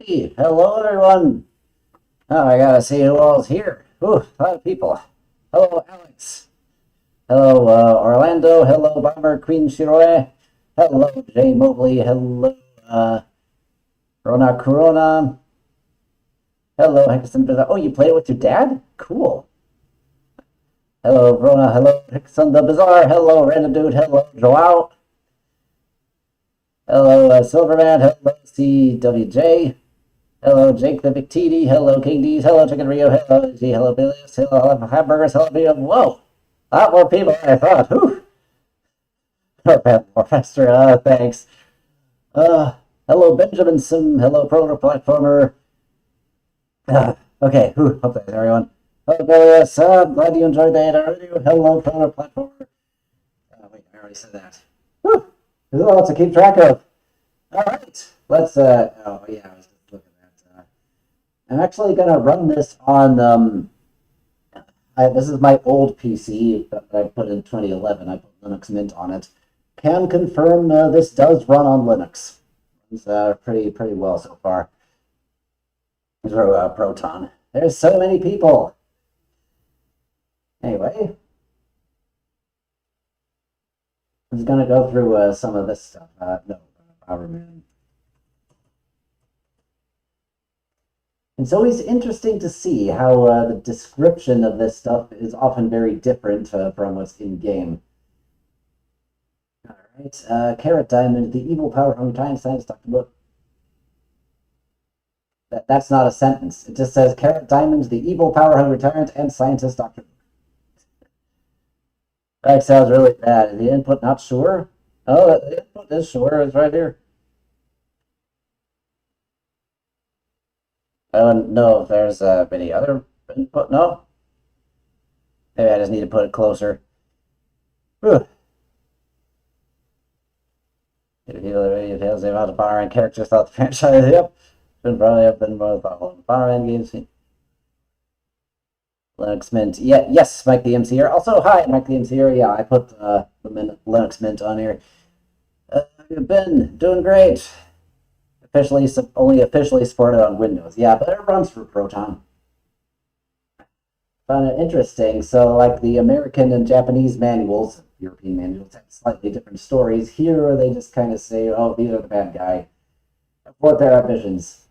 Hey, hello everyone. Oh, I gotta see who all's here. Ooh, a lot of people. Hello, Alex. Hello, Orlando. Hello, Bomber Queen Shiroi. Hello, Jay Mobley. Hello, Rona Corona. Hello, Hexon. Oh, you play it with your dad? Cool. Hello, Rona. Hello, Hexon the Bazaar. Hello, Random Dude. Hello, Joao. Hello, Silverman. Hello, CWJ. Hello, Jake the Victini. Hello, King D's. Hello, Chicken Rio. Hello, G. Hello, Bilius. Hello, Hamburgers. Hello, Bio. Whoa! A lot more people than I thought. Whew. More faster. Thanks. Hello, Benjamin Sim. Hello, Proto Platformer. Okay, hope that's everyone. Hello, Bilius. Glad you enjoyed the 8-hour video. Hello, Proto Platformer. Wait, I already said that. Whew. There's a lot to keep track of. Alright, let's, oh yeah, I was just looking at, I'm actually gonna run this on, this is my old PC that I put in 2011. I put Linux Mint on it. Can confirm this does run on Linux. It's pretty well so far. Through Proton. There's so many people. Anyway, I'm just gonna go through some of this stuff. No, Bomberman. It's always interesting to see how the description of this stuff is often very different from what's in game. All right, Carrot Diamond, the evil power hungry giant science Dr. Book. That's not a sentence. It just says Carrot Diamond, the evil power hungry tyrant and scientist Dr. Book. That sounds really bad. The input not sure? Oh, the input is sure. It's right here. I don't know if there's any other input. No? Maybe I just need to put it closer. Whew. It tells me about the Bomberman characters throughout the franchise. Yep. Should probably have been more of the Bomberman games. Linux Mint. Yeah, yes, Mike the MC here. Also, hi, Mike the MC here. Yeah, I put the Linux Mint on here. You've been doing great. Only officially supported on Windows. Yeah, but it runs for Proton. Found it interesting. So, like the American and Japanese manuals, European manuals have slightly different stories. Here, they just kind of say, "Oh, these are the bad guy." What their ambitions?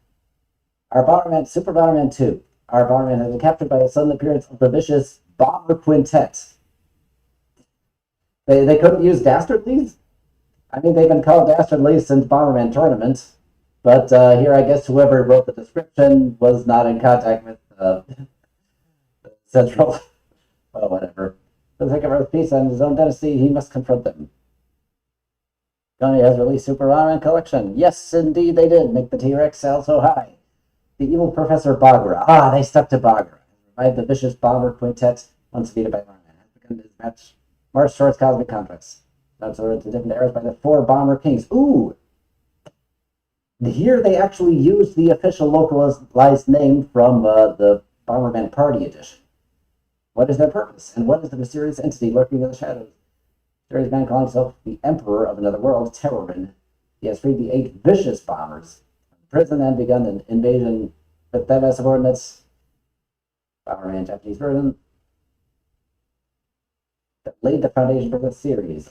Our Bomberman, Super Bomberman 2. Our Bomberman has been captured by the sudden appearance of the vicious Bomber Quintet. They couldn't use Dastardlies? I mean, they've been called Dastardlies since Bomberman Tournament, But here, I guess whoever wrote the description was not in contact with Central. Well, whatever. For the sake of Earth's peace and his own dynasty, he must confront them. Konami has released Super Bomberman Collection. Yes, indeed they did. Make the T-Rex sell so high. The evil Professor Bagura. Ah, they stuck to Bagura. Revived the vicious bomber quintet once defeated by Bomberman. Has begun his march towards cosmic conflicts. That's ordered to different eras by the 4 Bomber Kings. Ooh! Here they actually used the official localized name from the Bomberman Party Edition. What is their purpose? And what is the mysterious entity lurking in the shadows? There is a man calling himself the Emperor of Another World, Terrorin. He has freed the 8 vicious bombers from prison and begun an invasion with them as subordinates. Bomberman Japanese version that laid the foundation for the series.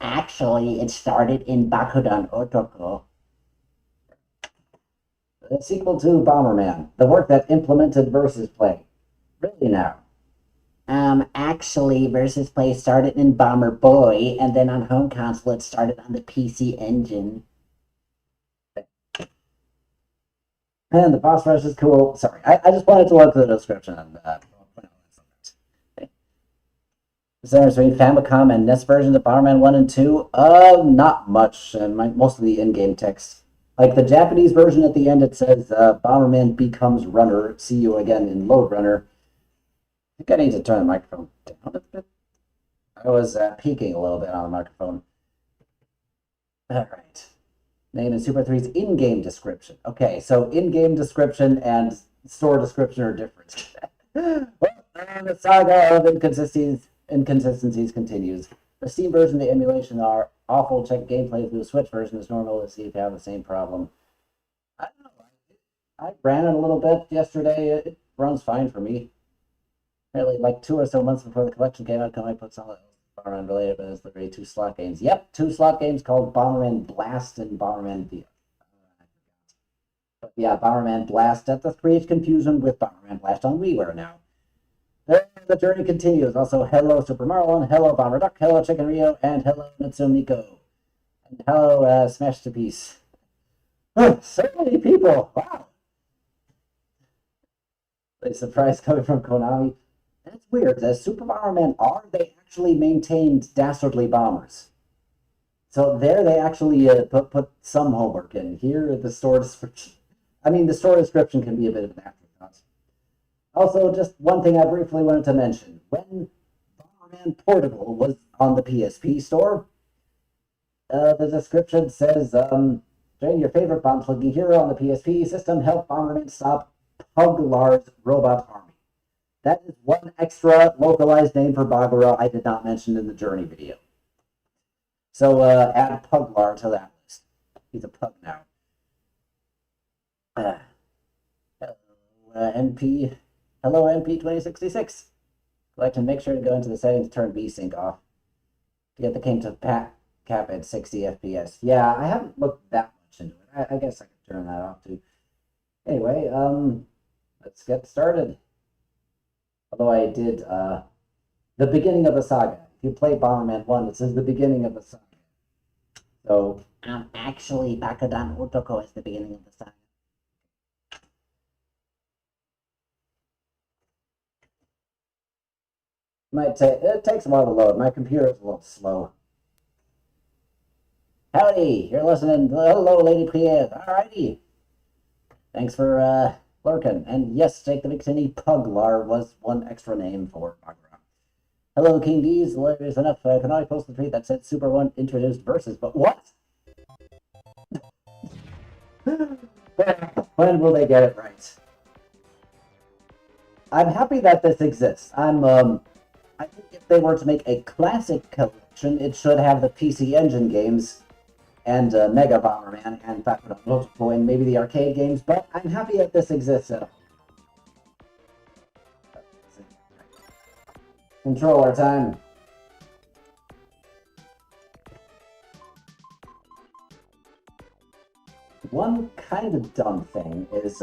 Actually, it started in Bakudan Otoko. The sequel to Bomberman, the work that implemented versus play. Really now? Actually, Versus Play started in Bomber Boy, and then on home console it started on the PC Engine. And the boss rush is cool. Sorry, I just wanted to look at the description and Is there between Famicom and NES versions of Bomberman 1 and 2? Not much, and most of the in-game text. Like the Japanese version at the end, it says, Bomberman becomes runner, see you again in Load Runner. I think I need to turn the microphone down a bit. I was peeking a little bit on the microphone. Alright. Name and Super 3's in-game description. Okay, so in-game description and store description are different. Well, the saga of inconsistencies continues. The Steam version and the emulation are awful. Check gameplay through the Switch version is normal to see if you have the same problem. I don't know. I ran it a little bit yesterday. It runs fine for me. Apparently, like 2 or so months before the collection came out, Konami put some of the Bomberman related, but it's literally 2 slot games. Yep, 2 slot games called Bomberman Blast and Bomberman V. But yeah, Bomberman Blast. That creates confusion with Bomberman Blast on WiiWare now. The journey continues. Also, hello Super Marlon, hello Bomber Duck, hello Chicken Rio, and hello Natsumiko. And hello Smash to Peace. So many people! Wow! A surprise coming from Konami. That's weird. The Super Bomberman R, they actually maintained Dastardly Bombers. So there they actually put some homework in. Here, the store description. I mean, the store description can be a bit of an afterthought. Also, just one thing I briefly wanted to mention. When Bomberman Portable was on the PSP store, the description says, train your favorite bomb-slugging hero on the PSP system, help Bomberman stop Puglar's robot army. That is one extra localized name for Bagura I did not mention in the Journey video. So add Puglar to that list. He's a pug now. MP. Hello, MP2066. Collection, make sure to go into the settings to turn VSync off to get the game to cap at 60 FPS. Yeah, I haven't looked that much into it. I guess I could turn that off too. Anyway, let's get started. Although I did the beginning of the saga. If you play Bomberman 1, it says the beginning of the saga. So Actually, Bakudan Otoko is the beginning of the saga. It takes a while to load. My computer is a little slow. Howdy, you're listening. Hello, Lady Pierre. Alrighty. Thanks for lurking. And yes, Jake the Vixini Puglar was one extra name for Bagura. Hello, King D's. Hilarious enough. Can I post the tweet that said Super 1 introduced versus? But what? When will they get it right? I'm happy that this exists. I think if they were to make a classic collection, it should have the PC Engine games and Mega Bomberman and Bakudan Otoko and maybe the arcade games, but I'm happy that this exists at all. Controller time. One kind of dumb thing is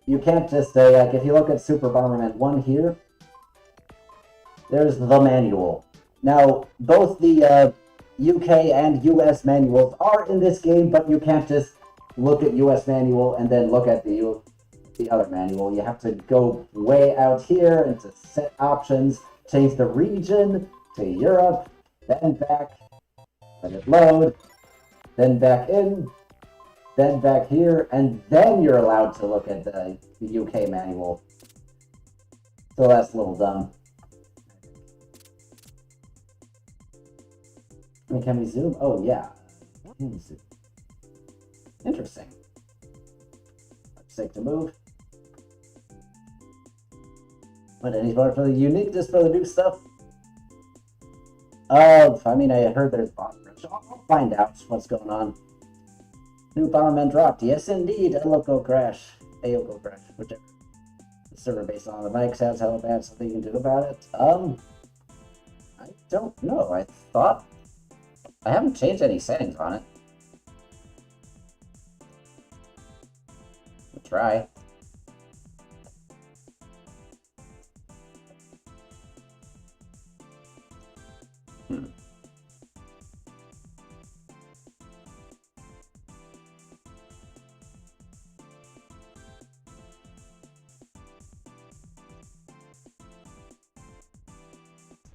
you can't just say, like, if you look at Super Bomberman 1 here, there's the manual. Now, both the UK and US manuals are in this game, but you can't just look at US manual and then look at the other manual. You have to go way out here into set options, change the region to Europe, then back, let it load, then back in, then back here, and then you're allowed to look at the UK manual. So that's a little dumb. I mean, can we zoom? Oh, yeah. Interesting. Safe to move. But any part for the uniqueness for the new stuff? I mean, I heard there's boss rush. I'll find out what's going on. New Bomberman dropped. Yes, indeed. A local crash. Whichever. The server based on the mics has how bad something you can do about it. I don't know. I thought I haven't changed any settings on it. We'll try.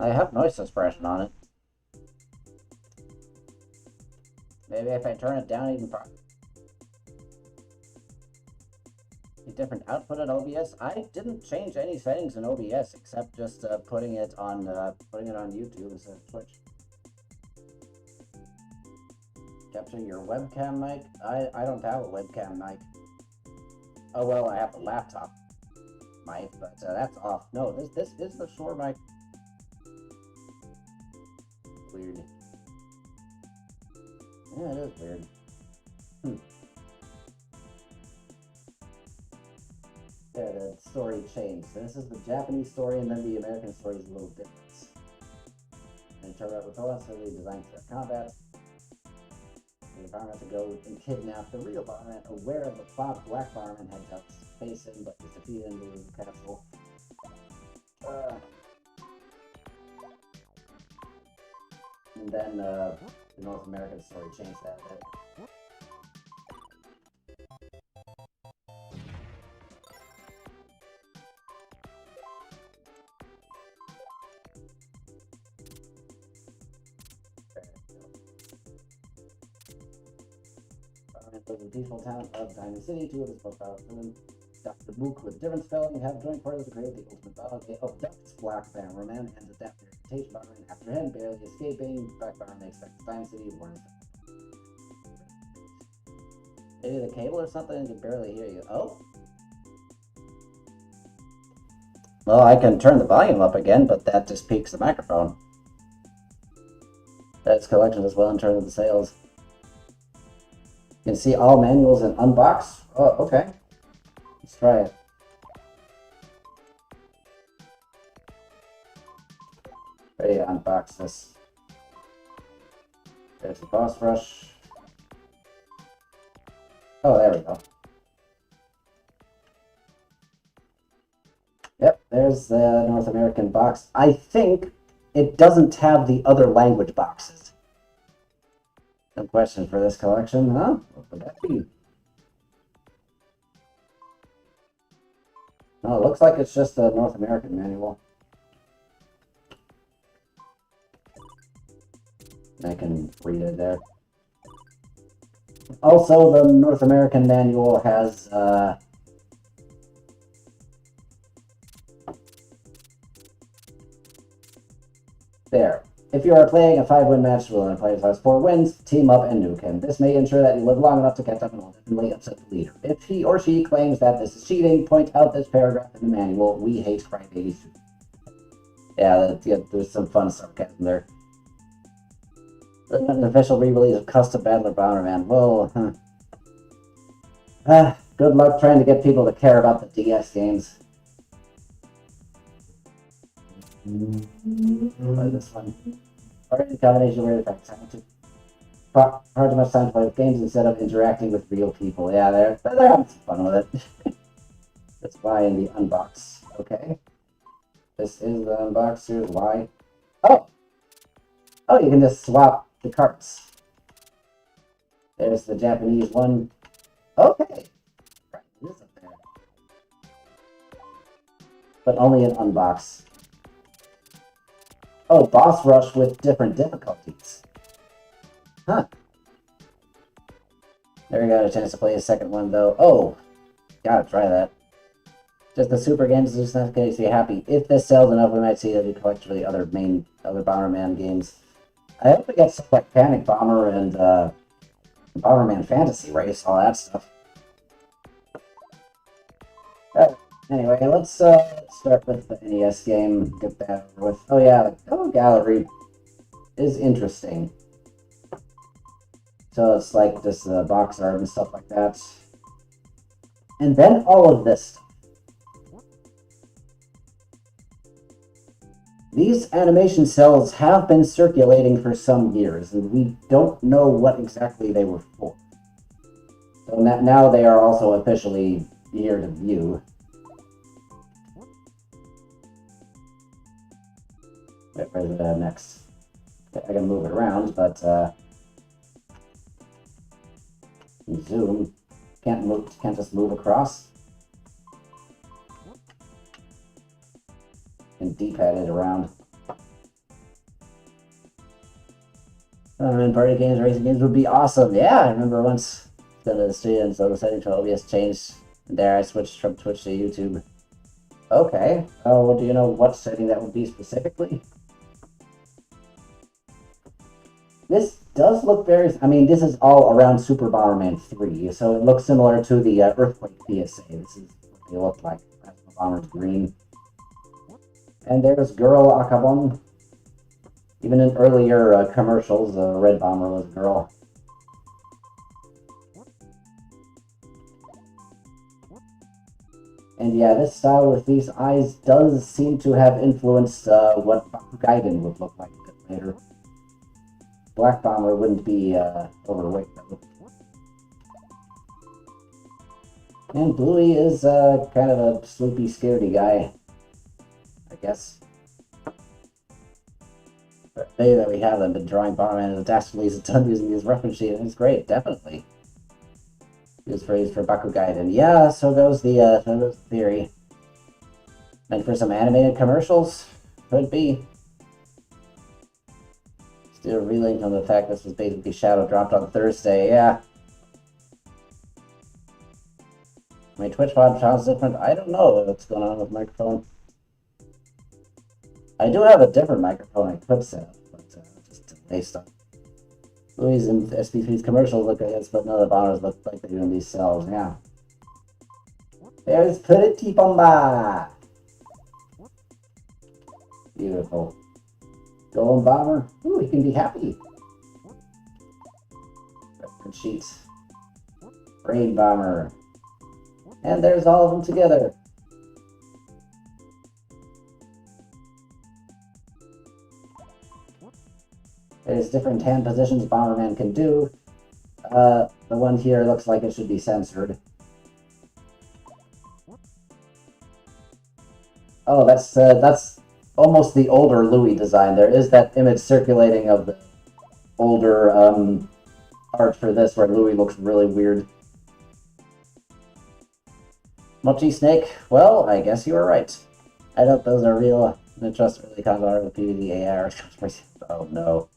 I have noise suppression on it. Maybe if I turn it down even farther. A different output on OBS. I didn't change any settings in OBS except just putting it on YouTube instead of Twitch. Capture your webcam mic. I don't have a webcam mic. Oh well, I have a laptop mic, but that's off. No, this is the Shure mic. Weird. Yeah, it is weird. Yeah, the story changed. So this is the Japanese story, and then the American story is a little different. And Turbo Repellent certainly designed for combat. The Bomberman to go and kidnap the real Bomberman, aware of the plot. Black Bomberman had to face him, but was defeated in the castle. And then the North American story changed that a bit. The peaceful town of Diamond City, two of his profiles women, Dr. Mook with different spelling, have joined forces to create the ultimate battle of Ducks, Black Bomberman, and adapt their reputation Bomberman after him, barely escaping. Black Bomberman expects Diamond City warns them. Maybe the cable or something can barely hear you. Oh? Well, I can turn the volume up again, but that just peaks the microphone. That's collection as well in terms of the sales. You can see all manuals and unbox. Oh, okay. Let's try it. Ready to unbox this. There's the boss rush. Oh, there we go. Yep, there's the North American box. I think it doesn't have the other language boxes. No question for this collection, huh? What would that be? No, it looks like it's just a North American manual. I can read it there. Also, the North American manual has there. If you are playing a 5-win match, will a player has 4 wins, team up and nuke him. This may ensure that you live long enough to catch up and ultimately upset the leader. If he or she claims that this is cheating, point out this paragraph in the manual. We hate crybabies. Yeah, there's some fun sarcasm there. An official re-release of Custom Battler Bomberman. Well, good luck trying to get people to care about the DS games. Play this one. Already the combination of weird effects. Hard too much time to play with games instead of interacting with real people. Yeah, they're having some fun with it. Let's buy in the unbox. Okay. This is the unbox. Here's why. Oh! Oh, you can just swap the carts. There's the Japanese one. Okay. Right, it is up there. But only an unbox. Oh, boss rush with different difficulties. Huh. Never got a chance to play a second one, though. Oh, gotta try that. Just the super games is just not going to be happy. If this sells enough, we might see a new collection for the other Bomberman games. I hope we get stuff like Panic Bomber and Bomberman Fantasy Race, all that stuff. Anyway, let's start with the NES game. Get that over with. Oh yeah, the Color Gallery is interesting. So it's like just the box art and stuff like that. And then all of this stuff. These animation cells have been circulating for some years, and we don't know what exactly they were for. So now they are also officially here to view. Where's the next? I can move it around, but zoom. Can't just move across. And D-pad it around. And party games, racing games would be awesome. Yeah, I remember once going to the studio and so the setting to OBS changed. And there I switched from Twitch to YouTube. Okay. Oh, well, do you know what setting that would be specifically? This does look very... I mean, this is all around Super Bomberman 3, so it looks similar to the Earthquake PSA. This is what they look like. That's the bomber's green. And there's Girl Akabon. Even in earlier commercials, Red Bomber was a girl. And yeah, this style with these eyes does seem to have influenced what Gaiden would look like a bit later. Black Bomber wouldn't be overweight though. And Bluey is kind of a sleepy, scaredy guy, I guess. But the day that we have them been drawing Bomberman as dastardly as it's done using his reference sheet, and it's great, definitely. He was praised for Bakugaiden. Yeah, so goes the theory. Meant for some animated commercials? Could be. Still reeling from the fact this was basically shadow dropped on Thursday, yeah. My Twitch pod sounds different. I don't know what's going on with the microphone. I do have a different microphone I could set up, but just delay stuff. Louis and SP3's commercials look like this, but none of the bombers look like they do in these cells, yeah. There's Pretty Bomba! Beautiful. Golden Bomber. Ooh, he can be happy. Reference sheets. Rain Bomber. And there's all of them together. There's different hand positions Bomberman can do. The one here looks like it should be censored. Oh, that's almost the older Louis design. There is that image circulating of the older art for this where Louis looks really weird. Mochi Snake, well, I guess you were right. I doubt those are real. I trust early console art with PvD AR. Oh no.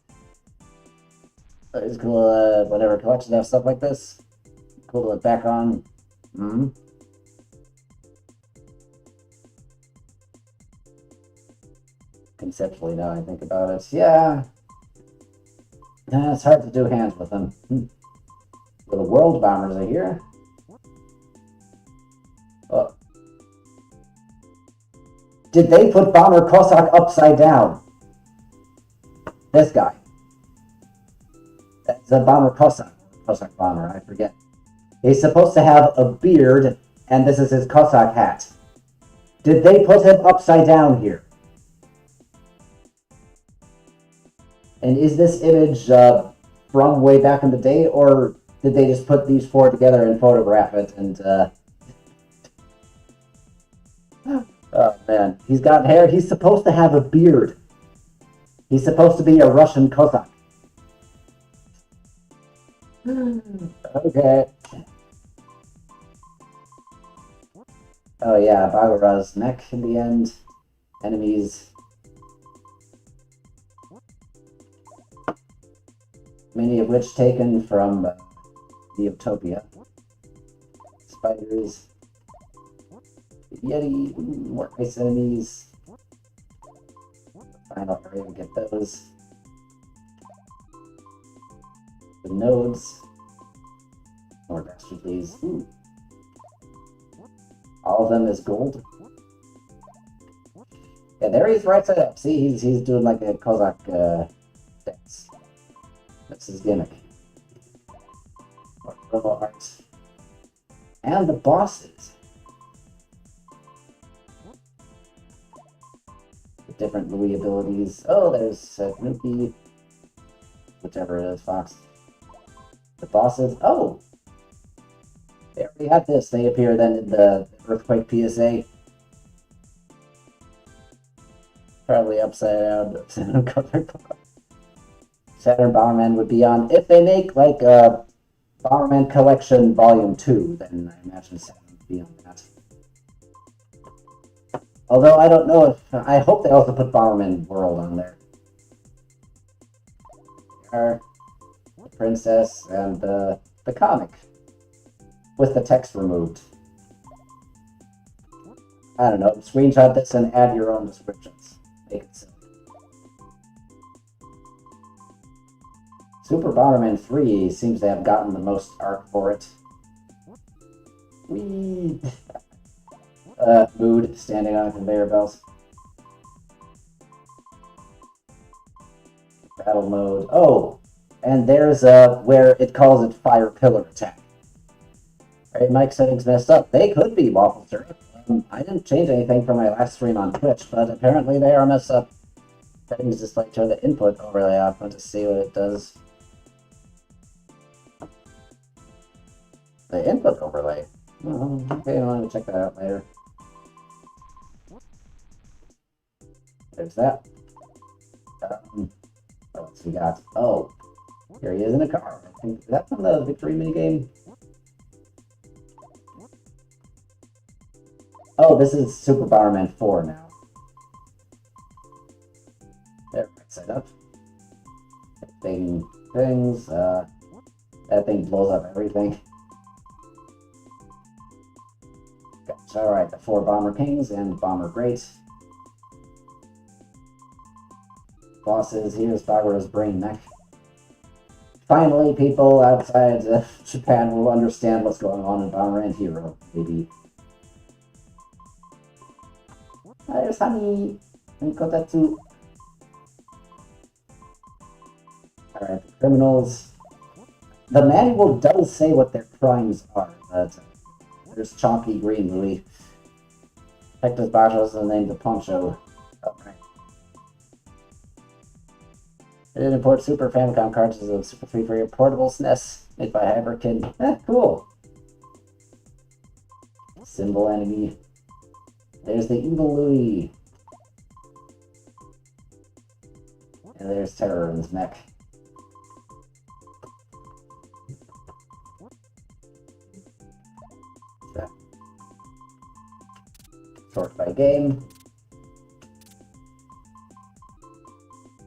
It's cool, whatever collection have stuff like this. Cool to look back on. Conceptually, now I think about it. Yeah. It's hard to do hands with them. Well, the World Bombers are here. Oh. Did they put Bomber Cossack upside down? This guy. That's a Bomber Cossack. Cossack Bomber, I forget. He's supposed to have a beard, and this is his Cossack hat. Did they put him upside down here? And is this image from way back in the day, or did they just put these four together and photograph it and oh man, he's got hair. He's supposed to have a beard. He's supposed to be a Russian Cossack. Okay. Oh yeah, Bagura's neck in the end. Enemies. Many of which taken from the Utopia. Spiders. Yeti. More ice enemies. Final area to get those. The nodes. More dastardlies. Ooh. All of them is gold. Yeah, there he's right side up. See, he's doing like a Cossack dance. That's his gimmick. More purple arts. And the bosses. The different Louis abilities. Oh, there's Snoopy. Whichever it is, Fox. The bosses. Oh! They already had this. They appear then in the Earthquake PSA. Probably upside down color. Saturn Bomberman would be on. If they make like a Bomberman Collection Volume 2, then I imagine Saturn would be on that. Although I don't know if. I hope they also put Bomberman World on there. The princess and the comic with the text removed. I don't know. Screenshot this and add your own descriptions. Make it simple. Super Bomberman 3 seems to have gotten the most arc for it. Whee! Mood standing on a conveyor belt. Battle mode. Oh! And there's where it calls it Fire Pillar Attack. Right, mic settings messed up. They could be waffle syrup. I didn't change anything from my last stream on Twitch, but apparently they are messed up. Settings just like turn the input overlay off. Let's just see what it does. The input overlay. Oh, okay, I'll have to check that out later. There's that. What else we got? Oh, here he is in a car. I think, is that from the victory minigame? Oh, this is Super Bomberman 4 now. There, right side up. Things, that thing blows up everything. Gotcha. Alright, the 4 Bomber Kings and Bomber Great. Bosses, here's Bagura's brain mech. Finally, people outside Japan will understand what's going on in Bomberman Hero, maybe. There's Honey and Kotetsu. Alright, the criminals. The manual does say what their crimes are, but there's Chonky Green Louis. Hector's Bajos and named the Poncho. Okay. They did import Super Famicom cartridges of Super 3 for your portable SNES made by Hyperkin. Cool. Symbol enemy. There's the evil Louis. And there's Terror in his mech. Sort by game.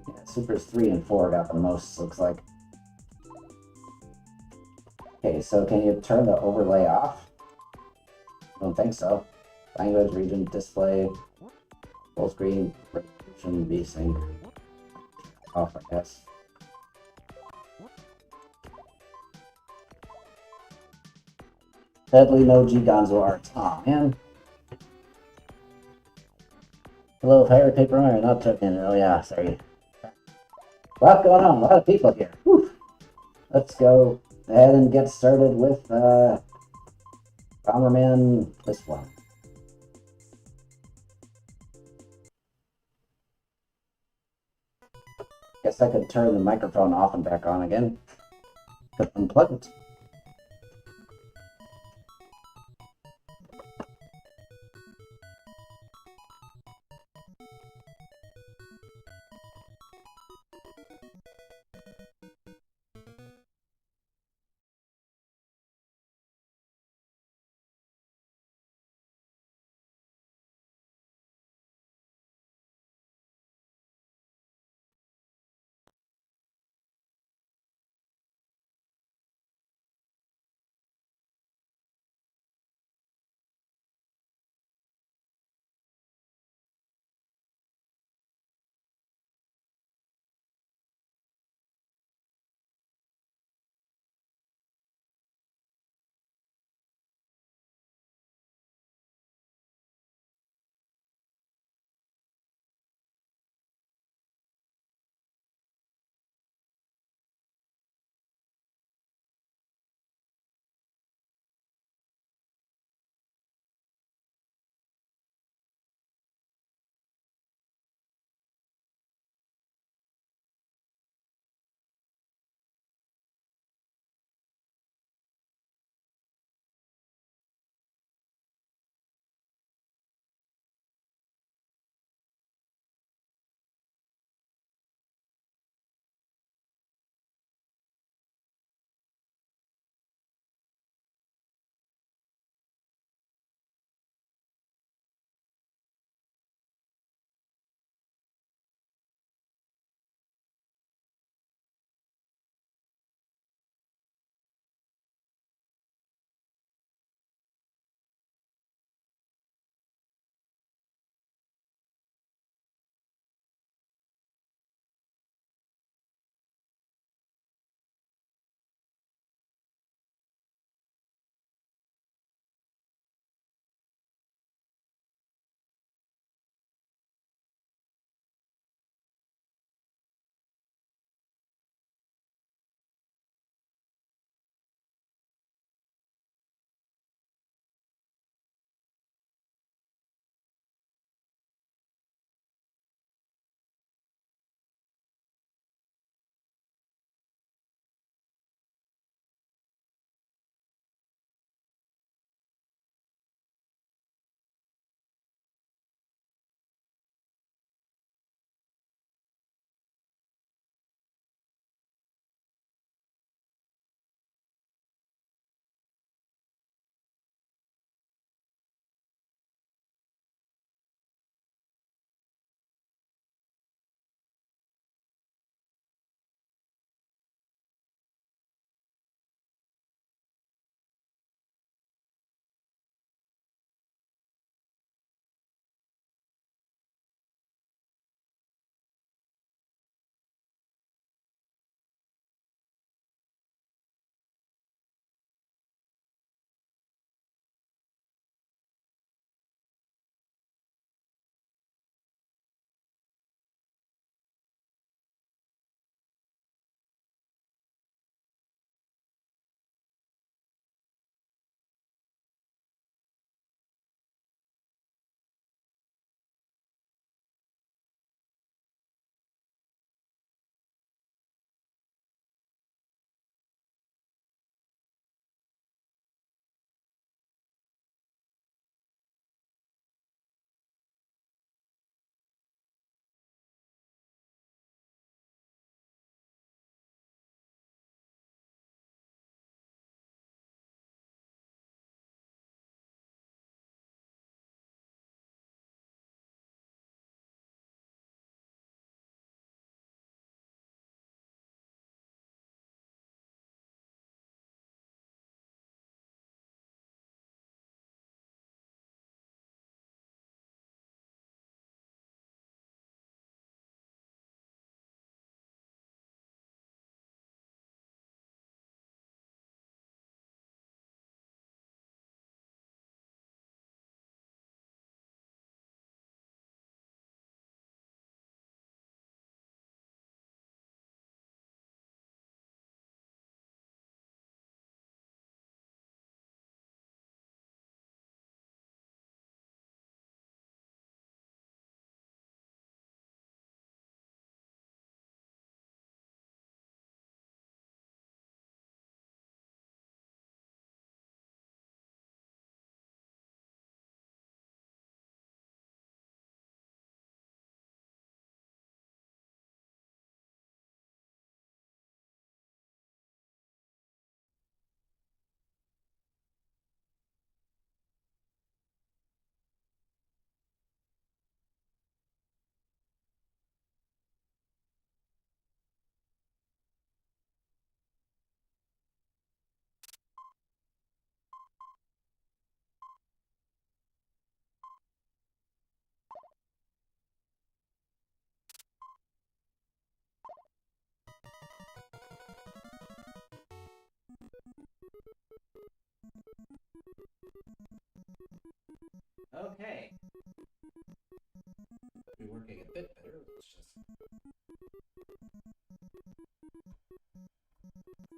Yeah, Supers 3 and 4 got the most, looks like. Okay, so can you turn the overlay off? I don't think so. Language, region, display, full screen, resolution, VSync. Off, I guess. Deadly no G Gonzo art. Aw, man. Hello, Fire Paper Iron, not token. Oh, yeah, sorry. A lot going on, a lot of people here. Whew. Let's go ahead and get started with Bomberman, this one. Guess I could turn the microphone off and back on again. Could unplug it.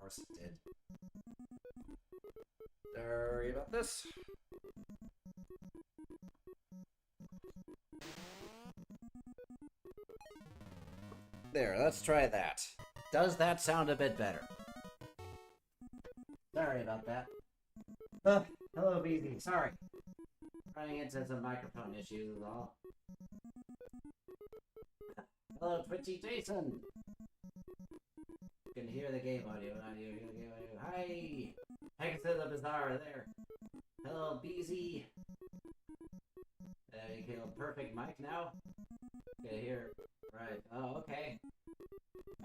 course it did. Sorry about this. There, let's try that. Does that sound a bit better? Sorry about that. Hello, BZ. Sorry. Running into some microphone issues is all. Hello, Twitchy Jason! You can hear the game audio, not you hear the game audio. Hi! Pegasus the Bizarre there. Hello, BZ. You get a perfect mic now? Okay, here. Right. Oh, okay.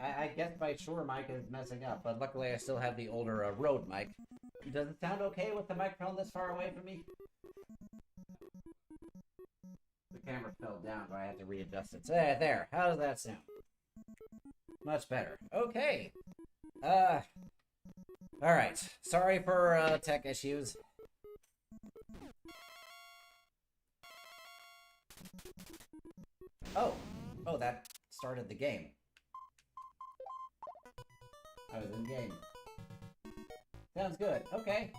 I guess my Shure mic is messing up, but luckily I still have the older Rode mic. Does it sound okay with the microphone this far away from me? The camera fell down, so I had to readjust it. So, there. How does that sound? Much better. Okay. Alright. Sorry for tech issues. Oh, that started the game. I was in game. Sounds good. Okay.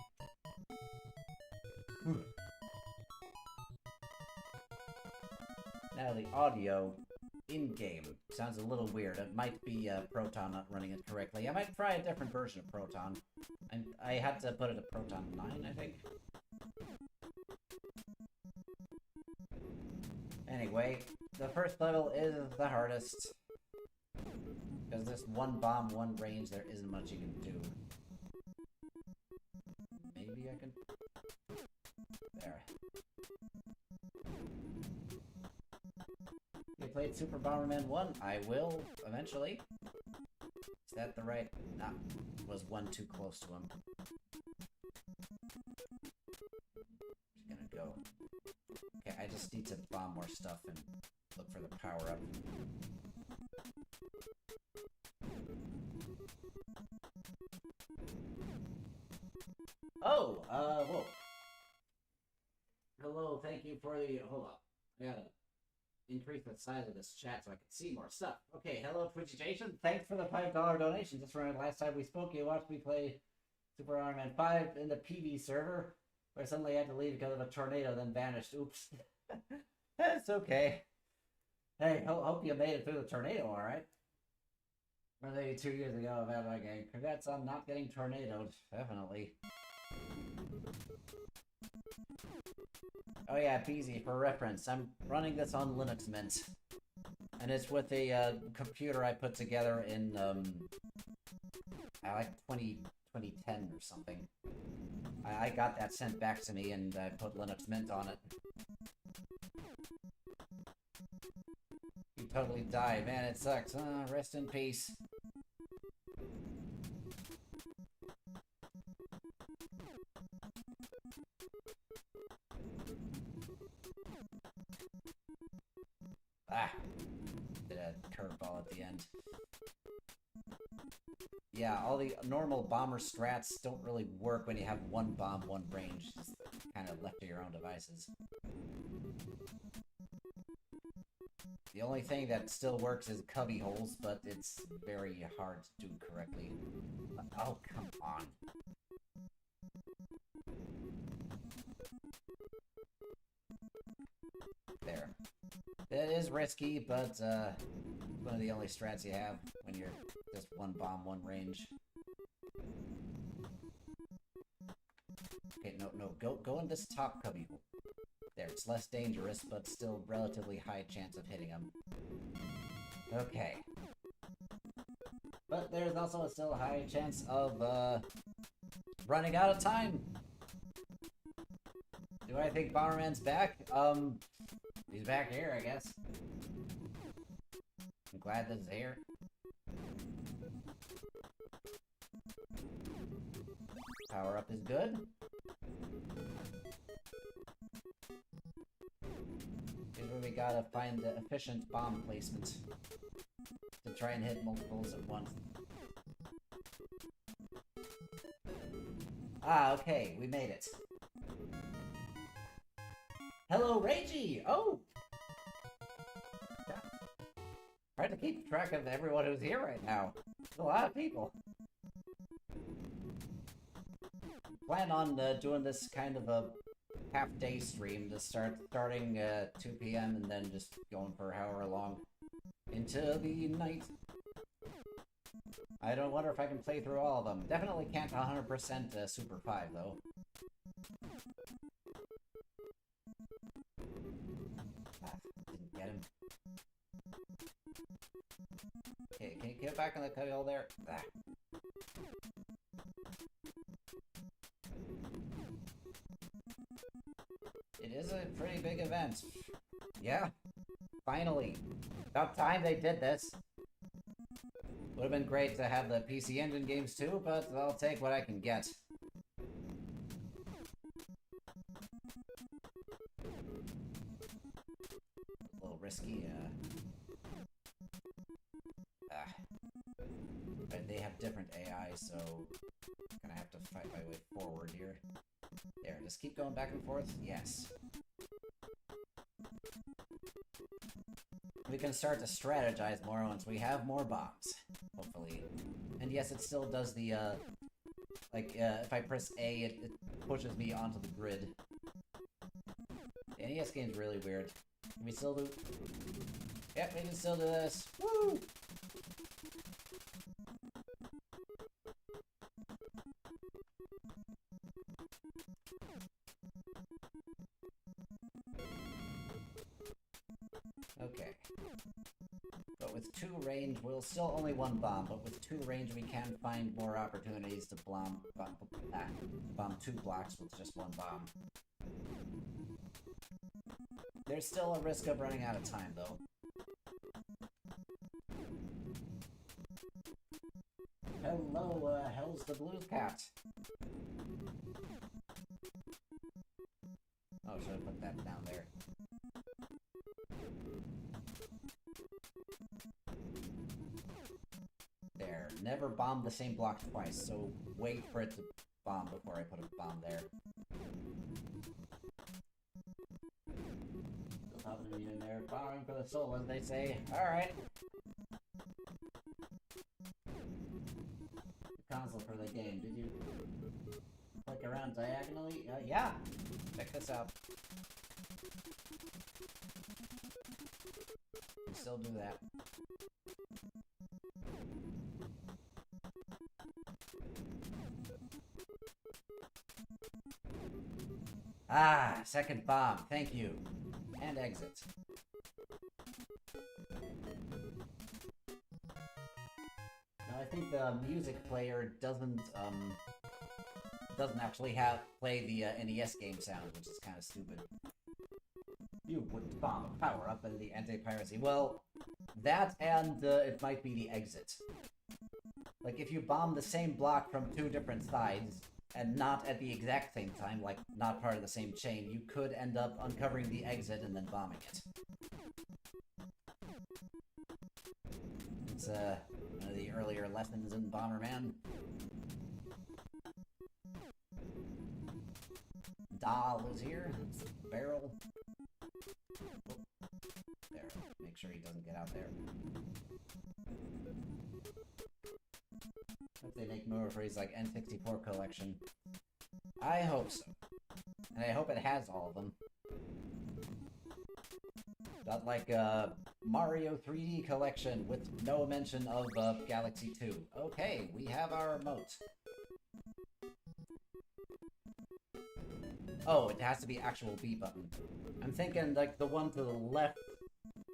Now the audio in-game sounds a little weird. It might be Proton not running it correctly. I might try a different version of Proton. I had to put it at Proton 9, I think. Anyway, the first level is the hardest. Because this one bomb, one range, there isn't much you can do. Maybe I can... There. You played Super Bomberman 1? I will, eventually. Is that the right... Nah, was one too close to him. Just gonna go. Okay, I just need to bomb more stuff and look for the power-up. Oh, whoa. Hello, thank you for the... Hold up. I gotta increase the size of this chat so I can see more stuff. Okay, hello, Twitchy Jason. Thanks for the $5 donation. Just remember last time we spoke, you watched me play Super Iron Man 5 in the PV server, where I suddenly had to leave because of a tornado, then vanished. Oops. That's okay. Hey, hope you made it through the tornado, alright? Maybe 2 years ago, I've had my game. Congrats on not getting tornadoed. Definitely. Oh yeah, BZ, for reference, I'm running this on Linux Mint. And it's with a computer I put together in, like 2010 or something. I got that sent back to me and I put Linux Mint on it. You totally died, man, it sucks. Rest in peace. Did a curveball at the end. Yeah, all the normal bomber strats don't really work when you have one bomb, one range. Just kind of left to your own devices. The only thing that still works is cubby holes, but it's very hard to do correctly. Oh, come on. There. It is risky, but one of the only strats you have when you're just one bomb, one range. Okay, no, go in this top cubby hole. There, it's less dangerous, but still relatively high chance of hitting him. Okay. But there's also a still high chance of running out of time. Do I think Bomberman's back? He's back here, I guess. I'm glad that he's here. Power up is good. Here's where we gotta find the efficient bomb placement to try and hit multiples at once. Ah, okay, we made it. Hello, Reiji! Oh! Hard to keep track of everyone who's here right now. There's a lot of people. plan on doing this kind of a half-day stream to starting 2 p.m. and then just going for however long into the night. I don't wonder if I can play through all of them. Definitely can't 100% Super 5, though. Ah, didn't get him. Okay, can you get back in the cubby hole there? Ah. It is a pretty big event. Yeah, finally. About time they did this. Would have been great to have the PC Engine games too, but I'll take what I can get. A little risky, but they have different AI, so I'm gonna have to fight my way forward here. There, just keep going back and forth. Yes. We can start to strategize more once we have more bombs, hopefully. And yes, it still does the, if I press A, it pushes me onto the grid. The NES game's really weird. Can we still do... Yep, we can still do this. Woo! Okay. But with 2 range, we'll still only 1 bomb, but with 2 range we can find more opportunities to bomb 2 blocks with just 1 bomb. There's still a risk of running out of time, though. Hello, how's the blue cat? Oh, should have put that down there. There. Never bomb the same block twice, so wait for it to bomb before I put a bomb there. Still popping a in there. Bombing for the soul, as they say. Alright. The console for the game. Did you click around diagonally? Yeah! Check this out. You still do that. Ah, second bomb. Thank you. And exit. Now I think the music player doesn't actually play the NES game sound, which is kind of stupid. You wouldn't bomb a power-up in the anti-piracy. Well, that and it might be the exit. Like, if you bomb the same block from 2 different sides, and not at the exact same time, like, not part of the same chain, you could end up uncovering the exit and then bombing it. It's, one of the earlier lessons in Bomberman. Doll is here. Barrel. Oh, there. Make sure he doesn't get out there. Hope they make more for his, like, N64 collection. I hope so. And I hope it has all of them. Not like a Mario 3D collection with no mention of Galaxy 2. Okay, we have our remote. Oh, it has to be actual B button. I'm thinking, like, the one to the left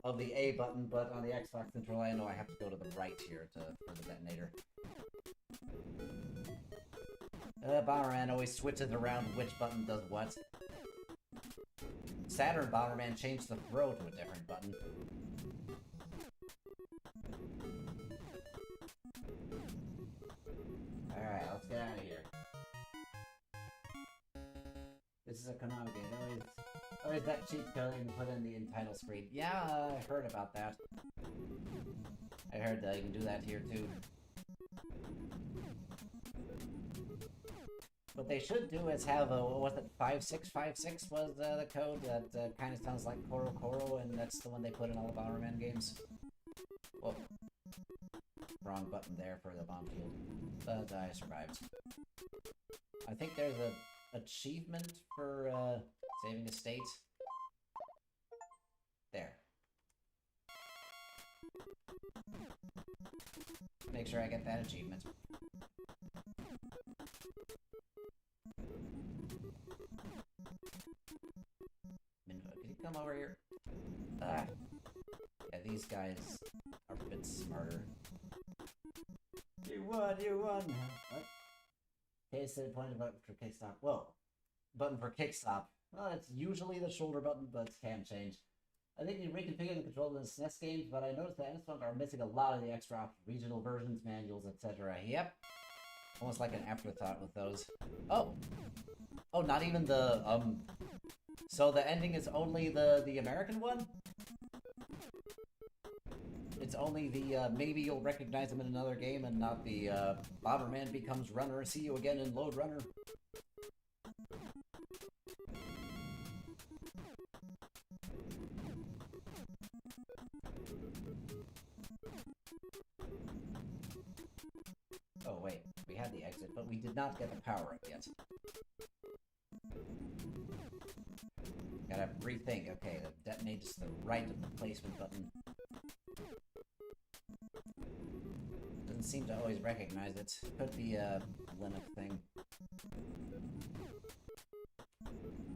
of the A button, but on the Xbox controller, I know I have to go to the right here for the detonator. Bomberman always switches around which button does what. Saturn Bomberman changed the throw to a different button. Alright, let's get out of here. This is a Konami game. Always that cheat code you can put in the title screen. Yeah, I heard about that. I heard that you can do that here too. What they should do is have a, what was it, 5656 was the code that kind of sounds like Koro Koro, and that's the one they put in all the Bomberman games. Whoa. Wrong button there for the bomb shield. But I survived. I think there's a achievement for saving a state. There. Make sure I get that achievement. Minvo, can you come over here? Ah. Yeah, these guys are a bit smarter. You won! What? Okay, so point button for kickstop. Whoa. Button for kickstop. Well, it's usually the shoulder button, but can change. I think you reconfigure the controller in the SNES games, but I noticed that NES ones are missing a lot of the extra options, regional versions, manuals, etc. Yep. Almost like an afterthought with those. Oh! Oh, not even the, So the ending is only the American one? It's only the, maybe you'll recognize him in another game and not the, Bomberman becomes runner, see you again in Load Runner. Oh wait, we had the exit, but we did not get the power-up yet. Gotta rethink. Okay, the detonate is the right of the placement button. Doesn't seem to always recognize it. Could be a Linux thing.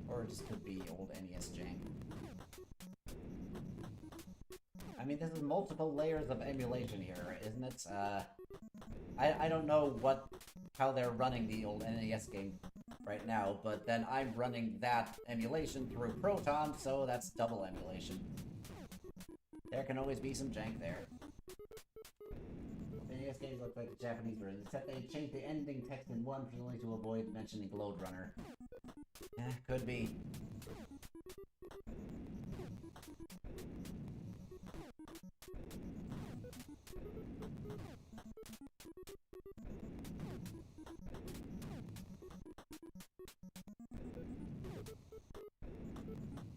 Or it just could be old NES jank. I mean, this is multiple layers of emulation here, isn't it? I don't know how they're running the old NES game right now, but then I'm running that emulation through Proton, so that's double emulation. There can always be some jank there. NES games look like the Japanese version, except they changed the ending text in one presumably to avoid mentioning Load Runner. Could be.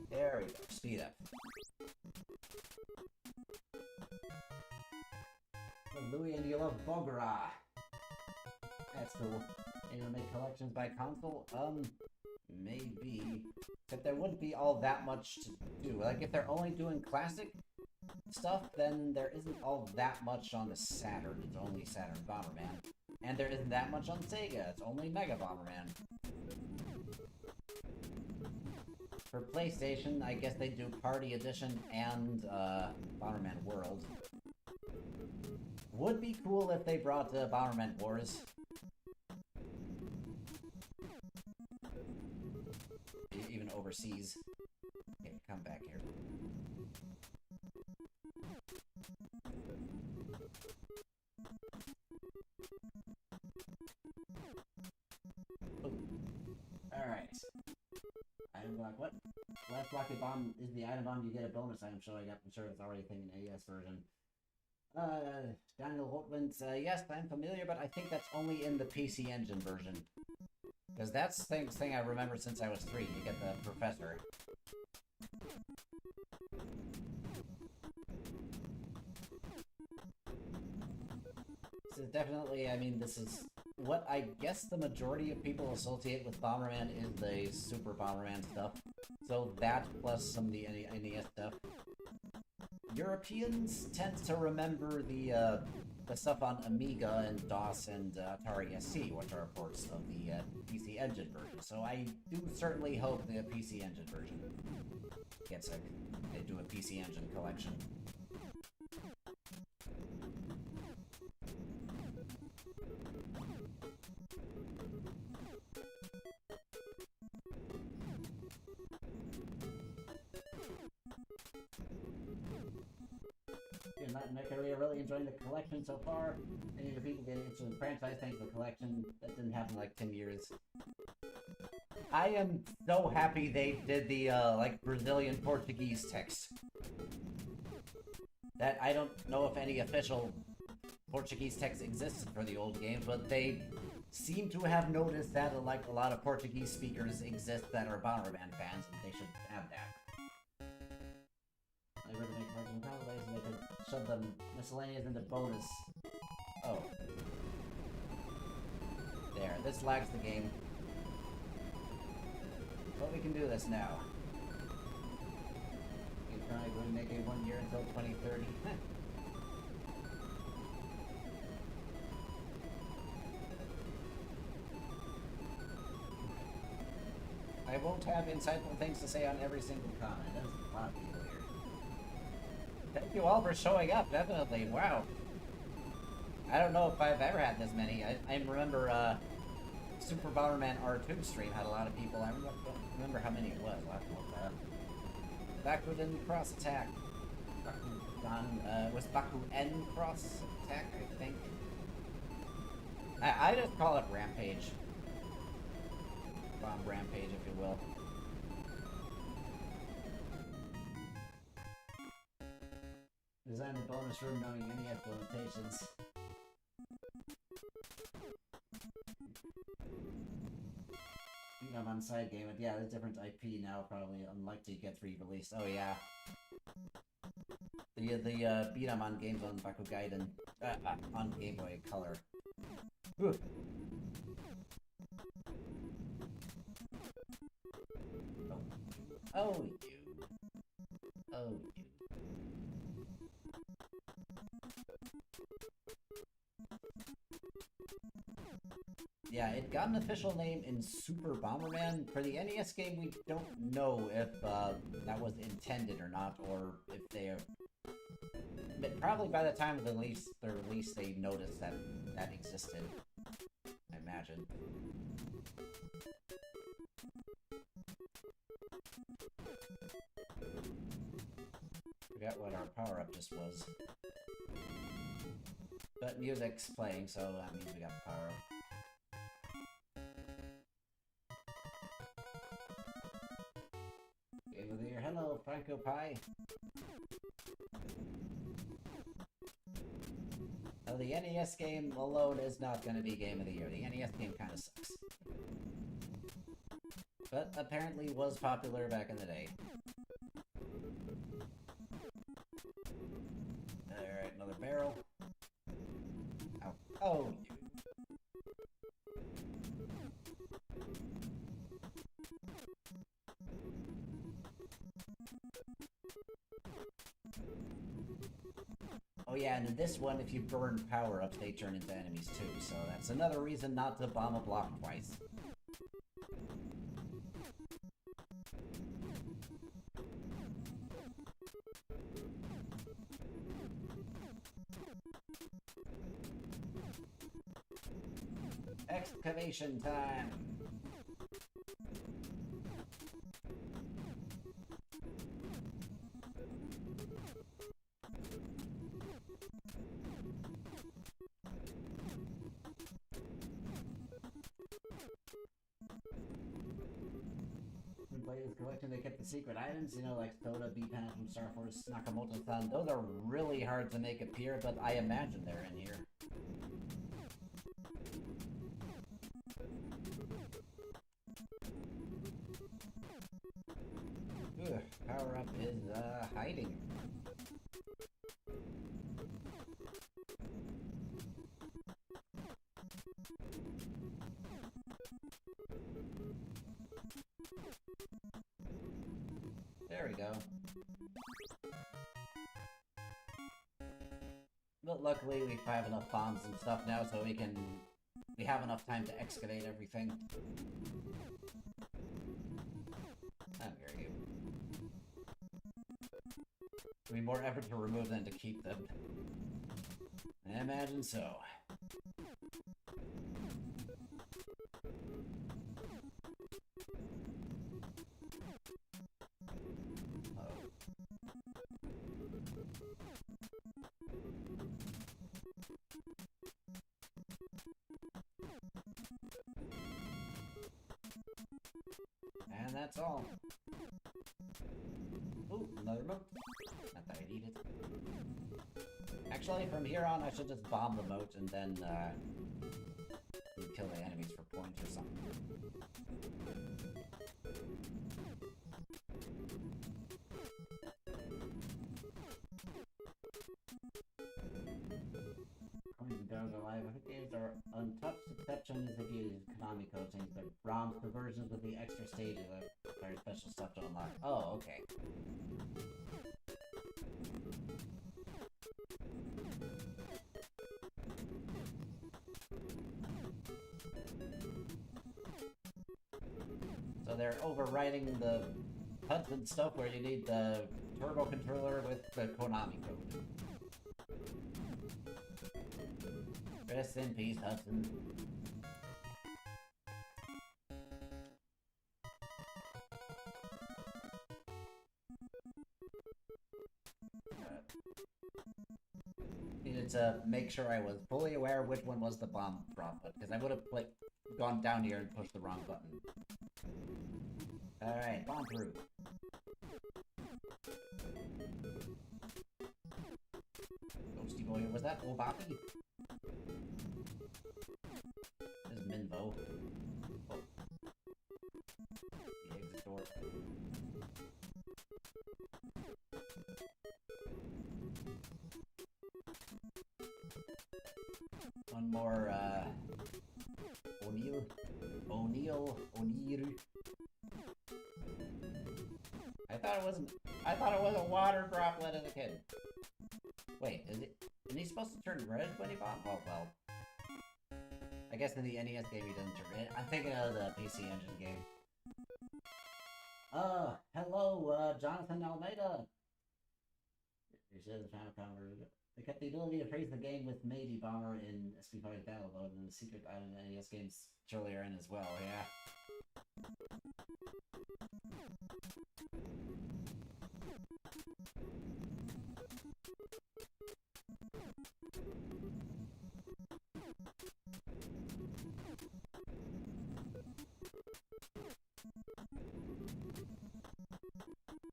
There we go. Speed up. Louis and you love Bogra. That's cool. And you'll make collections by console? Maybe. Except there wouldn't be all that much to do. Like, if they're only doing classic stuff, then there isn't all that much on the Saturn. It's only Saturn Bomberman. And there isn't that much on Sega. It's only Mega Bomberman. For PlayStation, I guess they do Party Edition and Bomberman World. Would be cool if they brought Bomberman Wars. Even overseas. Okay, come back here. Alright. Item block, what? Last block of bomb is the item bomb, you get a bonus item showing up. I'm sure it's already a thing in the AES version. Daniel Holtman's, yes, I'm familiar, but I think that's only in the PC Engine version. Because that's the thing I remember since I was 3, you get the professor. This is definitely, I mean, this is what I guess the majority of people associate with Bomberman is the Super Bomberman stuff. So that plus some of the NES stuff. Europeans tend to remember the stuff on Amiga and DOS and Atari ST, which are ports of the PC Engine version. So I do certainly hope the PC Engine version gets they do a PC Engine collection. In my career, really enjoying the collection so far. Many of the people getting into the franchise thanks to the collection. That didn't happen in like 10 years. I am so happy they did the, like, Brazilian Portuguese text. That, I don't know if any official Portuguese text existed for the old game, but they seem to have noticed that, like, a lot of Portuguese speakers exist that are Bomberman fans, and they should have that. They were to make collection ways and they could shove them miscellaneous into bonus. Oh. There, this lags the game. But we can do this now. We're probably going to make it 1 year until 2030. I won't have insightful things to say on every single comment. There's a lot of people here. Thank you all for showing up, definitely. Wow. I don't know if I've ever had this many. I remember Super Bomberman R2 stream had a lot of people. I don't remember how many it was. I'll have to look that up. Bakuden Cross Attack. Was Bakuen Cross Attack, I think. I just call it Rampage. Bomb Rampage, if you will. Design the bonus room knowing any implementations. On side game, but yeah, there's different IP now, probably unlikely to get re-released. Oh yeah. The beat 'em on games on Bakugaiden, on Game Boy Color. Ooh. Oh you. Oh you. Yeah, it got an official name in Super Bomberman. For the NES game, we don't know if that was intended or not, or if they are... But probably by the time of the release, they noticed that that existed. I imagine. Forgot what our power-up just was. But music's playing, so that means we got the power-up. Game of the Year. Hello, Franco Pie. Oh, the NES game alone is not going to be Game of the Year. The NES game kind of sucks. But apparently was popular back in the day. Alright, another barrel. Ow. Oh, you. Oh yeah, and in this one, if you burn power-ups, they turn into enemies too, so that's another reason not to bomb a block twice. Excavation time! Players collecting, they get the secret items, you know, like Soda, B-Pan from Star Force, Nakamoto-san. Those are really hard to make appear, but I imagine they're in here. Ugh, power-up is, hiding. There we go. But luckily we have enough bombs and stuff now, so we have enough time to excavate everything. How dare you. It'll be more effort to remove than to keep them. I imagine so. And that's all. Ooh, another moat. Not that I need it. Actually, from here on, I should just bomb the moat and then, kill the enemies for points or something. Dogs are alive. If games are untouched, exception is if you use Konami coatings, but ROMs for versions with the extra stages. special stuff to unlock. Oh, okay. So they're overriding the Hudson stuff where you need the turbo controller with the Konami code. Rest in peace, Hudson. Needed to make sure I was fully aware which one was the bomb drop button, because I would have gone down here and pushed the wrong button. Alright, bomb through. Ghosty boy, was that Obaki? This is Minvo. Oh. The exit door. One more, O'Neill. I thought it was a water droplet as a kid. Wait, isn't he supposed to turn red when he bomb? Oh, well. I guess in the NES game he doesn't turn red. I'm thinking of the PC Engine game. Hello, Jonathan Almeida. You said the Famicom version. They kept the ability to praise the game with Matey Bomber in SP5 Battle Mode and the Secret Island NES games earlier in as well, yeah.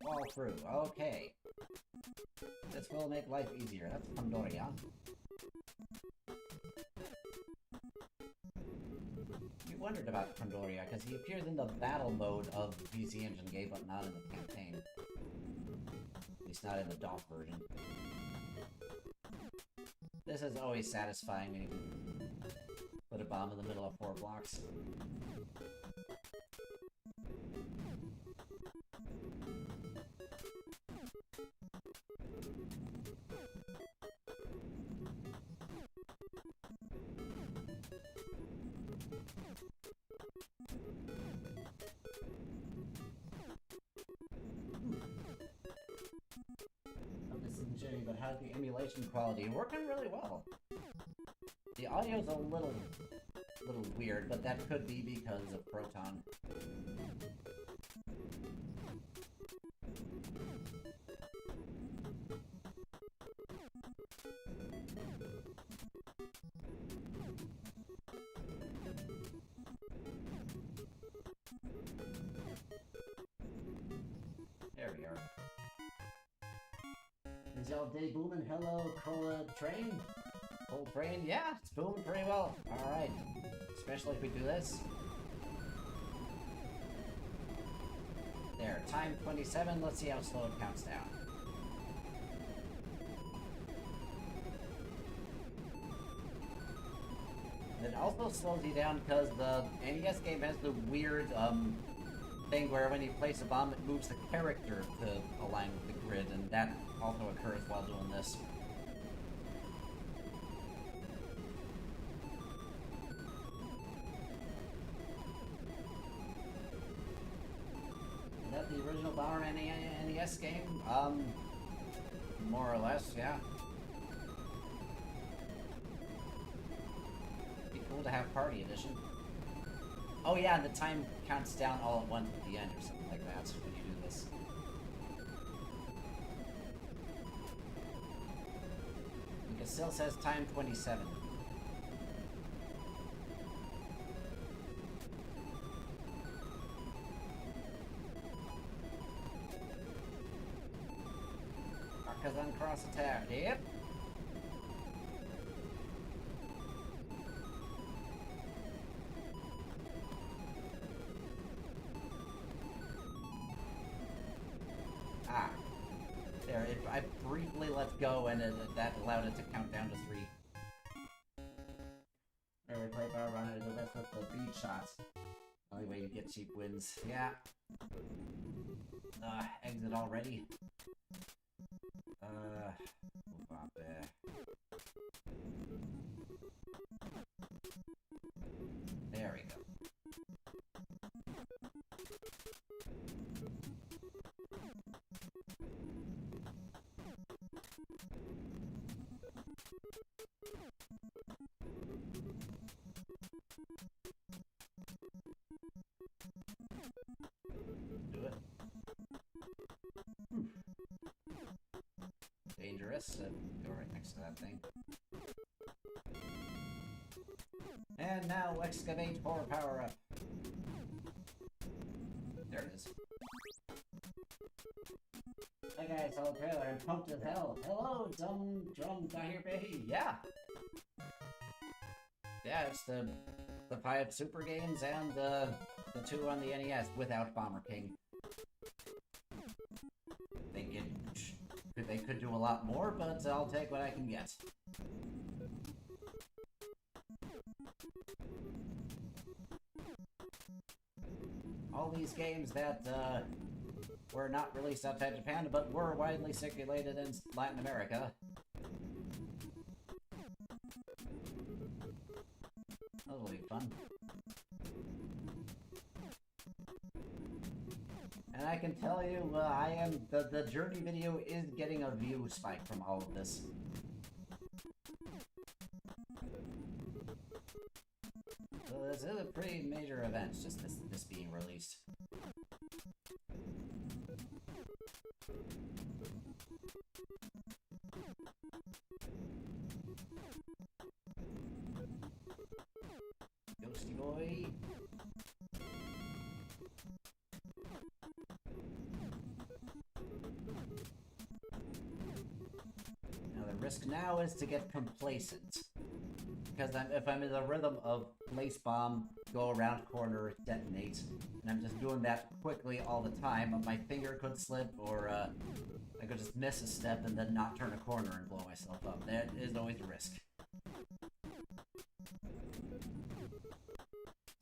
All through, okay. This will make life easier. That's Pandoria. You wondered about Pandoria, because he appears in the battle mode of the PC Engine game, but not in the campaign. At least not in the DOS version. This is always satisfying when you can put a bomb in the middle of 4 blocks. But how's the emulation quality? Working really well. The audio's a little weird, but that could be because of Proton. There we are. Is y'all day booming? Hello, Train? Cold Train? Yeah, it's booming pretty well. Alright. Especially if we do this. There, time 27. Let's see how slow it counts down. It also slows you down because the NES game has the weird, thing where when you place a bomb, it moves the character to align with the grid, and that also occurs while doing this. Is that the original Bomberman NES game? More or less, yeah. Be cool to have Party Edition. Oh yeah, and the time counts down all at once at the end or something like that when you do this. It still says time 27. Arkazan cross attack, yep. There, I briefly let go and that allowed it to count down to 3. Or we play Power Runner, that's with the bead shots. Only way you get cheap wins. Yeah. Exit already. Move up there. There we go. Do it. Dangerous. Go right next to that thing. And now excavate for power up. There it is. Hey guys, saw the trailer. I'm pumped as hell. Hello, dumb drum here, baby. Yeah. Yeah, it's the 5 super games and the 2 on the NES without Bomber King. They could do a lot more, but I'll take what I can get. All these games that were not released outside Japan, but were widely circulated in Latin America. That'll be fun. And I can tell you, the Journey video is getting a view spike from all of this. So this is a pretty major event, just this being released. Ghosty boy. Now the risk now is to get complacent. Because if I'm in the rhythm of place bomb, go around corner, detonate, and I'm just doing that quickly all the time, my finger could slip, or I could just miss a step and then not turn a corner and blow myself up. That is always a risk.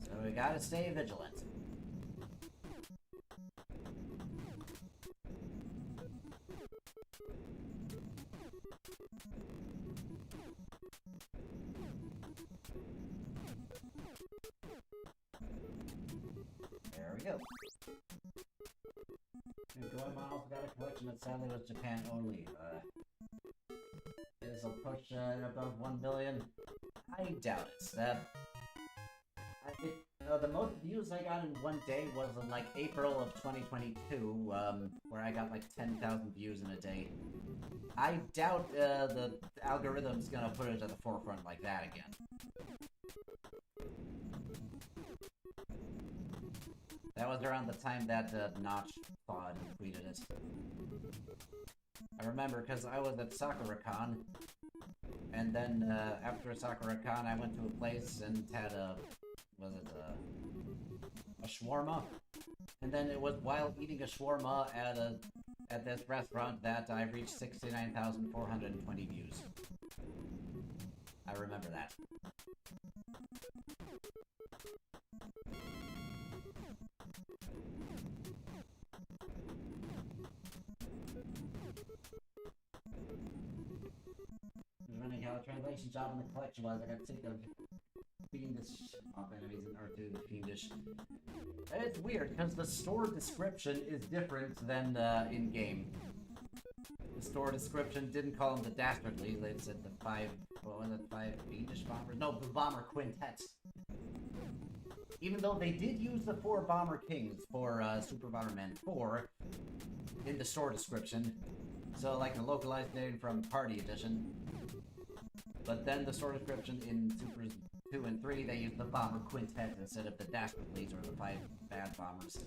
So we gotta stay vigilant. There we go. Going miles, got a collection that sadly was Japan only. This will push above 1 billion. I doubt it. The most views I got in one day was in like April of 2022, where I got like 10,000 views in a day. I doubt the algorithm's gonna put it at the forefront like that again. That was around the time that Notch thawed and tweeted it. I remember because I was at SakuraCon, and then after SakuraCon I went to a place and had a shawarma? And then it was while eating a shawarma at this restaurant that I reached 69,420 views. I remember that. I was running how a translation job in the collection was. I got sick of fiendish off enemies and R2 the fiendish. It's weird because the store description is different than in game. The store description didn't call them the Dastardly, they said the 5 fiendish bombers? No, the Bomber Quintet. Even though they did use the 4 Bomber Kings for Super Bomberman 4 in the store description. So like the localized name from Party Edition. But then the store description in Supers 2 and 3, they used the Bomber Quintet instead of the Dastardlies or the 5 bad bombers.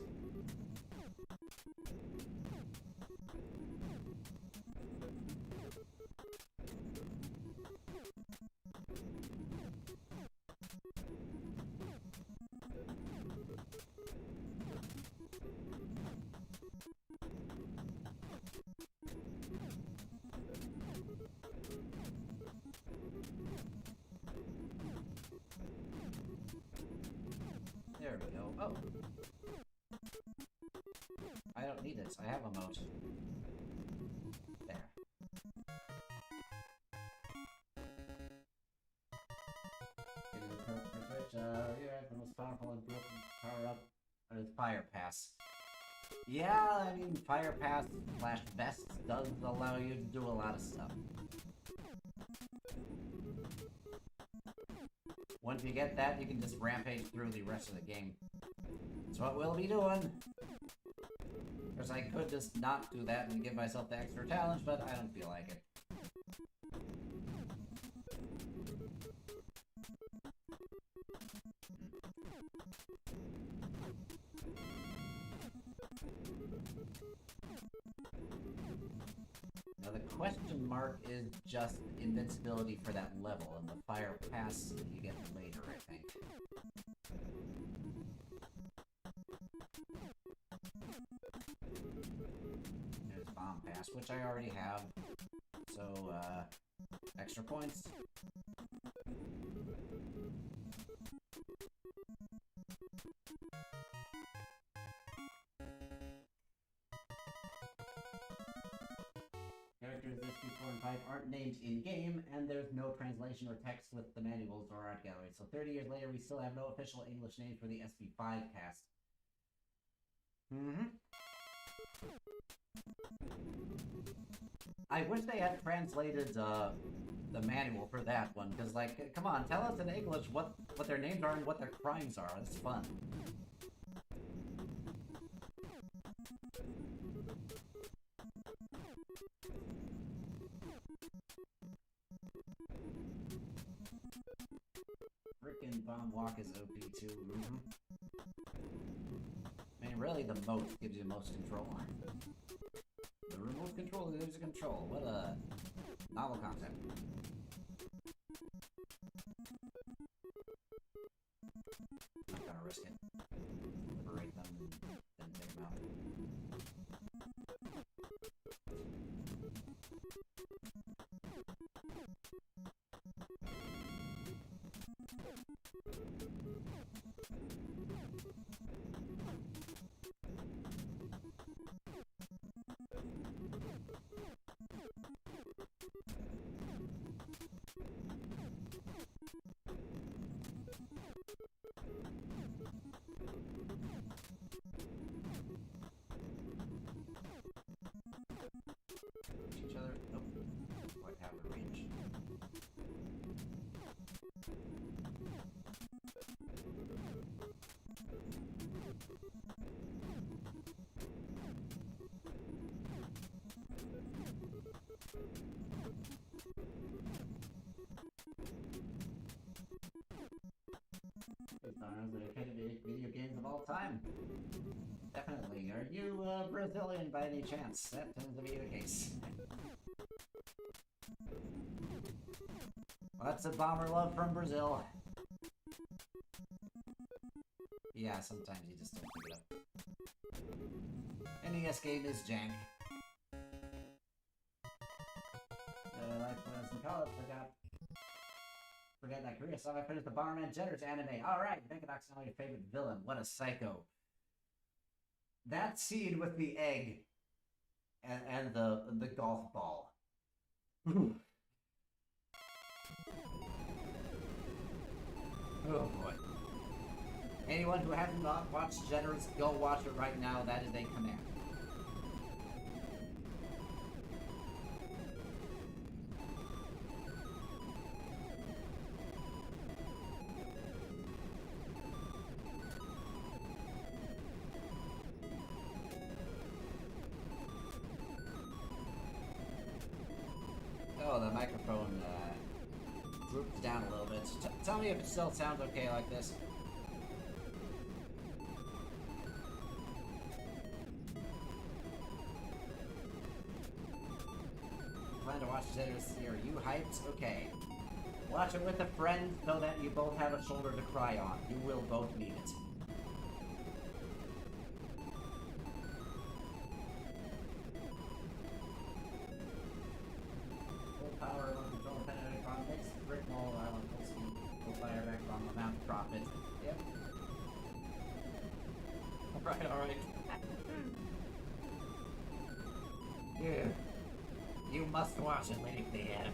There we go. Oh! I don't need it. I have a moat. There. Getting the perfect switch. Yeah, the most powerful and broken power-up is Fire Pass. Yeah, I mean, Fire Pass slash Vest does allow you to do a lot of stuff. Once you get that, you can just rampage through the rest of the game. That's what we'll be doing. Of course, I could just not do that and give myself the extra challenge, but I don't feel like it. Now the question mark is just invincibility for that level, and the Fire Pass you get later, I think. There's Bomb Pass, which I already have, so, extra points. Characters SB 4 and 5 aren't named in-game, and there's no translation or text with the manuals or art gallery. So 30 years later, we still have no official English name for the SB5 cast. I wish they had translated the manual for that one, because, like, come on, tell us in English what their names are and what their crimes are. That's fun. Frickin' Bomb Walk is OP too. I mean, really, the moat gives you the most control. The remote control gives you control. What a novel concept. Not gonna risk it. Liberate them and then take them out. Each other? Nope. Quite have a range. These are the kind of video games of all time. Definitely. Are you Brazilian by any chance? That tends to be the case. Well, that's a bomber love from Brazil. Yeah, sometimes you just don't pick it up. NES game is jank. Like when I was in college, forget that career, so I finished the Bomberman Jetters anime. Alright, Megadox now your favorite villain. What a psycho. That scene with the egg and the golf ball. Oh boy. Anyone who hasn't watched Jetters, go watch it right now. That is a command. Oh, the microphone drooped down a little bit. Tell me if it still sounds okay like this. Plan to watch Jetters. Are you hyped? Okay. Watch it with a friend so that you both have a shoulder to cry on. You will both need it. Power on control dependent on mix, brick mold, island full speed, full fire back on the mount profit. Yep. alright. You must watch it, Lady Thea.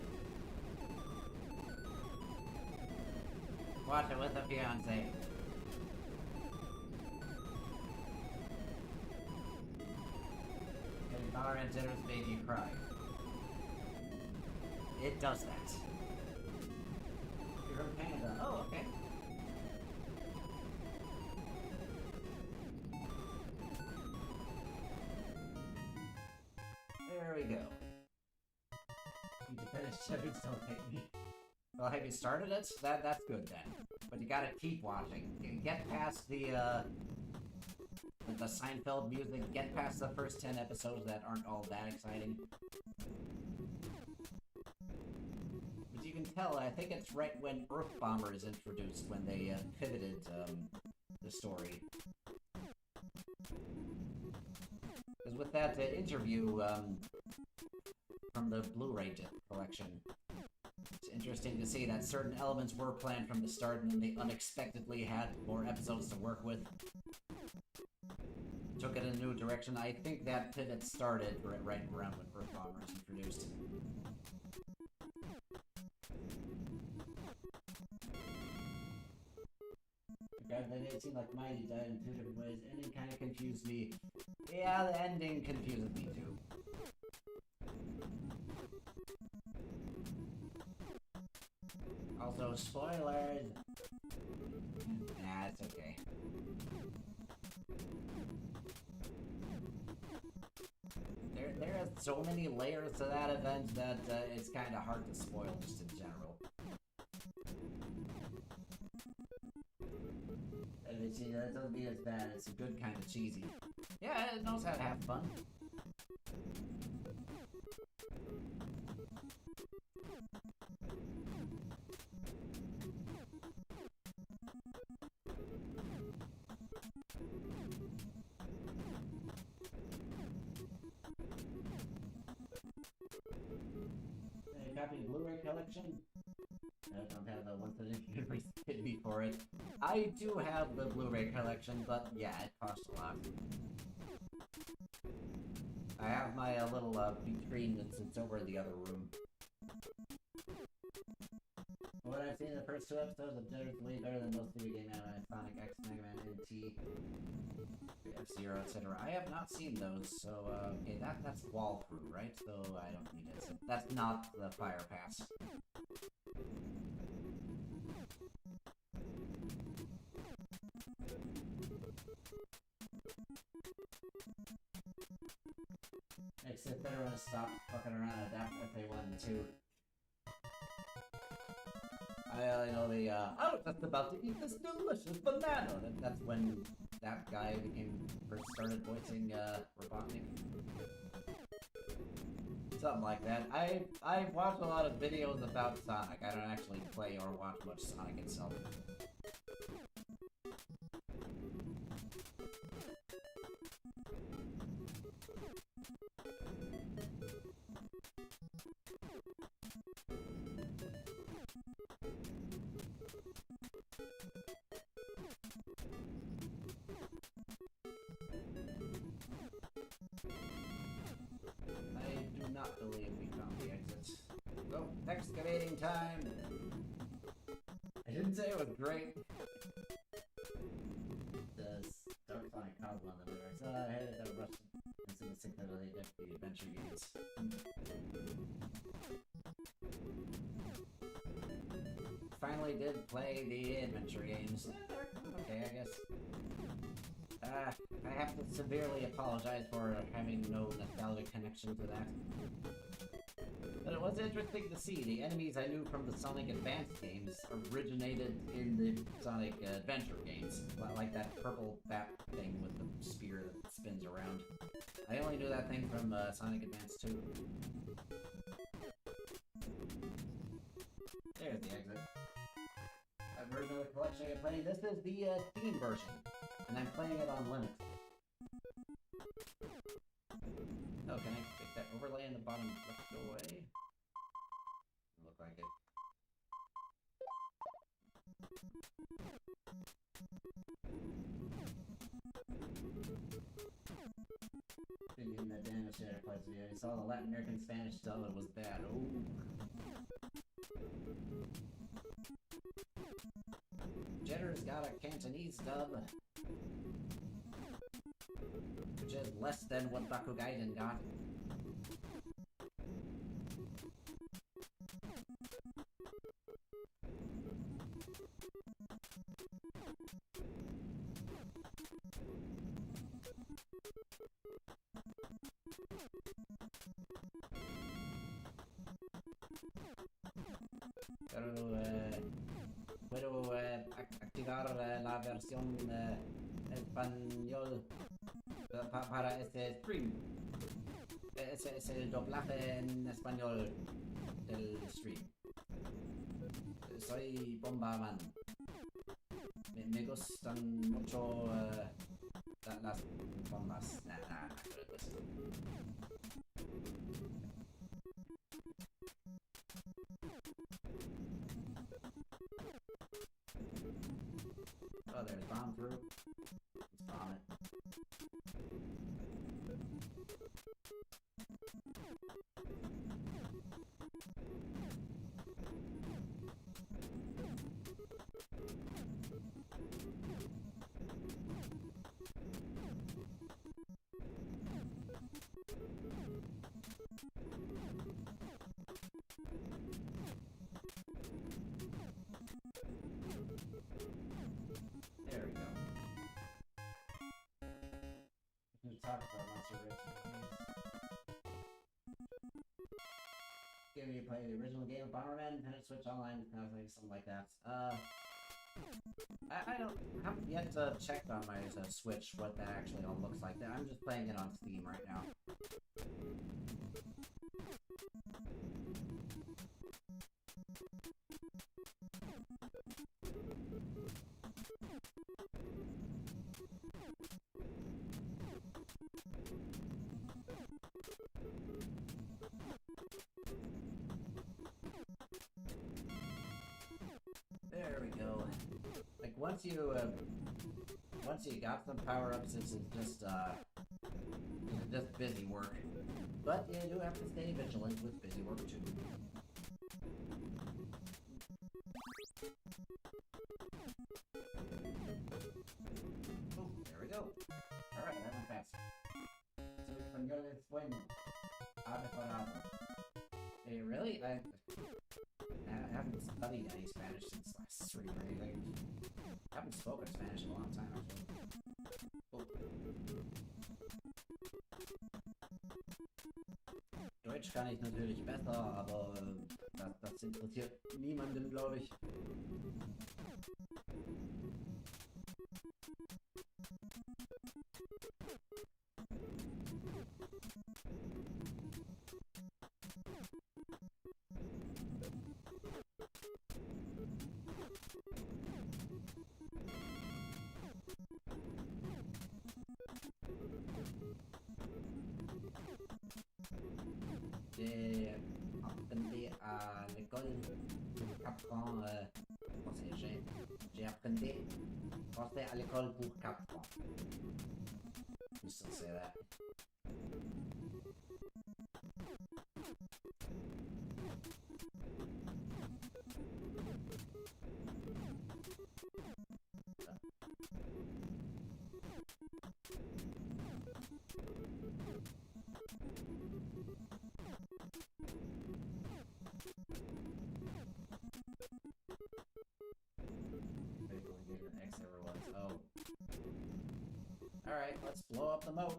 Watch it with a fiance. And Bar and Jenner's made you cry. It does that. You're from Canada. Oh, okay. There we go. You need to finish Chevy, don't hate me. Well, have you started it? That's good then. But you gotta keep watching. Get past the Seinfeld music. Get past the first 10 episodes that aren't all that exciting. But you can tell, I think it's right when Earth Bomber is introduced, when they pivoted the story. Because with that interview from the Blu-ray collection, it's interesting to see that certain elements were planned from the start and then they unexpectedly had more episodes to work with. Took it in a new direction. I think that pivot started right around when Earth Bomber was introduced. God, they made it seem like Mighty died in 2 different ways. Ending kind of confused me. Yeah, the ending confuses me too. Also, spoilers! Nah, it's okay. There are so many layers to that event that it's kind of hard to spoil just in general. And see, that doesn't mean it's bad, it's a good kind of cheesy. Yeah, it knows how to have fun. A copy of Blu-ray collection? I don't have the ones that hit me for it. I do have the Blu-ray collection, but yeah, it costs a lot. I have my little vitrine that sits over in the other room. What I've seen in the first 2 episodes, objectively better than most video game anime, Sonic X, Mega Man, NT, F-Zero, etc. I have not seen those, so okay, that's wall crew, right? So I don't need it. So that's not the Fire Pass. Except they're gonna stop fucking around and adapt what they wanted to. I know the, I was just about to eat this delicious banana! That's when that guy first started voicing, Robotnik. Something like that. I watch a lot of videos about Sonic. I don't actually play or watch much Sonic itself. I do not believe we found the exit. Oh, excavating time! I didn't say it was great. The Dark Sonic caused one of the lyrics. I hated that rush into the significantly the adventure games. Finally did play the adventure games. Okay, I guess. I have to severely apologize for having no nostalgic connection to that. But it was interesting to see the enemies I knew from the Sonic Advance games originated in the Sonic Adventure games. Like that purple bat thing with the spear that spins around. I only knew that thing from Sonic Advance 2. There's the exit. That version of the collection I'm playing, this is the Steam version. And I'm playing it on Linux. Oh, can I take that overlay in the bottom left go away? Doesn't look like it. yesterday I played this video. I saw the Latin American Spanish dub, it was bad. Oh. Jetter's got a Cantonese dub, which is less than what Bakugaiden got. Puedo activar la versión español para este stream. Es el doblaje en español del stream. Soy Bomberman. Me gustan mucho las bombas. Nah, oh, there's bomb through. Let's bomb it. There we go. We can talk about Monster Racing games. Give me a play the original game of Bomberman, and Switch Online, something like that. I haven't yet checked on my Switch what that actually all looks like. I'm just playing it on Steam right now. There we go. Like once you got some power-ups, it's just busy work. But you do have to stay vigilant with busy work too. Oh, there we go. Alright, that went fast. So español es bueno. Ha mejorado. Hey, really? I haven't studied any Spanish since last stream or anything. I haven't spoken Spanish in a long time, actually. Oh. Deutsch kann ich natürlich besser, aber das interessiert niemanden, glaube ich. J'ai appris à l'école pour 4 ans. J'ai appris français à l'école pour 4 ans. You still say that. Oh. Alright, let's blow up the moat.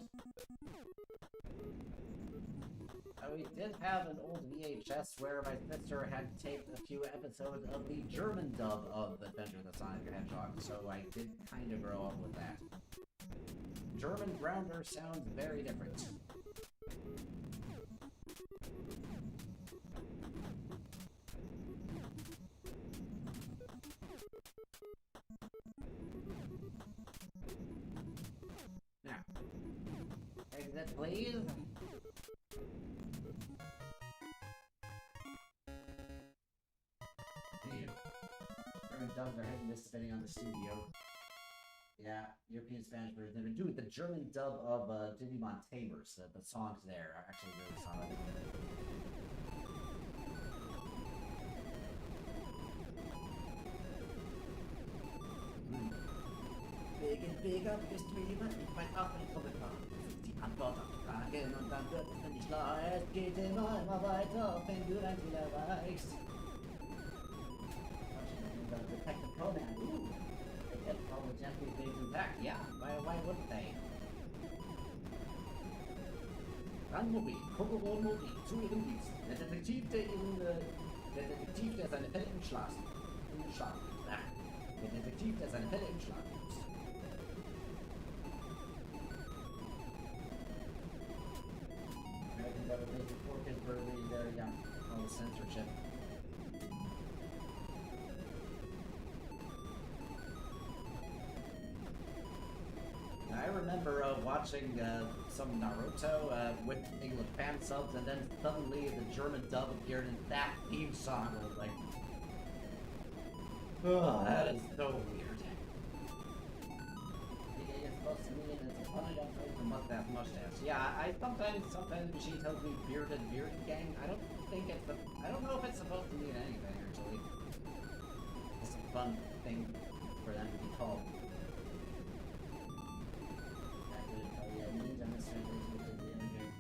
We did have an old VHS where my sister had taped a few episodes of the German dub of Adventure of the Sonic the Hedgehog, so I did kind of grow up with that. German grounder sounds very different. Now, exit please. German dubs are hit and miss depending on the studio. Yeah, European Spanish version. They've been doing the German dub of Digimon Tamers. The songs there are actually really solid. Big and big up history, was nicht weit abgekommen war. Die Antwort auf die Fragen und dann wird es nicht klar. Es geht immer weiter, wenn du dein Ziel erreichst. Detect the pronoun. Ooh, they get all the gently things intact. Yeah, why wouldn't they? Ranmobil, Kokoro Mobi, zu ihrem Dienst. Der Detektiv, der seine Fälle im Schlaf Der Detektiv, der seine Fälle im Schlaf übt. American government report is really there, yeah, all the censorship. I remember watching some Naruto with English fan subs, and then suddenly the German dub appeared, and that theme song was like, oh, that is so weird. It's supposed to mean it's a funny guy with mustache. Yeah, sometimes Machine tells me bearded gang. I don't know if it's supposed to mean anything actually. It's a fun thing for them to be called. Ninja mistranslation to the image.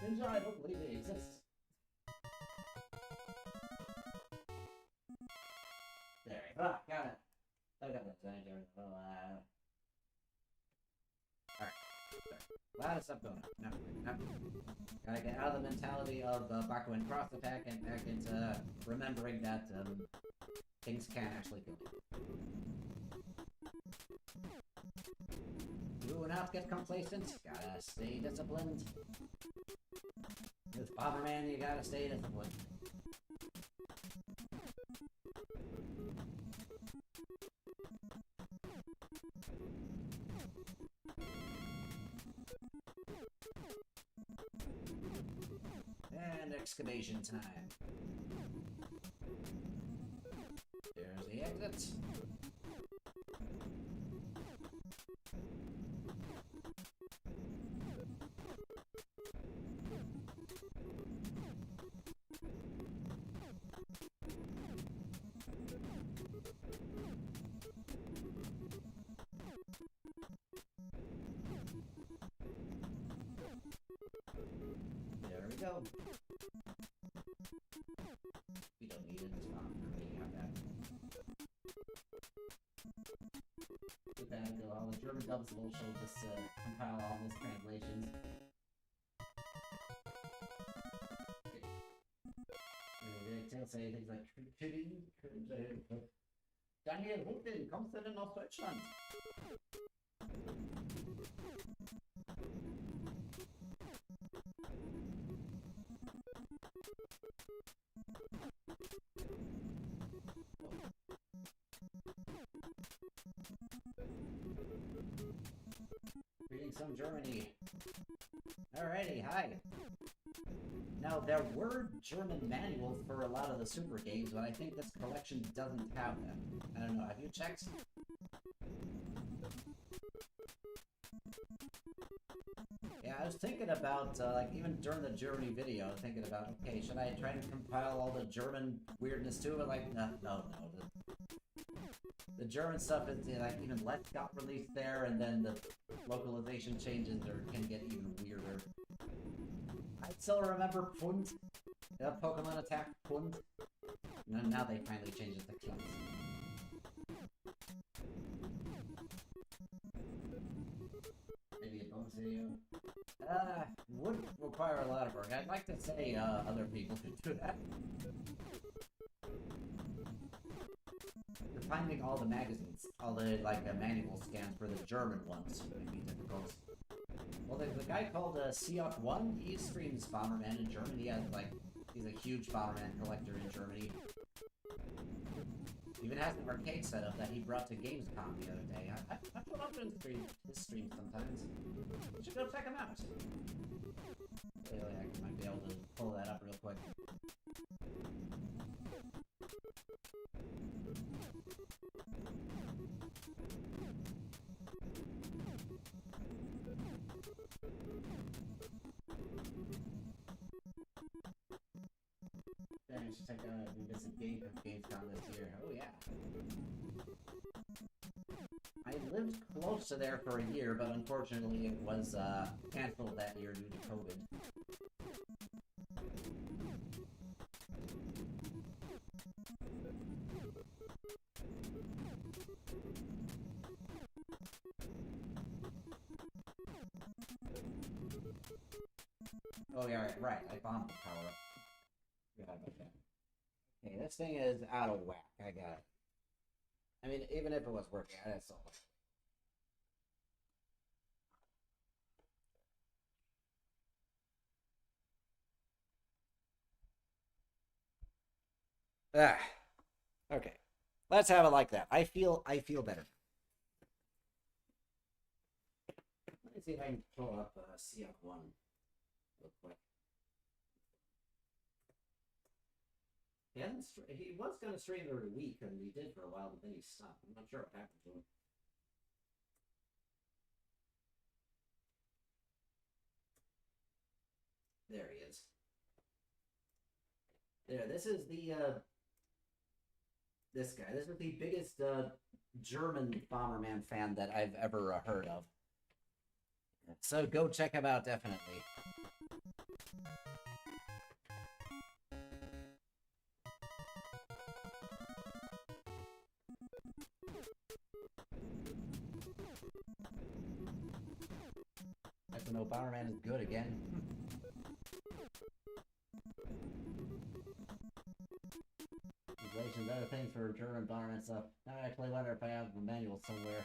Ninja, I don't believe they exist. There, got it. I got that Ninja. Alright. A lot of stuff going on. No. Gotta get out of the mentality of Bakuin cross attack and back into remembering that things can actually go. Do not get complacent, gotta stay disciplined. With Bomberman, you gotta stay disciplined. And excavation time. There's the exit. There we go. We don't need it. It's fine. We have that. Too bad though. All the German dubs will show just compile all those translations. They'll say things like Daniel Rudin, kommst du denn aus Deutschland? Greetings from Germany. Alrighty, hi. Now, there were German manuals for a lot of the Super games, but I think this collection doesn't have them. I don't know, have you checked? Yeah, I was thinking about, like, even during the Germany video, I was thinking about, okay, should I try to compile all the German weirdness too? But, like, no. The German stuff is, like, even less got released there, and then the localization changes can get even weirder. I still remember Pund. Pokemon Attack Pund. Now they finally changed it to Klutz. Maybe a bonus video. Would require a lot of work. I'd like to say other people could do that. Finding all the magazines, all the manual scans for the German ones would be difficult. Well, there's a guy called Siot1. He streams Bomberman in Germany. He's a huge Bomberman collector in Germany. Even has an arcade setup that he brought to Gamescom the other day. I put up his stream sometimes. You should go check him out. Really, I might be able to pull that up real quick. should check out this Gamescom this year. Oh yeah. I lived close to there for a year, but unfortunately it was canceled that year due to COVID. Oh yeah, right. I bombed the power up. Forgot about that. Okay, this thing is out of whack. I got it. I mean, even if it was working, that's all. Ah, okay. Let's have it like that. I feel better. Let me see if I can pull up CF1 real quick. He was going to stream every week, and he did for a while, but then he stopped. I'm not sure what happened to him. There he is. There, this is the, this guy. This is the biggest, German Bomberman fan that I've ever heard of. So go check him out, definitely. I don't know, Bomberman is good again. Congratulations, other things for German Bomberman stuff. Now I actually wonder if I have the manual somewhere.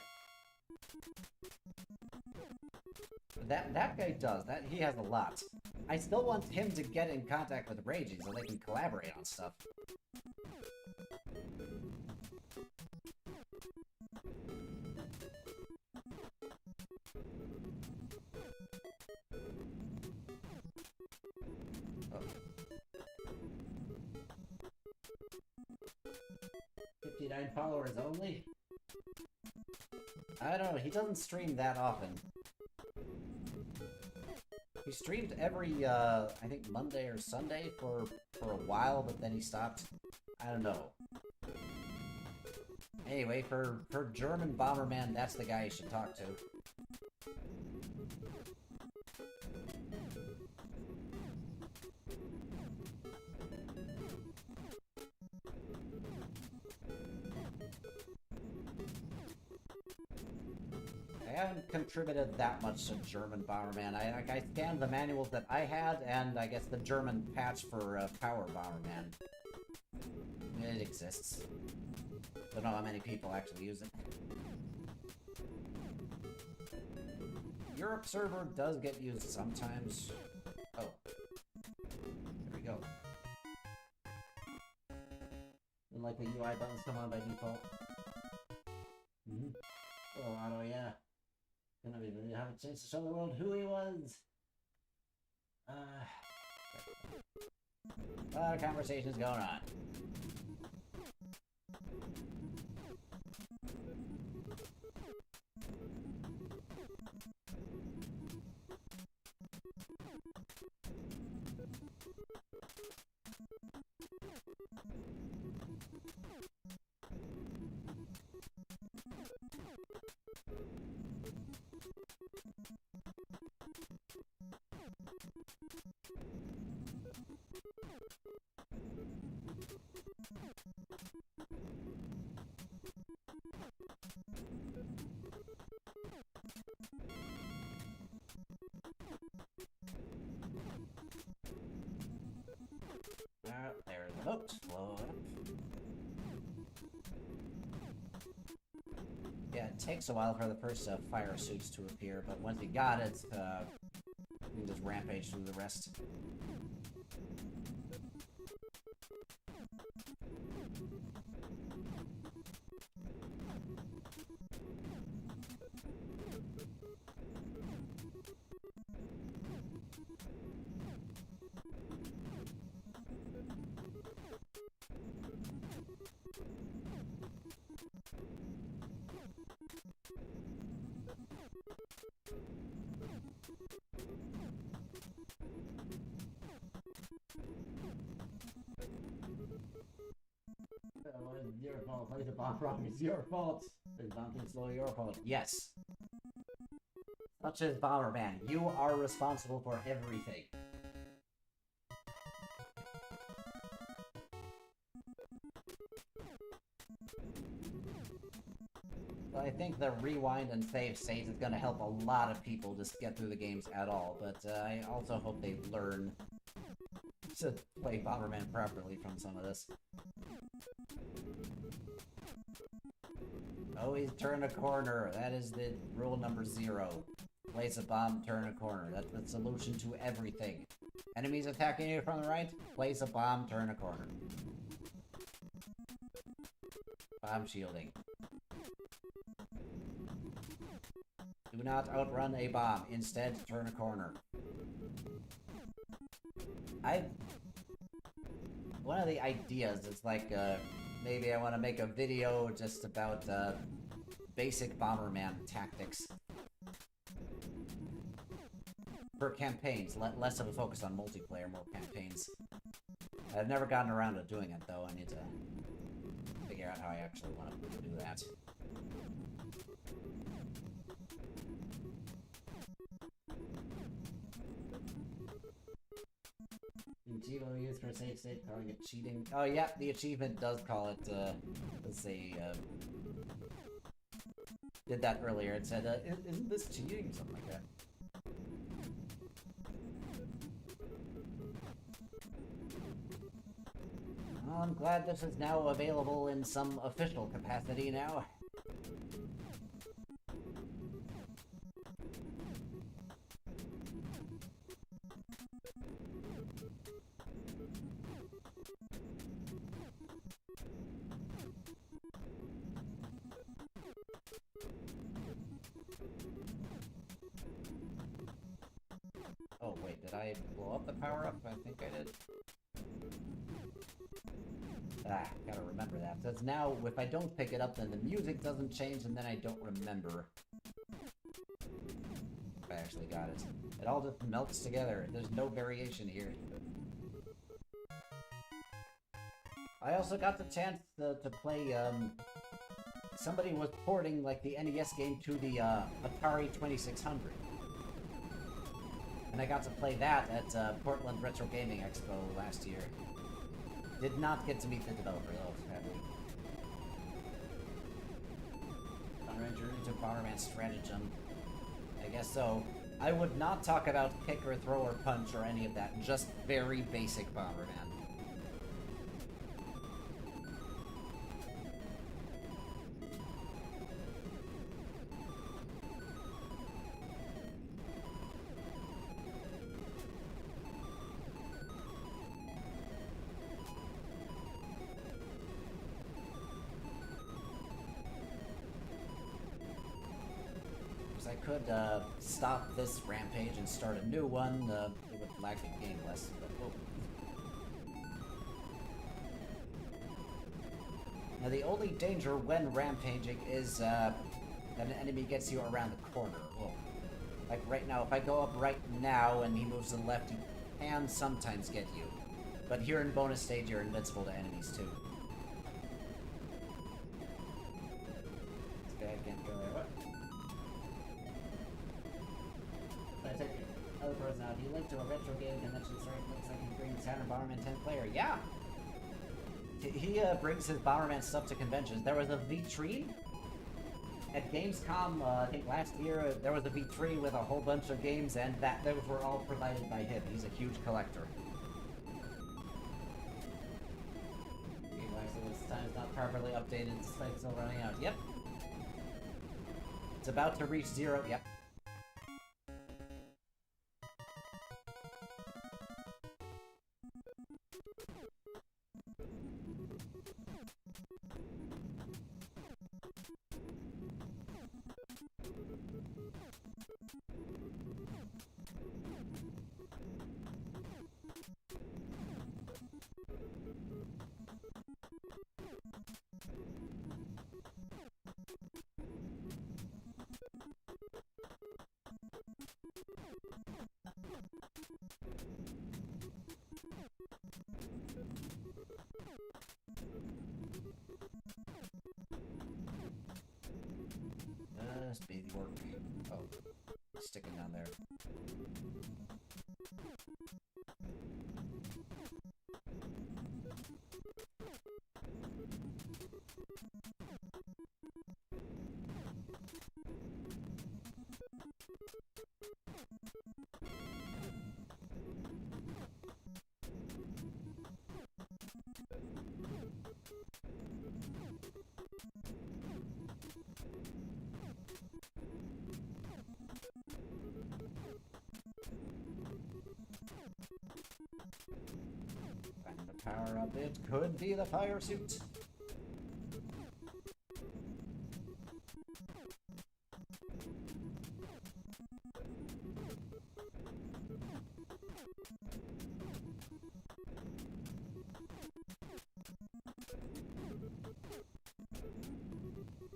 That guy does. He has a lot. I still want him to get in contact with Raging so they can collaborate on stuff. Oh. 59 followers only? I don't know, he doesn't stream that often. He streamed every, I think Monday or Sunday for a while, but then he stopped. I don't know. Anyway, for German Bomberman, that's the guy you should talk to. I haven't contributed that much to German Bomberman. I scanned the manuals that I had, and I guess the German patch for Power Bomberman. It exists. Don't know how many people actually use it. Europe server does get used sometimes. Oh. There we go. And like the UI buttons come on by default. Oh, auto, yeah. Gonna be really have a chance to show the world who he was. A lot of conversations going on. There's the boat. Float up. Yeah, it takes a while for the first fire suits to appear, but once you got it, you can just rampage through the rest. It's your fault. Place a bomb wrong. It's your fault. This bomb too slow. Your fault. Yes. Such as Bomberman, you are responsible for everything. I think the rewind and save states is going to help a lot of people just get through the games at all, but I also hope they learn to play Bomberman properly from some of this. Always turn a corner. That is the rule number 0. Place a bomb, turn a corner. That's the solution to everything. Enemies attacking you from the right? Place a bomb, turn a corner. Bomb shielding. Do not outrun a bomb. Instead, turn a corner. One of the ideas is like, maybe I want to make a video just about, basic Bomberman tactics. For campaigns, less of a focus on multiplayer, more campaigns. I've never gotten around to doing it, though. I need to figure out how I actually want to do that. Achievement used for save state, calling it cheating. Oh yeah, the achievement does call it, let's say, did that earlier. It said, isn't this cheating? Something like that. Well, I'm glad this is now available in some official capacity now. Oh wait, did I blow up the power-up? I think I did. Ah, gotta remember that. Because now, if I don't pick it up, then the music doesn't change, and then I don't remember if I actually got it. It all just melts together. There's no variation here. I also got the chance to play, somebody was porting, like, the NES game to the, Atari 2600. And I got to play that at, Portland Retro Gaming Expo last year. Did not get to meet the developer, though, sadly. Ranger into Bomberman stratagem. I guess so. I would not talk about kick or throw or punch or any of that, just very basic Bomberman. I could stop this rampage and start a new one. It would lag the game less, but oh. Now the only danger when rampaging is that an enemy gets you around the corner. Oh. Like right now, if I go up right now and he moves to the left, he can sometimes get you. But here in bonus stage, you're invincible to enemies too. This guy can't go there. What? Other person out. You link to a retro game convention story. Looks like he brings Saturn Bomberman 10 player. Yeah! He brings his Bomberman stuff to conventions. There was a vitrine at Gamescom, I think last year. There was a vitrine with a whole bunch of games, and those were all provided by him. He's a huge collector. Game actually this time is not properly updated. The site's still running out. Yep. It's about to reach 0. Yep. must be the orc. Oh, sticking down there. And the power up, it could be the fire suit.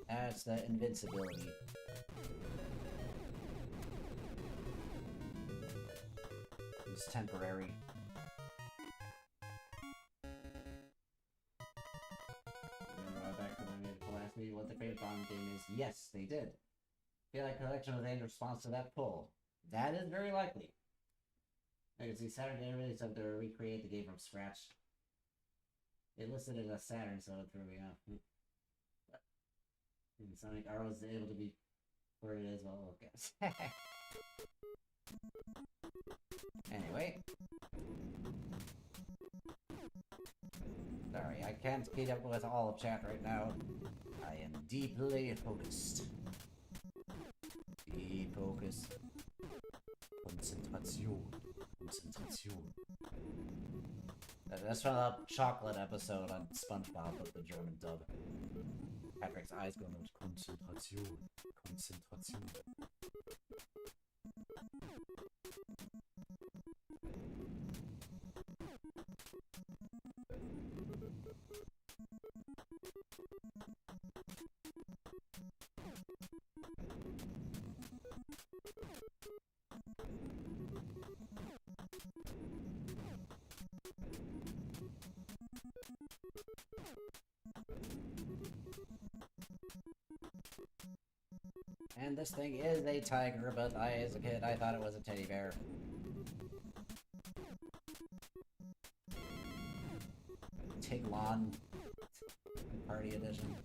That's the invincibility. It's temporary. Back to when we last meeting, what the favorite Bomb game is. Yes, they did. Feel like collection was in response to that poll. That is very likely. I can see Saturday release of to recreate the game from scratch. It listed it as Saturn, so it threw me off. And Sonic R was able to be where it is. Well, okay. Anyway. Sorry, I can't keep up with all of chat right now. I am deeply focused. Deep focus. Concentration. Concentration. That's from the chocolate episode on SpongeBob with the German dub. Patrick's eyes going out. Concentration. Concentration. And this thing is a tiger, but as a kid, I thought it was a teddy bear. Tiglon Party Edition.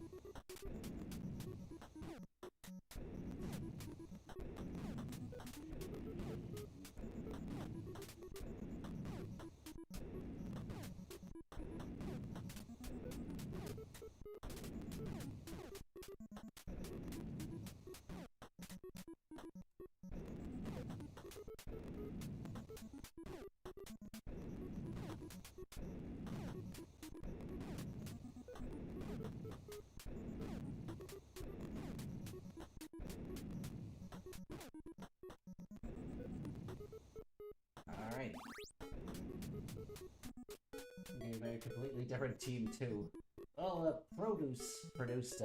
Alright. Okay, a completely different team too. Well, Produce produced,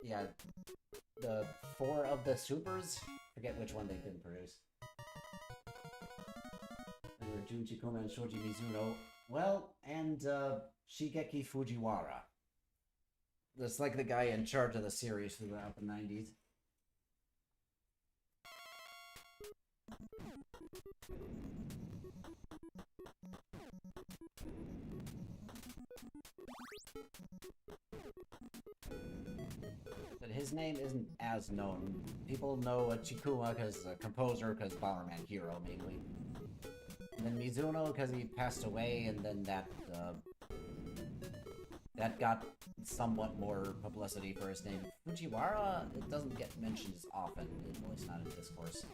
yeah, the 4 of the Supers. Forget which one they didn't produce. There were Jun Chikuma and Shoji Mizuno. Well, and, Shigeki Fujiwara. That's like the guy in charge of the series throughout the 90s. But his name isn't as known. People know Chikuma because a composer, because Bomberman Hero mainly. And then Mizuno because he passed away, and then that got somewhat more publicity for his name. Fujiwara, it doesn't get mentioned as often, at least not in discourse.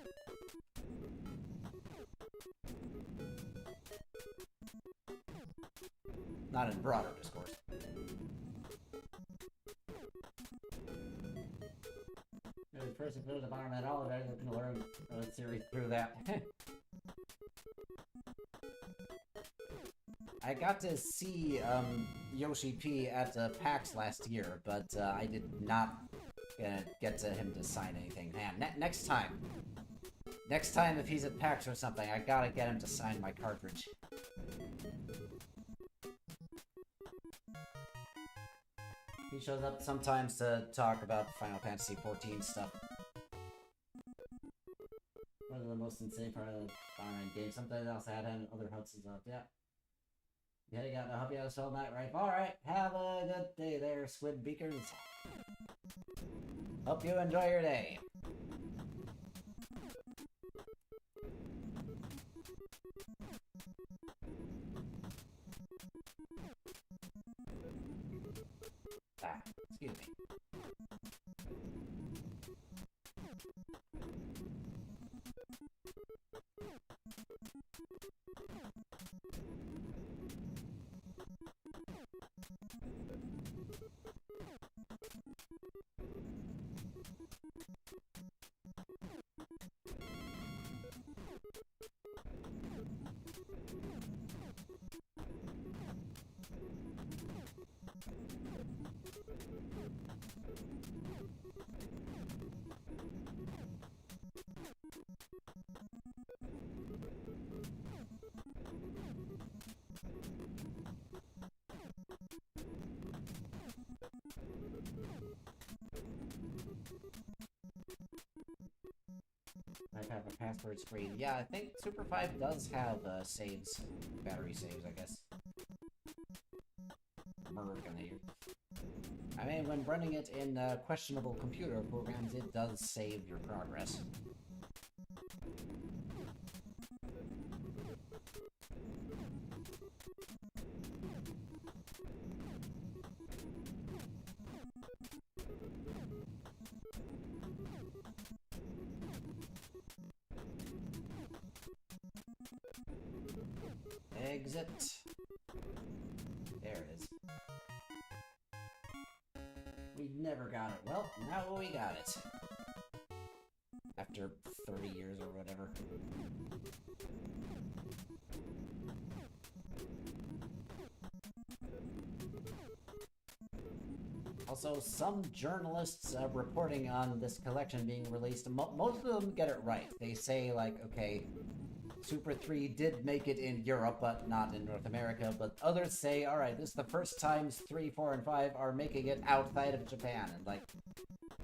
Not in broader discourse. The person who knows the Bomberman all of it, I can learn the series through that. I got to see Yoshi P at PAX last year, but I did not get to him to sign anything. Man, next time if he's at PAX or something, I gotta get him to sign my cartridge. He shows up sometimes to talk about Final Fantasy XIV stuff. say part of the Bomberman game. Something else I had on other Hudson's up. Yeah. You heading out to help you out all night, right? Alright, have a good day there, Squid Beakers. Hope you enjoy your day. Ah, excuse me. I have a password screen. Yeah, I think Super 5 does have saves, battery saves, I guess. I mean, when running it in questionable computer programs, it does save your progress. Exit. There it is. We never got it. Well, now we got it. After 30 years or whatever. Also, some journalists reporting on this collection being released, most of them get it right. They say, like, okay, Super 3 did make it in Europe, but not in North America, but others say, alright, this is the first time 3, 4, and 5 are making it outside of Japan, and like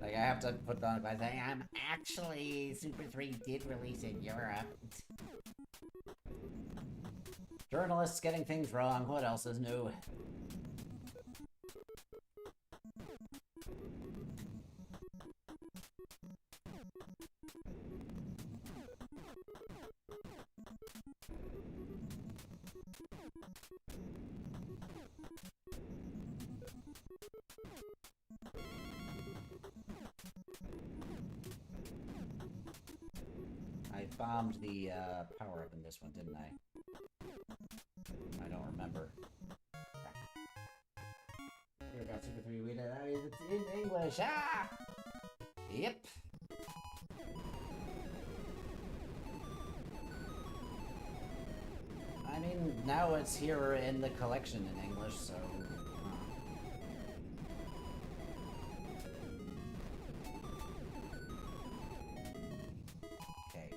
I have to put on by saying, actually, Super 3 did release in Europe. Journalists getting things wrong, what else is new? I bombed the power-up in this one, didn't I? I don't remember. Here we got Super 3, we did, I mean, it's in English, ah! Yep. I mean, now it's here in the collection in English, so... Okay.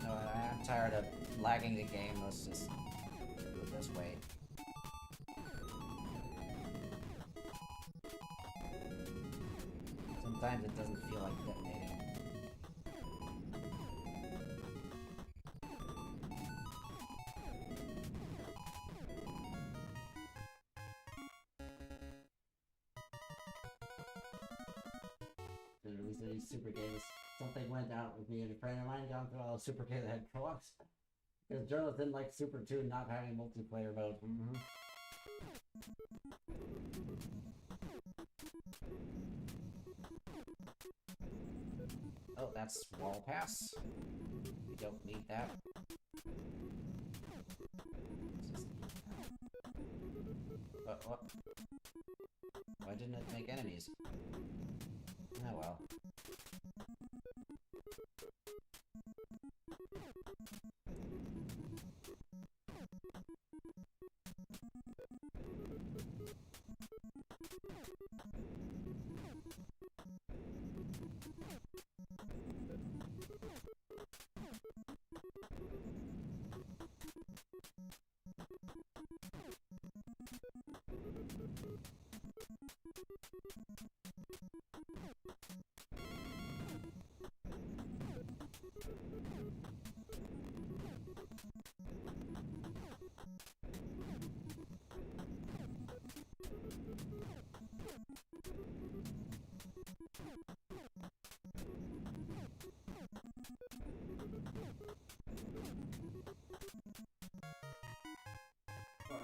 No, I'm tired of lagging the game, let's just do it this way. Sometimes it doesn't feel like detonating. The release of these super games, something went out with me and a friend of mine gone through all the super games that had co-ops. Because journalists didn't like Super 2 not having multiplayer mode. Oh, that's wall pass. We don't need that. What? Why didn't it make enemies? Oh well.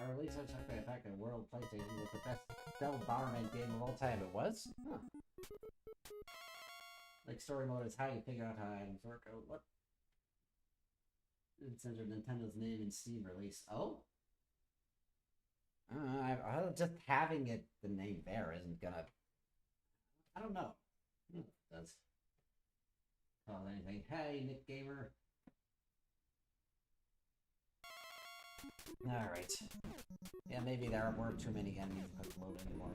our release of Sakurai Attack on World PlayStation was the best stealth Bomberman game of all time. It was? Huh. Like, story mode is how you figure out how items work. Oh, what? It's under Nintendo's name in Steam release. Oh? Just having it, the name there, isn't gonna... I don't know. That's... call anything. Hey, Nick Gamer. Alright. Yeah, maybe there weren't too many enemies that could load anymore.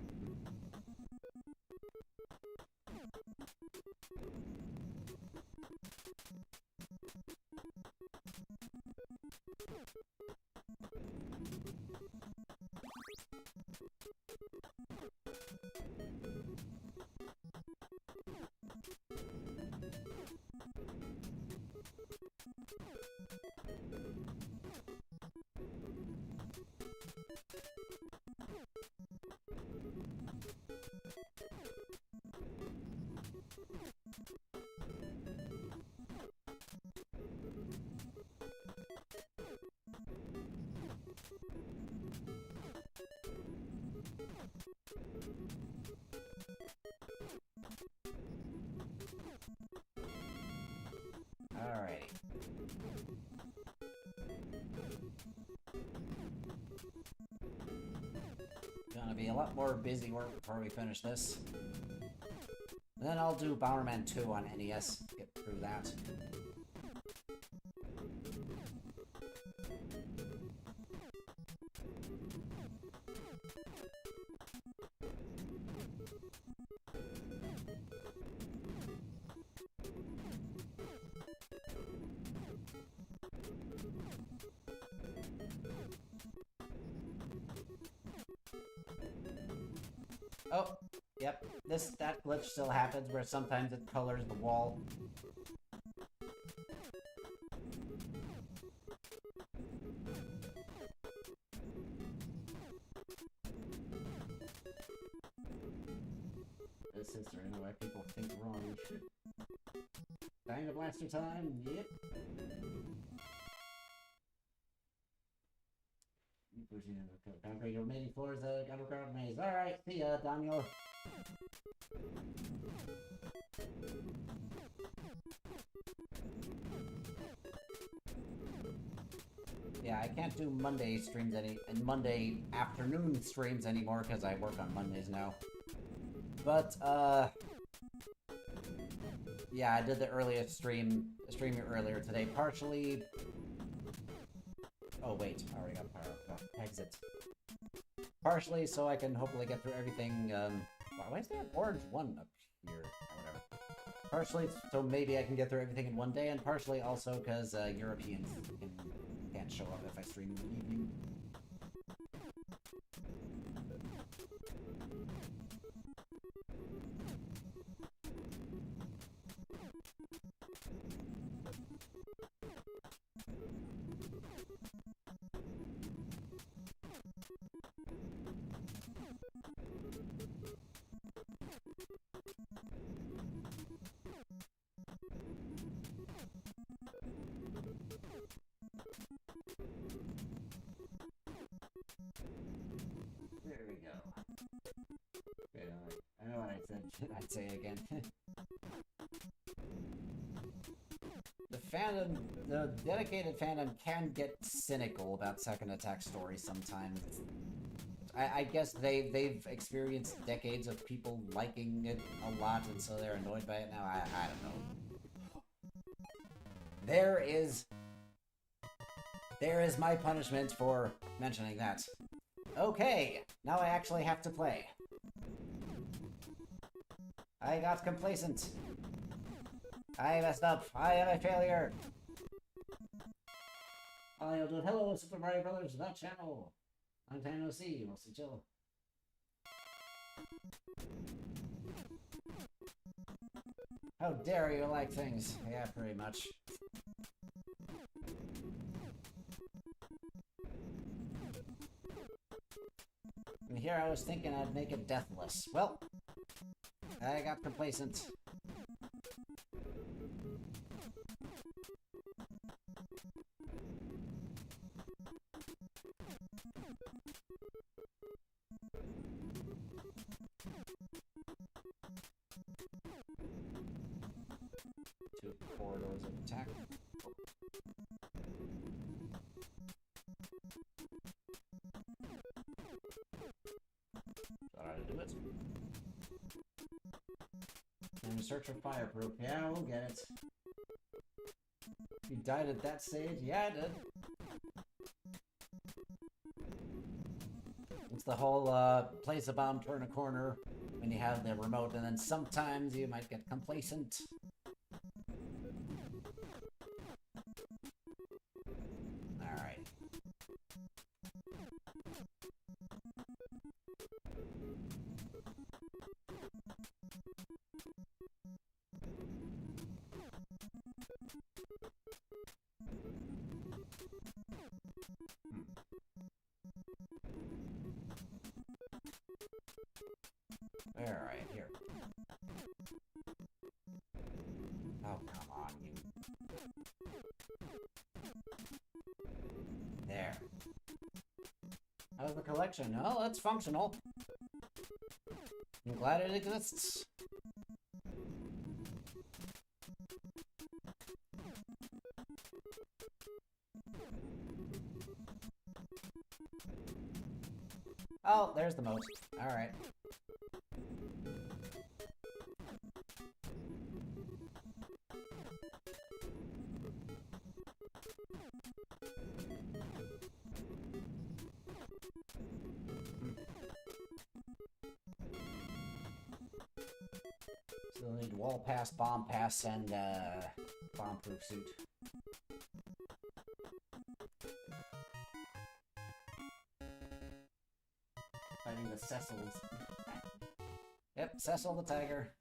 Alrighty. Gonna be a lot more busy work before we finish this. And then I'll do Bomberman 2 on NES, get through that. Oh, yep, that glitch still happens where sometimes it colors the wall. This is certainly why people think wrong. Dying to blaster time? Yep. Concrete remaining floors of underground maze. Alright, see ya, Daniel. Yeah, I can't do Monday streams and Monday afternoon streams anymore because I work on Mondays now. But, yeah, I did the earliest stream earlier today, partially... Oh, wait, I already got power up. Exit. Partially so I can hopefully get through everything, why is there an orange one up here? Or whatever. Partially so maybe I can get through everything in one day, and partially also because, Europeans can't show up if I stream in the evening. There we go. Wait, I know what I said. I'd say it again. The fandom, the dedicated fandom can get cynical about Second Attack stories sometimes. I guess they've experienced decades of people liking it a lot, and so they're annoyed by it now. I don't know. There is my punishment for mentioning that. Okay, now I actually have to play. I got complacent. I messed up. I am a failure. I'll do hello, Super Mario Brothers, that channel. Long time no see, mostly chill. How dare you like things? Yeah, pretty much. And here I was thinking I'd make it deathless. Well, I got complacent. 2 corridors of attack. Thought I'd do it. And search for fireproof. Yeah, we'll get it. You died at that stage? Yeah, I did. It's the whole place a bomb, turn a corner when you have the remote, and then sometimes you might get complacent. Alright. Alright, here. Oh, come on, you. There. How's the collection? Oh, it's functional. I'm glad it exists. Oh, there's the moat. Alright. Still need wall pass, bomb pass, and bomb-proof suit. Fighting the Cecils. Yep, Cecil the tiger.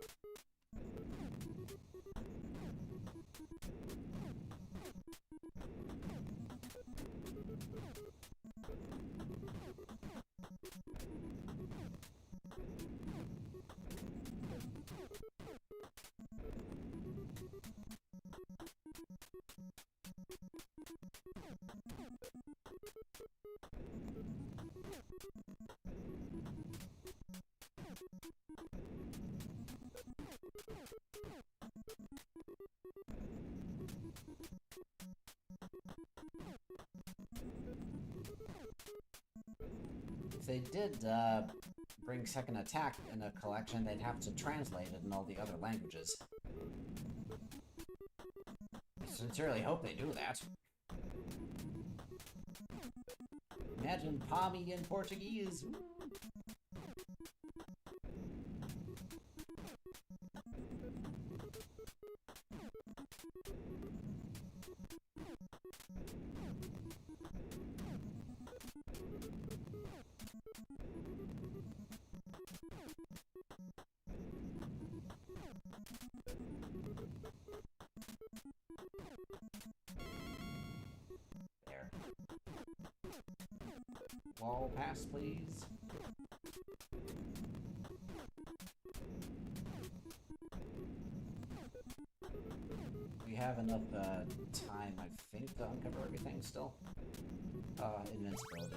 If they did bring second attack in a collection, they'd have to translate it in all the other languages. I sincerely hope they do that. Imagine Pommy in Portuguese. There. Wall pass, please. We have enough time, I think, to uncover everything still. Invincibility.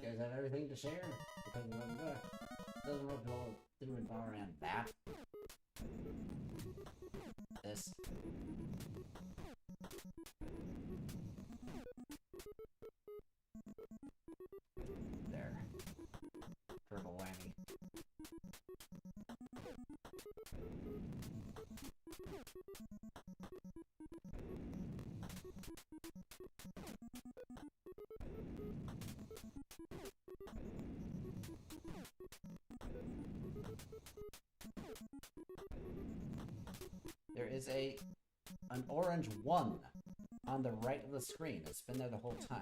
You guys have everything to share? Because doesn't look go through and power and that. This. There. Triple whammy. There is an orange 1 on the right of the screen. It's been there the whole time.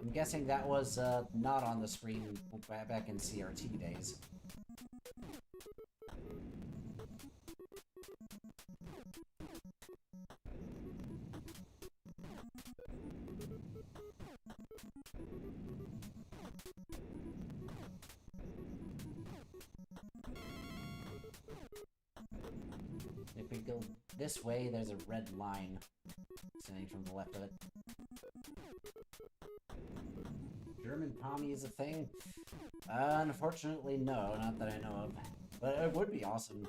I'm guessing that was not on the screen back in CRT days. If we go this way, there's a red line extending from the left of it. German Pommy is a thing? Unfortunately, no, not that I know of. But it would be awesome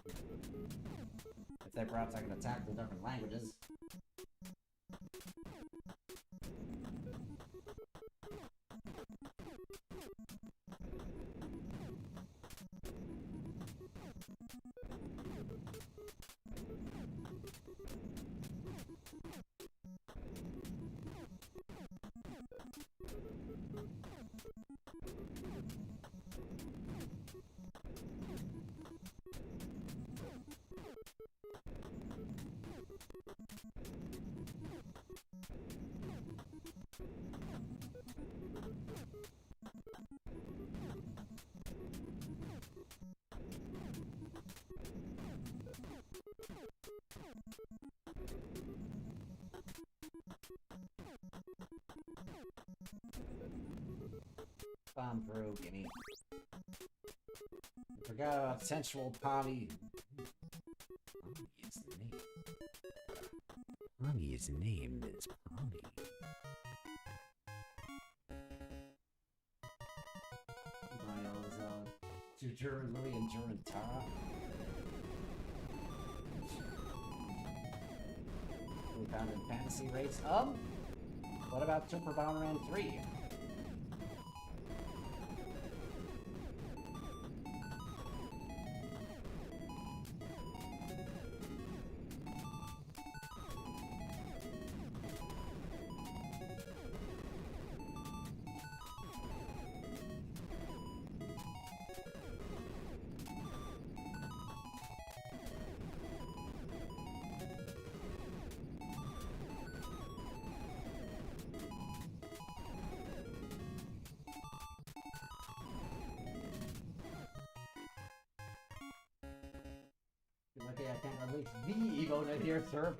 if they perhaps I could attack the different languages. Bomb through, gimme. I forgot about sensual Pommy. Pommy's name. Pommy's name is Pommy. Miles, to German Louis and German Ta. We found in fantasy race. What about Super Bomberman 3? Lucky I can't release the emote here, sir.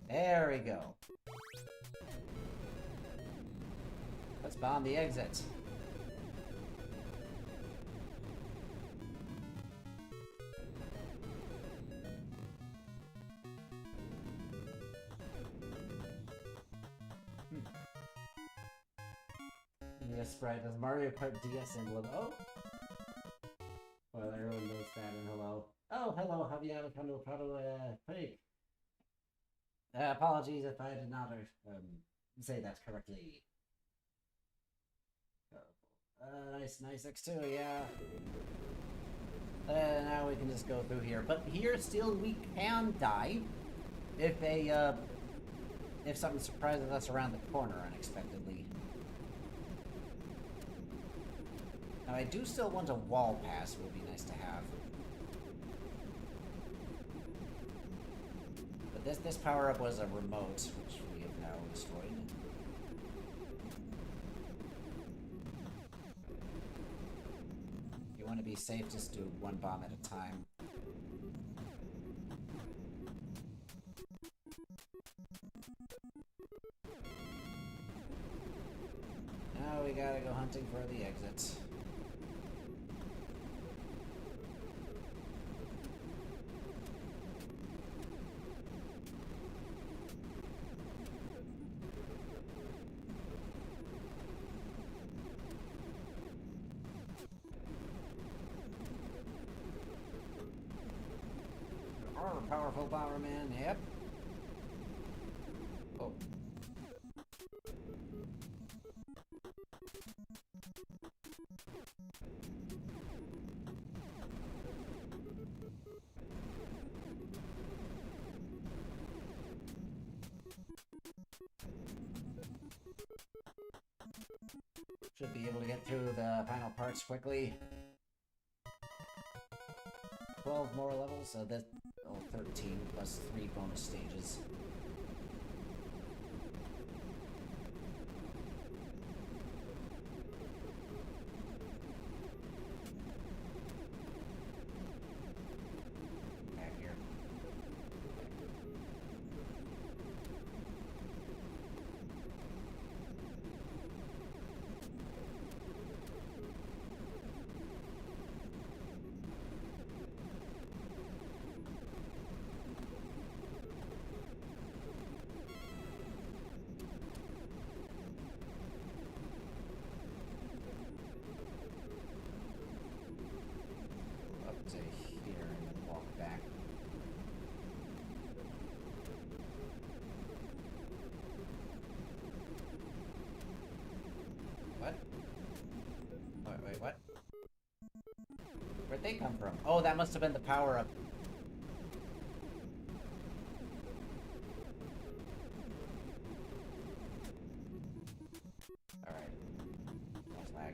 There we go. Let's bomb the exit. Yes, sprite has Mario Kart DS emblem. Oh! Well, everyone knows that and hello. Oh, hello, Javier Cano fake. Apologies if I did not say that correctly. Nice X2, yeah. Now we can just go through here. But here still we can die if something surprises us around the corner unexpectedly. Now I do still want a wall pass, it would be nice to have. But this power-up was a remote, which we have now destroyed. If you want to be safe, just do one bomb at a time. Now we gotta go hunting for the exit. powerful Bomberman. Yep. Oh. Should be able to get through the final parts quickly. 12 more levels, so that's 13 plus 3 bonus stages. Back here. Up to here and then walk back. What? Wait, what? Where'd they come from? Oh, that must have been the power-up. Alright. Lost lag.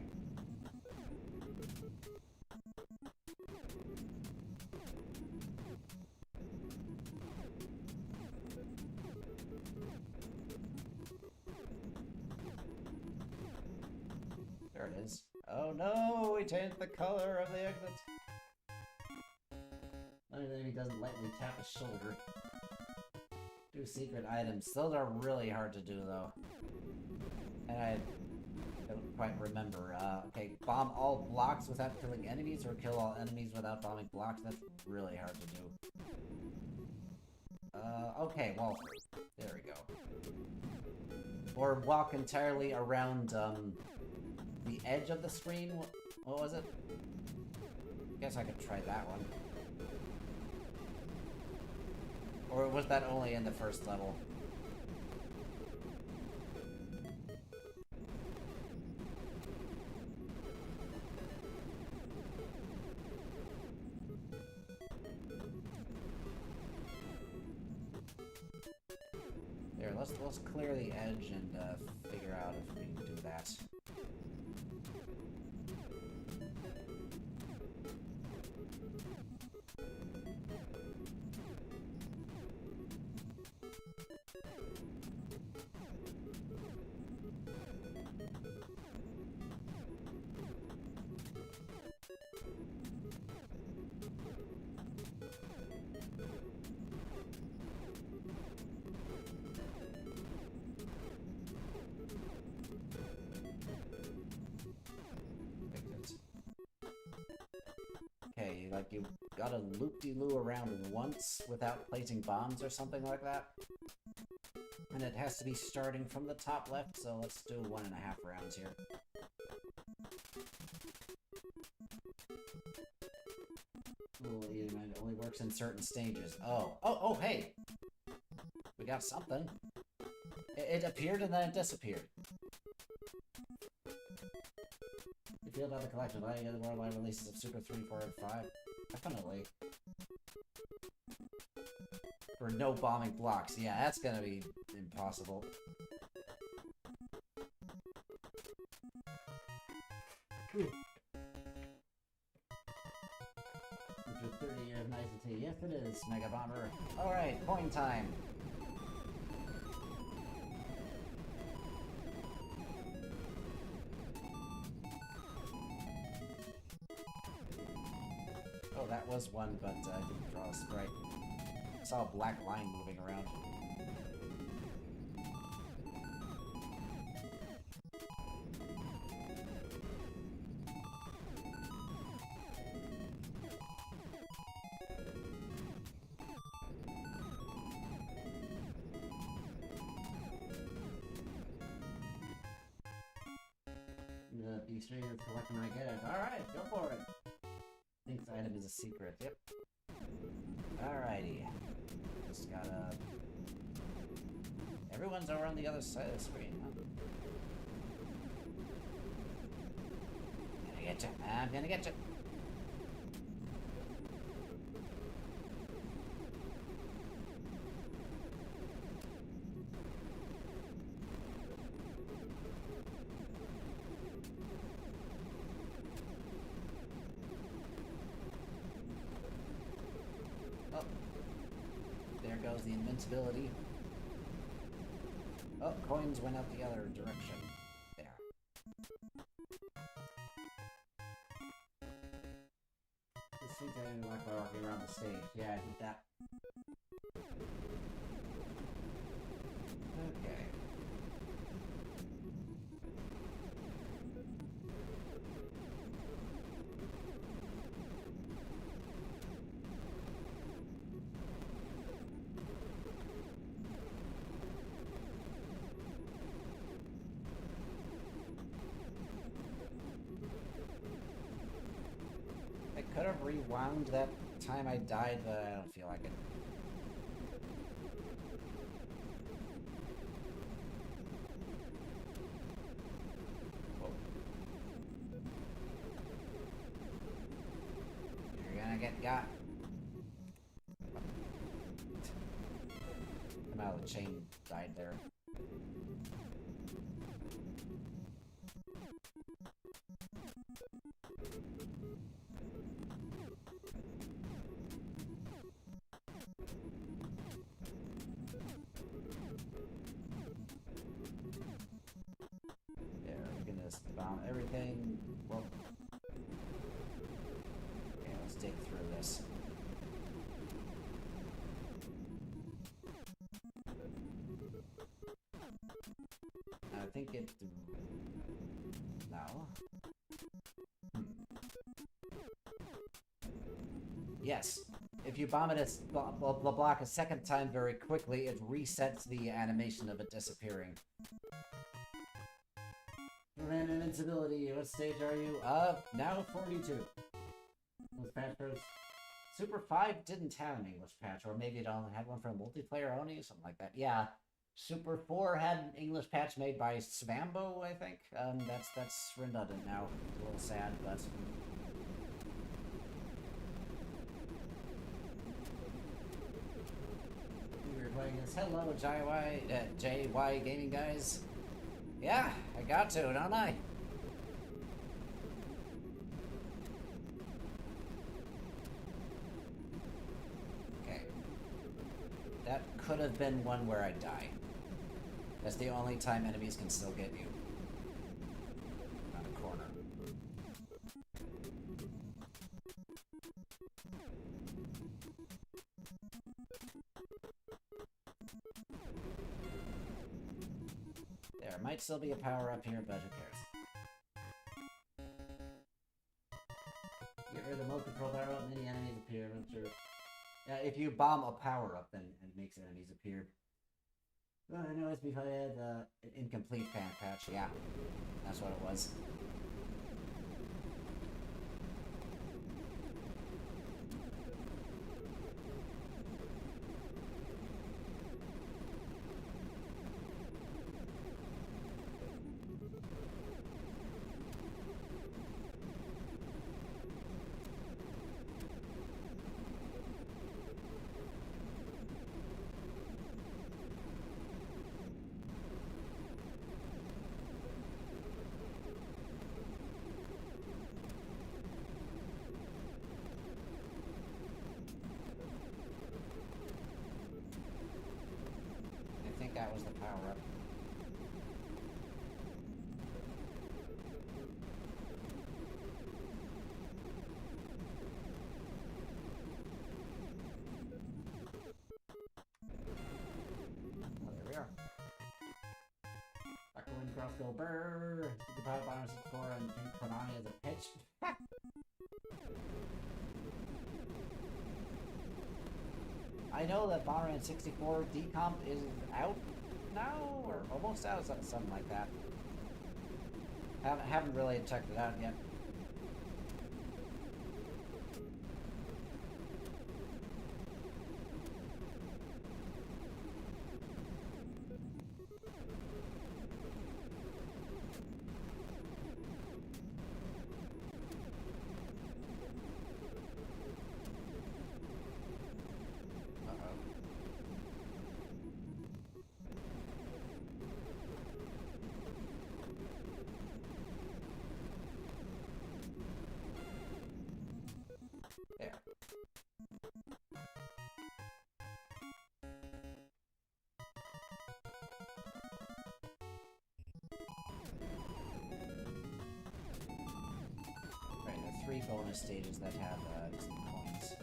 There it is. Oh no, we changed the color of the exit. Only then he doesn't lightly tap his shoulder. Do secret items. Those are really hard to do though. And I don't quite remember. Okay, bomb all blocks without killing enemies or kill all enemies without bombing blocks. That's really hard to do. Okay, well, there we go. Or walk entirely around, the edge of the screen? What was it? Guess I could try that one. Or was that only in the first level? Here, let's clear the edge and figure out if we can do that. Okay, like you gotta loop-de-loo around once without placing bombs or something like that. And it has to be starting from the top left, so let's do 1.5 rounds here. It only works in certain stages. Oh, hey! We got something. It appeared and then it disappeared. You feel about the collection of the worldwide releases of Super 3, 4, and 5? Definitely. For no bombing blocks. Yeah, that's gonna be impossible. After 30 years of nicety, yes it is, Mega Bomber. Alright, coin time. Oh, that was one, but I didn't draw a sprite. I saw a black line moving around. Be straight to collect when I get it. Alright, go for it! Thinks the item is a secret. Yep. Alrighty. just gotta... Everyone's over on the other side of the screen, huh? I'm gonna get you. I'm gonna get you. Oh, there goes the invincibility. Oh, coins went out the other direction. There. This seems to be like walking around the stage. Yeah, I did that. Okay. I could have rewound that time I died, but I don't feel like it. Whoa. You're gonna get got. Somehow the chain died there. Bomb everything. Whoa. Okay, let's dig through this. I think it... No. Yes. If you bomb it the block a second time very quickly, it resets the animation of it disappearing. Prevent invincibility. What stage are you? Now 42. English patch first. Super 5 didn't have an English patch, or maybe it only had one for multiplayer only, something like that. Yeah. Super 4 had an English patch made by Svambo, I think. That's redundant now. It's a little sad, but... We were playing this. Hello, JY Gaming guys. Yeah, I got to, don't I? Okay. That could have been one where I die. That's the only time enemies can still get you. Around a corner. There might still be a power-up here, but who cares? Get rid of the mode control power-up, many enemies appear, I'm sure. Yeah, if you bomb a power-up, then it makes enemies appear. Well, I know it's because I had an incomplete fan patch, yeah. That's what it was. That was the power-up. Oh, there we are. Echoing crossbow burr. The power bomber 64 and Konami as a pitch. I know that Bomberman 64 decomp is out now, or almost out, something like that. Haven't really checked it out yet. 3 bonus stages that have coins.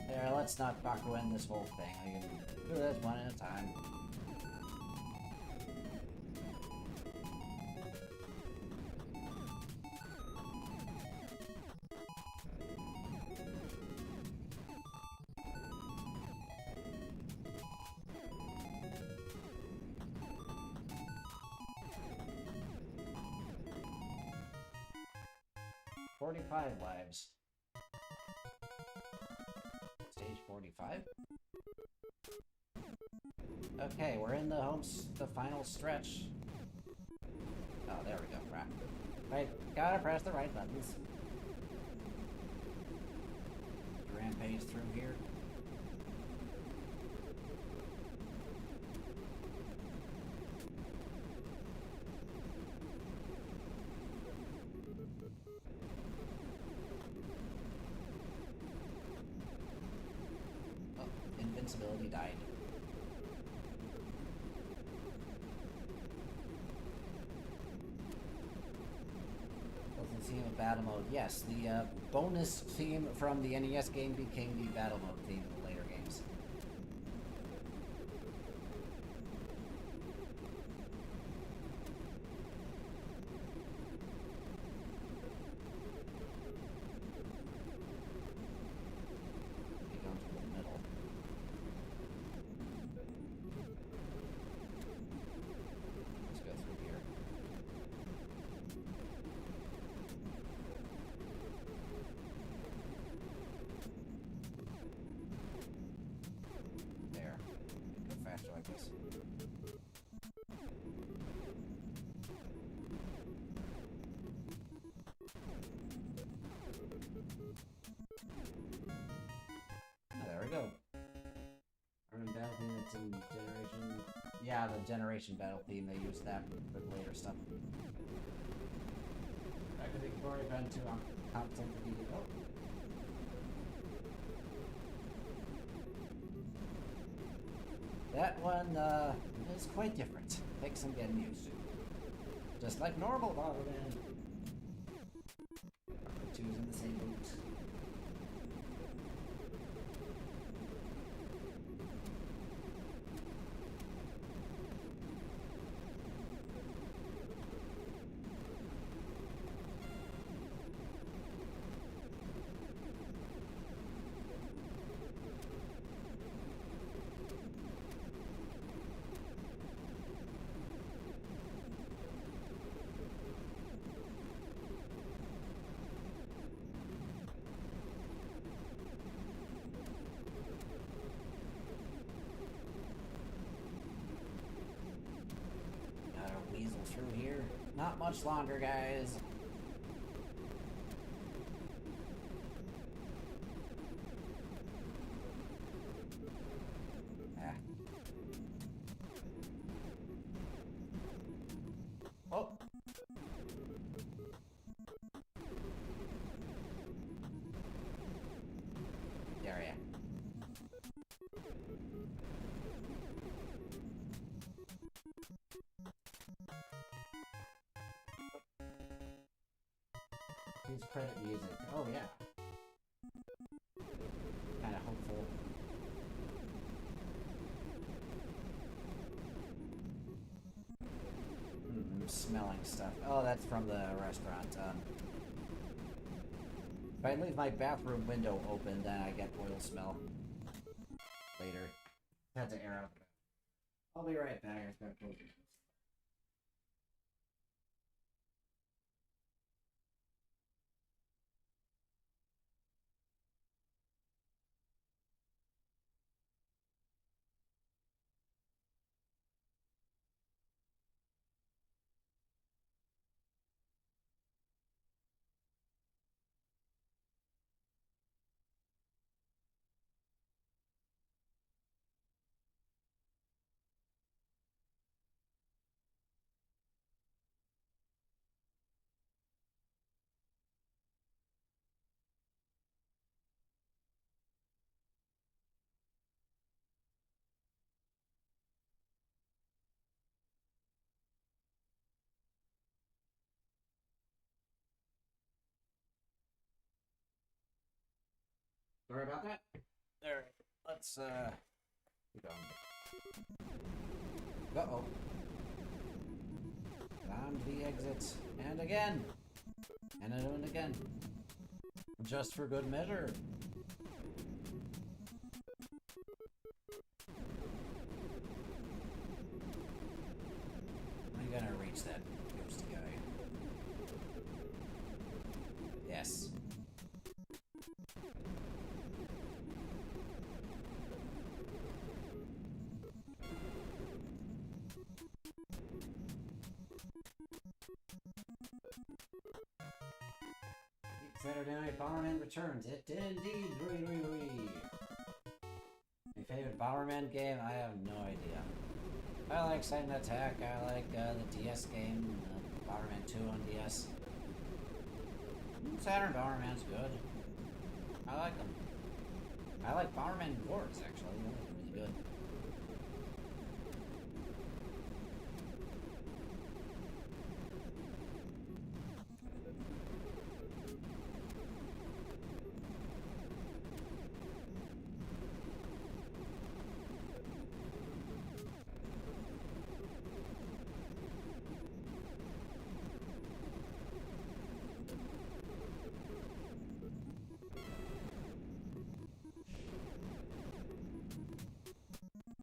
There, let's not Baku end this whole thing. I can do this one at a time. "45 lives. Stage 45? Okay, we're in the final stretch. Oh, there we go, crap. Right, gotta press the right buttons. Rampage through here. Oh, invincibility died. Wasn't theme of battle mode. Yes, the bonus theme from the NES game became the battle mode theme in the later games. We go to the middle. Let's go through here. There. Go faster like this. Oh, there we go. Urban battle theme that's in Generation... Yeah, the Generation battle theme, they use that for later stuff. I could think Glory Band 2, I'm competent to beat it. Oh. That one, is quite different. Takes some getting used to. Just like normal Bomberman. The two's in the same boot. Gotta weasel through here. Not much longer, guys. Ah. Oh! There, yeah. Use credit music. Oh, yeah. Kinda hopeful. I'm smelling stuff. Oh, that's from the restaurant. If I leave my bathroom window open, then I get oil smell. Later. Had to air out the bathroom. I'll be right back. I just gotta close it. Sorry about that. Alright, let's keep going. Uh-oh. Down to the exit. And again! And again. Just for good measure. I'm gonna reach that ghost guy. Yes. Saturday Night Bomberman returns. It did indeed. My favorite Bomberman game? I have no idea. I like Sudden Attack. I like the DS game, Bomberman 2 on DS. Saturn Bomberman's good. I like them. I like Bomberman Wars, actually. They're really good.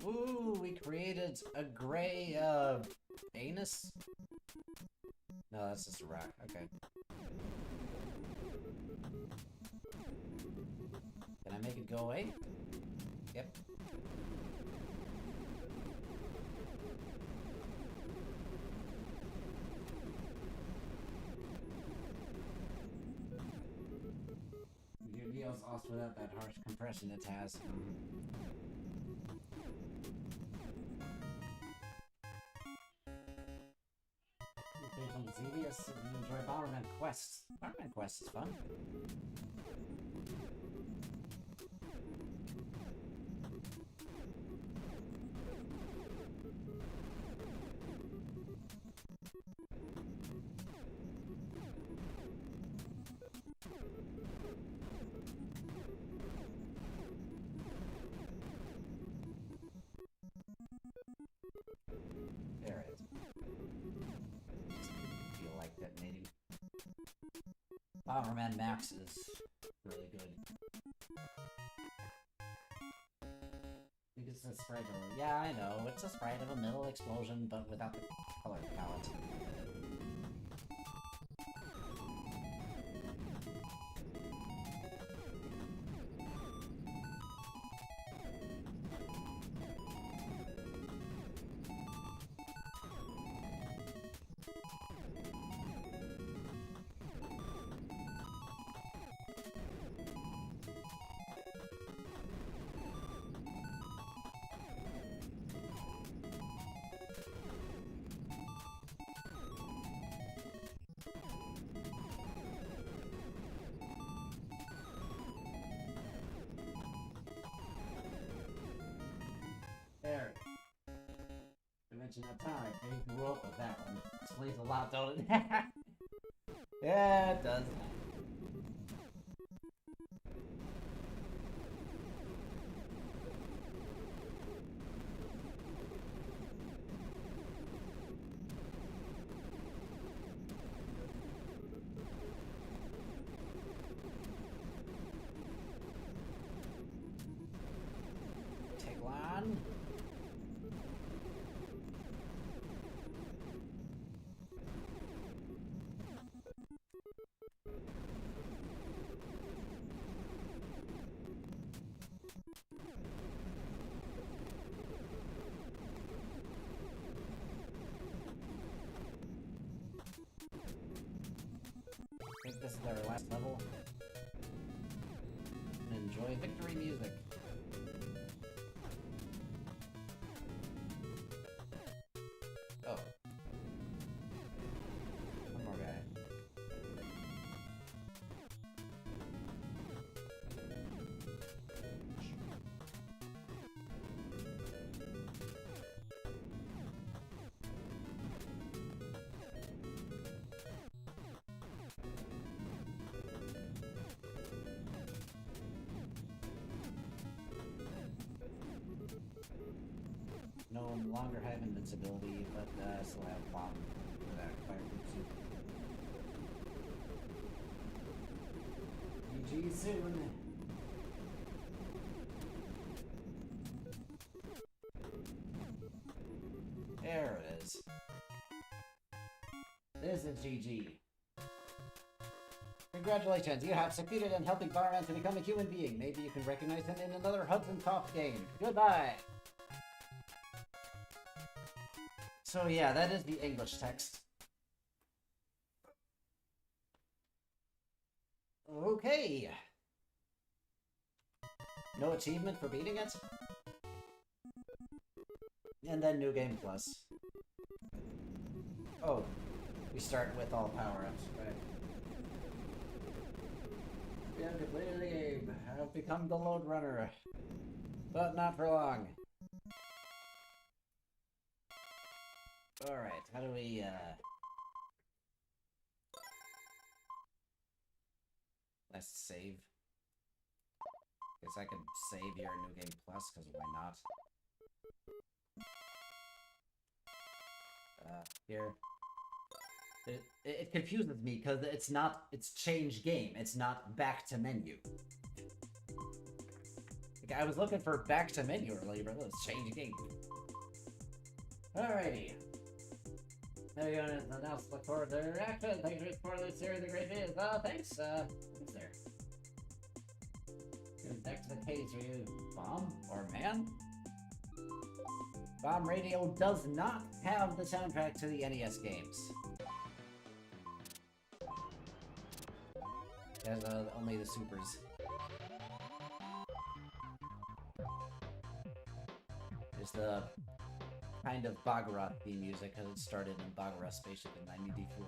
Ooh, we created a gray, anus? No, that's just a rock. Okay. Can I make it go away? Yep. Your video's also without that harsh compression it has. From Xevious, if you enjoy Bomberman Quests. Bomberman Quest is fun. There it is. Feel like detonating. Bomberman Max is really good. Because it's a sprite of a... Yeah, I know, it's a sprite of a middle explosion, but without the color palette. There. Dimension of Time. I grew up with that one. Explains a lot, don't it? Yeah, it does. Taglon. I think this is our last level. And enjoy victory music. Oh. One more guy. no longer have invincibility, but still have bomb for that fire suit. GG soon. There it is. This is GG. Congratulations, you have succeeded in helping Bomberman to become a human being. Maybe you can recognize him in another Hudson Soft game. Goodbye! So yeah, that is the English text. Okay. No achievement for beating it? And then New Game Plus. Oh, we start with all power-ups, right? We have completed the game. I've become the Lode Runner. But not for long. Alright, how do we, let's save. Guess I could save here in New Game Plus, because why not? Here. It confuses me because it's change game. It's not back to menu. Like, I was looking for back to menu earlier, but it's change game. Alrighty. Now you're gonna announce look forward to their reaction. Thanks for this series of great videos. Thanks, who's there? Back to the case, are you Bomb or Man? Bomb Radio does not have the soundtrack to the NES games. It has only the supers. There's the kind of Bagheera theme music because it started in Bagheera Spaceship in 94.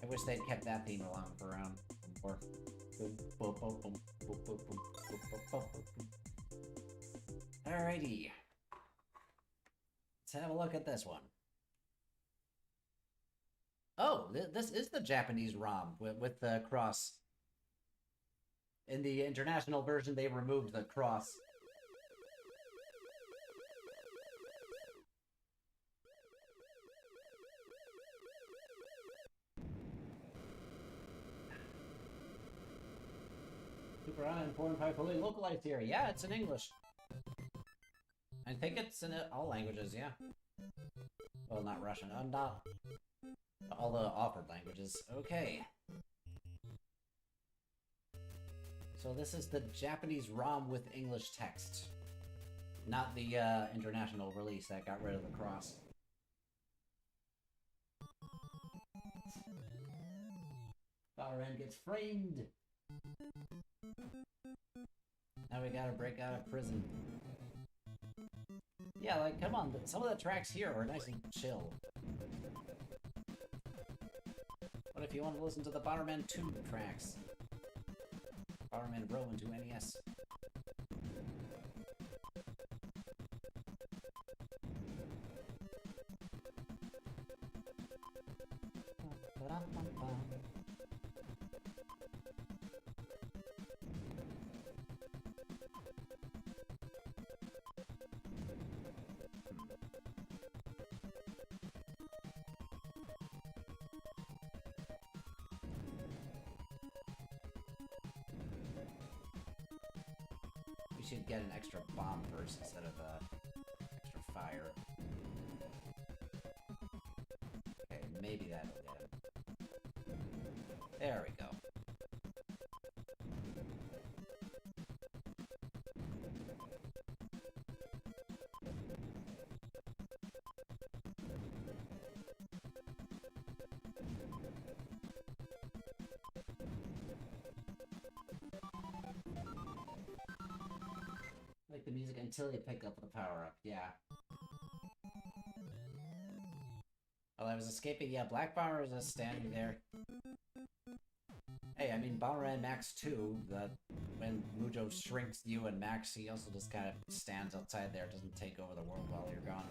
I wish they'd kept that theme along for around more. Alrighty. Let's have a look at this one. Oh, this is the Japanese ROM with the cross. In the international version, they removed the cross. Super uninformed by fully localized here. Yeah, it's in English. I think it's in all languages, yeah. Well, not Russian. Not all the offered languages. Okay. So this is the Japanese ROM with English text. Not the international release that got rid of the cross. Bomberman gets framed! Now we gotta break out of prison. Yeah, like, come on, some of the tracks here are nice and chill. What if you want to listen to the Bomberman 2 tracks? Bomberman Row into NES. We should get an extra bomb first instead of extra fire. Okay, maybe that'll get him. There we go. Like the music until you pick up the power-up, yeah. While I was escaping, yeah, Black Bomber was just standing there. Hey, I mean, Bomberman Max 2, when Mujo shrinks you and Max, he also just kind of stands outside there, doesn't take over the world while you're gone.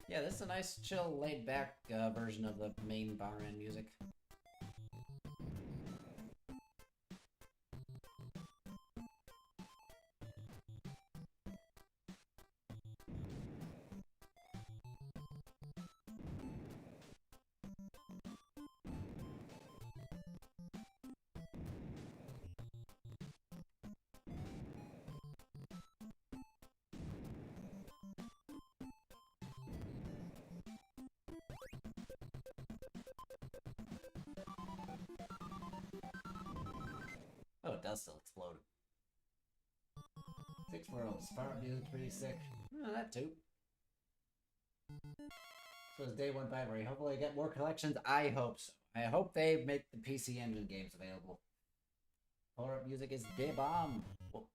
Yeah, this is a nice, chill, laid-back version of the main Bomberman music. dust will explode. 6 worlds. Fire music pretty sick. Oh, that too. So as day went by, where hopefully I get more collections. I hope so. I hope they make the PC Engine games available. Power up music is the bomb. Whoa.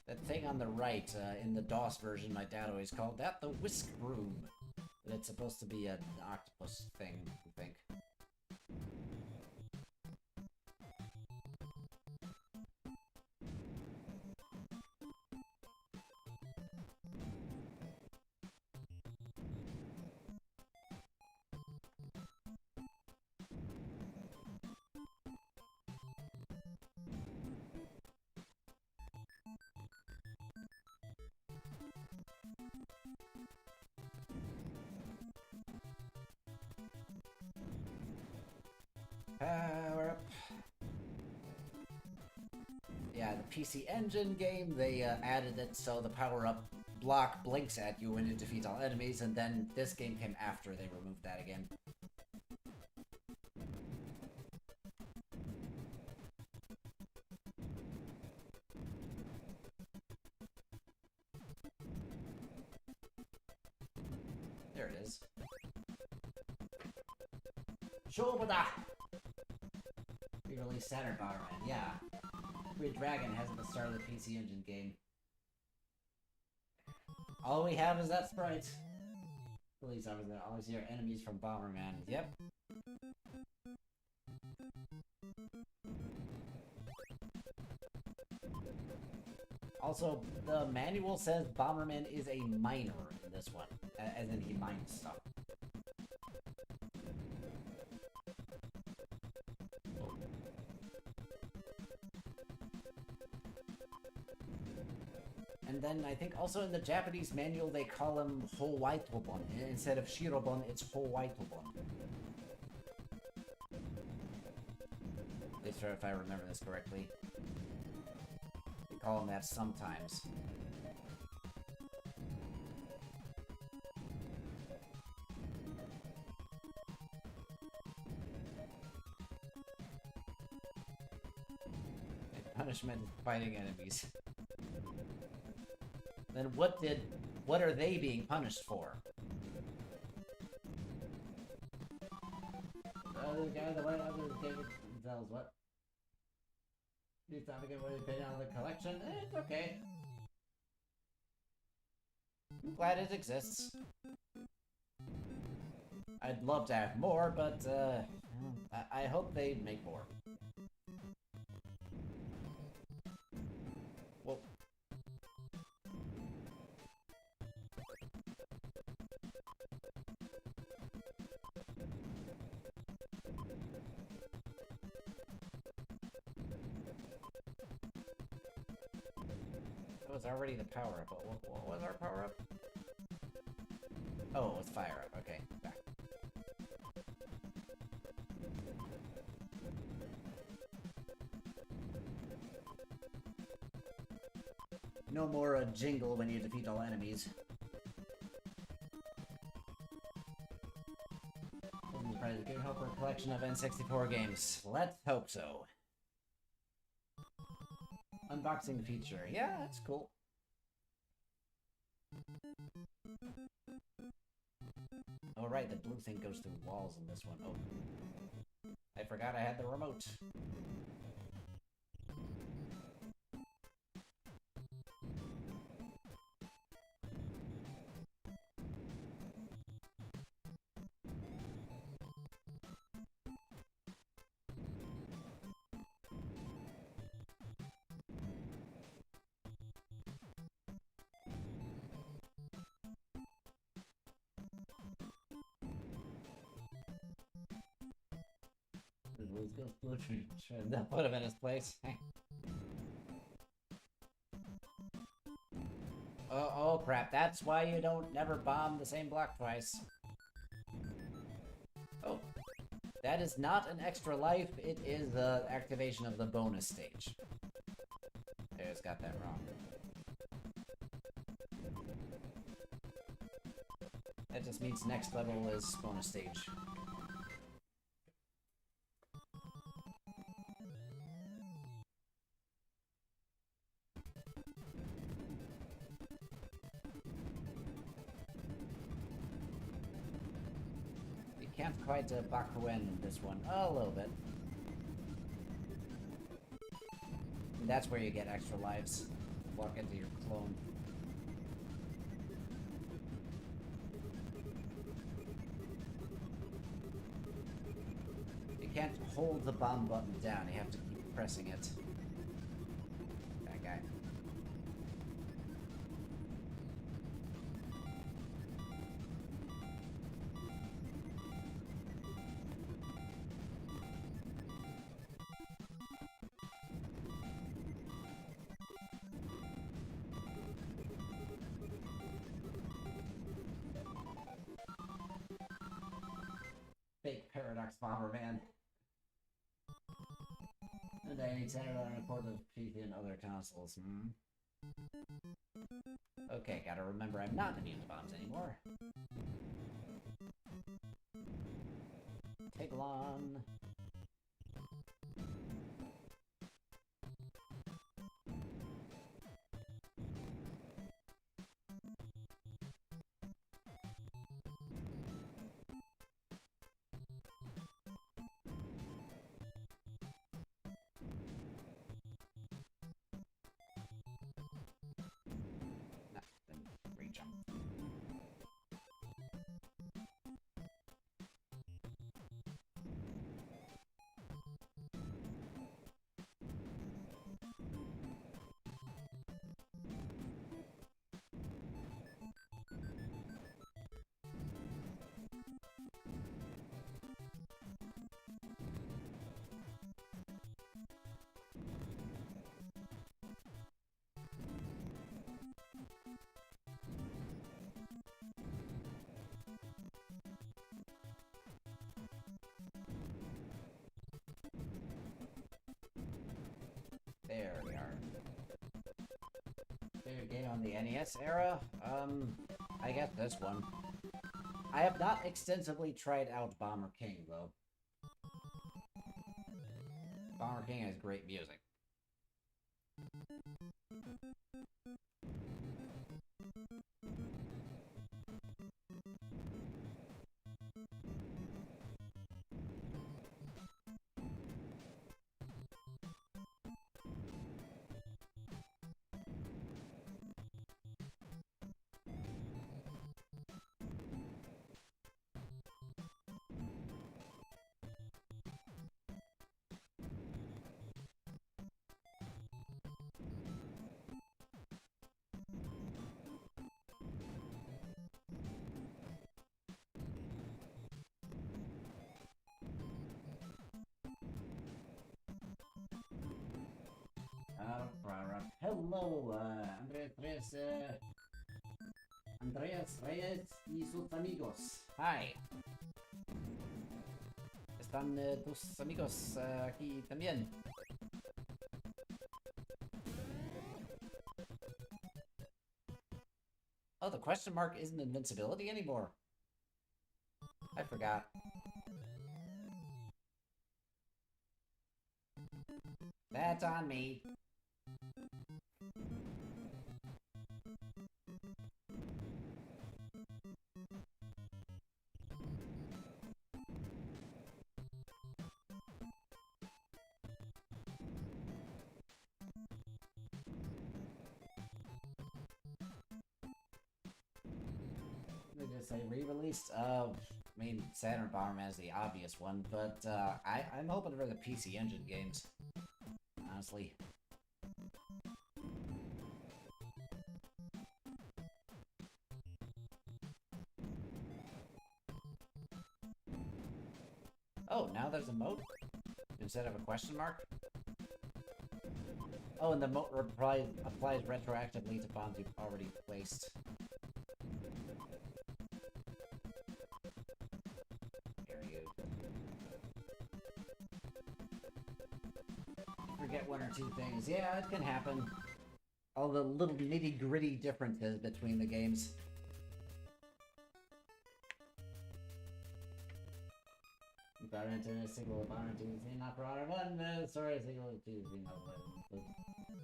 That thing on the right, in the DOS version, my dad always called that the whisk broom. But it's supposed to be an octopus thing, I think. Power up. Yeah, the PC Engine game, they added it so the power-up block blinks at you when you defeat all enemies, and then this game came after they removed that again. There it is. Shobada! Re-released Saturn Bomberman, yeah. Red Dragon has at the start of the PC Engine game. All we have is that sprite. Police officers always hear enemies from Bomberman. Yep. Also, the manual says Bomberman is a miner in this one, as in he mines stuff. And then I think also in the Japanese manual they call him Howaitobon. Instead of Shirobon, it's Howaitobon. At least if I remember this correctly. They call him that sometimes. Punishment is fighting enemies. Then what are they being punished for? The guy that went other David tells what? He's not getting ready to pay down the collection? It's okay. I'm glad it exists. I'd love to have more, but I hope they make more. Well, that was already the power-up. What was our power-up? Oh, it was fire-up. Okay, back. No more jingle when you defeat all enemies. Prize a good help for a collection of N64 games. Let's hope so. Unboxing feature. Yeah, that's cool. Oh right, the blue thing goes through walls in this one. Oh. I forgot I had the remote. Let's go blue tree. That put him in his place. Oh crap, that's why you don't never bomb the same block twice. Oh. That is not an extra life, it is the activation of the bonus stage. I just got that wrong. That just means next level is bonus stage. You can't quite Bakuen in this one. Oh, a little bit. And that's where you get extra lives. Walk into your clone. You can't hold the bomb button down, you have to keep pressing it. That guy. Fake Paradox Bomberman. And I need to on a port of PC and other consoles. Okay, gotta remember I'm not immune to bombs anymore. Tiglon. There we are. Favorite game on the NES era? I guess this one. I have not extensively tried out Bomber King, though. Bomber King has great music. Hello, Andreas Reyes y sus amigos. Hi. Están tus amigos aquí también. Oh, the question mark isn't invincibility anymore. I forgot. That's on me. They just say re-released? I mean, Saturn Bomberman is the obvious one, but I'm hoping for the PC Engine games. Honestly. Oh, now there's a moat? Instead of a question mark? Oh, and the moat applies retroactively to bombs you've already placed. Here you forget one or two things. Yeah, it can happen. All the little nitty-gritty differences between the games. got into a sequel of Bomberman 2, not for Honor 1, sorry, sequel to 2,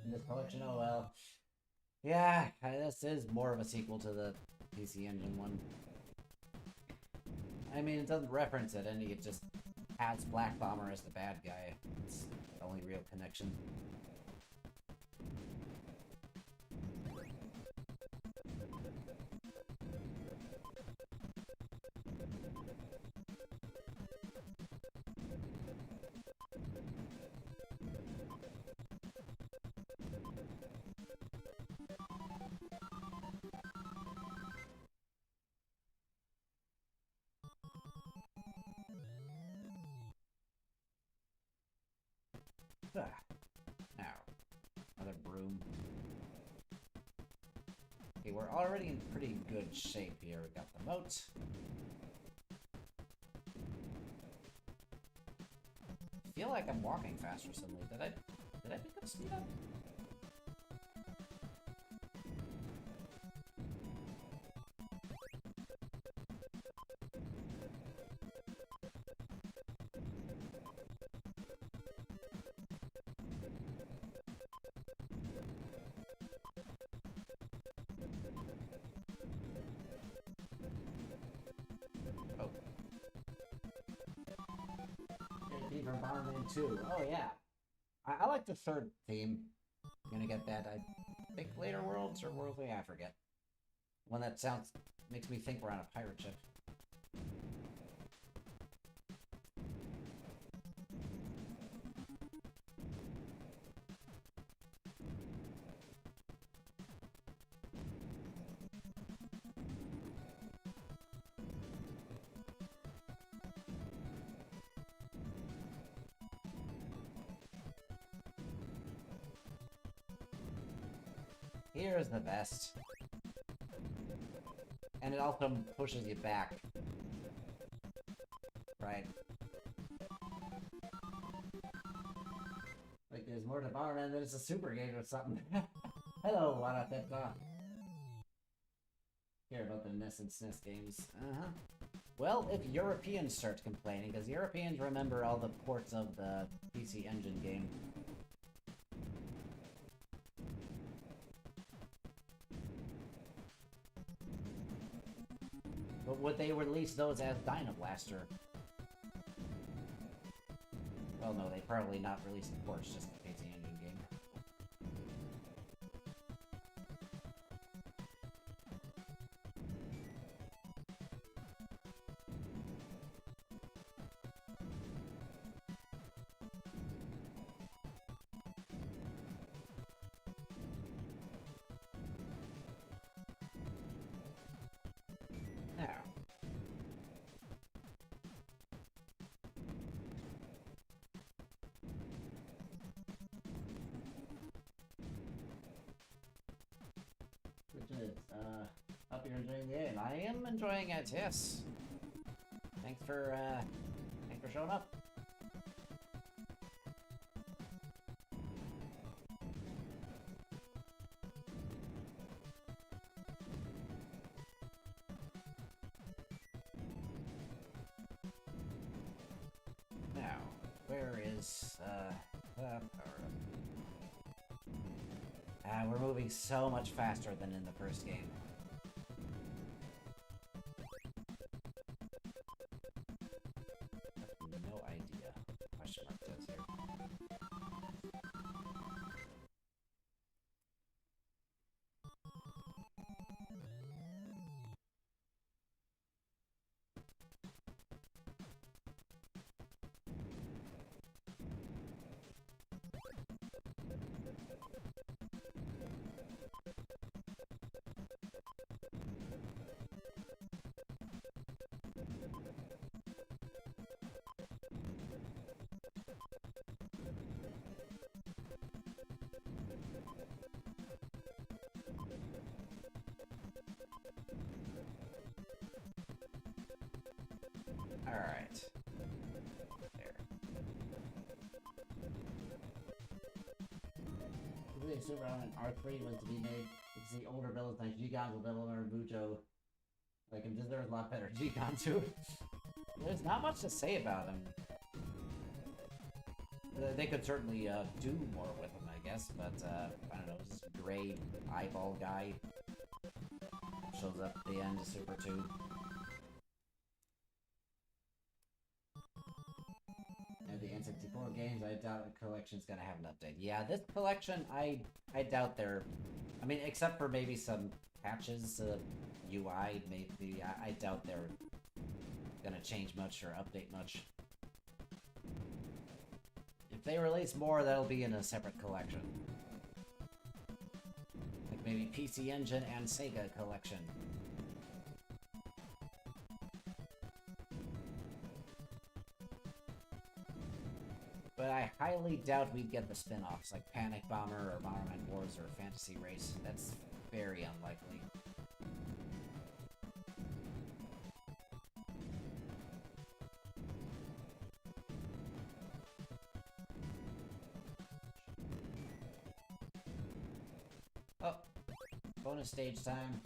in this collection, oh well. Yeah, this is more of a sequel to the PC Engine one. I mean, it doesn't reference it, and it just has Black Bomber as the bad guy. It's the only real connection. Now, another broom. Okay, we're already in pretty good shape here. We got the moat. I feel like I'm walking faster suddenly. Did I pick up speed up? Oh. Theme from Bomberman 2. Oh, yeah. I like the third theme. I'm gonna get that, I think, later Worlds or Worlds, I forget. One that makes me think we're on a pirate ship. Here's the best. And it also pushes you back. Right. Like there's more to Bomberman than it's a super game or something. Hello, Warateta. Hear about the NES and SNES games. Uh-huh. Well, if Europeans start complaining, because Europeans remember all the ports of the PC Engine game. But would they release those as Dyna Blaster? Well, no, they probably not release the ports, just the PC Engine game. Now. Which is, hope you're enjoying the game. I am enjoying it, yes. Thanks for showing up. Now, where is, power up? We're moving so much faster than in the first game. I have no idea what question mark does here. Alright. There. Completely Super on R3 was to be made because the older villains like G-Gonzo, Villain, or Bujo, like him deserves a lot better. G-Gonzo. There's not much to say about him. They could certainly do more with him, I guess, but I don't know, this gray eyeball guy shows up at the end of Super 2. And the N64 games, I doubt the collection's gonna have an update. Yeah, this collection, I doubt they're... I mean, except for maybe some patches, UI, maybe, I doubt they're gonna change much or update much. If they release more, that'll be in a separate collection. Like maybe PC Engine and Sega collection. But I highly doubt we'd get the spin-offs, like Panic Bomber or Bomberman Wars or Fantasy Race. That's very unlikely. Oh, bonus stage time.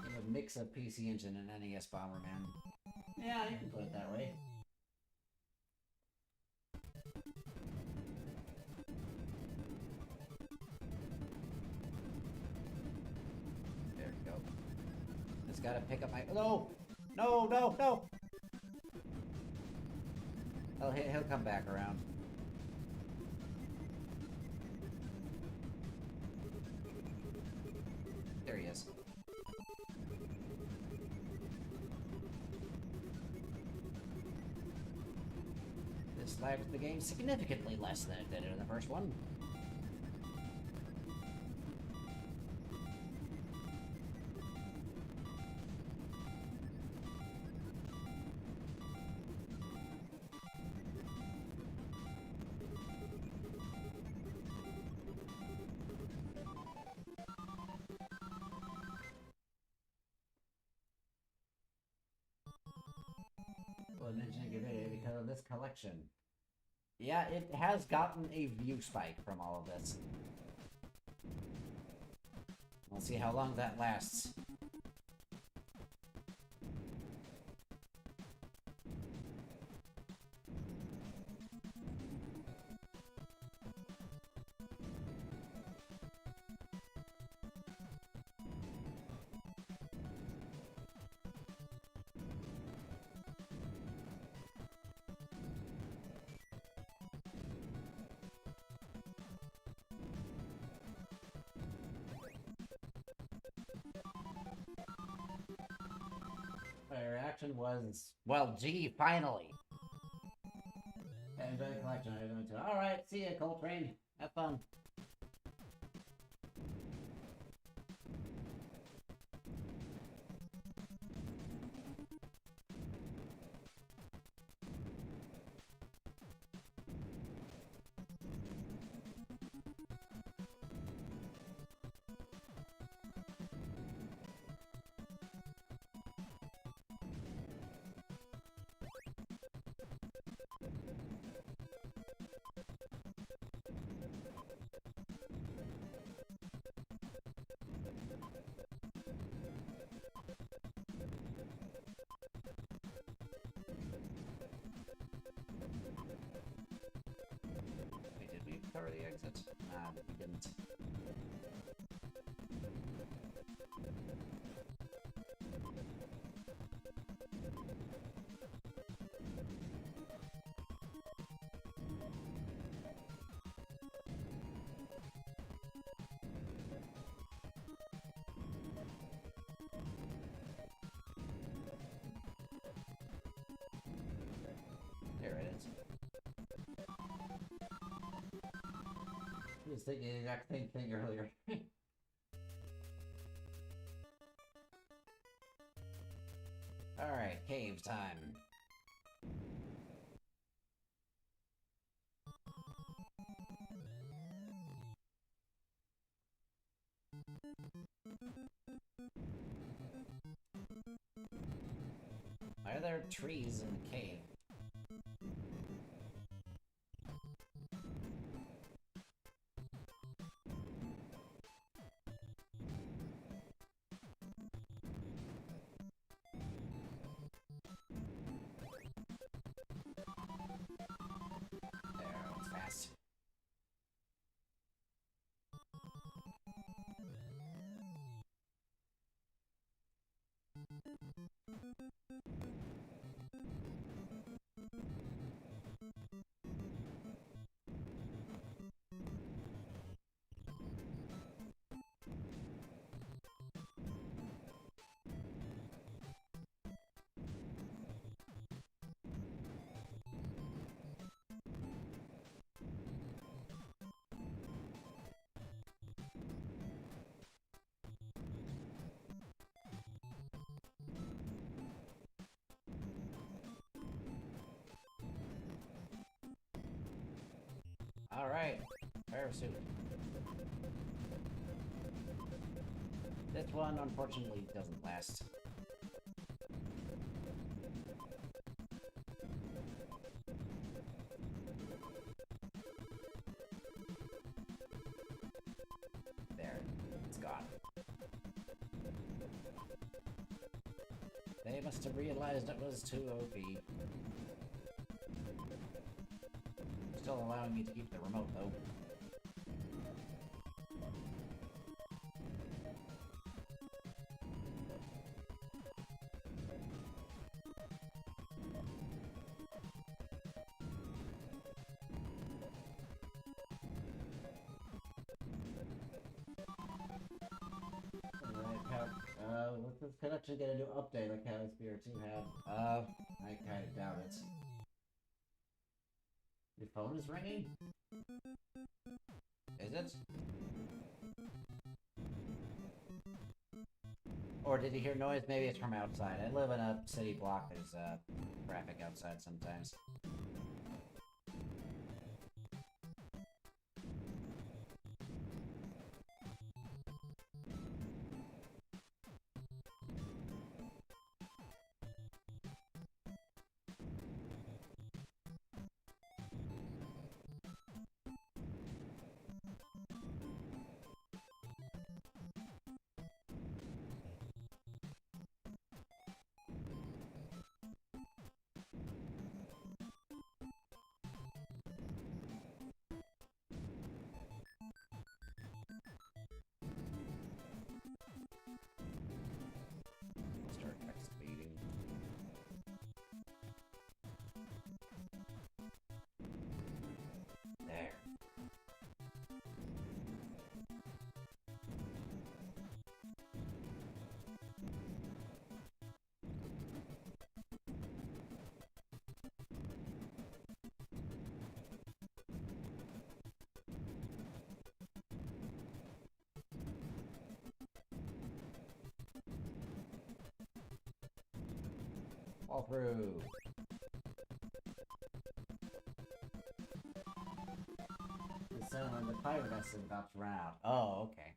You have a mix of PC Engine and NES Bomberman. Yeah, you can put it that way. There we go. Just gotta pick up my... No! No, no, no! Oh, he'll come back around. There he is. This lags the game significantly less than it did in the first one. Well, mentioning it because of this collection. Yeah, it has gotten a view spike from all of this. We'll see how long that lasts. My reaction was, well, gee, finally. Enjoy the collection. Alright, see ya, Coltrane. Have fun. Wait, did we cover the exit? Nah, we didn't. There it is. I was thinking the exact same thing earlier. Alright, cave time. Why are there trees in the cave? Alright, parachute. This one, unfortunately, doesn't last. There, it's gone. They must have realized it was too OP. Still allowing me to keep the remote, though. What's this connection gonna do update like how Spear 2 had? I kinda doubt it. Your phone is ringing? Is it? Or did you hear noise? Maybe it's from outside. I live in a city block, there's traffic outside sometimes. Start expediting. There. All through. So the fire vest is about to run out. Oh, okay.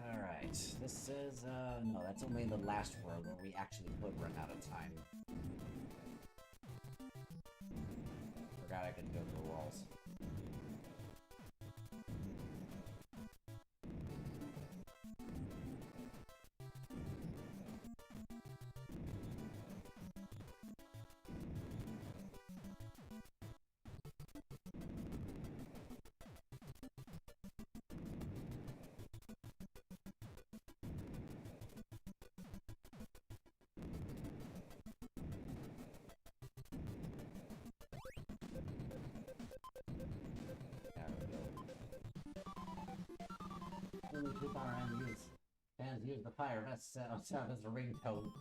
Alright, this is, no, that's only the last road where we actually could run out of time. Forgot I could go through walls. Only two fans use the fire vest sound as a ringtone.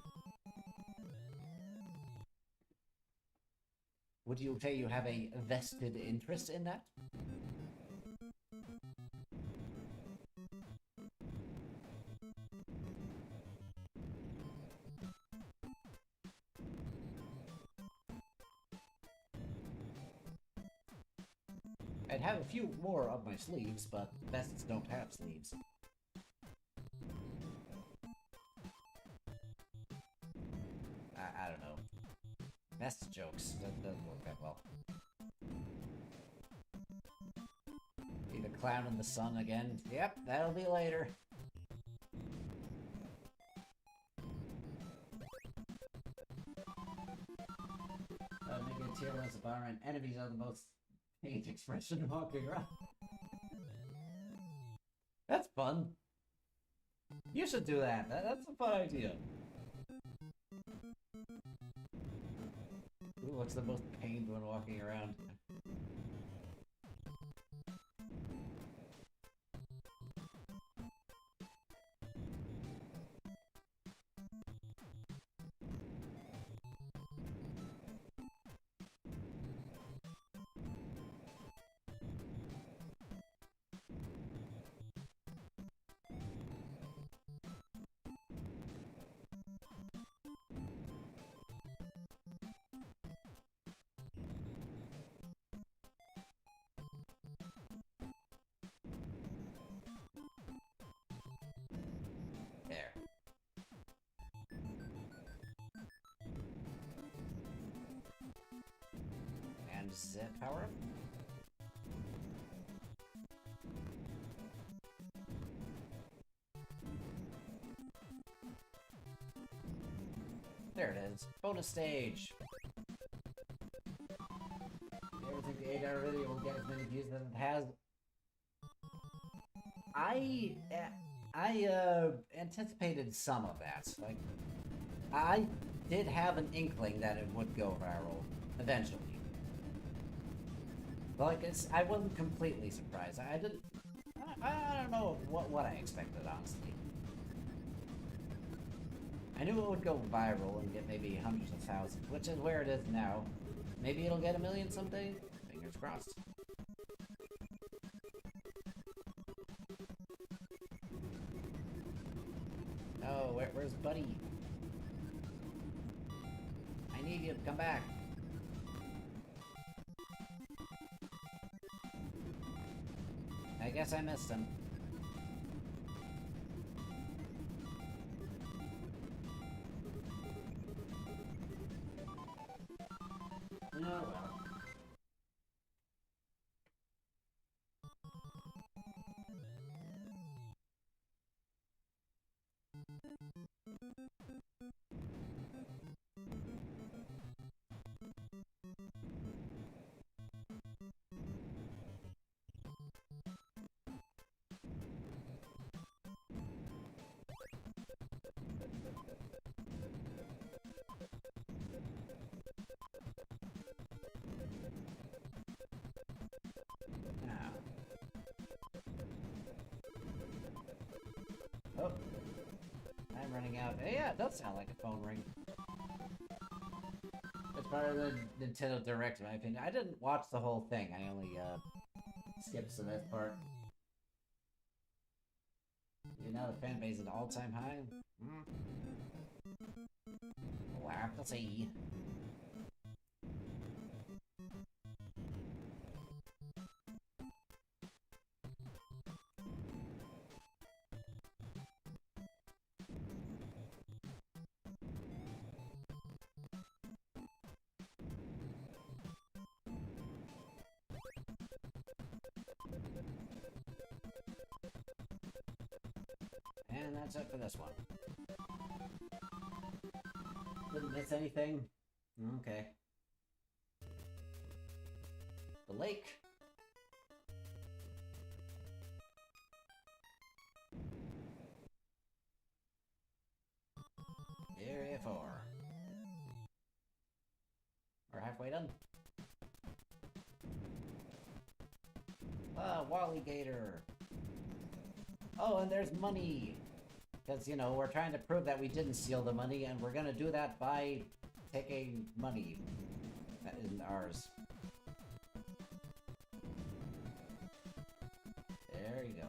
Would you say you have a vested interest in that? I'd have a few more up my sleeves, but vests don't have sleeves. I don't know. Vest jokes. That doesn't work that well. Be the clown in the sun again. Yep, that'll be later. Make a tier list of Bomberman enemies are the most pained expression walking around. That's fun. You should do that. That's a fun idea. Ooh, what's the most pained when walking around? There. And zip power up. There it is. Bonus stage. You ever think the 8-hour video will get as many views as it has? I anticipated some of that. Like, I did have an inkling that it would go viral eventually. But like, I wasn't completely surprised. I don't know what I expected, honestly. I knew it would go viral and get maybe hundreds of thousands, which is where it is now. Maybe it'll get 1 million someday. Fingers crossed. Oh, where's Buddy? I need you to come back. I guess I missed him. Oh well. Oh, I'm running out. Yeah, it does sound like a phone ring. It's part of the Nintendo Direct, in my opinion. I didn't watch the whole thing. I only skipped the best part. You know, the fan base is at all-time high. We'll have to see. And that's it for this one. Didn't miss anything? Okay. The lake. Area 4. We're halfway done. Wally Gator. Oh, and there's money! Because, you know, we're trying to prove that we didn't steal the money, and we're gonna do that by taking money that isn't ours. There you go.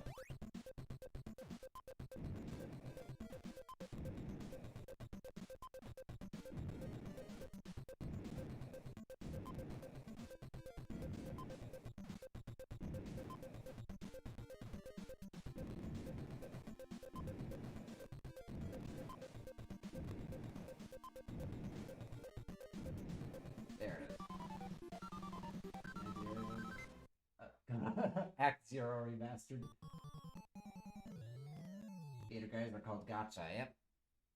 Zero remastered. Gator guys were called Gotcha, yep.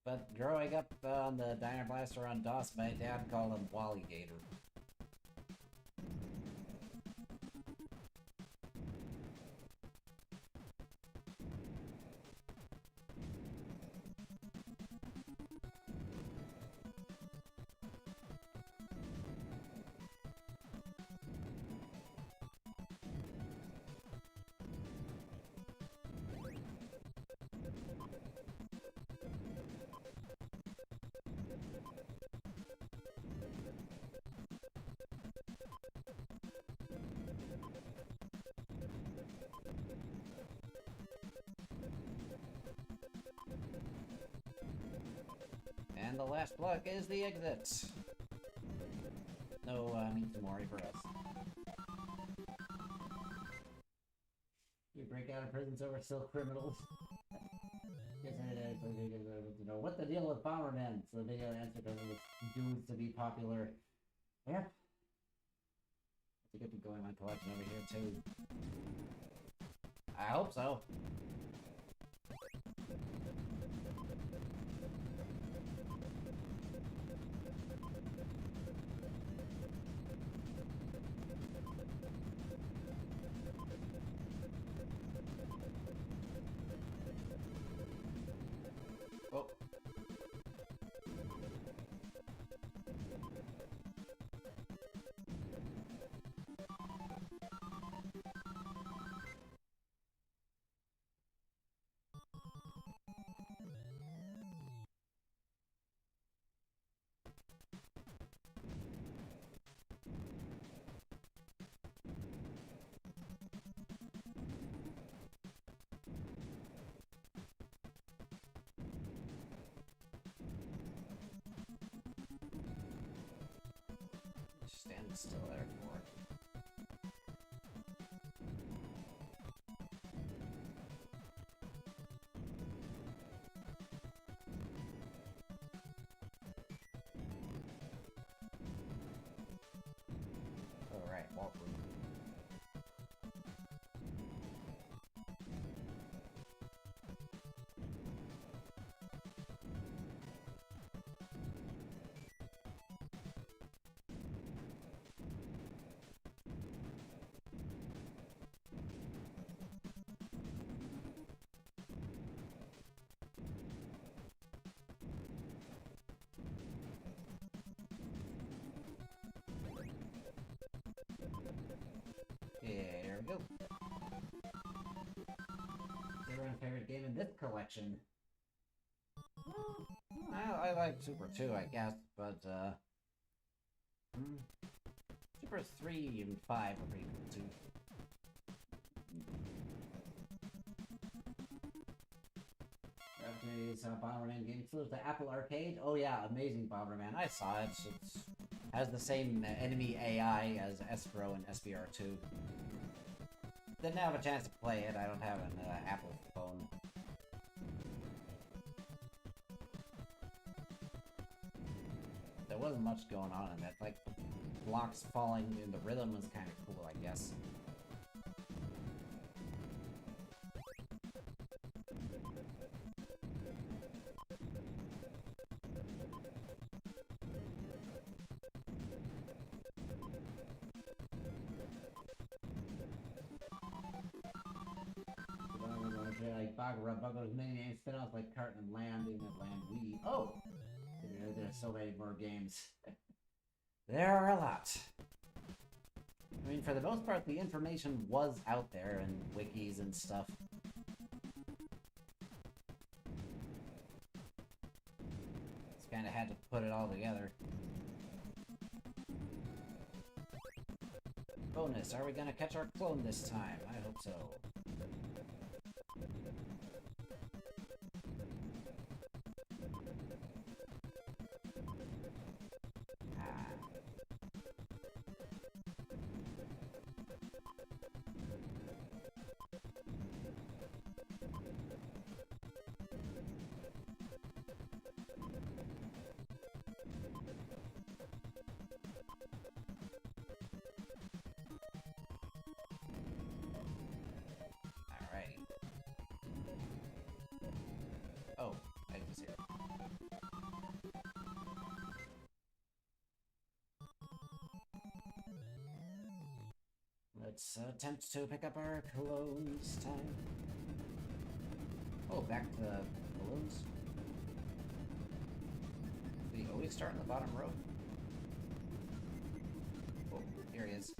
But growing up on the Diner Blaster on DOS, my dad called him Wally Gator. And the last block is the exit. No Mitsumori for us. You break out of prisons over silk criminals. Yes, I to know what the deal with Bomberman. So the video answer doesn't due to be popular. Yep. I think I'd be going my collection over here too. I hope so. Oh. Stand still there for it. Alright, walk room. Yeah, there we go. Everyone's favorite game in this collection. I like Super 2, I guess, but, Super 3 and 5 are pretty cool, too. Today's Bomberman game exclusive to Apple Arcade. Oh yeah, amazing Bomberman. I saw it. It has the same enemy AI as Espro and SBR2. Didn't have a chance to play it. I don't have an Apple phone. There wasn't much going on in that. Like, blocks falling in the rhythm was kind of cool, I guess. Like Bugger's mini name spin-offs like Carton and Landing and Land Wii. Oh! There's so many more games. There are a lot. I mean, for the most part, the information was out there in wikis and stuff. Just kind of had to put it all together. Bonus, are we gonna catch our clone this time? I hope so. let's attempt to pick up our clothes time. Oh, back to balloons. Do we always start in the bottom row? Oh, here he is.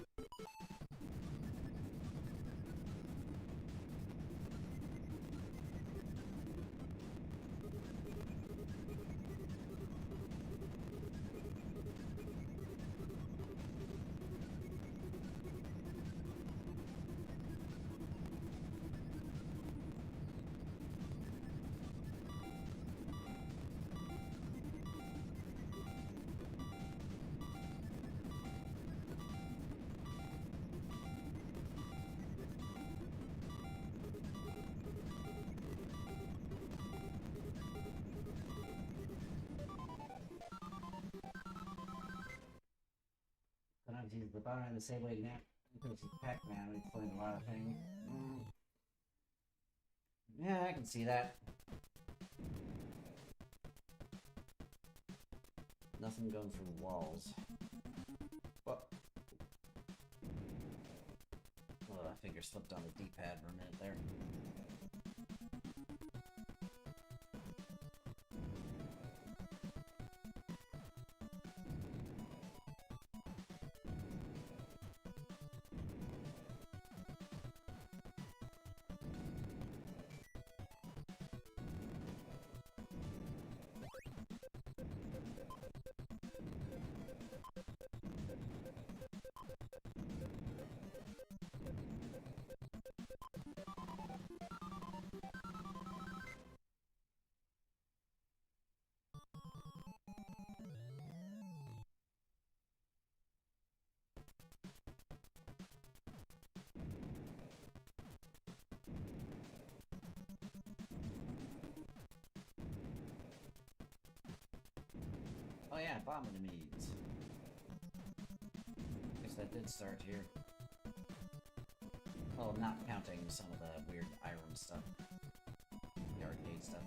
Sometimes use the bottom in the same way now. Because he's Pac-Man, we explained a lot of things. Yeah, I can see that. Nothing going through walls. What? Oh, my finger slipped on the D-pad for a minute there. Oh yeah, bombing enemies. Guess that did start here. Oh, not counting some of the weird iron stuff. The arcade stuff.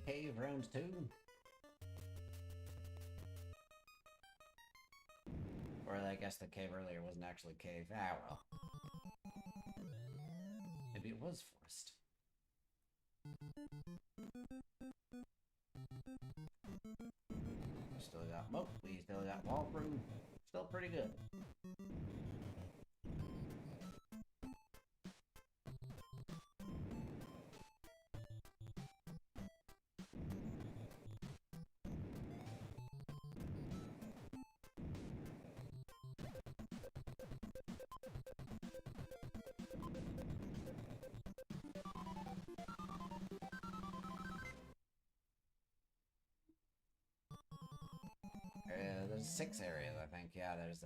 Cave round 2? Or I guess the cave earlier wasn't actually a cave. Ah, well. Maybe it was forest. Still got moat, we still got wall room. Still pretty good. There's 6 areas, I think. Yeah, there's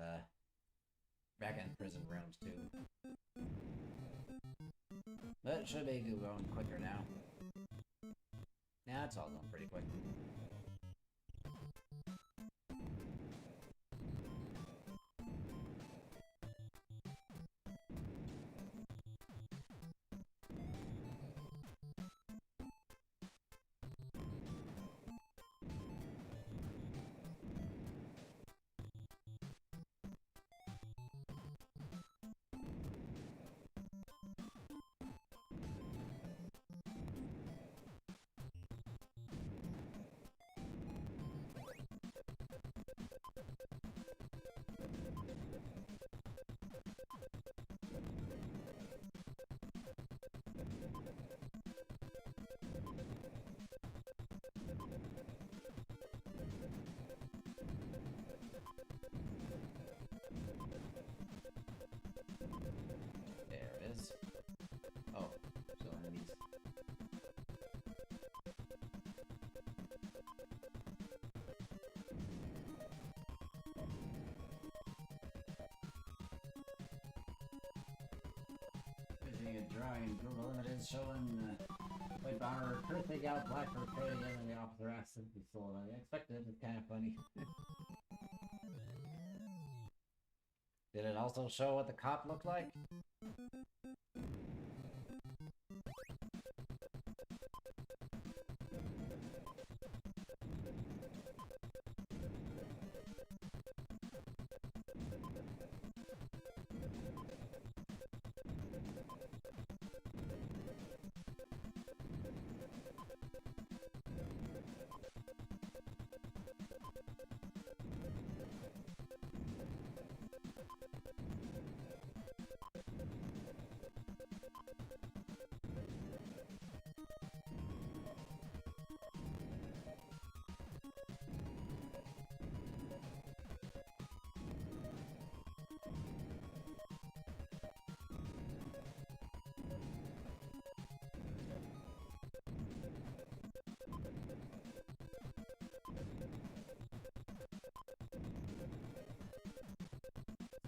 back in prison rooms too. But it should be going quicker now. Yeah, it's all going pretty quick. seeing a drawing in Google Images showing White Bomber cursing out Black for paying him and the officer asked him to be sold. I expected it. It's kind of funny. Did it also show what the cop looked like?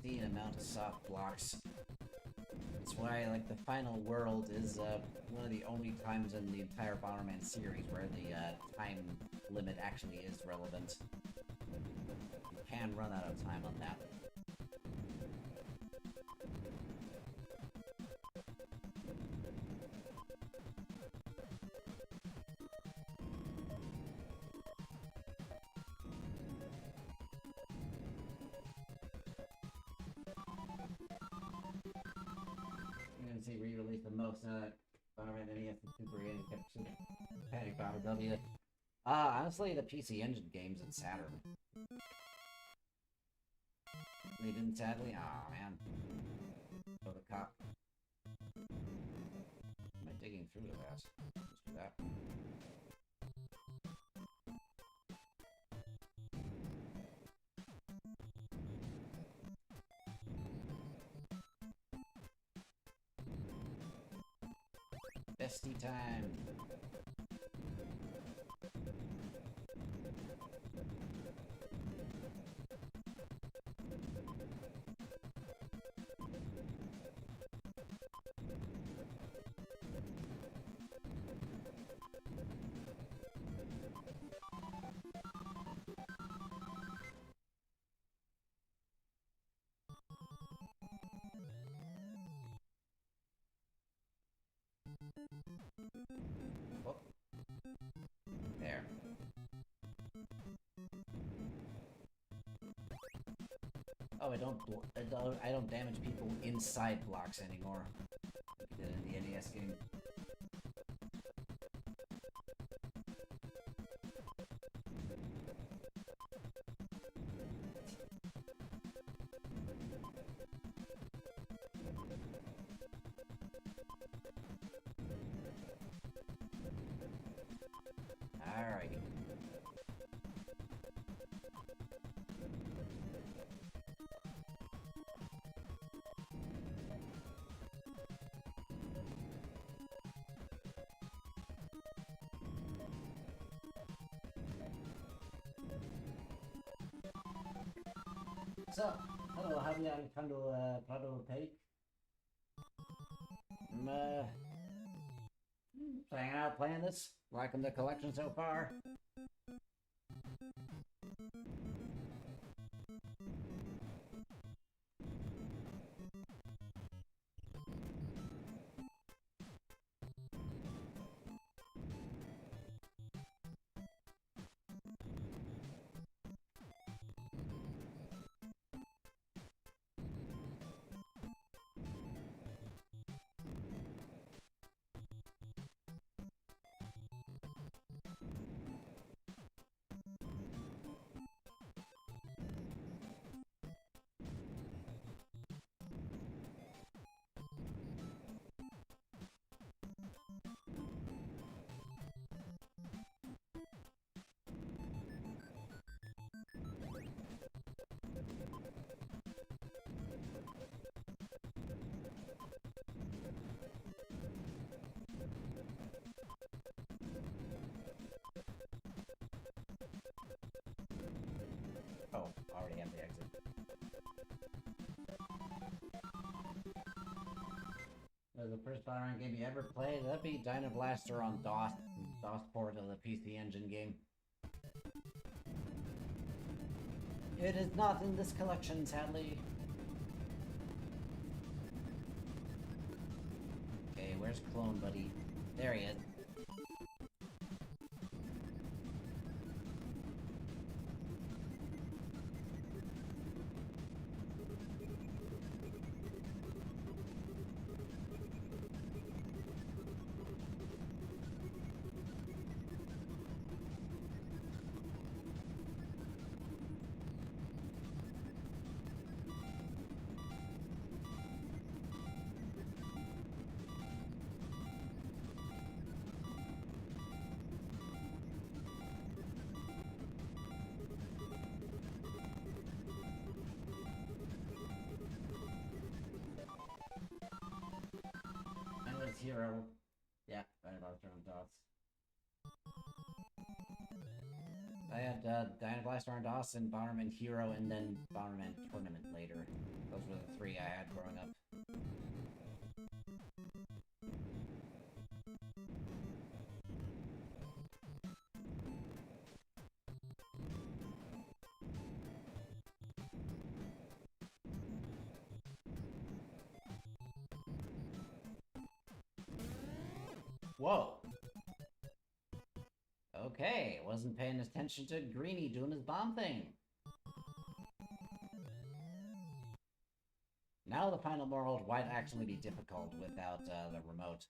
The amount of soft blocks. That's why, like, the final world is one of the only times in the entire Bomberman series where the time limit actually is relevant. You can run out of time on that. See re-release the most Bomberman NES and Super NES Panic Bomber W. Honestly, the PC Engine games and Saturn. They didn't, sadly. Aw, man. Oh, the cop. Am I digging through to that? Let's do that. Bestie time. Oh. There. Oh, I don't damage people inside blocks anymore. Like I did in the NES game. Alrighty. So, hello, how are you Alejandro Pay? Hanging out playing this, liking the collection so far. Oh, already have the exit. The first Bomberman game you ever played, that'd be Dyna Blaster on DOS, DOS port of the PC Engine game. It is not in this collection, sadly. Okay, where's Clone Buddy? There he is. Hero. Yeah, Dyna Blaster on DOS. I had Dyna Blaster on DOS and Bomberman Hero and then Bomberman Tournament later. Those were the three I had growing up. Whoa! Okay, wasn't paying attention to Greenie doing his bomb thing. Now the final world might actually be difficult without the remote.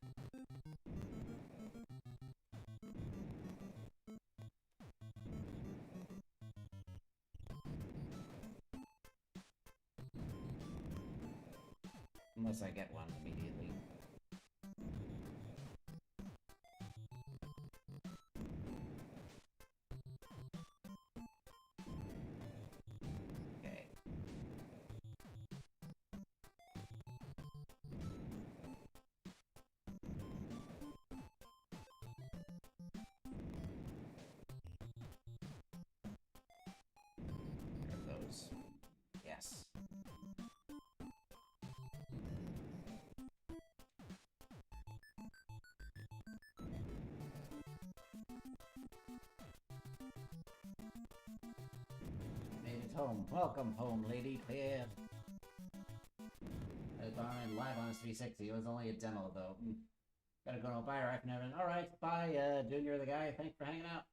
Unless I get one immediately. Okay. There are those. Yes. Made it home. Welcome home, lady. Clear. Bomberman live on his 360. It was only a demo, though. Gotta go to a buy rack and everything. Alright, bye, Junior the guy. Thanks for hanging out.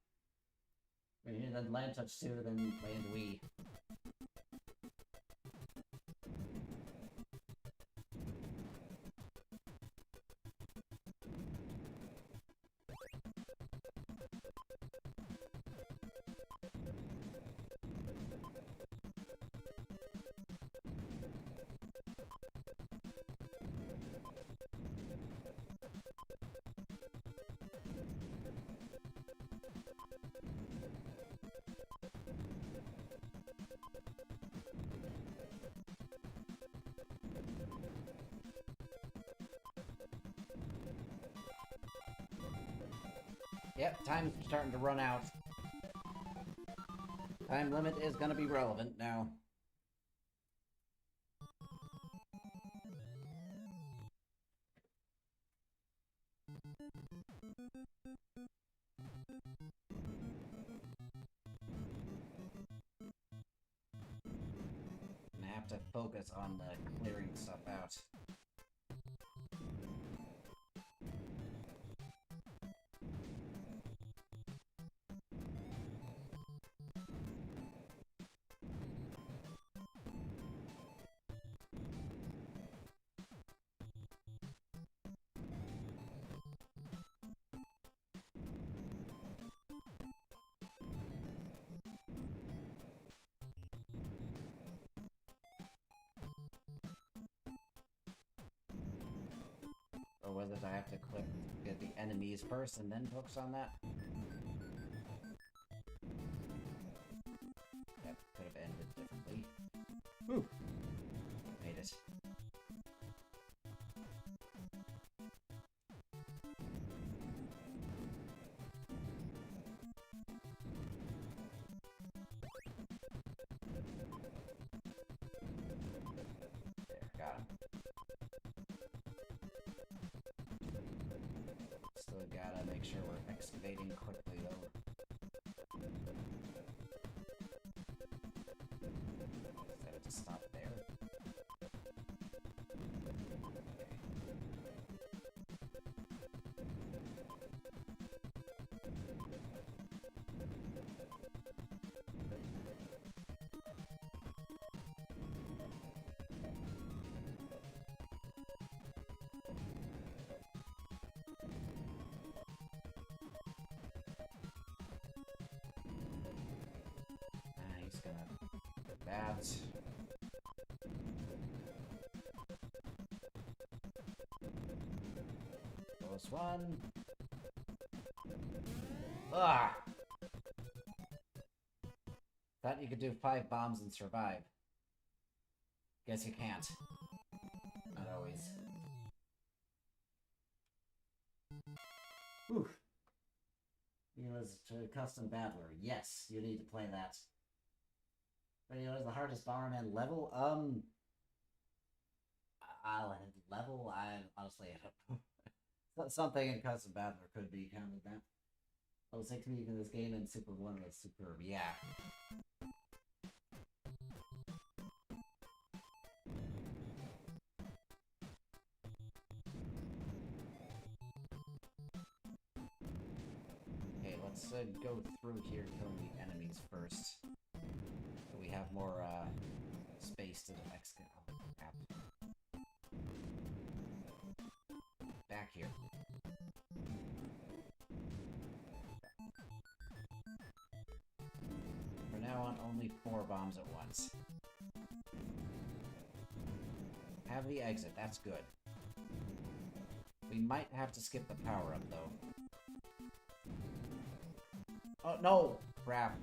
We're gonna do the land touch too, then play into Wii. Yep, time's starting to run out. Time limit is gonna be relevant now. And I have to focus on the clearing stuff out. Or whether I have to get the enemies first and then focus on that. That could have ended differently. Whew. Made it. There, got him. gotta make sure we're excavating quickly, though. Instead of just stop there. He's gonna do that. Close one. Ah! Thought you could do 5 bombs and survive. Guess you can't. Not always. Whew. You know, as a custom battler, yes, you need to play that. But you know, is the hardest Bomberman level? Level? I honestly, I don't know. Something in custom battler could be counted that. Level 6 music in this game and Super 1 was superb. Yeah. Okay, let's go through here killing the enemies first. So we have more space to excavate. Oh, crap. Back here. From now on, only 4 bombs at once. Have the exit, that's good. We might have to skip the power-up, though. Oh, no! Crap.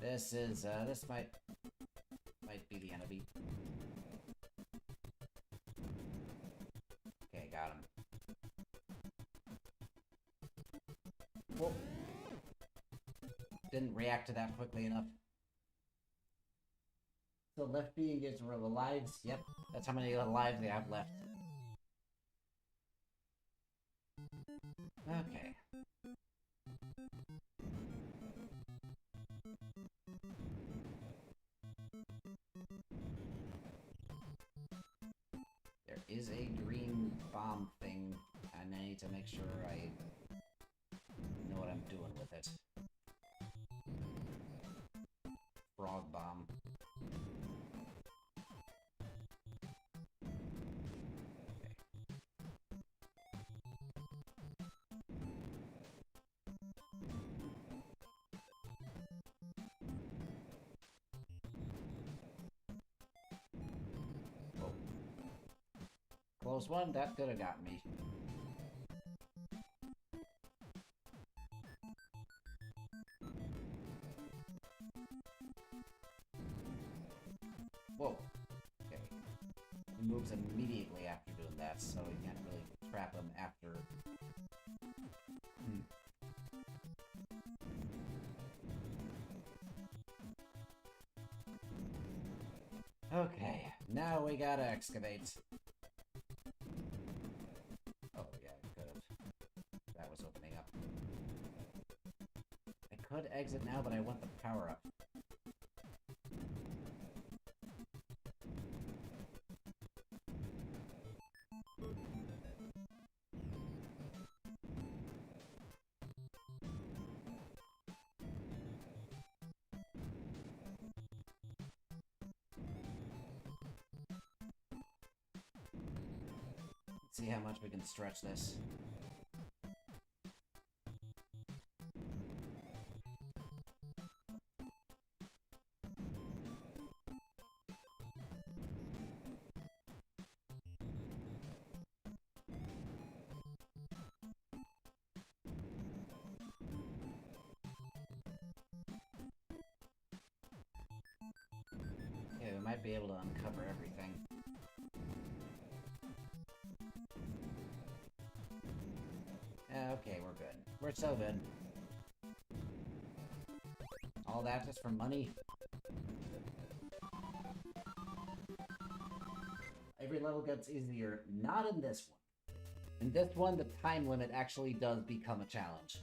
This is, this might be the enemy. Okay, got him. Whoa. Didn't react to that quickly enough. So left B gives rid of the lives. Yep, that's how many lives they have left. Okay. There is a green bomb thing, and I need to make sure I know what I'm doing with it. Frog bomb. Close one, that could have got me. Whoa. Okay. He moves immediately after doing that, so you can't really trap him after. Okay, now we gotta excavate. Oh, yeah, I could have. That was opening up. I could exit now, but I want the power up. Let's see how much we can stretch this. Yeah, we might be able to uncover everything. Okay, we're good. We're so good. All that just for money? every level gets easier. Not in this one. In this one, the time limit actually does become a challenge.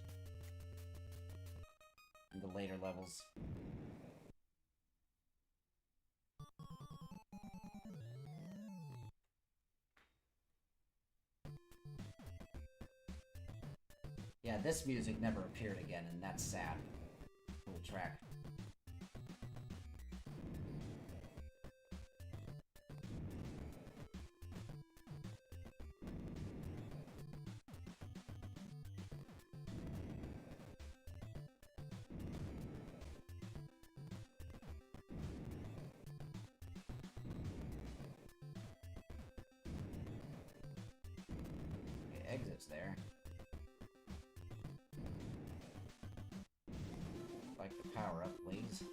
In the later levels. Yeah, this music never appeared again, and that's sad. Cool track. Okay, exits there. Like the power up, please.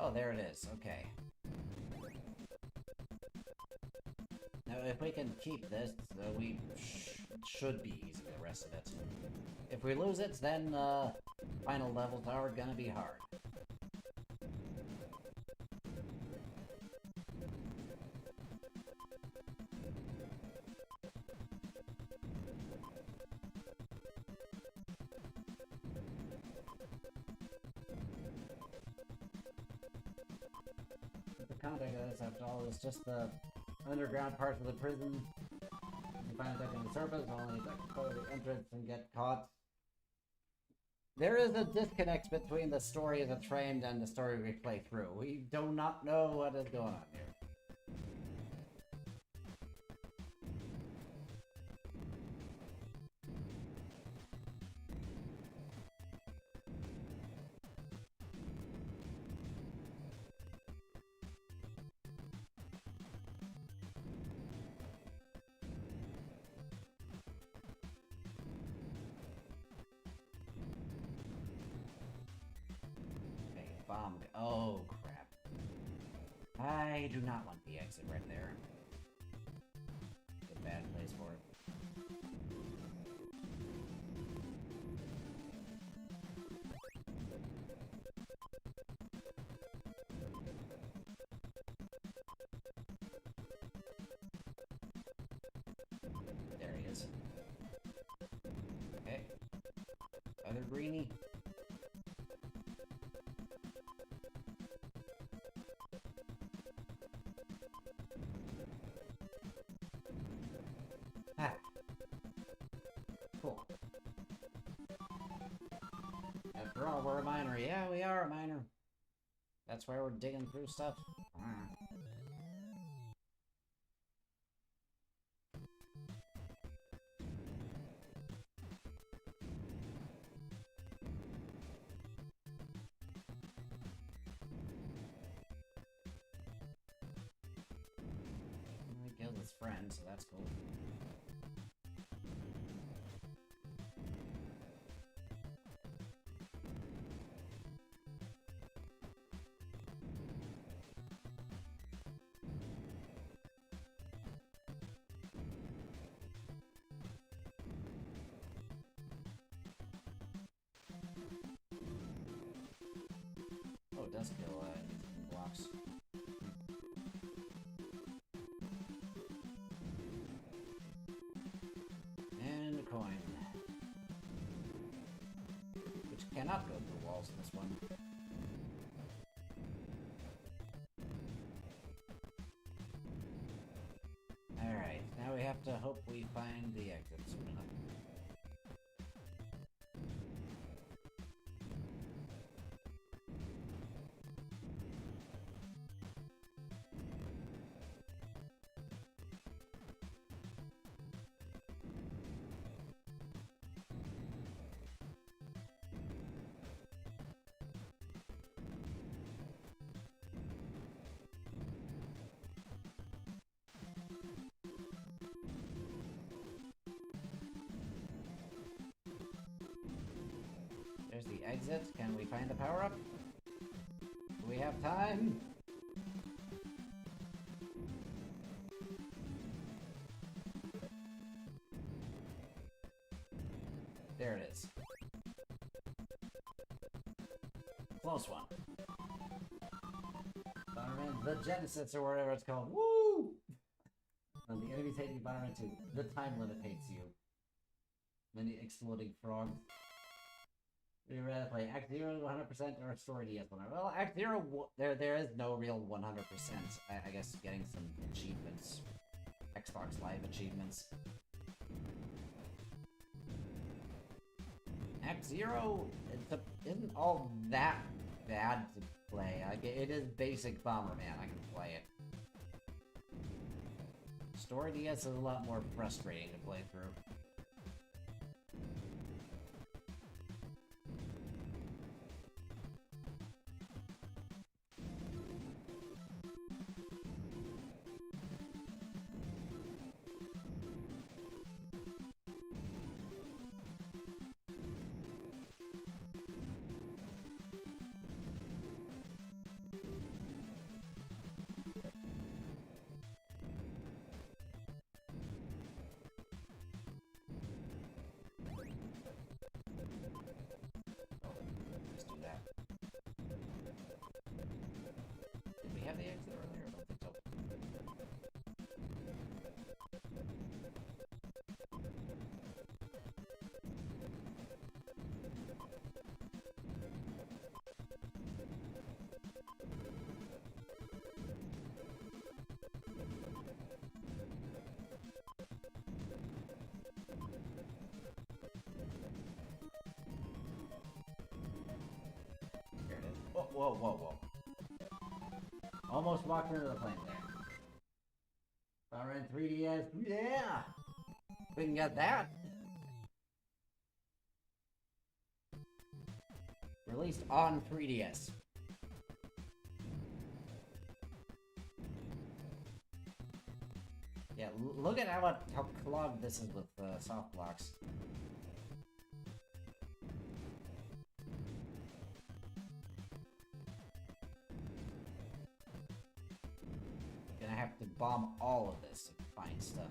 Oh, there it is. Okay. Now, if we can keep this, we should be easy the rest of it. If we lose it, then final levels are gonna be hard. The contact of this, after all, is just the underground parts of the prison. You find attacking the surface, only attack the entrance and get caught. There is a disconnect between the story of the trained and the story we play through. We do not know what is going on here. Bomb. Oh, crap. I do not want the exit right there. It's a bad place for it. There he is. Okay. Other greenie. Ah. Cool. After all, we're a miner. Yeah, we are a miner. That's why we're digging through stuff. He killed his friend, so that's cool. Oh, it does kill blocks. And a coin. Which cannot go through walls in this one. Alright, now we have to hope we find the exit soon enough. There's the exit. Can we find the power-up? have time? There it is. Close one. Bomberman, the Genesis, or whatever it's called. Woo! And the enemies hate you, Bomberman 2. The time limit hates you. Many exploding frogs. Would you rather play Act 0 100% or Story DS 100%? Well, Act 0, there is no real 100%. I guess getting some achievements. Xbox Live achievements. Act 0 isn't all that bad to play. Like, it is basic Bomberman. I can play it. Story DS is a lot more frustrating to play through. Just do that. Did we have the exit earlier? I don't think so. Here it is. Whoa, whoa, whoa, whoa. Almost walked into the plane there. Bomberman 3DS. Yeah! We can get that. Released on 3DS. Yeah, look at how clogged this is with soft blocks. Gonna have to bomb all of this to find stuff.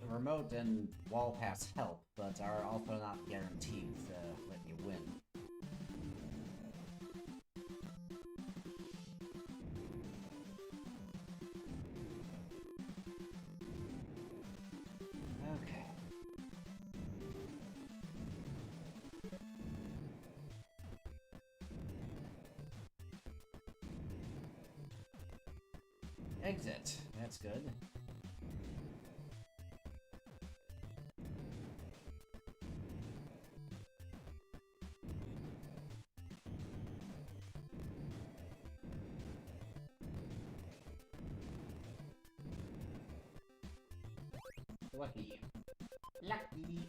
The remote and wall pass help, but are also not guaranteed to let you win. Okay. Exit. That's good. Lucky. Lucky.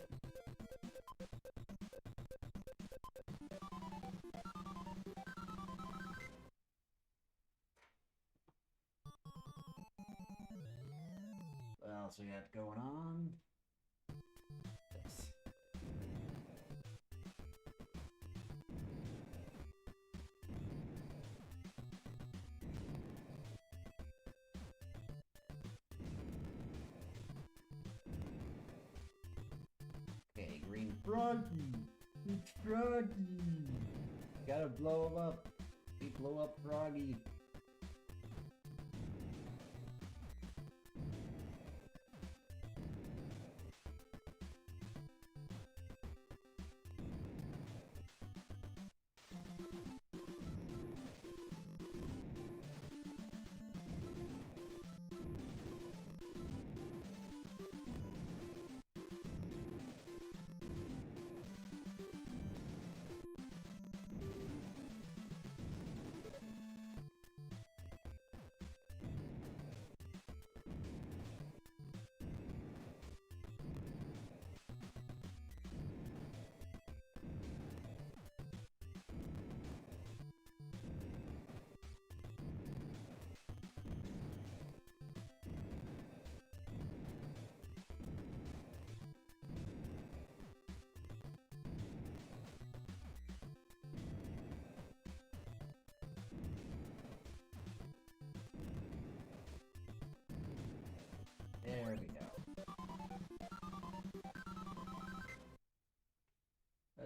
What else we got going on? This. Okay, green froggy. It's froggy. Gotta blow him up. We blow up froggy.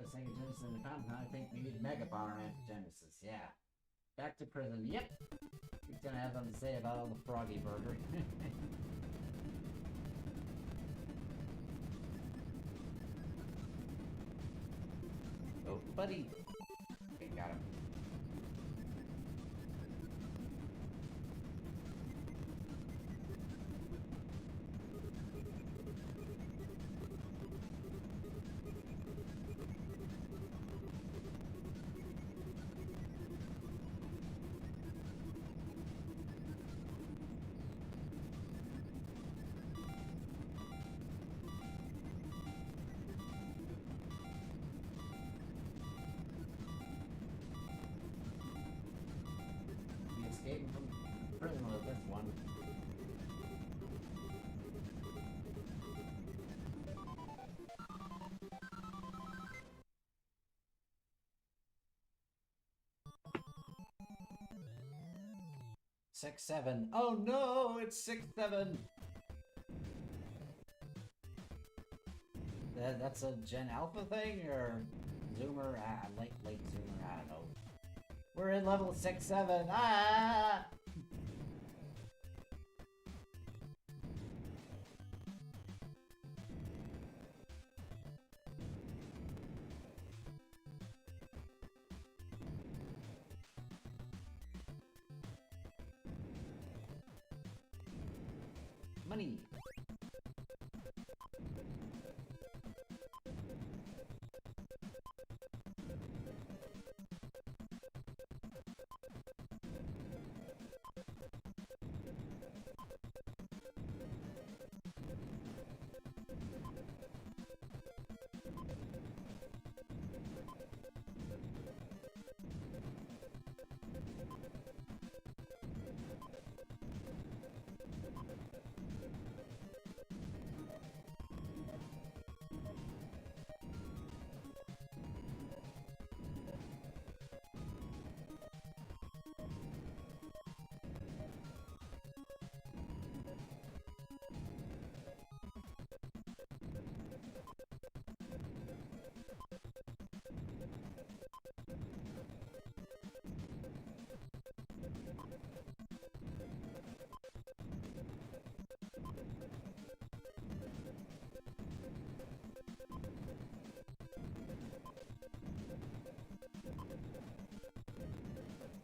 Sega Genesis in the content, I think we need Mega Bomberman for Genesis. Yeah. Back to prison. Yep. He's gonna have something to say about all the Froggy Burger. Oh, buddy. Okay, got him. We escaped from prison with this one. Six, seven. Oh no, it's 6-7. That's a Gen Alpha thing, or Zoomer? Late Zoomer, I don't know. We're in level 6-7. Ah! Money.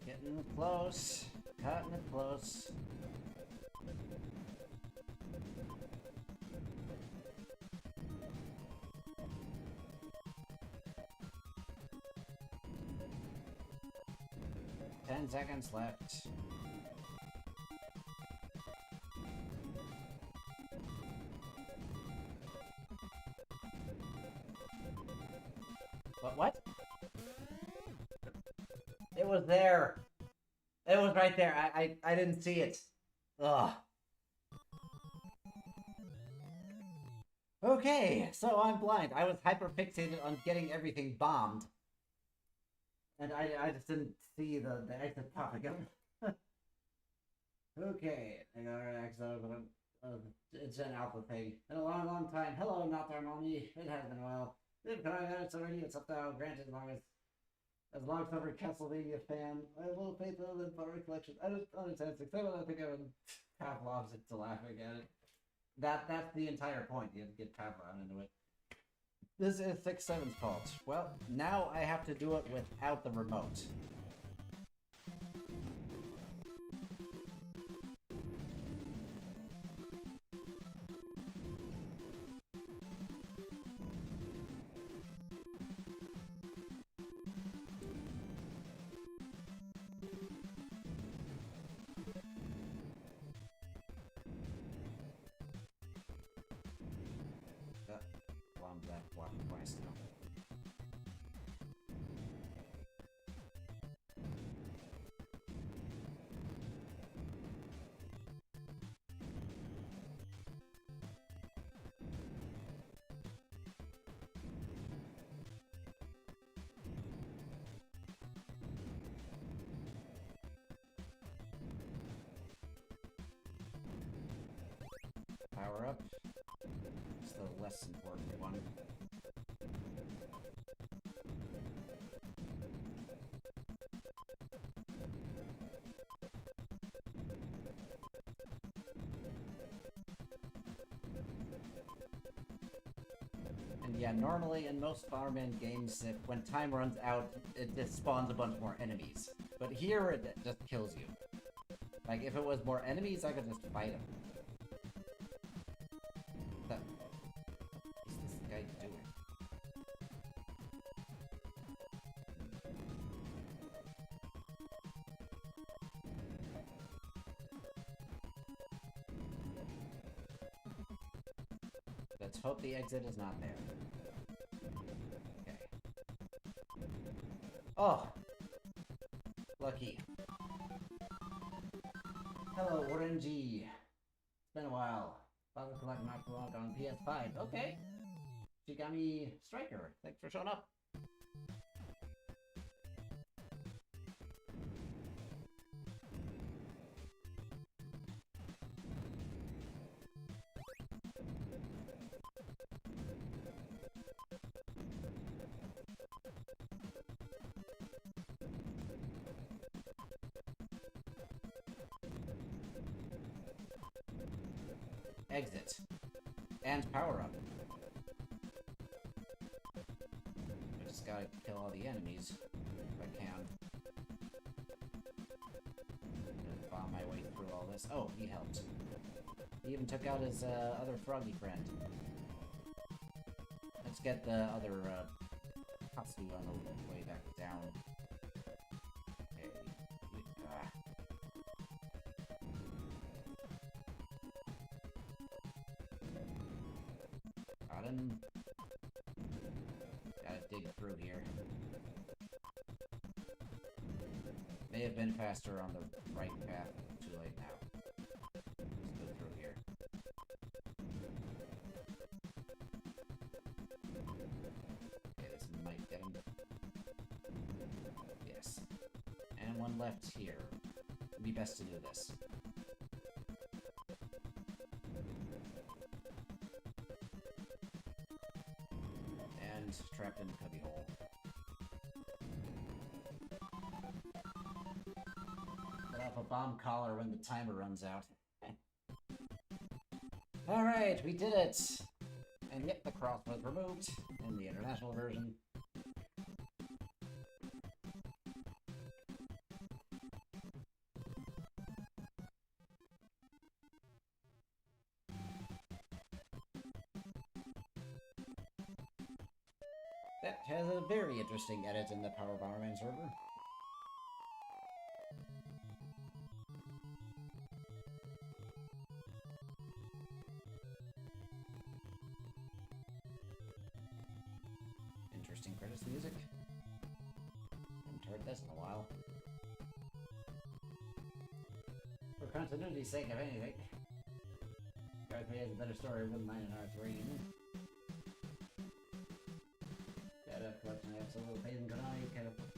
Getting close. Cutting it close. Ten seconds left. What? It was there. It was right there. I didn't see it. Ugh. Okay, so I'm blind. I was hyper-fixated on getting everything bombed. And I just didn't see the exit pop again. Okay, I got our exit. It's an alpha thing. In a long, long time. Hello, not there, mommy. It has been a while. They've come out, it's already, it's up now. Granted, as long as I'm a Castlevania fan, I have a little faith in the Power Collection. I don't understand 6-7. I think I would Pavlov's it to laughing at it. That's the entire point. You have to get Pavlov into it. This is 6-7's fault. Well, now I have to do it without the remote. That block twice now. Power up. It's the less important one. And yeah, normally in most Bomberman games, when time runs out, it just spawns a bunch more enemies. But here, it just kills you. Like, if it was more enemies, I could just fight them. What is this guy doing? Let's hope the exit is not there. Okay. Oh! Lucky. Hello, Orangey. It's been a while. Bother collect my vlog on PS5. Okay. Shigami Striker. Thanks for showing up. Exit. And power up. I just gotta kill all the enemies if I can. Gonna bomb my way through all this. Oh, he helped. He even took out his other froggy friend. Let's get the other Katsu on the way back down. Okay. Got him. Gotta dig through here. May have been faster on the right path. Too late now. Let's go through here. Okay, this might get him. Yes. And one left here. It'd be best to do this. And trapped in the cubbyhole. Set off a bomb collar when the timer runs out. Alright, we did it! And yep, the cross was removed in the international version. That has a very interesting edit in the Power Bomberman server. Interesting credits music. Haven't heard this in a while. For continuity's sake, if anything. Garth has a better story, wouldn't mind an R3. Collection absolute pain in Konami,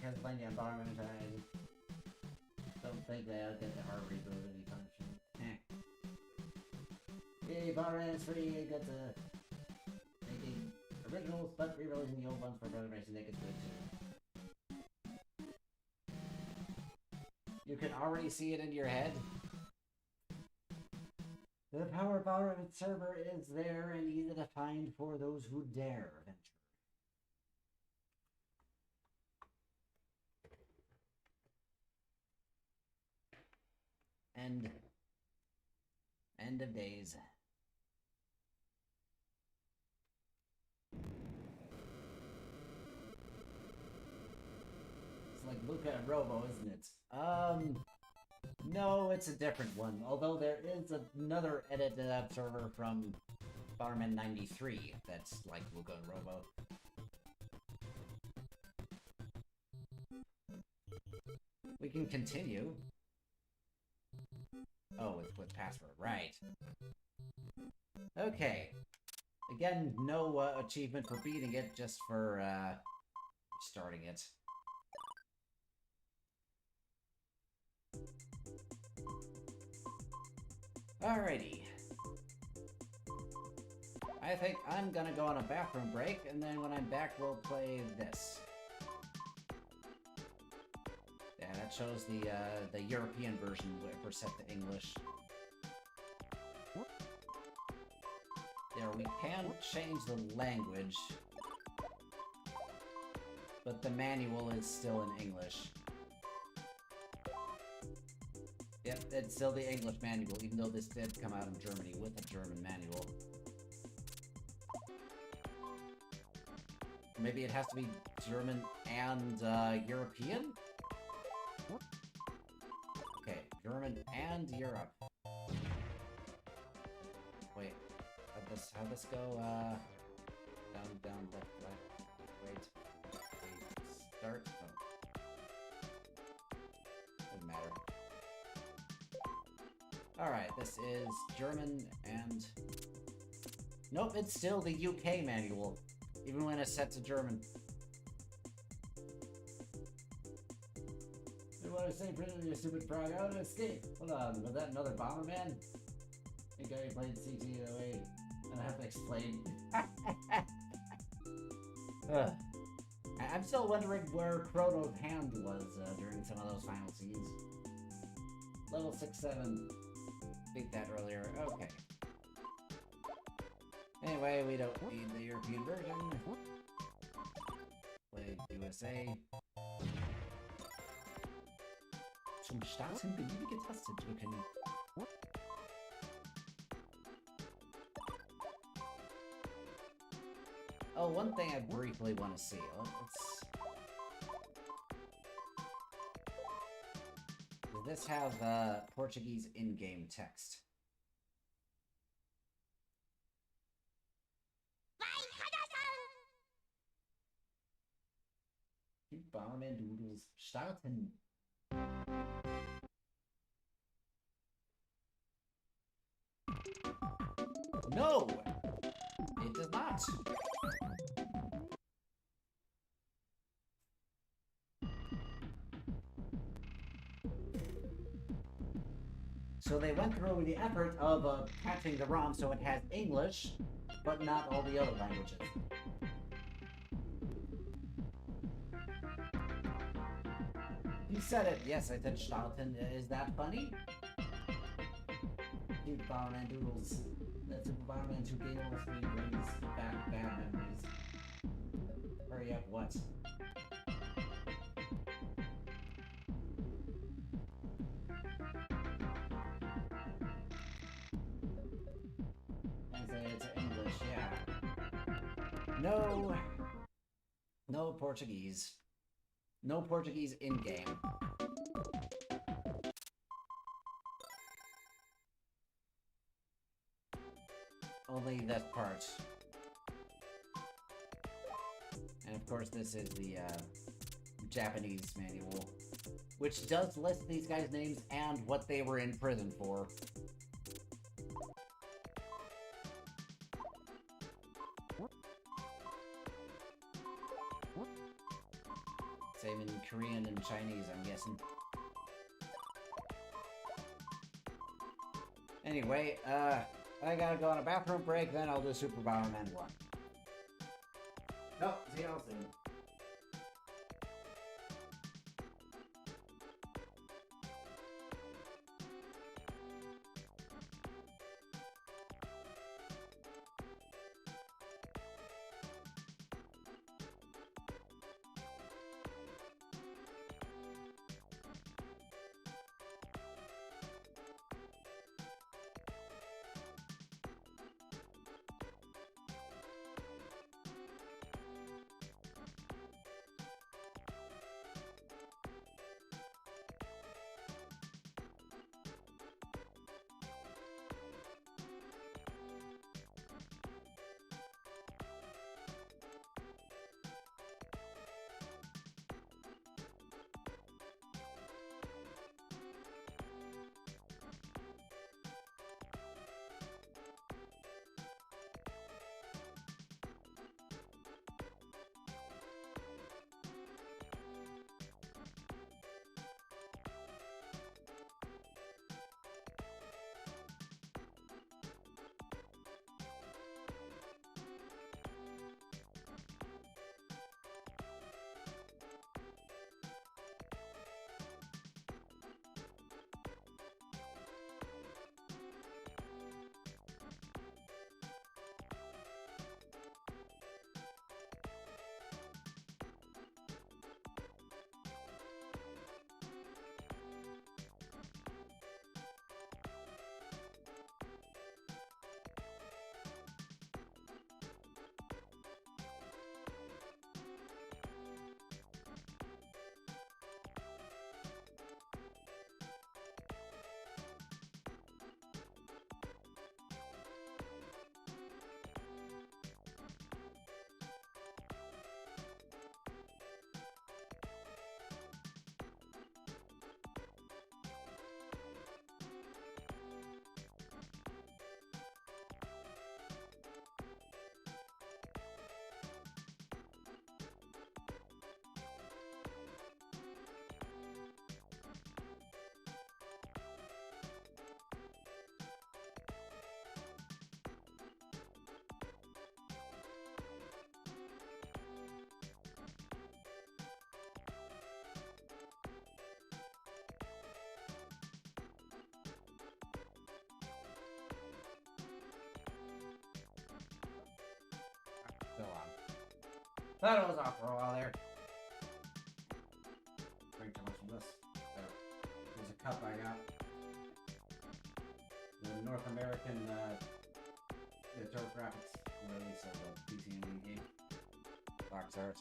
Castlevania and Bomberman time. Don't think they'll get the hard reboot anytime soon. Yay, Bomberman is free, it gets making originals, but re-releasing the old ones for Brother Racing, they could do it too. You can already see it in your head. The Power Bomberman server is there and easy to find for those who dare venture. End of days. It's like Luca and Robo, isn't it? No, it's a different one. Although there is another edit to that server from Bomberman 93 that's like Luca and Robo. We can continue. Oh, with password, right. Okay. Again, no achievement for beating it, just for starting it. Alrighty. I think I'm gonna go on a bathroom break, and then when I'm back, we'll play this. Yeah, that shows the European version if we're set to English. There we can change the language, but the manual is still in English. Yep, it's still the English manual, even though this did come out in Germany with a German manual. Maybe it has to be German and European? Okay, German and Europe. Wait, how'd this go? Down, left, right. Wait, start? Oh. Doesn't matter. Alright, this is German and... Nope, it's still the UK manual, even when it's set to German. You want to say, Britain, you stupid frog, I want to escape! Hold on, was that another Bomberman? I think I played CT08, and I have to explain. I'm still wondering where Chrono's hand was during some of those final scenes. Level 6-7. Beat that earlier. Okay. Anyway, we don't need the European version. Play USA. Zum Starten beliebige Taste drücken. Oh, one thing I briefly want to see. Does this have Portuguese in-game text? Bomberman Doodles starten. No! It does not. So they went through the effort of patching the ROM so it has English, but not all the other languages. You said it. Yes, I said starten. Is that funny? Cute Bomberman Doodles. That's Super Bomberman 2 game brings back bad memories. Hurry up, what? Translated to English, yeah. No. No Portuguese. No Portuguese in-game. Only that part. And of course this is the Japanese manual, which does list these guys' names and what they were in prison for. Same in Korean and Chinese, I'm guessing. Anyway, I gotta go on a bathroom break, then I'll do Super Bomberman 1. Nope, see y'all soon. Thought it was off for a while there. Drink too much from this. There. There's a cup I got. The North American graphics release of the PC Engine game. Box art.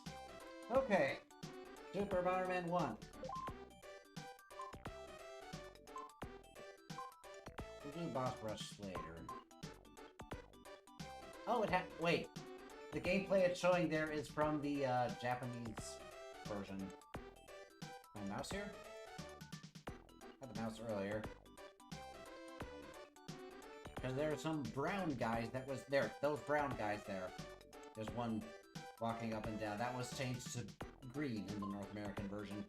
Okay. Super Bomberman 1. We'll do boss rush later. Oh, wait. The gameplay it's showing there is from the Japanese version. My mouse here? I had the mouse earlier. Because there are some brown guys that was there. Those brown guys there. There's one walking up and down. That was changed to green in the North American version.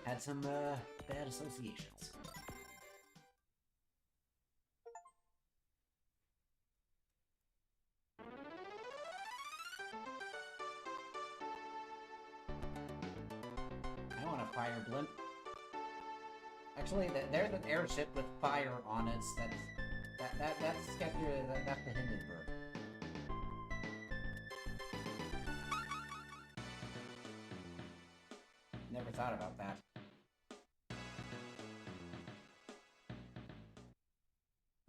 Had some bad associations. I want a fire blimp. Actually, there's an airship with fire on it. That's the Hindenburg. Never thought about that.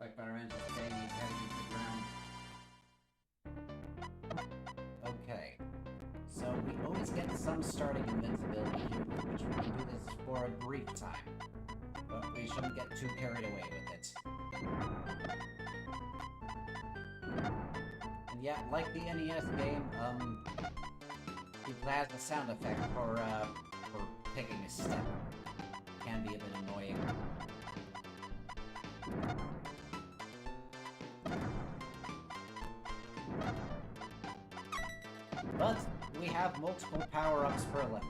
Like Bomberman just staying his head against the ground. Okay. So we always get some starting invincibility here, which we can do this for a brief time. But we shouldn't get too carried away with it. And yeah, like the NES game, it has a sound effect for taking a step. Can be a bit annoying. But we have multiple power-ups per level.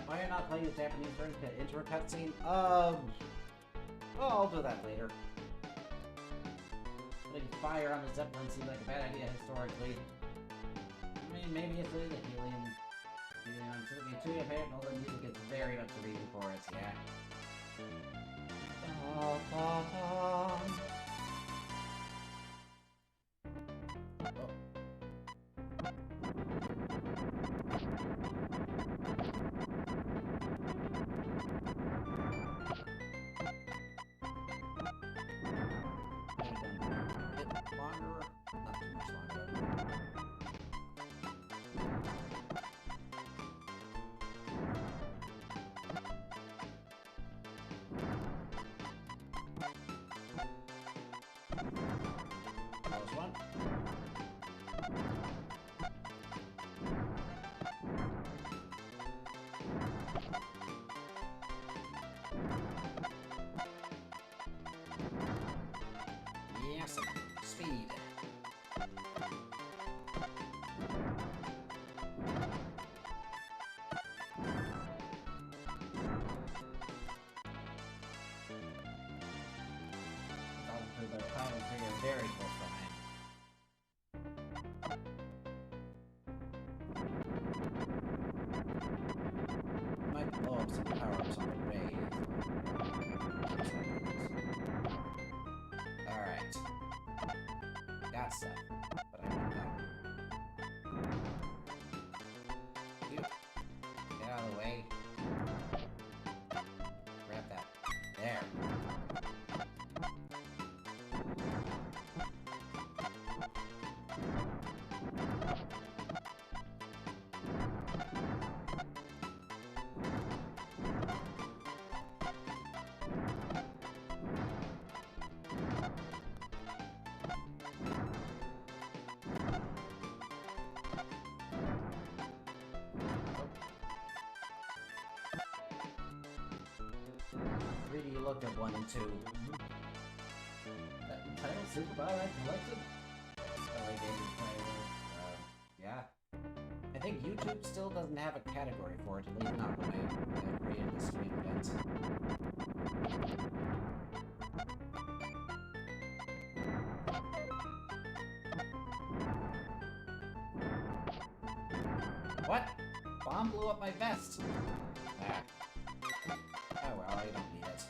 Why are you not playing the Japanese version to enter a cutscene? Well, I'll do that later. Putting fire on the Zeppelin seems like a bad idea historically. I mean, maybe it's the helium. Helium, too apparent, all the music is very much the reason for it, yeah. Yes, speed. The final figure very close behind. Might blow up some power-ups on the way. Alright. Got stuff, but I want that. You. Get out of the way. Grab that. There. Really looked at 1 and 2. Superpower I collected? Oh, I gave you play with. Yeah. I think YouTube still doesn't have a category for it, at least not when I created the stream event. What? Bomb blew up my vest! Ah. Oh well, I don't need it.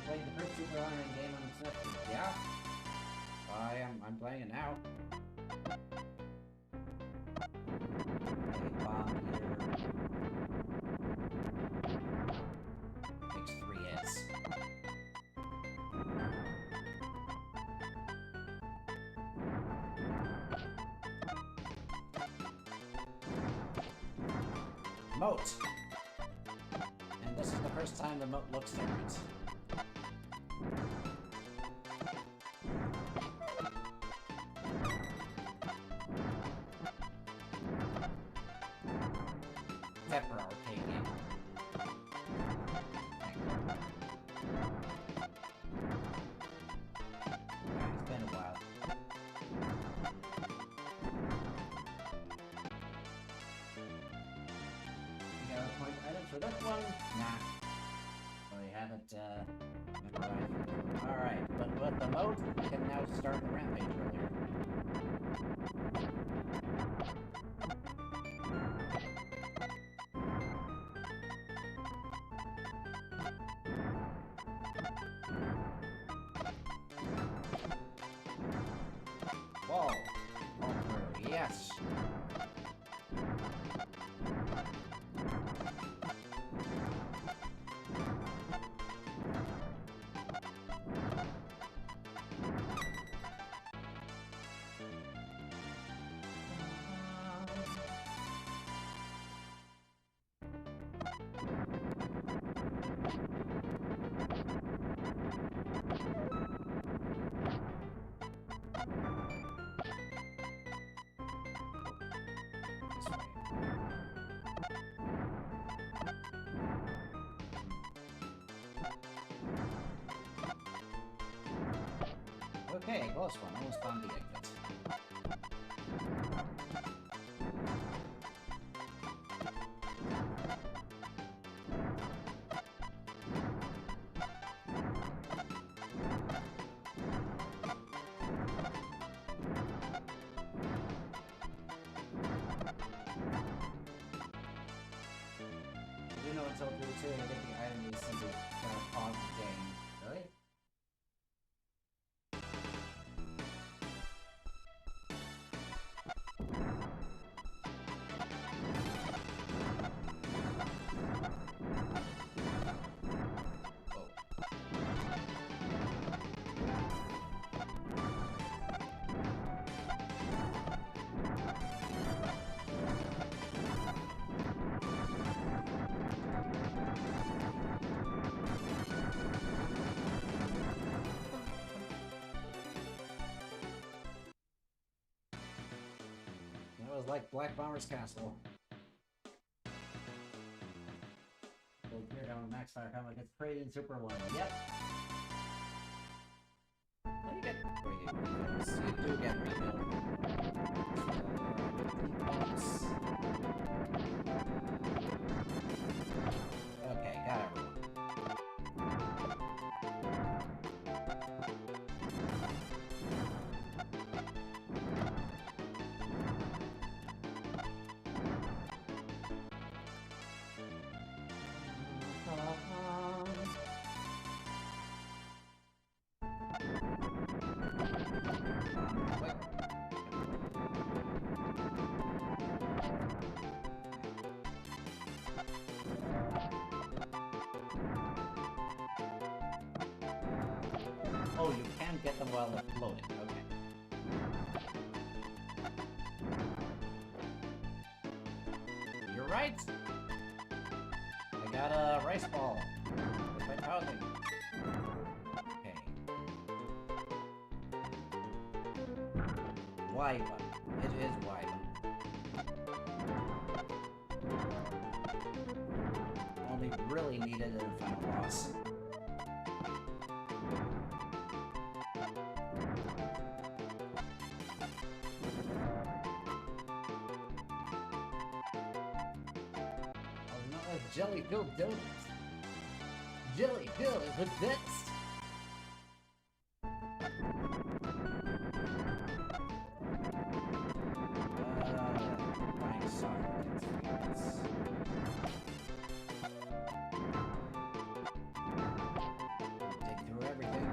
Played the first Super Iron game on Snapchat. Yeah. I'm playing it now. Okay, bomb here. Takes 3 hits. Moat! And this is the first time the moat looks different. Except for arcade game. It's been a while. You got a point items for this one? Nah. Well, you haven't, memorized. Alright, but with the moat, we can now start the rampage earlier. Wall. Fall through. Yes. This way. Okay, close one. Almost found the exit. You know until 3-2 and get the item you see to pause the game. Really? That was like Black Bomber's Castle. Gold here down max fire combo gets created in Super 1. Yep. What do you get? You do get refilled. Okay, got everyone. Oh, you can get them while they're floating. Okay. You're right. Alright! I got a rice ball. With my housing. Okay. Y button. It is Y button. Only really needed in the final boss. Jelly filled donuts. Jelly filled with bits. Buying soccer kits. Dig through everything.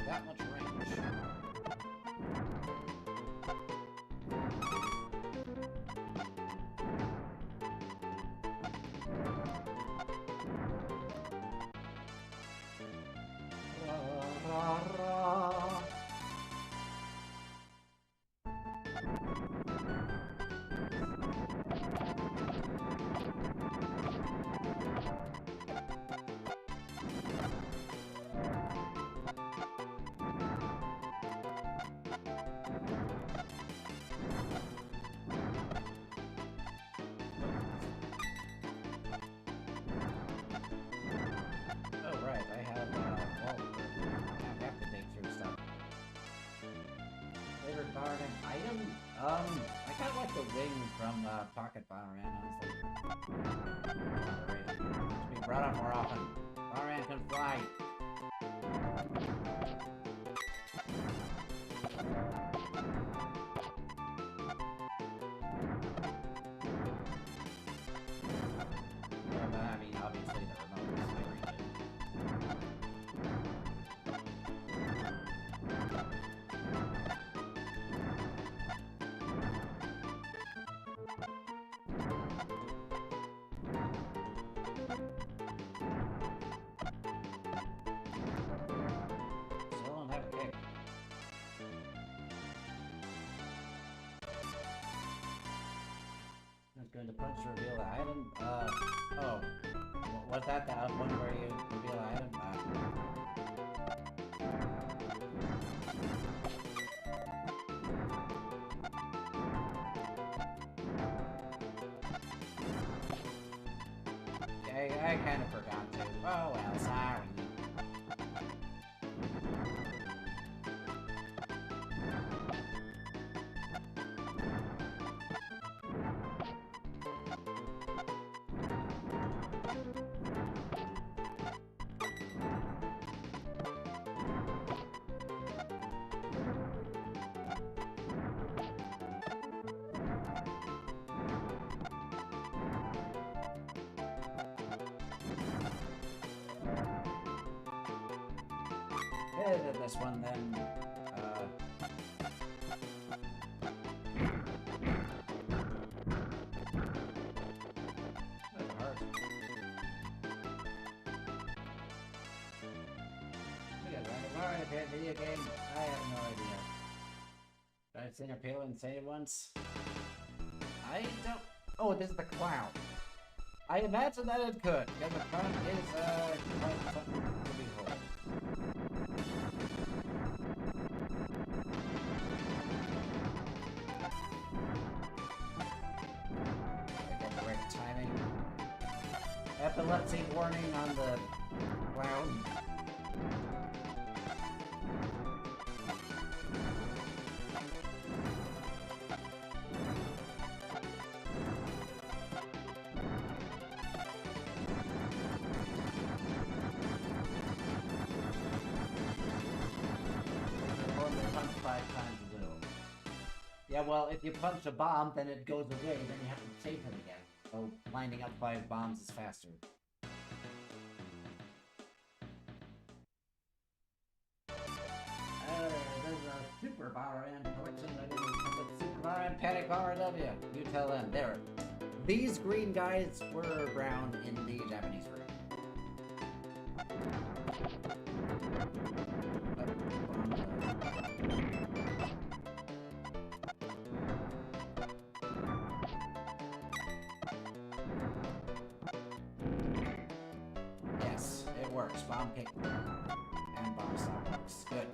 That much range. Oh, right, I have, well, I have to dig through stuff. Favorite Bomberman item? I kind of like the wing from, Pocket Bomberman, honestly. Underrated. Should be brought up more often. Bomberman can fly! Yeah, but I mean, obviously the remote is very good. Still don't have a kick. I was going to punch to reveal the item. Oh. Was that the one where you reveal the item? I kind of forgot to. Oh well, sorry. Did this one then. That's hard. Alright, video game. I have no idea. Did I sing a pale and say it once? I don't. Oh, this is the clown. I imagine that it could, because the front is quite something to behold. I get the right timing. Yep. epilepsy warning on the ground. Punch 5 times a little. Yeah, well, if you punch a bomb, then it goes away, then you have to save it again. So lining up 5 bombs is faster. There's a Super Bomberman collection that is Super Bomberman Panic Power W. You tell them. There. These green guys were brown in the Japanese version. Yes, it works. Bomb kick and bomb stop works. Good.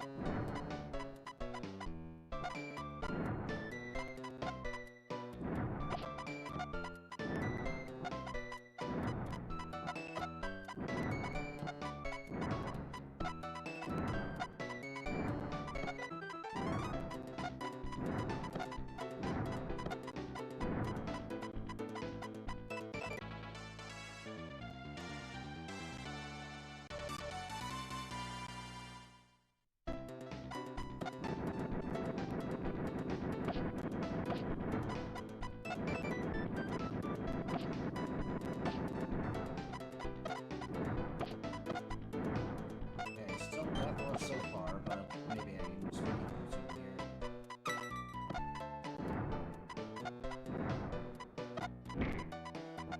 Okay, still deathless so far, but maybe I can swing it over here.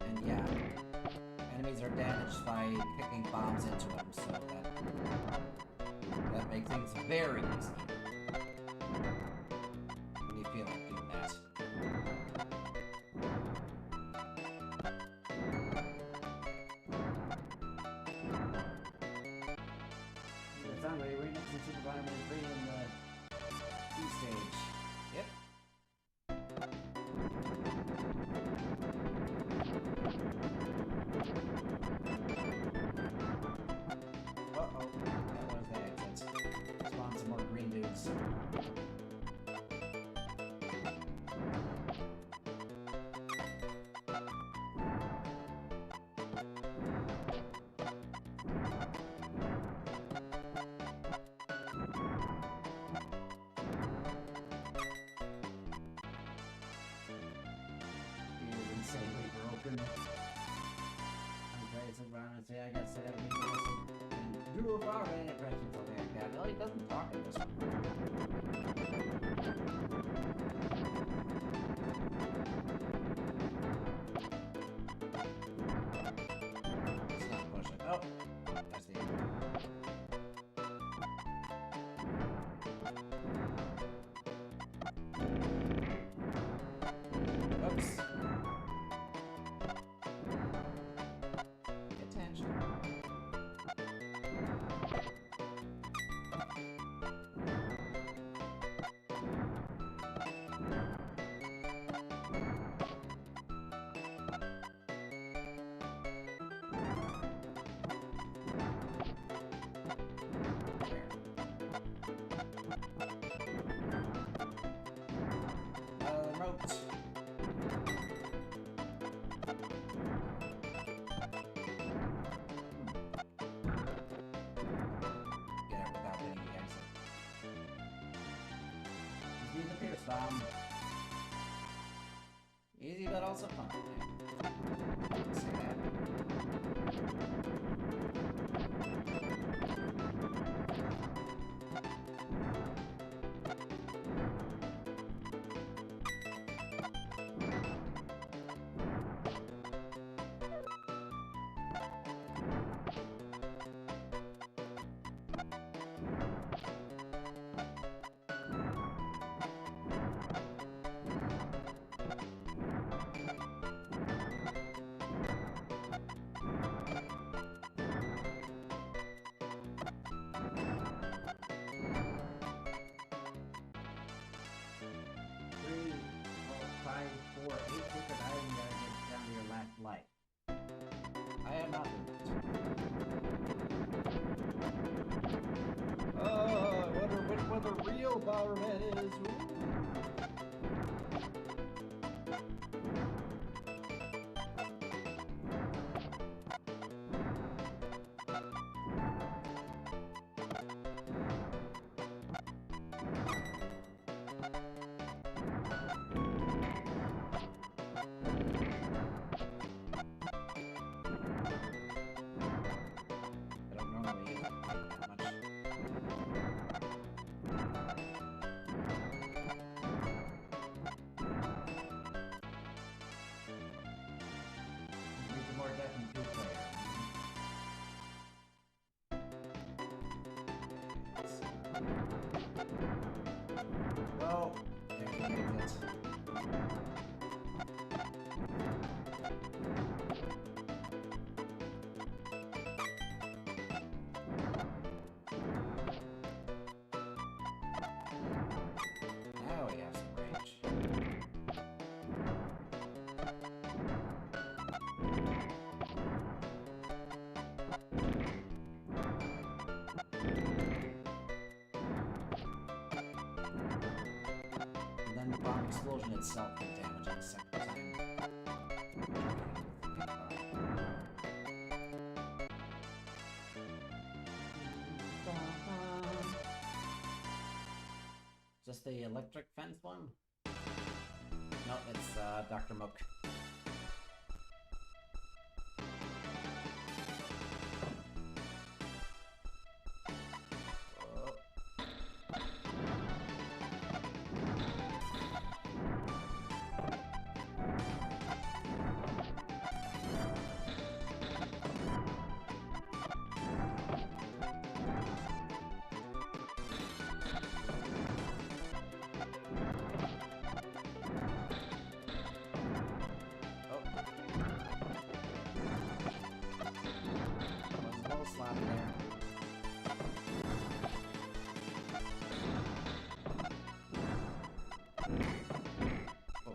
And yeah, enemies are damaged by kicking bombs into them, so that makes things very easy. When you feel like doing that. It sounds like we're next to Super Bomberman 3 in the B stage. Yep. Uh-oh. That was the exit. Spawn some more green dudes. He is insanely broken. I'm crazy around and say I got 7 and do a Bomberman impression, something like that. No, he doesn't talk in this one. Let's not push it. Oh, that's the end. Oops. Attention. Remote. Get it without hitting the exit. Just need the Pierce Bomb. Easy but also fun. Yeah. Say that. Bomberman is. I don't normally use it that much. Need some more Death and 2 player. Well, there's the exit. Now we have some range. And then the bomb explosion itself did damage on the second time. Just the electric fence one? No, it's Dr. Mook. Oh. Oh. Was a little sloppy there. Oh.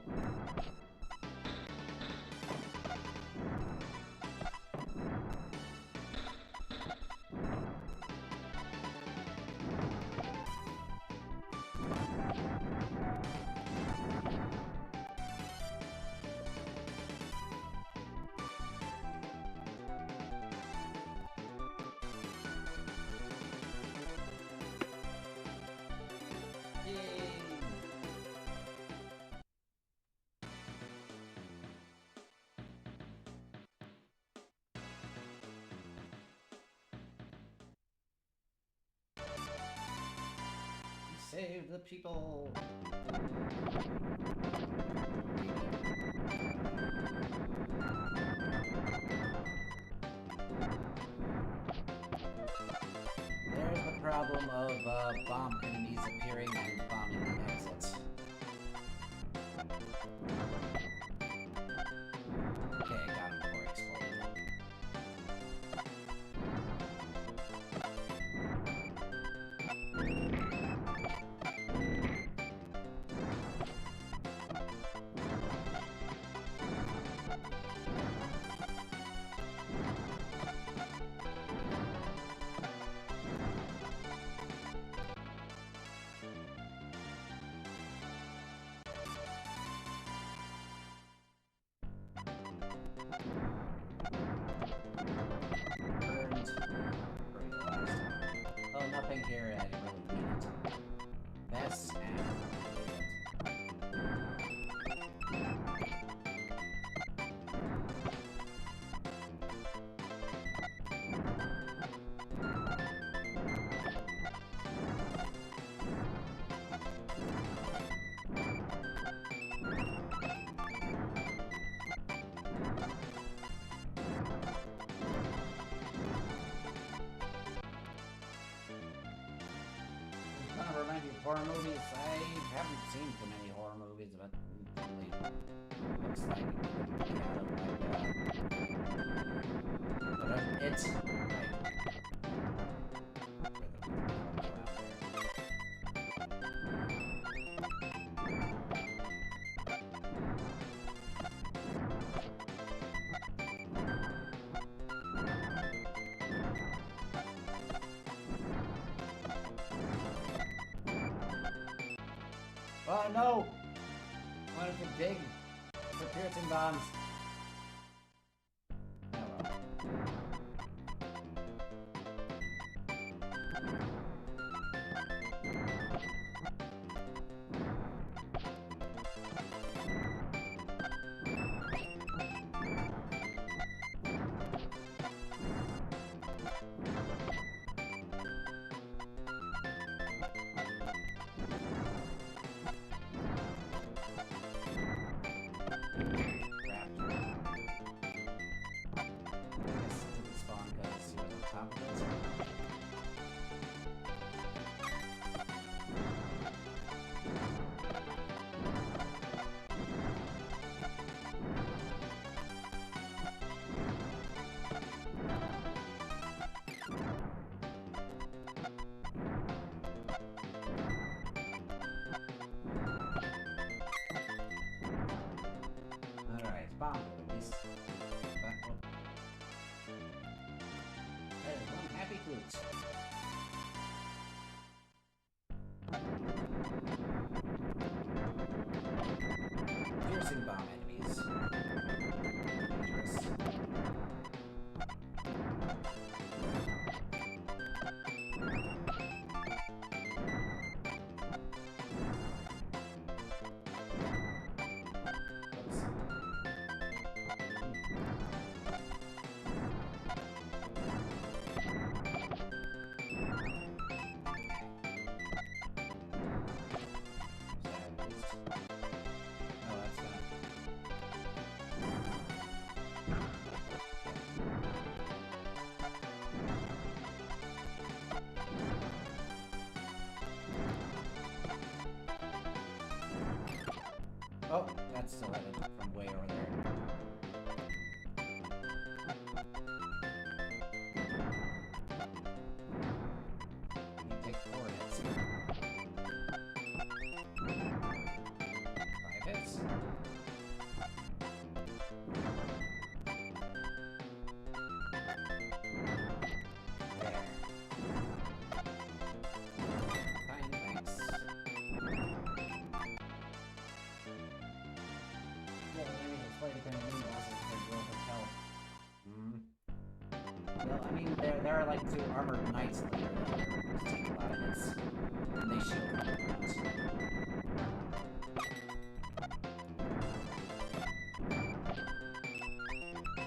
Yay! Save the people! There's the problem of bomb enemies appearing and bombing the exits. Okay, I got him before he exploded. Burned. Oh, nothing here. I didn't really need it. This and kind of remind you of horror movies. I haven't seen too many horror movies, but it really looks like it could be out of like but it's like Oh no! I wanted to dig for piercing bombs. Oh well. Alright, bomb at least. But, there's one happy flute. Piercing bomb enemies. Dangerous. Oops. Oh, that's gonna... Oh, that's still headed from way over there. You take 4 hits. 5 hits. There. Fine, thanks. Yeah, I mean, it's like a mini bosses for growth of health. Well, I mean, there are like 2 armored knights later that take a lot of hits. And they shield from the front.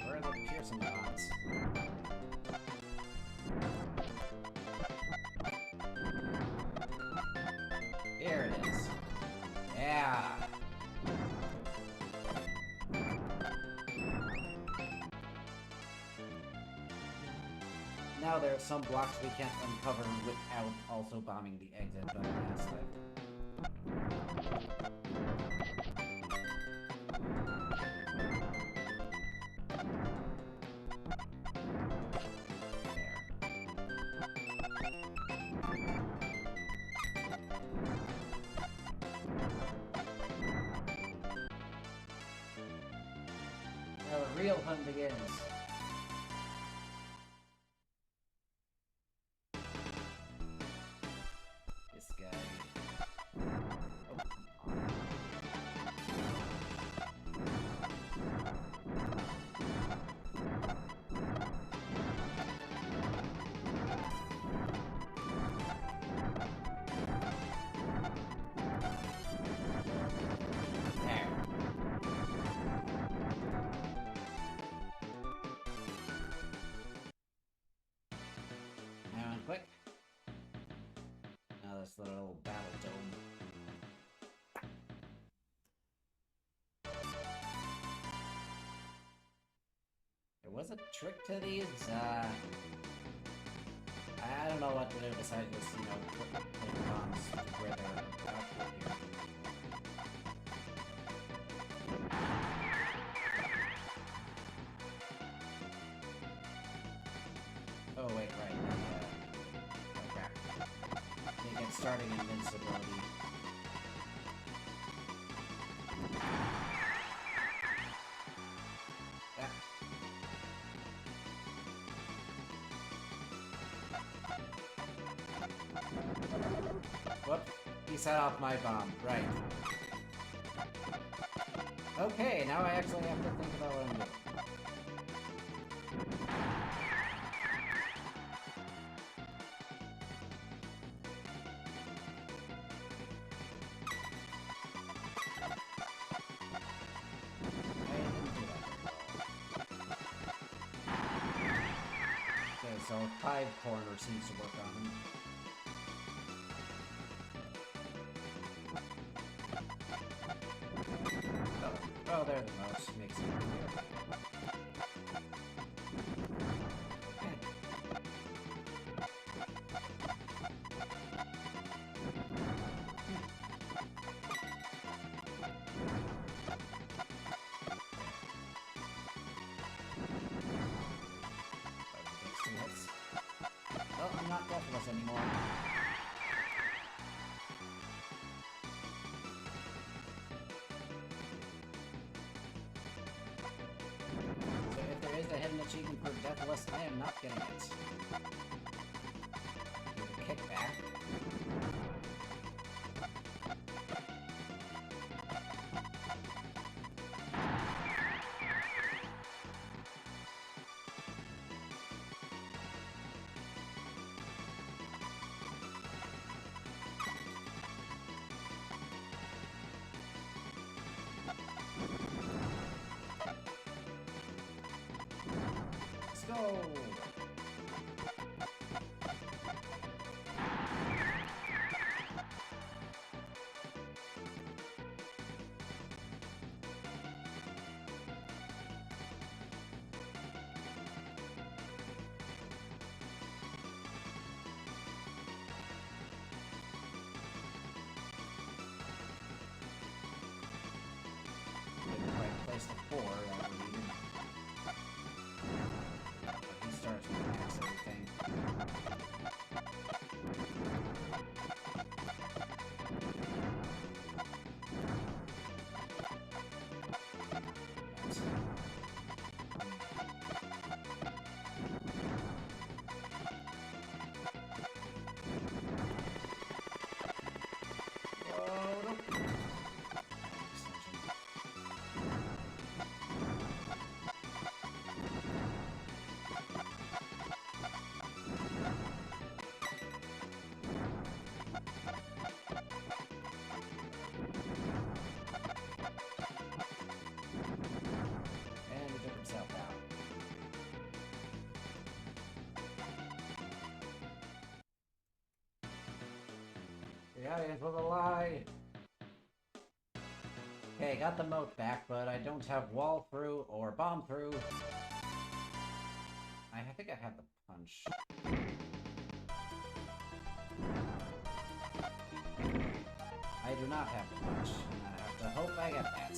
Where are the piercing bombs? Here it is. Yeah! Now there are some blocks we can't uncover without also bombing the exit button last time. Now the real fun begins. This guy. Oh, come on. There. Now, quick. Now this little battle dome. There was a trick to these. I don't know what to do besides just, you know, put bombs where they're output here. Oh wait, right. Oh crap. They get starting invincibility. Ah. Whoop. He set off my bomb. Right. Okay, now I actually have to think about what I'm doing. Okay, so 5 corner seems to work on him. Oh, they're the most. Makes it easier. Oh, I'm not deathless anymore. So if there is a hidden achievement for deathless, I am not getting it. Do the kickback. Let's go! Didn't quite place the 4 that we needed. He starts with max everything. Oh, nope. Extension. And he took himself out. The audience was a lie! Okay, got the moat back, but I don't have wall through or bomb through. I think I have the punch. I do not have the punch, and I have to hope I get that.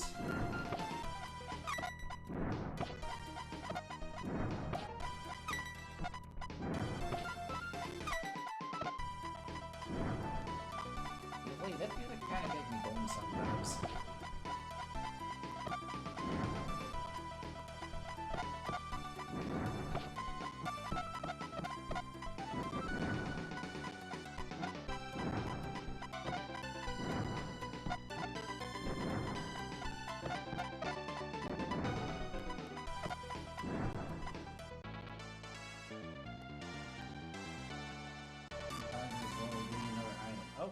Usually, this music kind of makes me boom sometimes. Oh!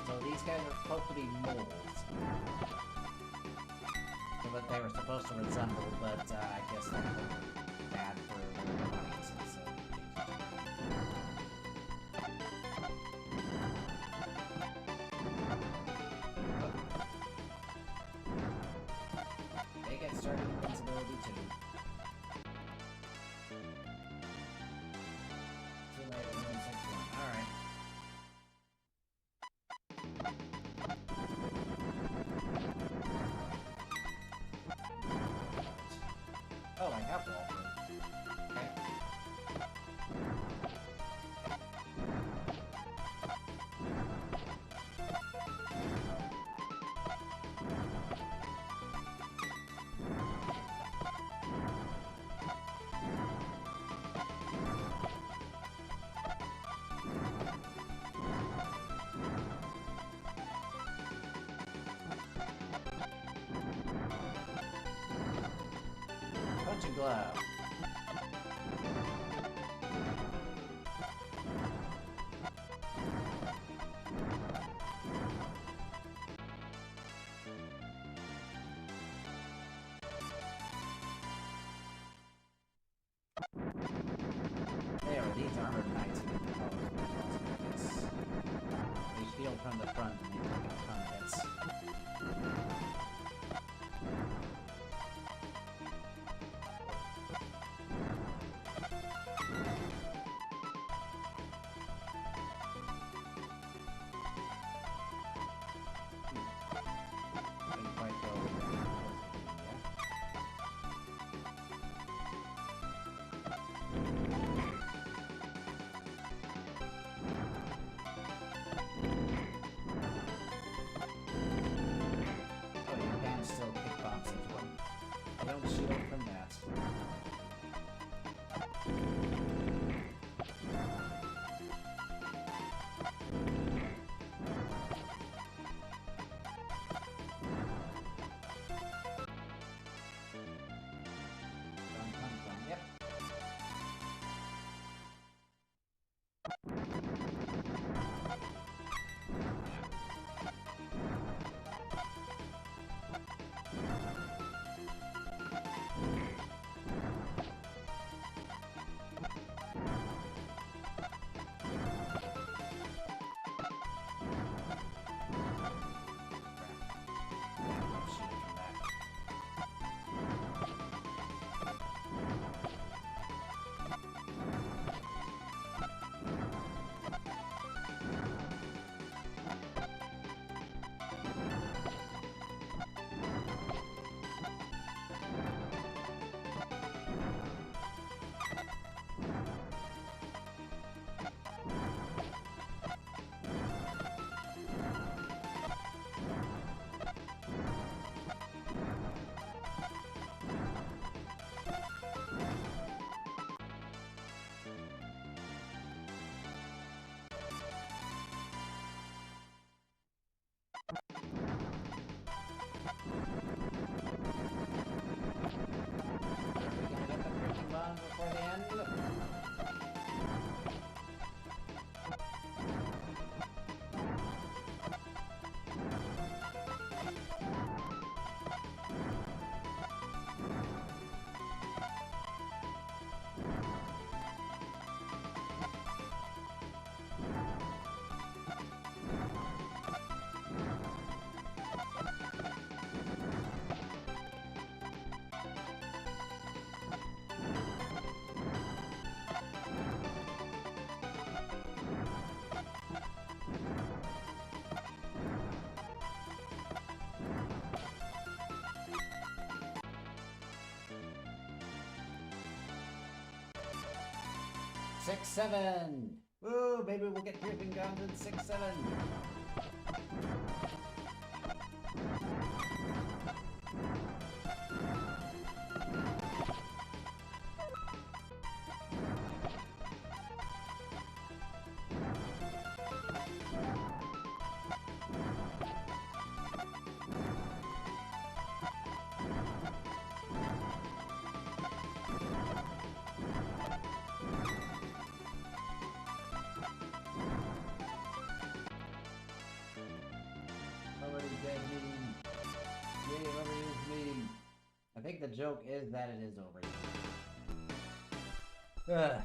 So these guys are supposed to be moles. What they were supposed to resemble, but I guess they're bad for their audiences, so... They get started invincibility too. Too late, 161. Alright. glove. There, these armored knights have been proposed. They shield from the front and they take a ton of hits. Didn't quite go where it was going to be, yeah. Oh, you can still kick bombs into them. They don't shield from that. Yep. Shield from that. Are we gonna get the freaking bombs before the end? Six, 7. Woo, maybe we'll get dripping guns in 6, 7. Already dead meeting. Yay, overused meeting. I think the joke is that it is overused. Ugh.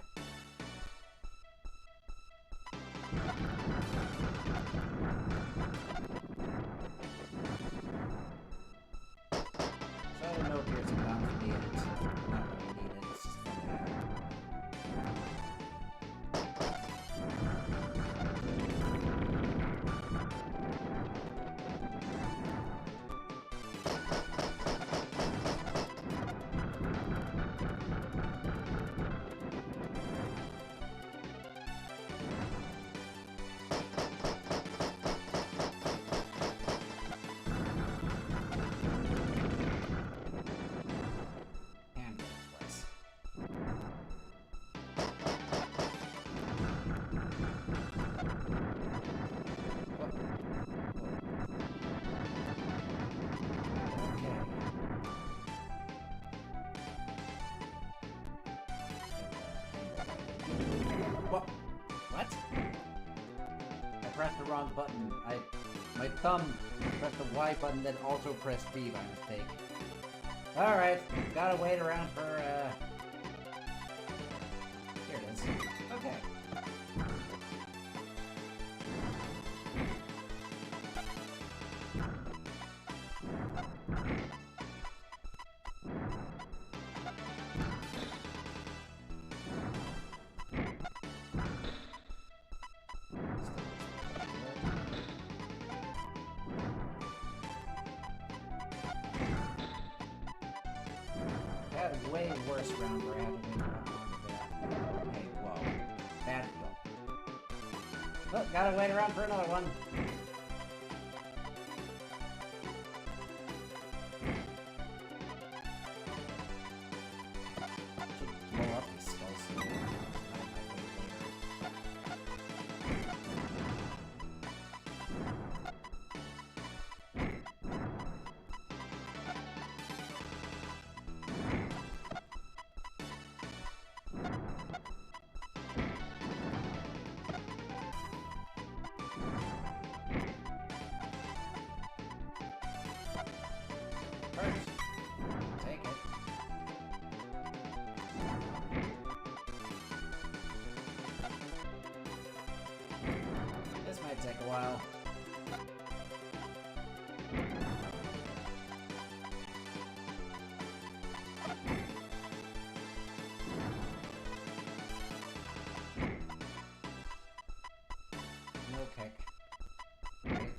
So no piercing bombs for the end. Not really needed, it's just fun to have. What? I pressed the wrong button. My thumb pressed the Y button, then also pressed B by mistake. Alright, gotta wait around for, Here it is. Okay. I had a way worse round where I had to wait around longer for that. Okay, whoa. Bad deal. Oh, gotta wait around for another one. Should blow up these skulls soon. First, take it. This might take a while. No kick. Right.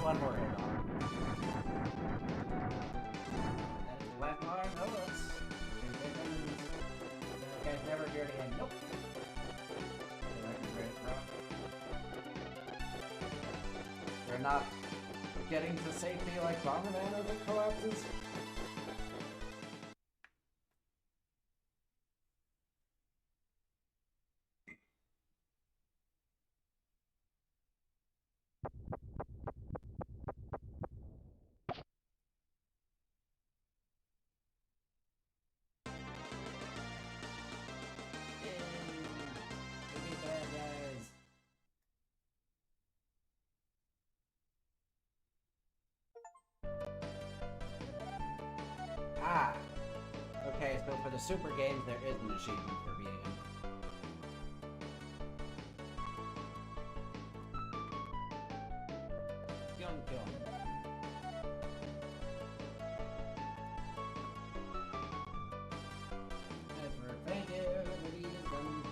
One more hit on. That is last bar. No, that's. Okay, never do it again. Nope. We're not getting to safety like Bomberman as it collapses. Yay! Bad guys. Ah! Okay, so for the super games, there is an achievement for beating him. Don't kill him. Never thank you, what he has done.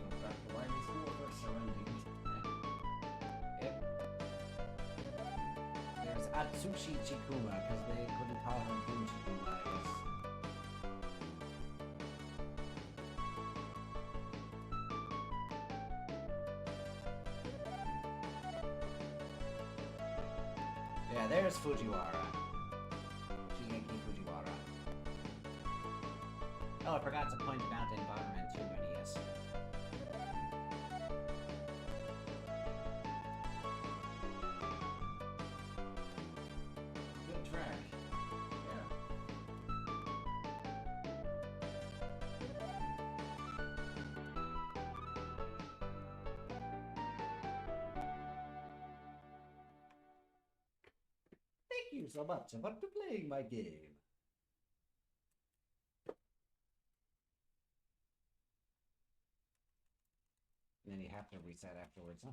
Go back to Wiley School for surrendering. Yep. There's Atsushi Chikuma, because they couldn't call him Boon Chikuma, I guess. Yeah, there's Fujiwara. Shigeki Fujiwara. Oh, I forgot to point him out in Bomberman 2 and NES. Good track. Yeah. Thank you so much for playing my game. And then you have to reset afterwards, huh?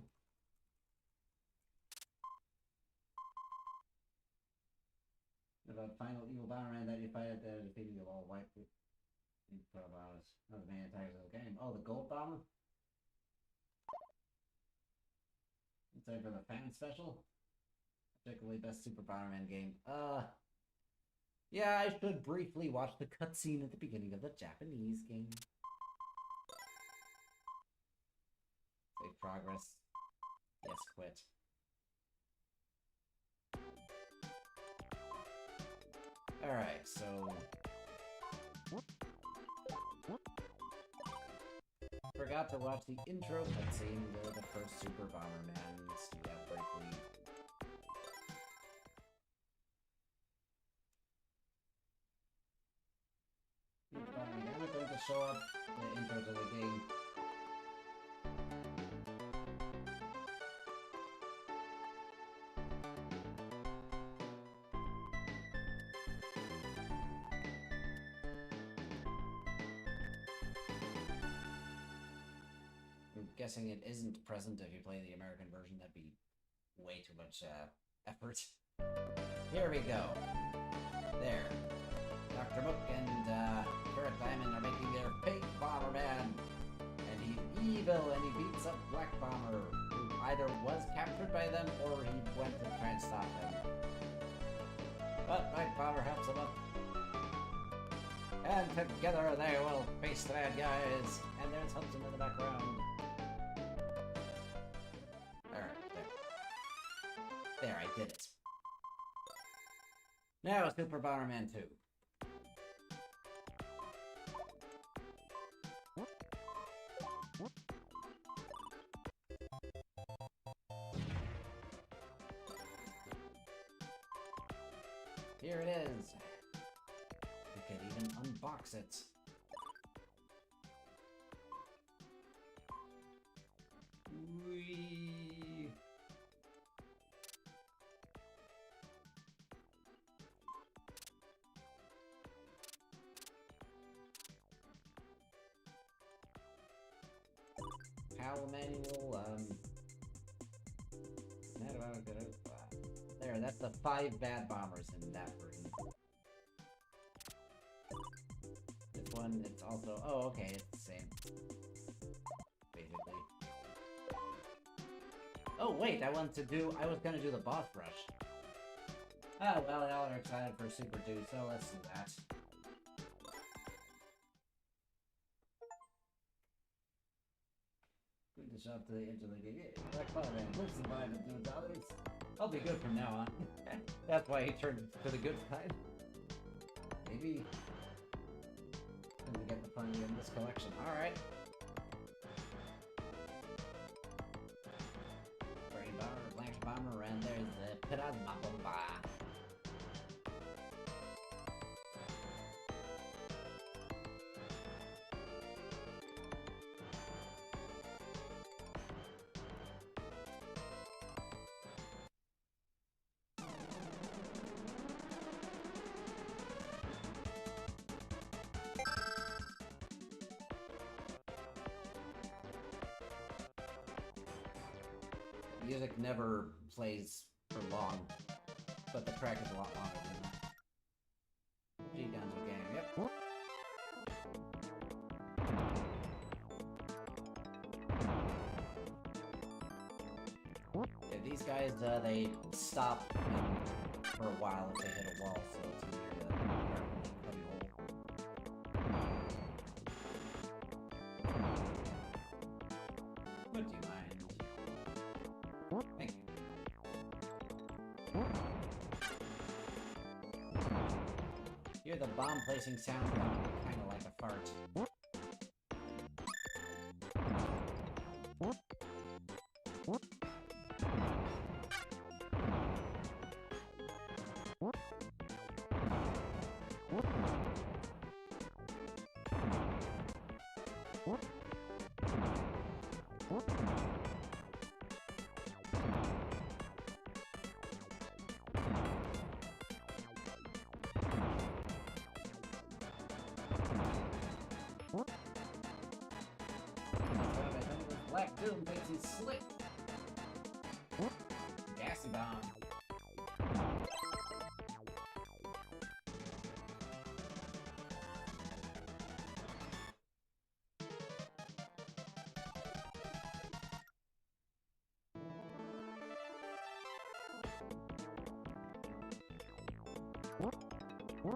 About final evil Bomberman that you fight at the defeating of all white profiles. Oh, the main attackers of the game. Oh, the gold bomber? It's like for the fan special? particularly best Super Bomberman game. Yeah, I should briefly watch the cutscene at the beginning of the Japanese game. Save progress. Yes, quit. Alright, so... Forgot to watch the intro cutscene to the first Super Bomberman. Let's do that briefly. Super Bomberman is going to show up the intro to the game. I'm guessing it isn't present if you play the American version. That'd be way too much effort. Here we go. There. Dr. Mook and Carrot Diamond are making their fake Bomberman. And he's evil and he beats up Black Bomber, who either was captured by them or he went to try and stop them. But Black Bomber helps him up. And together they will face the bad guys. And there's Hudson in the background. Alright, there. There, I did it. Now Super Bomberman 2. Here it is. You can even unbox it. Whee! PAL manual, there, that's the 5 bad bombers in that version. This one, it's also, oh, okay, it's the same. Basically. Oh, wait, I was gonna do the boss rush. Oh, well, y'all are excited for Super 2, so let's do that. Good to show up to the edge of the game. Black Bomberman, let's survive and do others. I'll be good from now on. That's why he turned to the good side. Maybe. Gonna get the fun in this collection. Alright. Freddy Bomber, Blanche Bomber, and there's the Piranha Bomba. Music never plays for long, but the track is a lot longer than that. G-Guns game, yep. Yeah, these guys, they stop for a while if they hit a wall, so it's easier to cubby hole. Would you mind? Thank you. Hear the bomb placing sound kind of like a fart. Black Doom thinks he's slick. Gassy bomb. And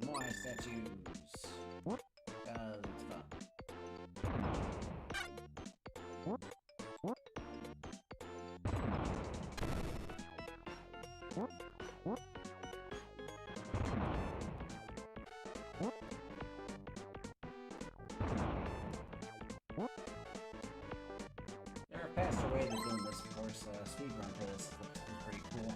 more statues. Because it's fun. There are faster ways of doing this, of course. Speedrun for this is pretty cool.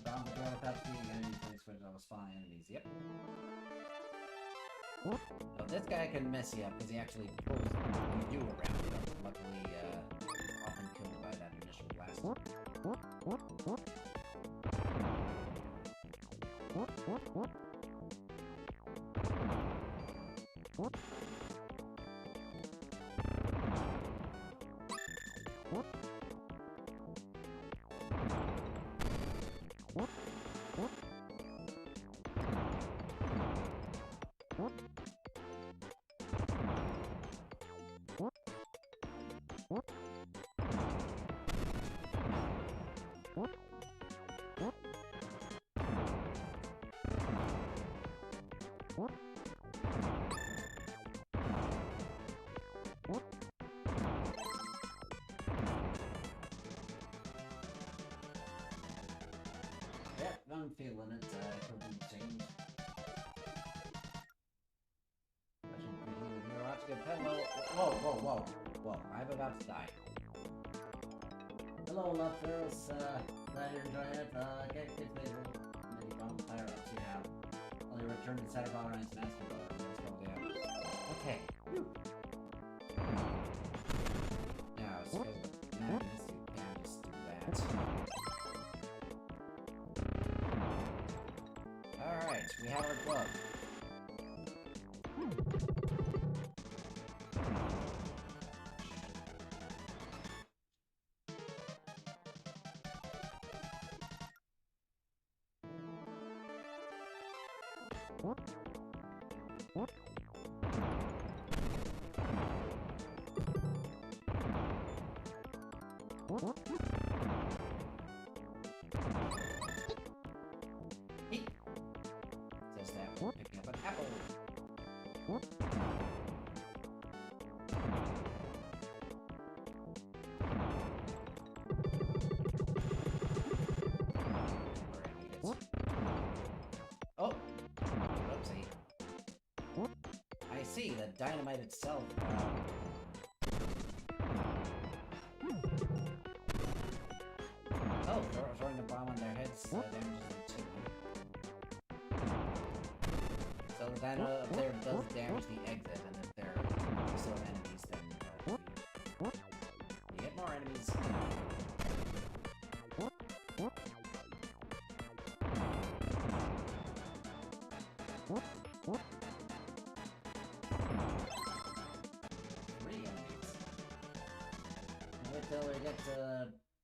Bound the door without defeating enemies, place which always falling enemies. Yep. Oh, this guy can mess you up because he actually pulls you around. But luckily, often killed by that initial blast. Yep, I'm feeling it. Couldn't change. You're about to get hello. Whoa. I'm about to die. Hello, love girls. Glad you enjoy it. Get many bonfire ups you have. Only return to Saturday Valorant's Master Valorant. Okay. Whew. Now, it's because of madness, you can just do that. Alright, we have our glove. Says that we're picking up an apple. Oh! Oopsie. I see, the dynamite itself. Oh, throwing a bomb on their heads damages them too. So the dino up there does damage the exit, and if there are still enemies, then you get more enemies. Three enemies. Wait till we get to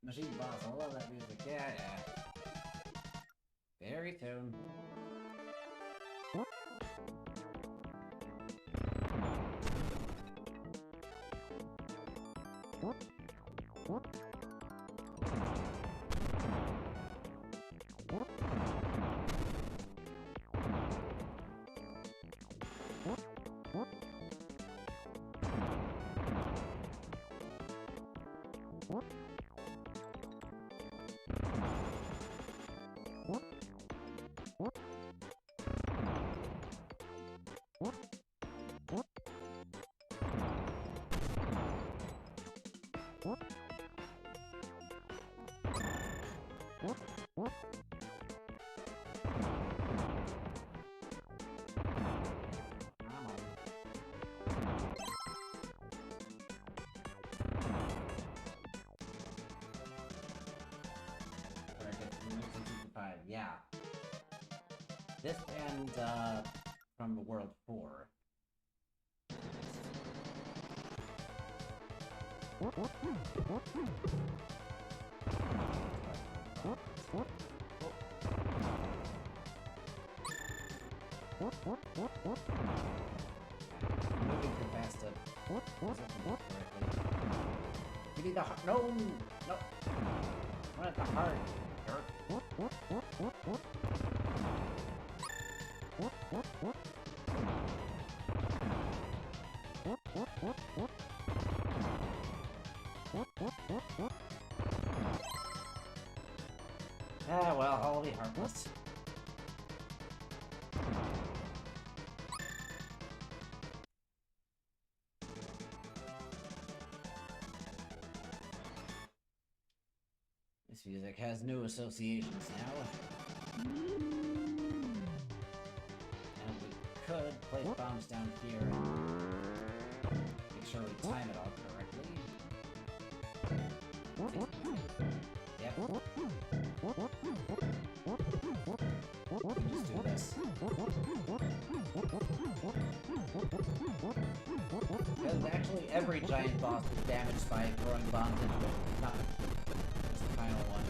Machine Boss. I love that music. Yeah. Very soon. Yeah. This and from the World 4. Moving too fast to correctly. Give me the heart. No! No! I want the heart. Ah, well, I'll be heartless. This music has new associations now. And we could place bombs down here and make sure we time it all correctly. Yep. Just do this. Because actually every giant boss is damaged by throwing bombs into it, not just the final one.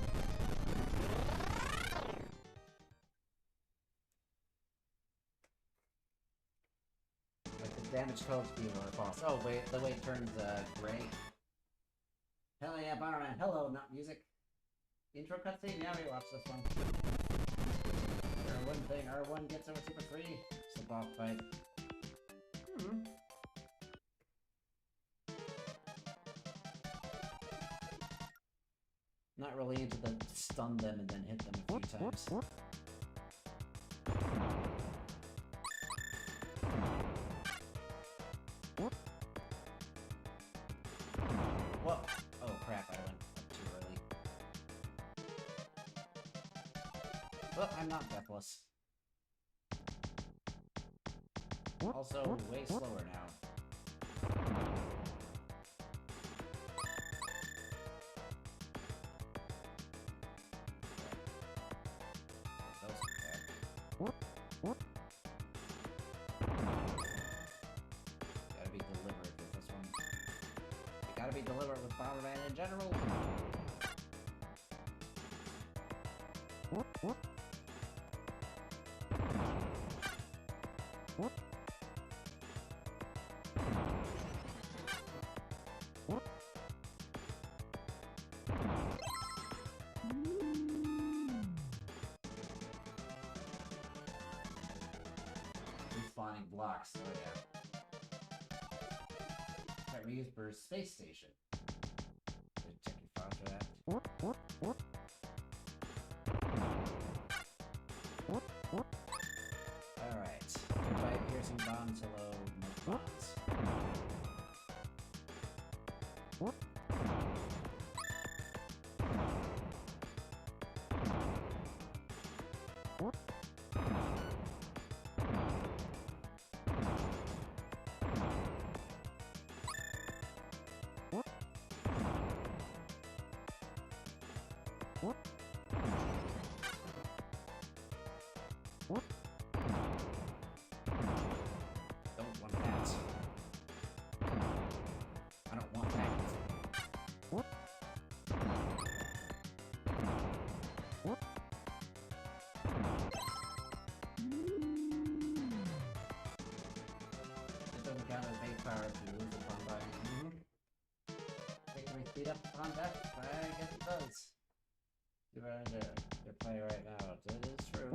Like the damage codes being a boss. Oh wait, the way it turns gray. Hell yeah, Bomberman. Hello, not music. Intro cutscene? Yeah, we watched this one. R1 thing, R1 gets over Super 3. It's a boss fight. Not really into the stun them and then hit them a few times. Whoa! Oh crap, I went up too early. Well, I'm not deathless. Also, way slower now. Gotta be deliberate with this one. You gotta be deliberate with Bomberman in general. Respawning blocks, oh yeah. Alright, we use for space station. Check your files for that. Alright. Goodbye, piercing bombs. Hello, no bombs. Don't want that. I don't want that. It doesn't count as base power if you lose upon dying. Can we speed up upon death? I guess it does. See what I do? They're playing right now. That is true.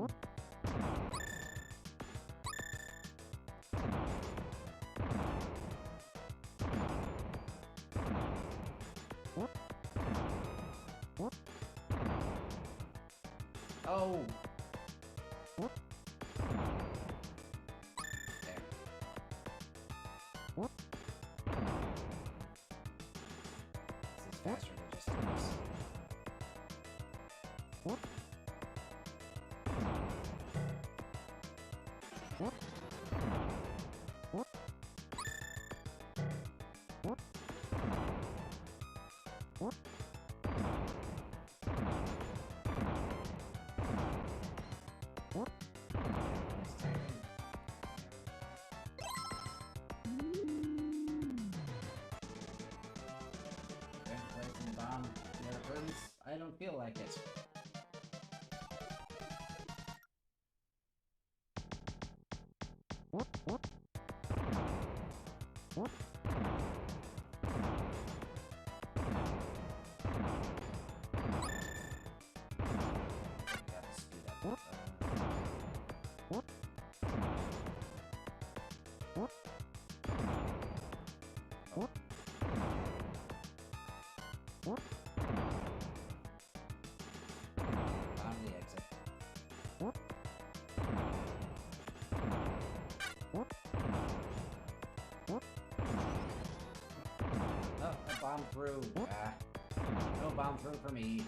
Oh! There. This is faster than just this. I don't feel like it. Gotta speed up. On the exit. Oh, a bomb through. Ah. No bomb through for me.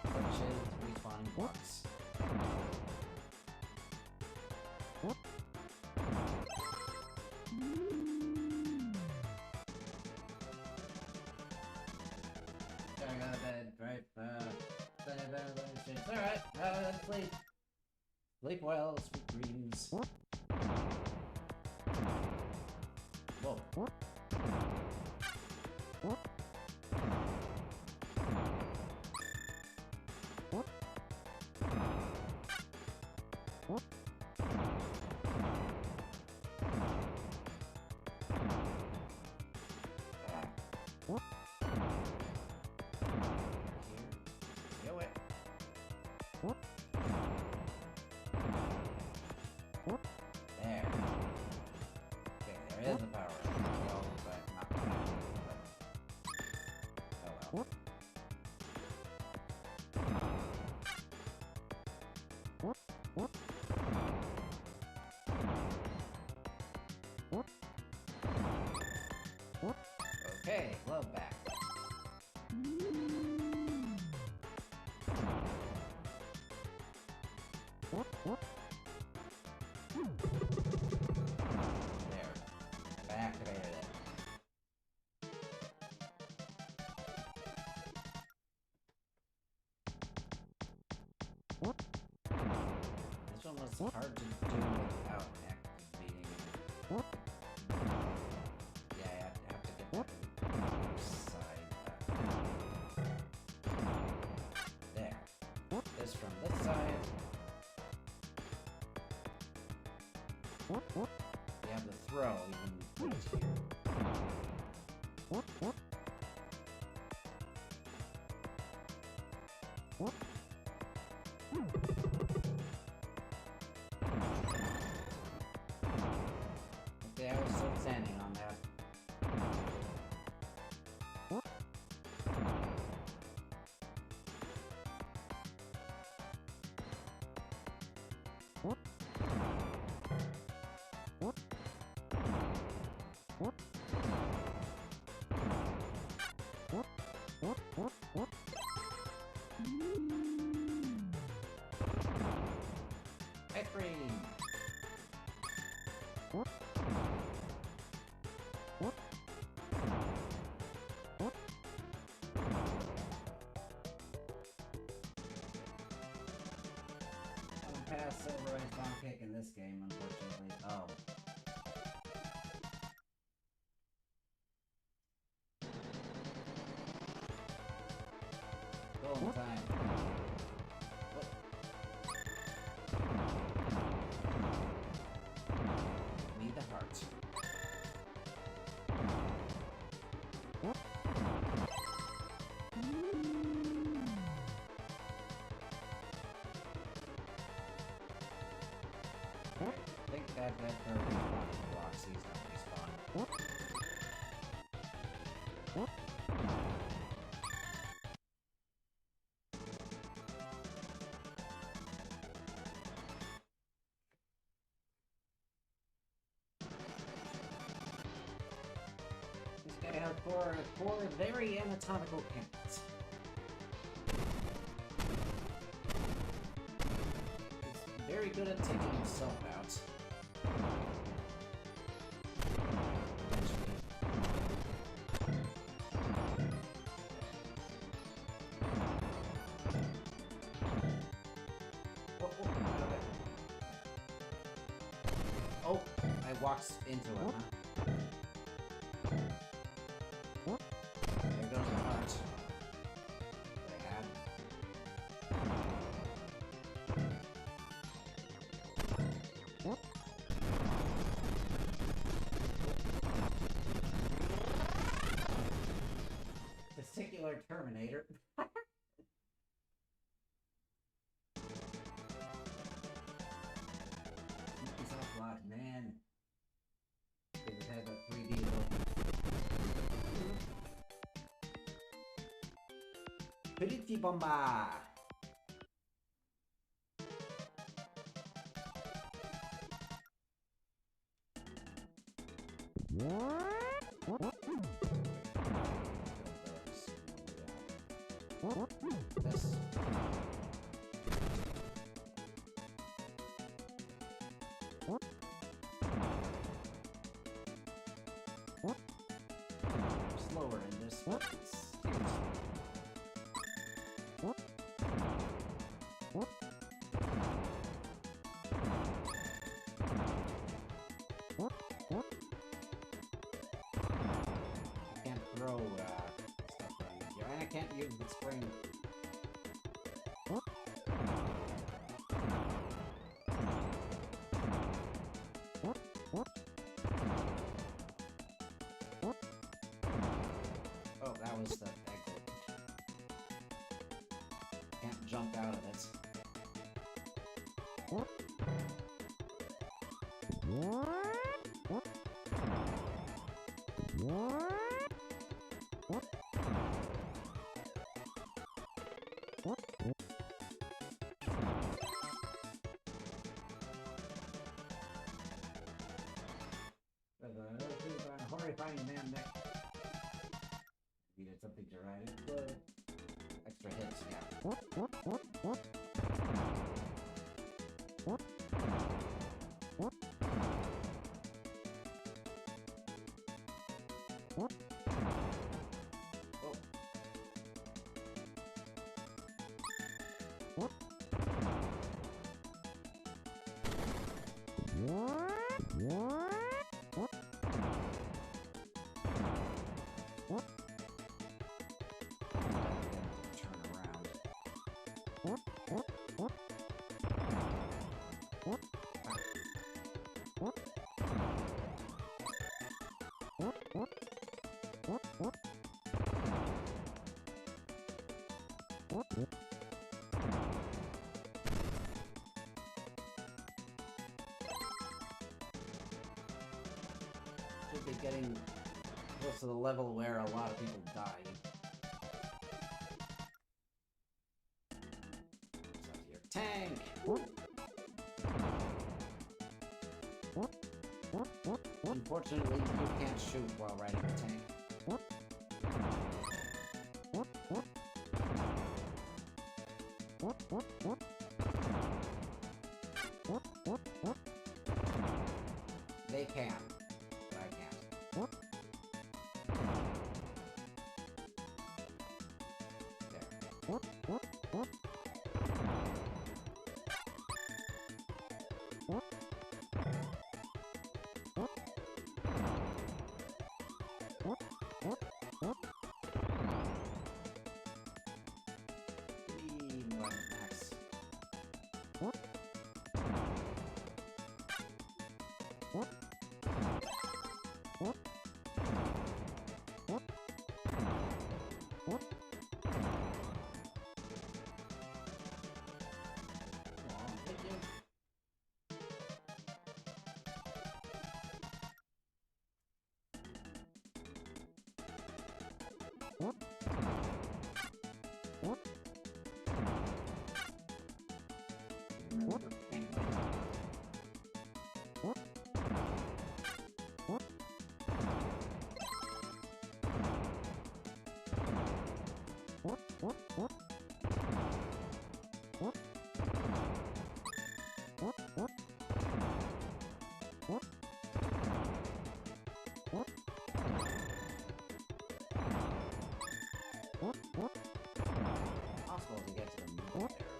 Glitches, respawning blocks. Gotta go to bed, right? Alright, sleep. Sleep well, sweet dreams. Whoa. Here. Go it. There. Okay, there is the power. Well, but not power. Oh well. Okay, glove back. There. Activated it. This one was hard to do without activating it. Yeah, I have to get back to the other side. There. This from this side. We have the throw, even right here. Okay, I was still standing on that. Ice cream! I don't pass Silver Ice Bomb Cake in this game, unfortunately. Oh. Golden time. Whoop. Me the heart. I think that for respawning blocks, he's not respawning. This guy has four very anatomical cannons. He's very good at taking himself out. Eventually. walks into him, huh? There goes the heart they had. Particular Terminator. He's off lot, man. Because it has a 3D look. Pretty bomba! This. Slower in this, but it's cute. I can't throw stuff around here, and I can't use the spring. Oh, that was the exit. Can't jump out of it. Horrifying man neck. Needed something to ride it. Extra hits, yeah. Should be getting close to the level where a lot of people die. What's up here? Tank! Unfortunately, you can't shoot while riding a tank. They can, but I can't. Possible to get to the middle there.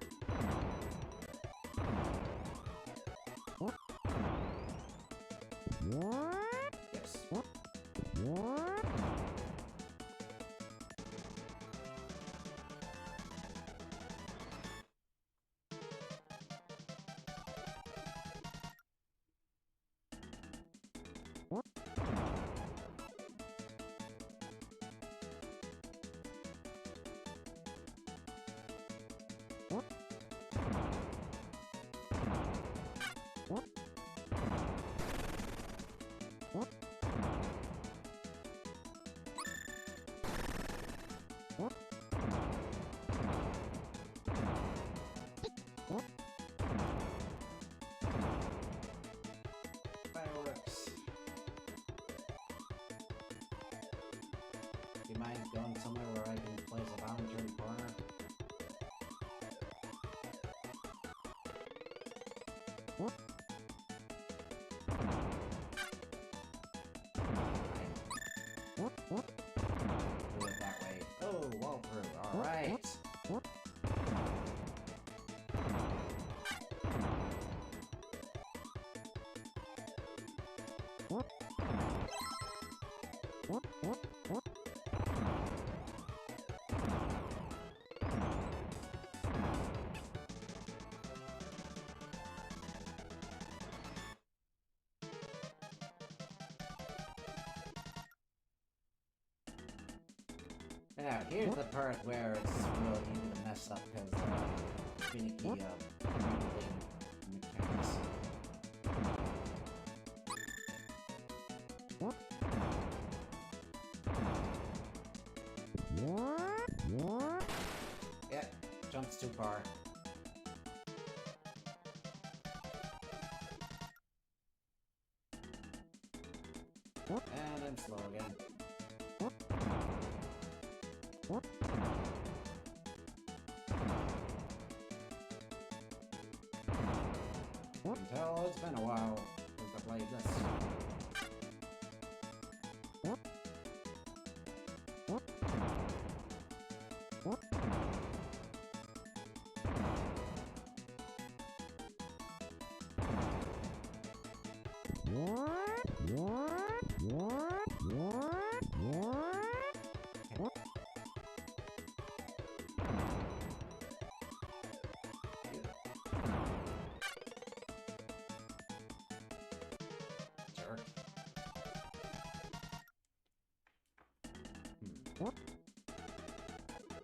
mind going somewhere where I can place a bomb and turn the corner? Do it that way. Oh, wall through. Alright. Now, here's the part where it's real easy to mess up because finicky handling mechanics. Yeah, jumps too far. And I'm slow again. Until it's been a while since I played this. Jerk.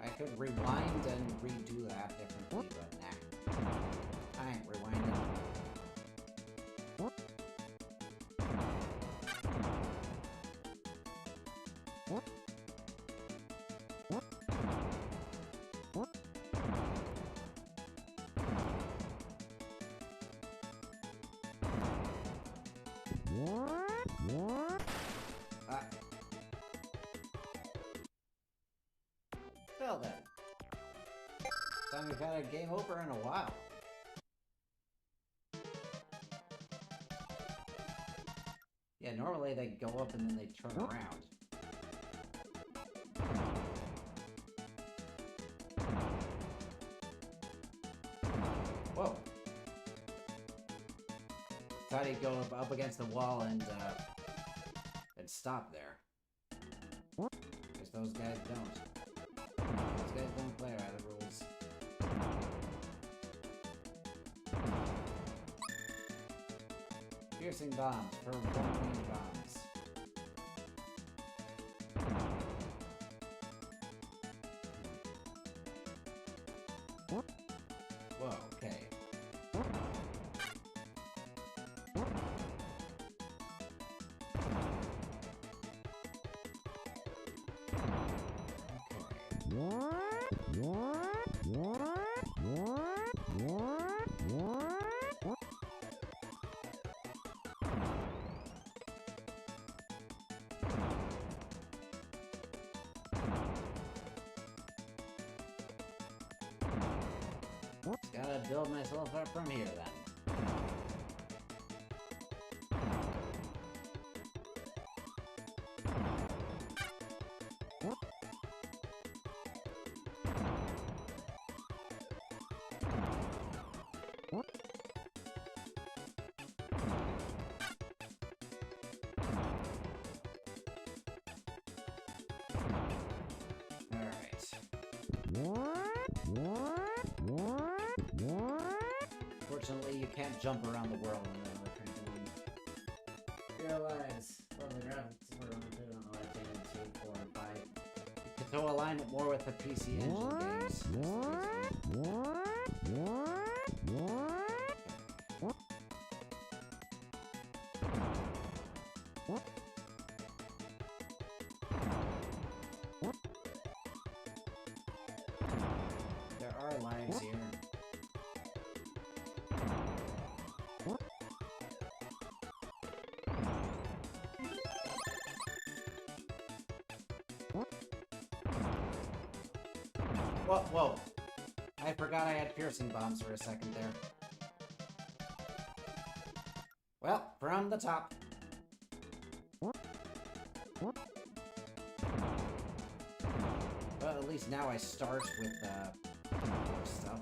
I could rewind and redo that differently, but nah. I ain't rewinding. Well then. Time we've had a game over in a while. Yeah, normally they go up and then they turn around. Whoa. Thought he'd go up against the wall and stop there. Guess those guys don't. Those guys don't play by the rules. Piercing bombs for 1 million bombs. Whoa, okay. Just gotta build myself up from here then. Unfortunately, you can't jump around the world in another trampoline. Your lives. Well, the graphics were on 2 on the left hand, 2, 4, and 5. You could align it more with the PC Engine games. There are lives here. Whoa, whoa. I forgot I had piercing bombs for a second there. Well, from the top. Well, at least now I start with, more stuff.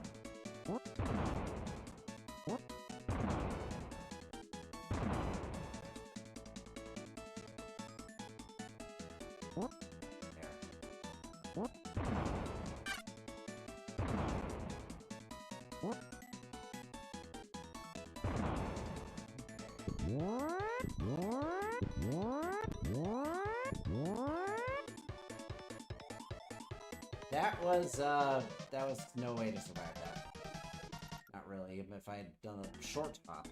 That was no way to survive that. Not really. If I had done a short hop.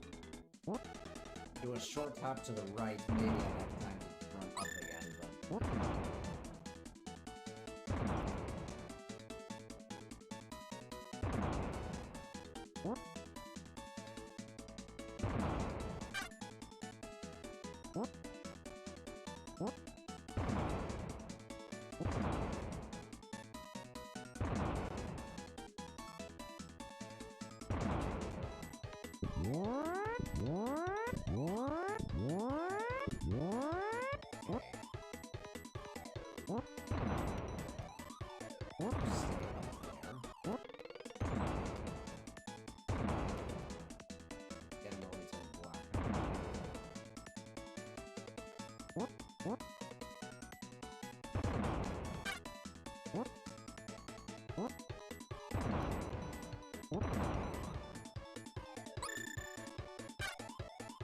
Do a short hop to the right, maybe I'd have time to run up again, but...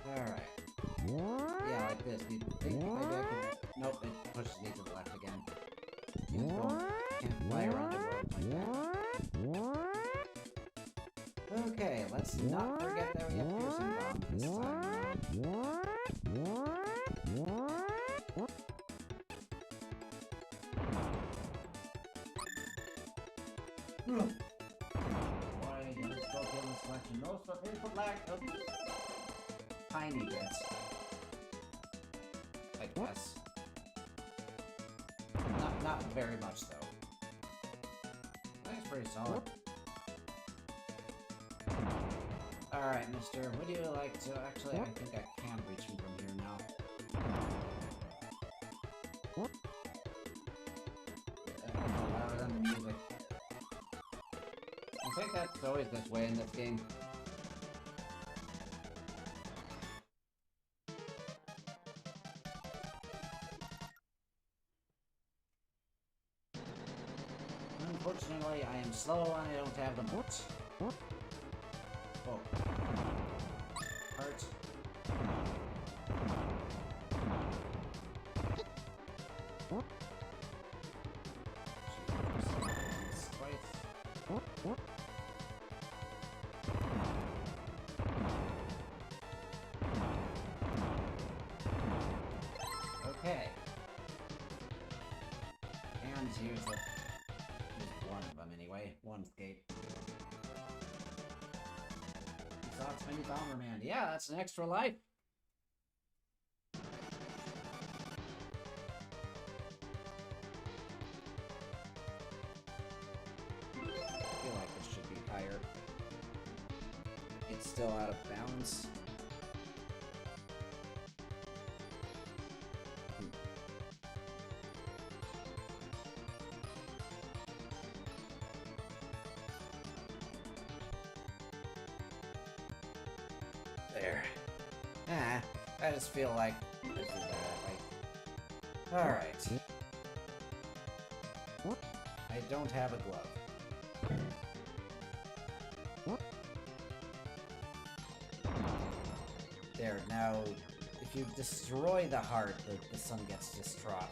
Alright. Yeah, like this. You think maybe I could... Nope, it pushes me to the left again. Can't fly around the world like that. Okay, let's not forget that we have piercing bombs this time around. Why did it go kill this question? No, so input lag. Tiny bits. I guess. Not very much though. I think it's pretty solid. Alright, mister, would you like to... Actually, I think I can reach him from here now. Louder than the music. I think that's always this way in this game. Unfortunately, I am slow and I don't have the moat. Oh. Hurt. Okay. And here's the... one of them anyway. One escape. Socks Mini Bomberman. Yeah, that's an extra life. I feel like this should be higher. It's still out of bounds. There. I just feel like I should do that. Alright. I don't have a glove. There, now, if you destroy the heart, the sun gets distraught.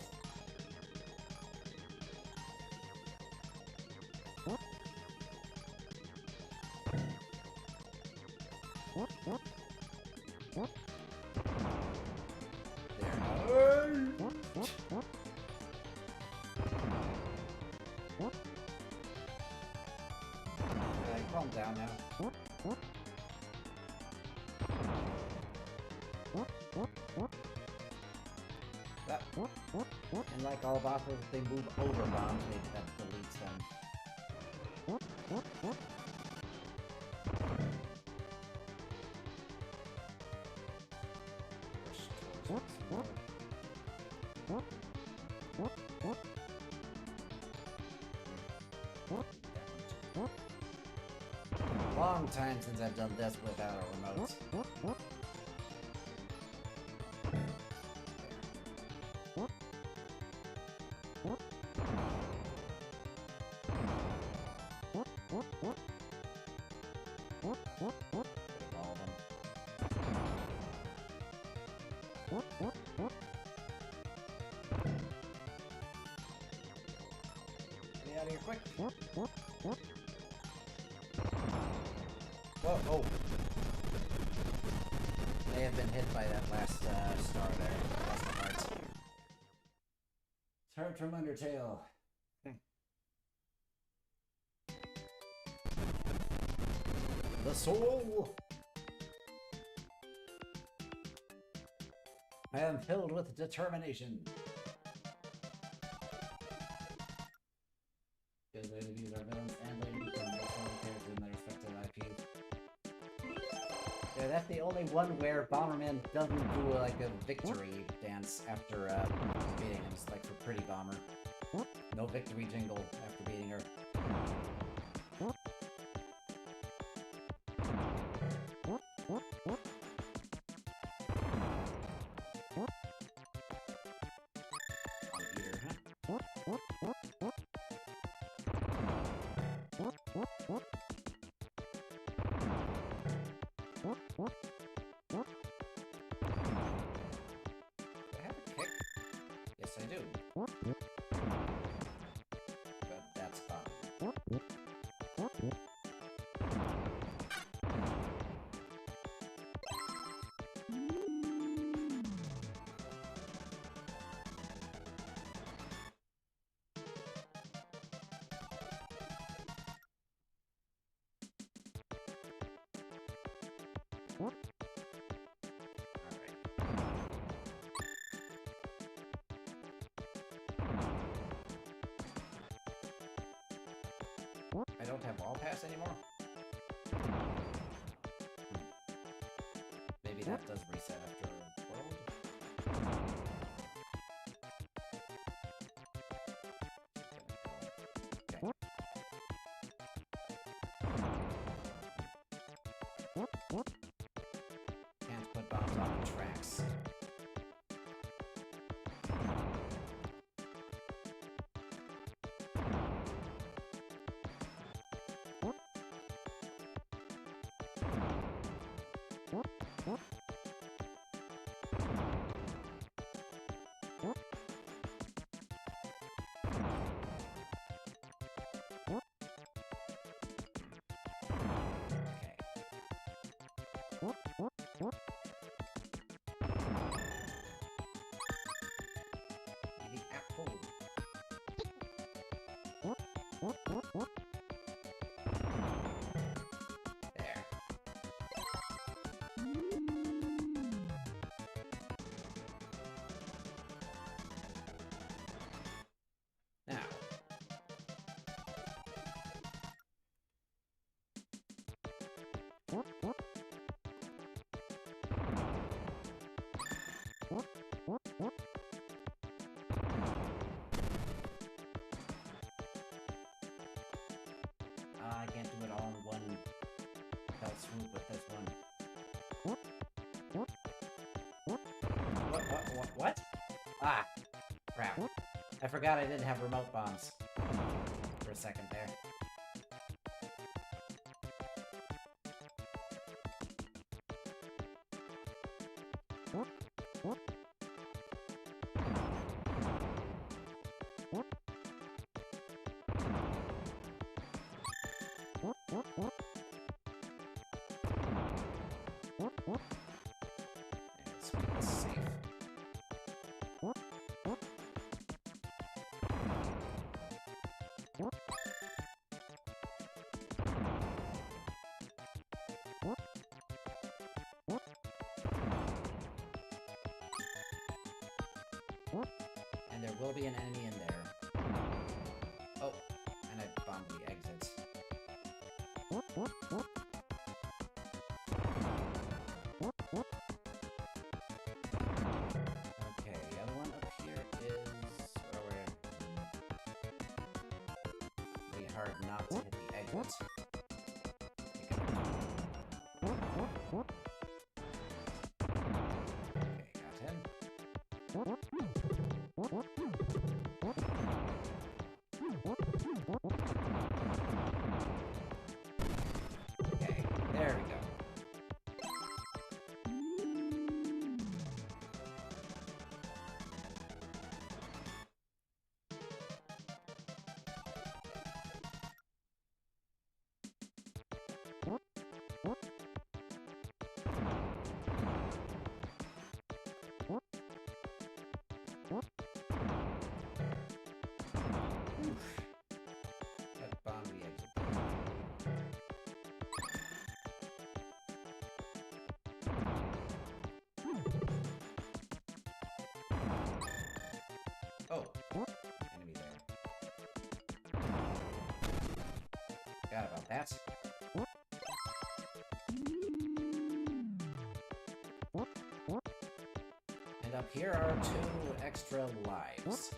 Calm down now. That, and like all bosses, if they move over bombs, that deletes them. Long time since I've done this without a remote. Get out of here quick. Whoa, oh. May have been hit by that last star there. Last heart. It's heard from Undertale. The soul! I am filled with determination. Good way to view our villains and later become the strong characters in their respective IPs. Yeah, that's the only one where Bomberman doesn't do like a victory dance after beating him. It's like for Pretty Bomber. No victory jingle after beating her. Yes, I do. But that's fun. I don't have Wall Pass anymore? Maybe that does reset after a world? Okay. Can't put bombs on the tracks. The apple. There. Now. I can't do it all in one fell swoop with this one. What? Ah, crap. I forgot I didn't have remote bombs for a second there. It's safe. And there will be an enemy in there. Oh, and I bombed the exits. Okay, the other one up here is where we're... Be hard not to hit the exit. Okay, got him. Okay, there we go. That bomb the exit. Oh, enemy there. Forgot about that. And up here are 2 extra lives. Or just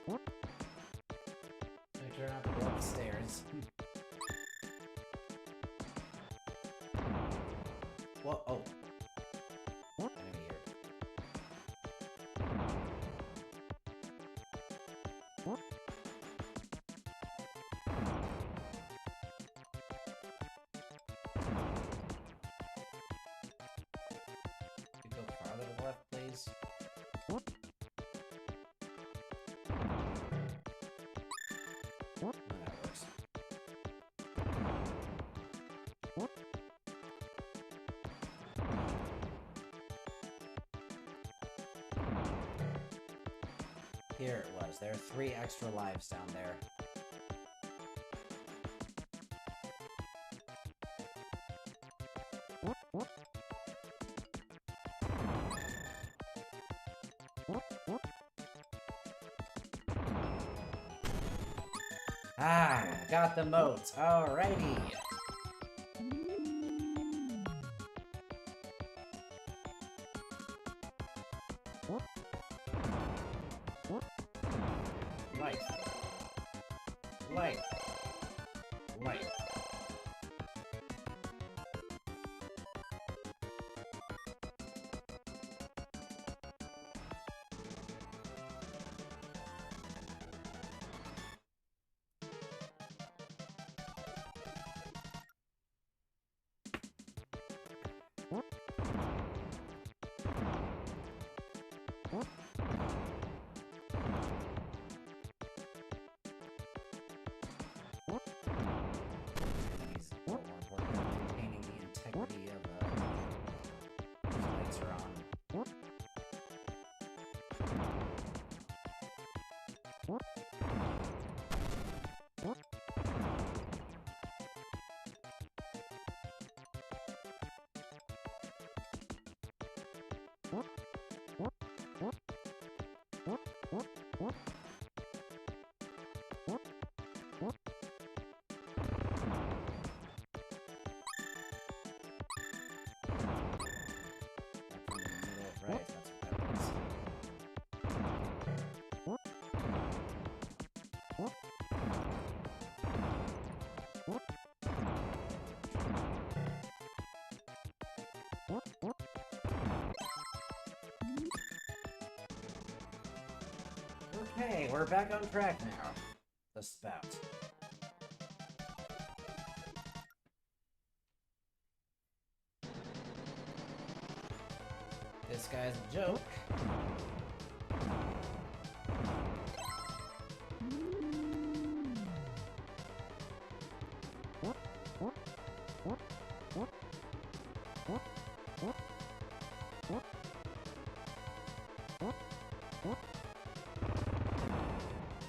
one. Make sure not to go up the stairs. Whoa, oh. Enemy here. You go farther to the left, please. Oh, that works. Here it was. There are 3 extra lives down there. Ah, got the moat. Alrighty. Light. Light. Light. Enemies are more important than maintaining the integrity of these lights are on. From the middle of right, that's what that is. Okay, we're back on track now. The spout. This guy's a joke.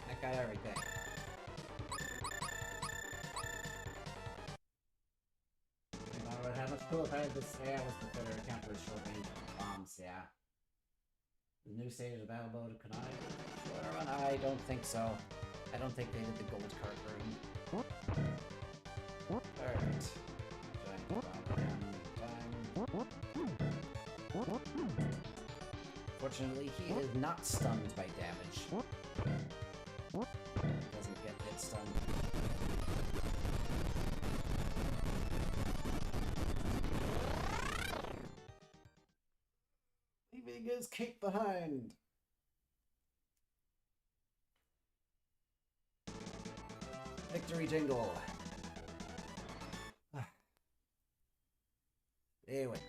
That everything. I would have much cool if I had this. Yeah, it was the better account for short range bombs, yeah. The new stage of the battle mode, can I run? I don't think so. I don't think they did the gold card version. Alright. Giant bomb time. Fortunately, he is not stunned by damage. Doesn't get hit stunned. Leaving his cape behind. Victory jingle. Anyway.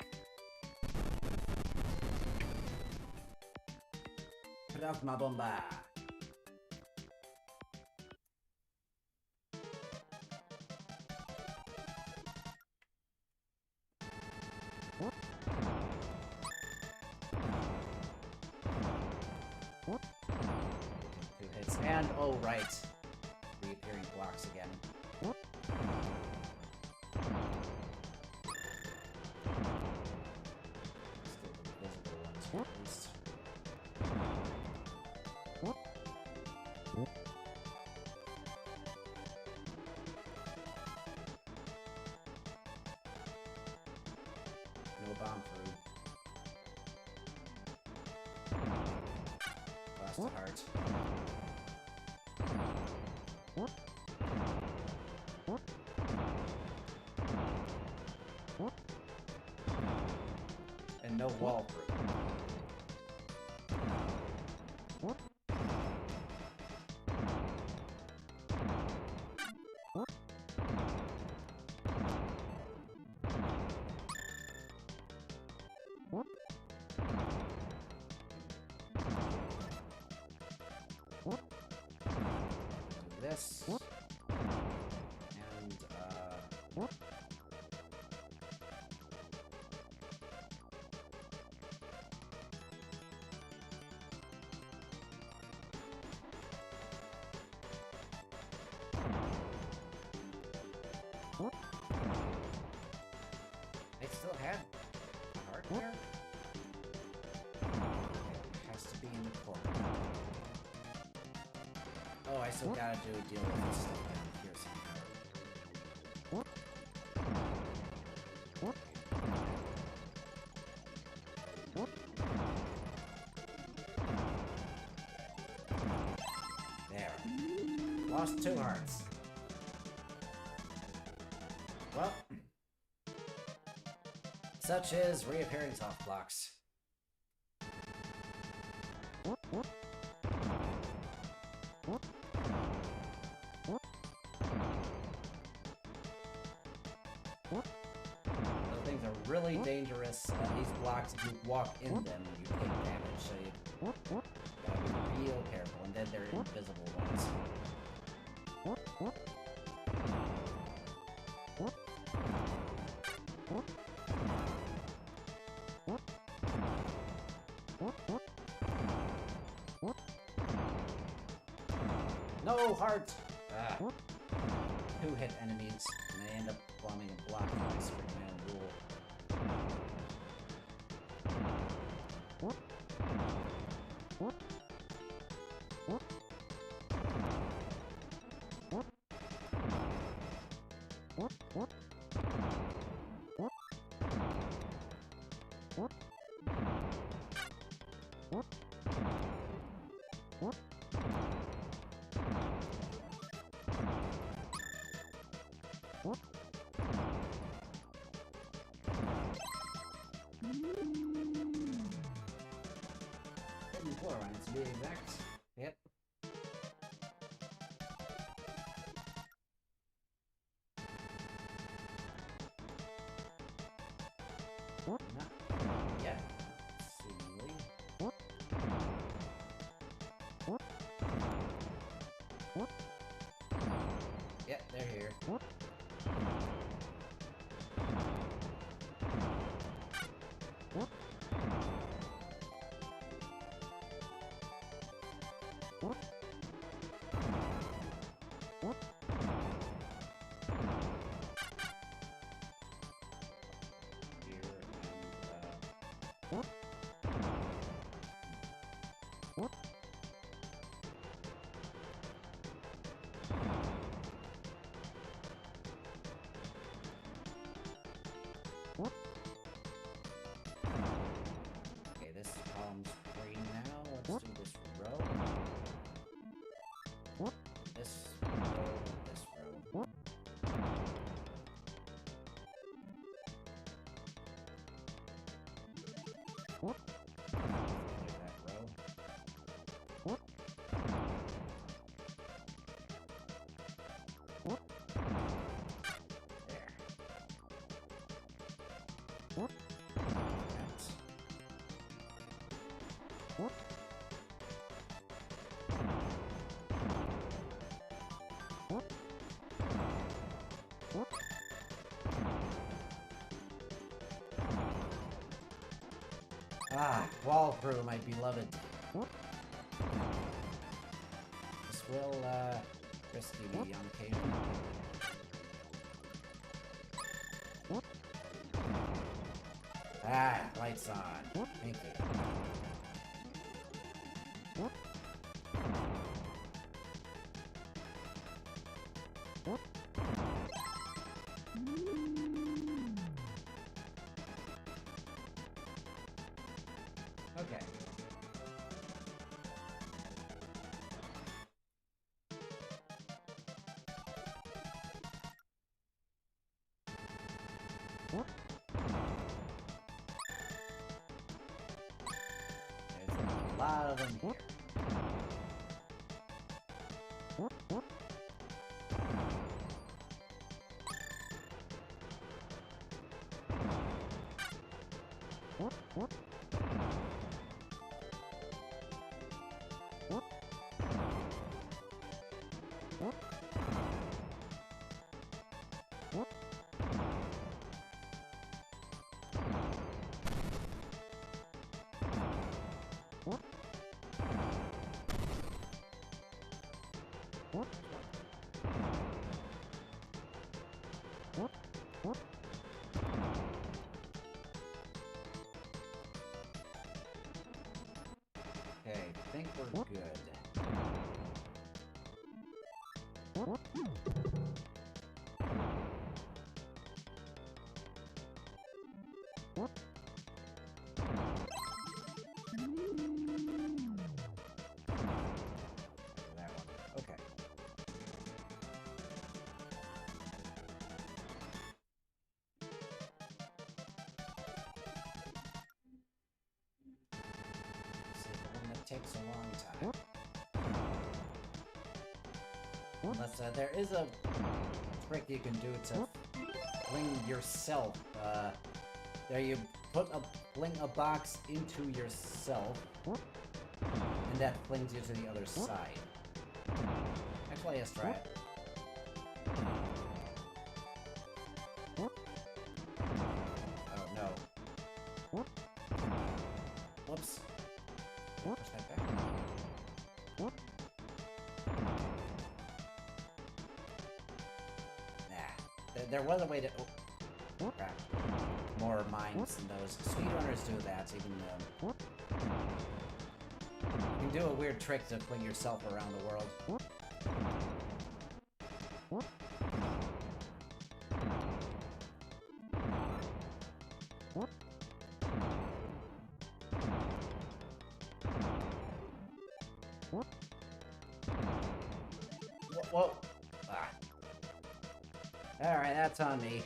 Plasma bomba. Two hits and oh right. Reappearing blocks again. Still the visible ones at least. No bomb through. Lost a heart. And no wall through. Do this. And, I still had a heart there? It has to be in the corner. Oh, I still gotta do a deal with this stuff down here somehow. There. Lost 2 hearts. Well, such is reappearing soft blocks. Those things are really dangerous. These blocks, if you walk in them, you take damage, so you gotta be real careful. And then they're invisible ones. No heart! Ah. 2-hit enemies, and they end up bombing a block by Springman rule. Hidden floor lines, to be exact. Yep. Not yet, seemingly. Yep, they're here. Ah, wall through, my beloved. This will, rescue me on occasion. Ah, lights on. Thank you. Okay. There's a lot of them here. Okay, I think we're good. That one. Okay. See, the one that takes a long time. Unless there is a trick you can do to fling yourself. There you fling a box into yourself, and that flings you to the other side. Actually, let's try it. Oh no. Whoops. Push that back. Nah. There was a way to... Oh, crap. More mines than those. Speedrunners do that, even though... You can do a weird trick to fling yourself around the world. Whoa! Ah. Alright, that's on me.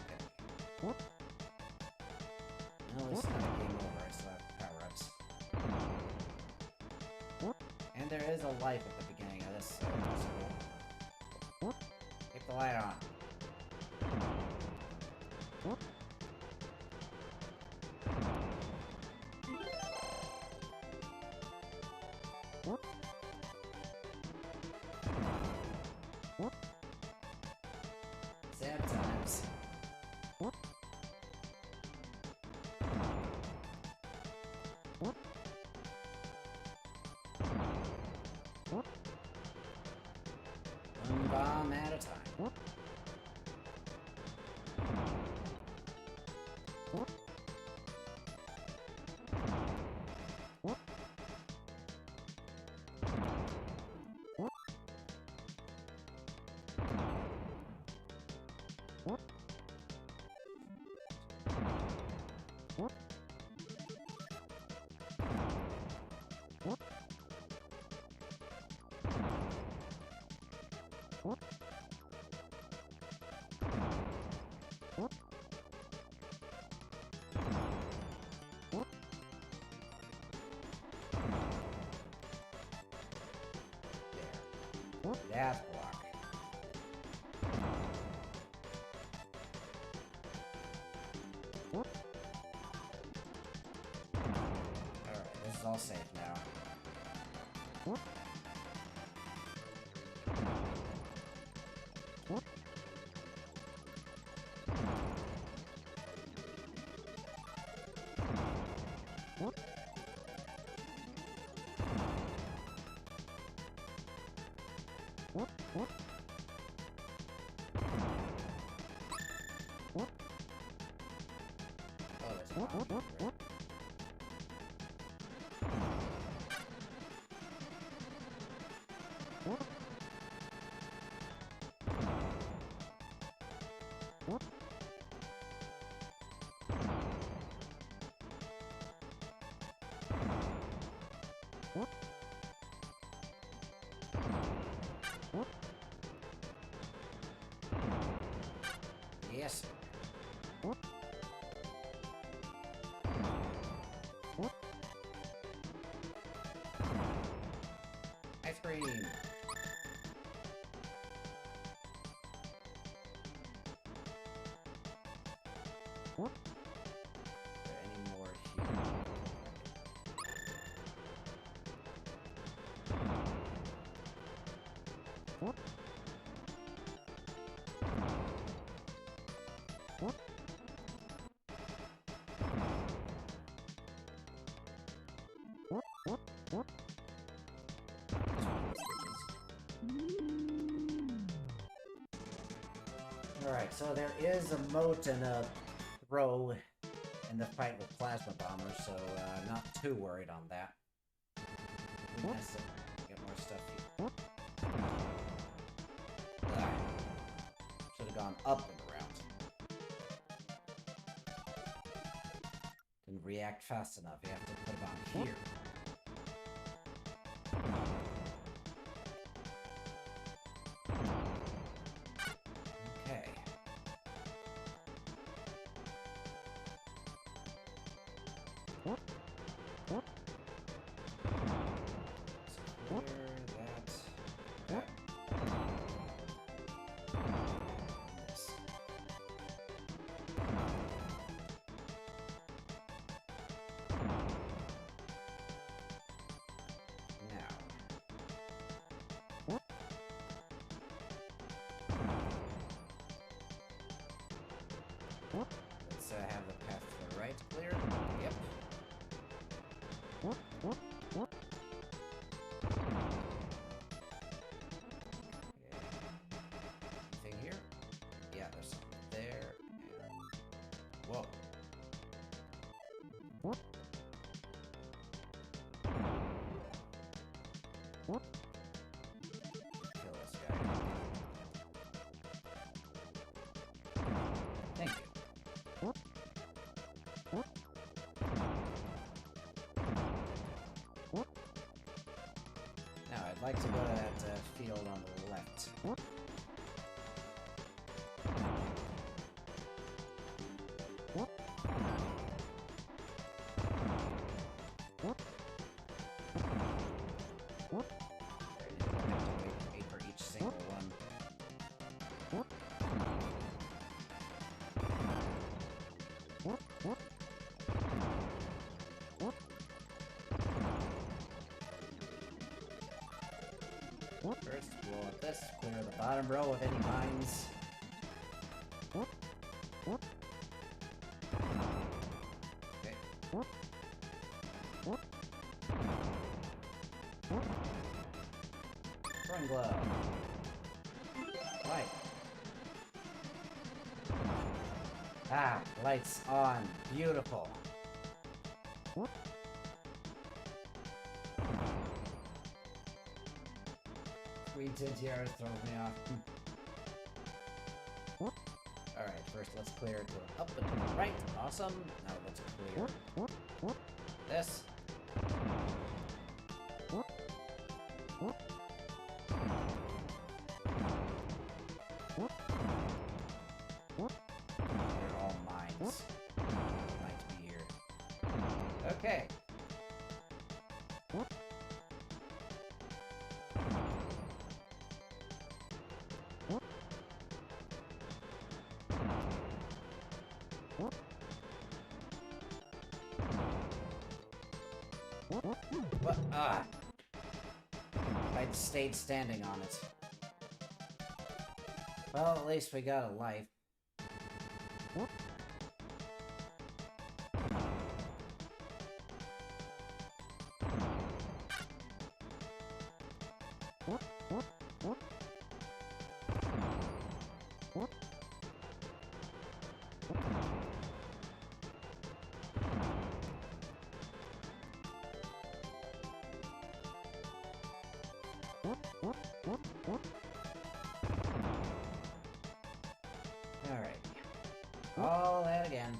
Okay. No, it's not a game over. I still have power-ups. And there is a life at the beginning of this, so that's cool. Keep the light on. Sad times. One bomb at a time. That block. all safe now. Oh, there's a bomb here. Yes. Ice cream. Are there any more here? Alright, so there is a moat and a throw in the fight with plasma bombers, so I'm not too worried on that. We mess up, get more stuff here. Should have gone up and around. Didn't react fast enough. You have to put a bomb here. Okay. So clear that. This. Let's have the path to the right clear. Yep. Anything here? Yeah, there's something there. And... whoa. Kill this guy. Thank you. Now, I'd like to go to that field on the left. I have to wait for each single one. First, blow up this, clear the bottom row of any mines. Okay. Throwing glove. Light. Ah, lights on. Beautiful. Green tiaras throw me off. Alright, first let's clear to the up and to the right. Awesome. Now let's clear this. They're all mines. Might be here. Okay. What? I'd stayed standing on it. Well, at least we got a life. Alright. All that again.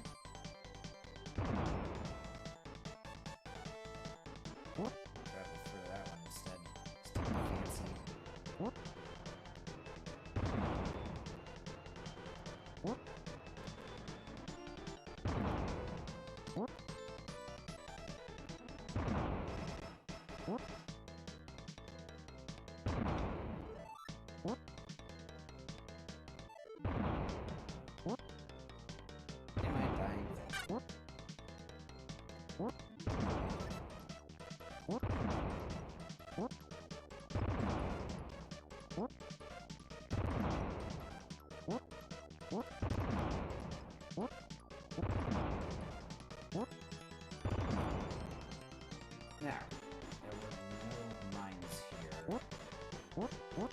Travel through that one instead. It's too fancy. Am I dying? Now, there were no mines here. No, but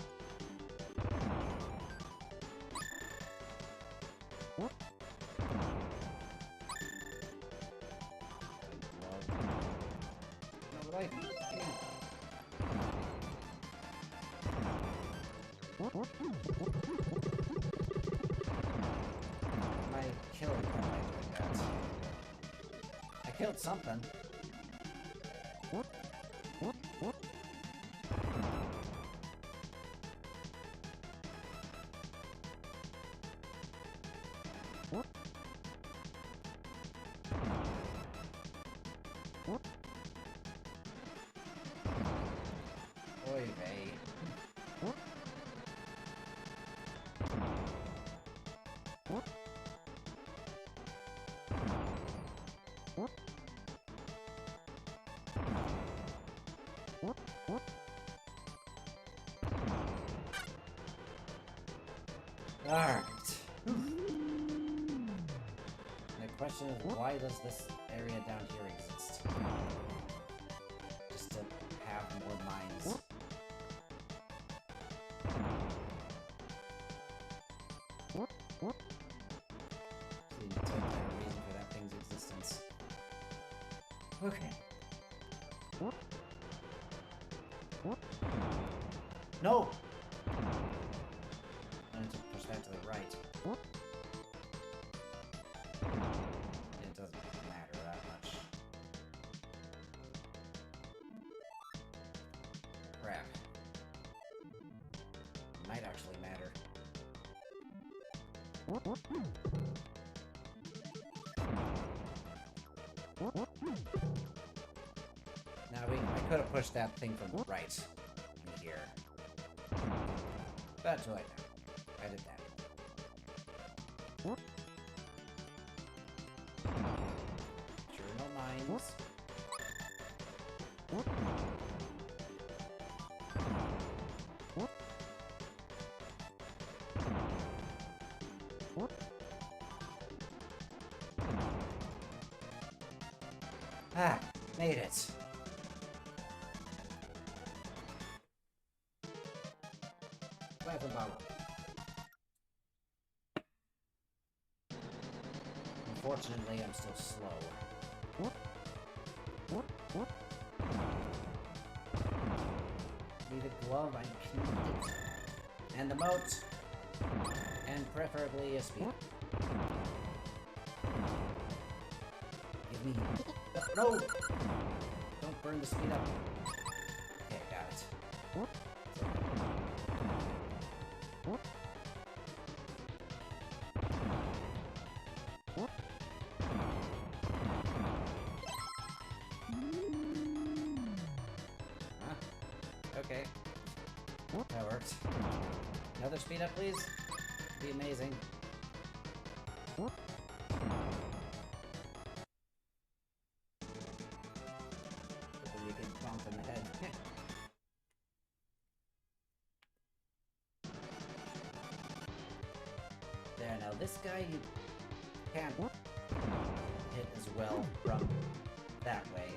Am I killing them by doing that? I killed something. Oy vey. Alright. The question is, why does this area down here exist? Just to have more mines. See, that's the entire reason for that thing's existence. Okay. No! I need to push that to the right. It doesn't matter that much. Crap. Might actually matter. Now, I could have pushed that thing from the right in here. But too late now. I did that. Sure, no mines. Ah, made it. Plasma bottle. Unfortunately, I'm still slow. Need a glove, I can need it. And the moat. And preferably a speed. Give me... No! Don't burn the speed up. Okay, got it. Huh? Okay. That worked. Another speed up, please? Be amazing. this guy you can't hit as well from that way.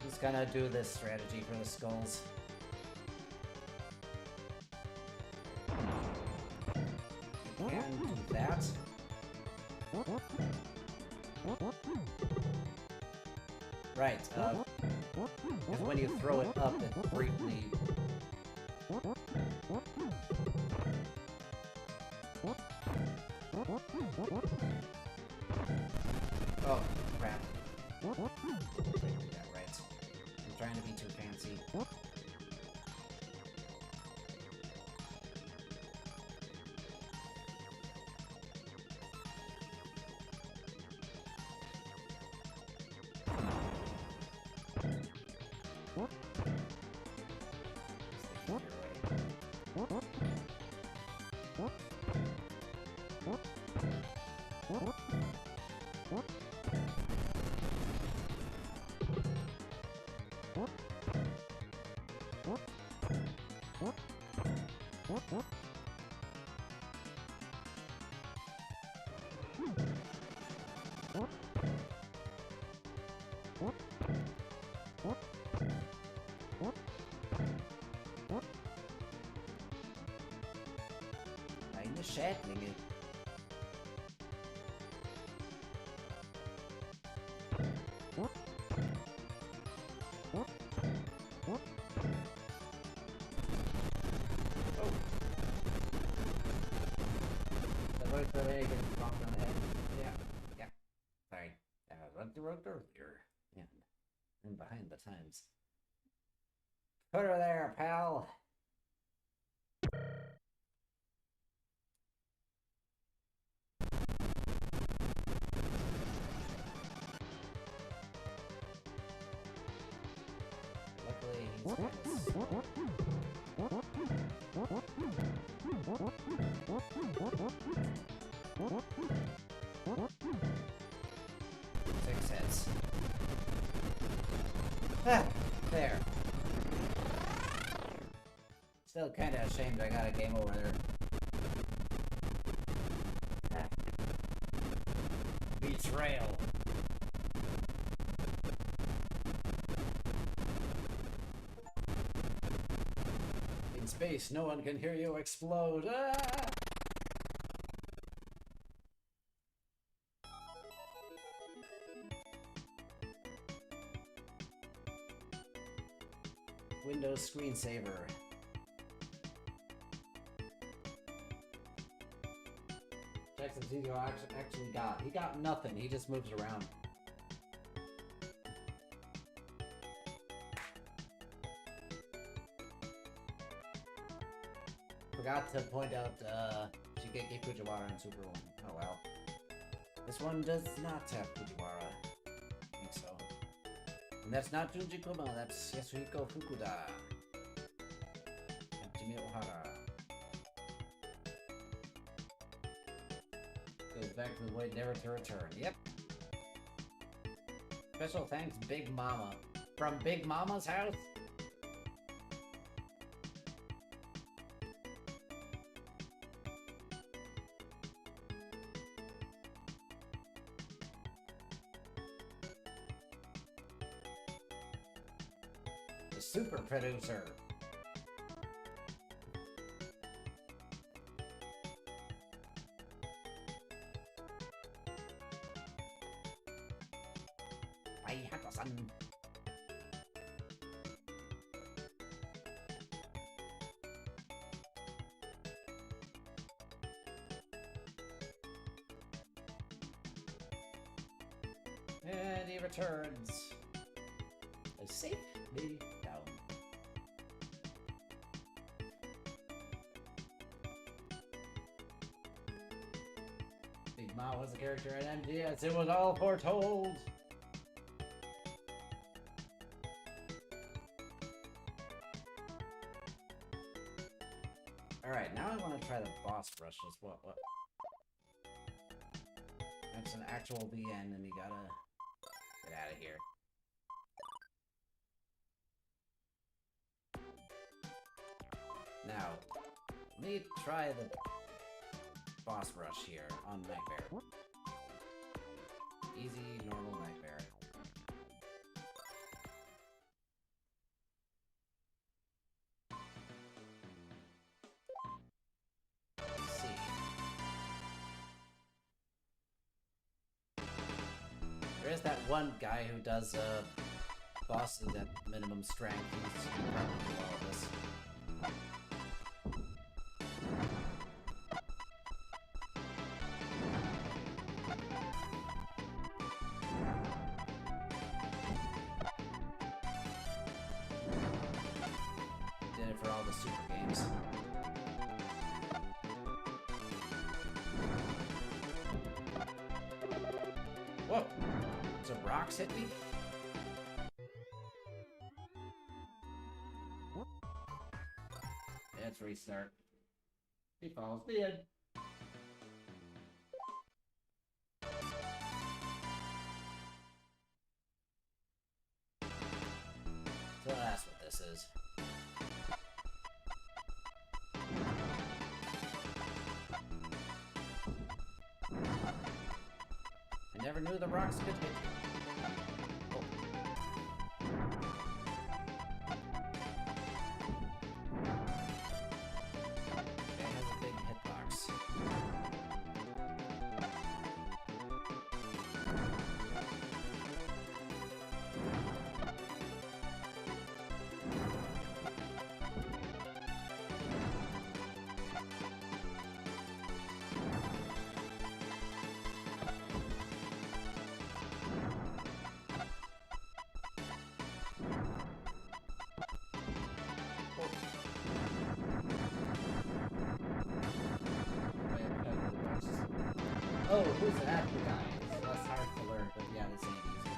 Just gonna do this strategy for the skulls. You can do that. Right, because when you throw it up, it briefly... Oh, crap. Yeah, right. I'm trying to be too fancy. Eine Schädlinge. That worked for me, getting bonked on the head. Yeah. Sorry. Run the road earlier. And behind the times. Put her there, pal. Luckily, he's kind of slow. 6 hits. Ah, there. Still kinda ashamed I got a game over there. Ah. Betrayal. In space, no one can hear you explode. Ah! Windows screensaver. Jackson Zego actually got. He got nothing. He just moves around. Forgot to point out Shigeki Fujiwara in Super 1. Oh well. This one does not have Fujiwara. I think so. And that's not Junji Kuma, that's Yasuhiko Fukuda. And Jimmy Ohara. Goes back to the void never to return. Yep. Special thanks, Big Mama. From Big Mama's house? The super producer. Bye, Hako-san. And he returns. Safely down. Big Ma was a character at MGS. It was all foretold. Alright, now I want to try the boss rushes. What? That's an actual BN and you gotta get out of here. Now, Let me try the boss rush here on Nightmare. Easy, normal Nightmare. Let's see. There is that one guy who does bosses at minimum strength. He's probably do all of this. Did it for all the super games. Whoa! Some rocks hit me? Let's restart. He falls dead. So that's what this is. I never knew the rocks could hit you. Oh. It has a big hitbox. Oh, who's that guy? It's less hard to learn, but yeah, this ain't easy.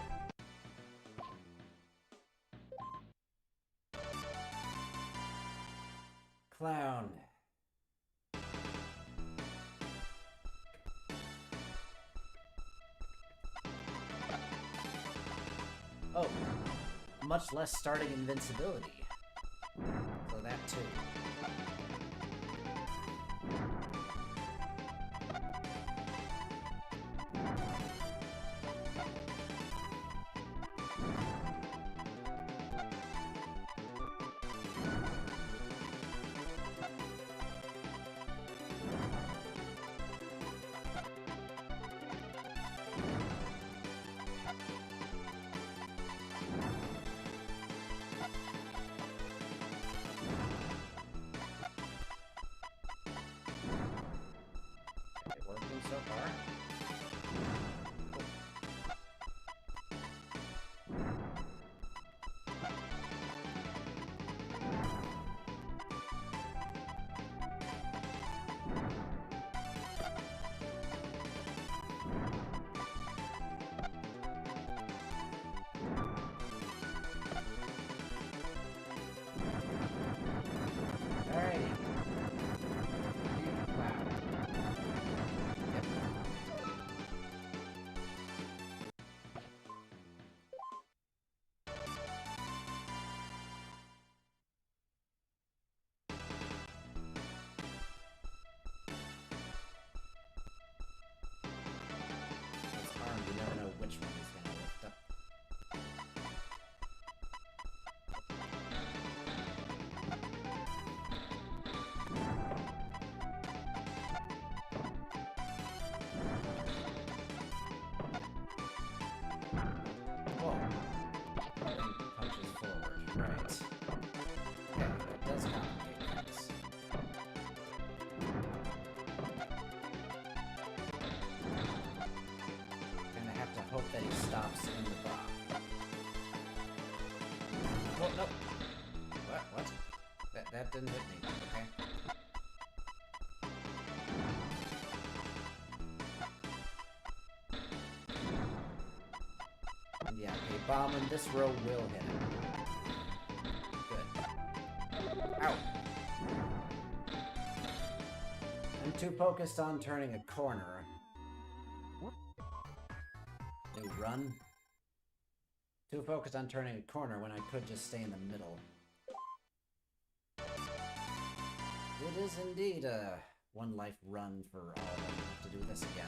Clown. Oh, much less starting invincibility. So that too. Working so far. Alrighty. Wow. Yep. Those arms, you never know which one is gonna lift up. Whoa. And punches forward. Right. Okay, that does complicate things. Gonna have to hope that he stops in the bomb. Oh, no. What? That didn't hit me. Okay. Yeah, okay, bomb in this row will hit him. Good. Ow! I'm too focused on turning a corner. New run? Too focused on turning a corner when I could just stay in the middle. It is indeed a one-life run for all of them to do this again.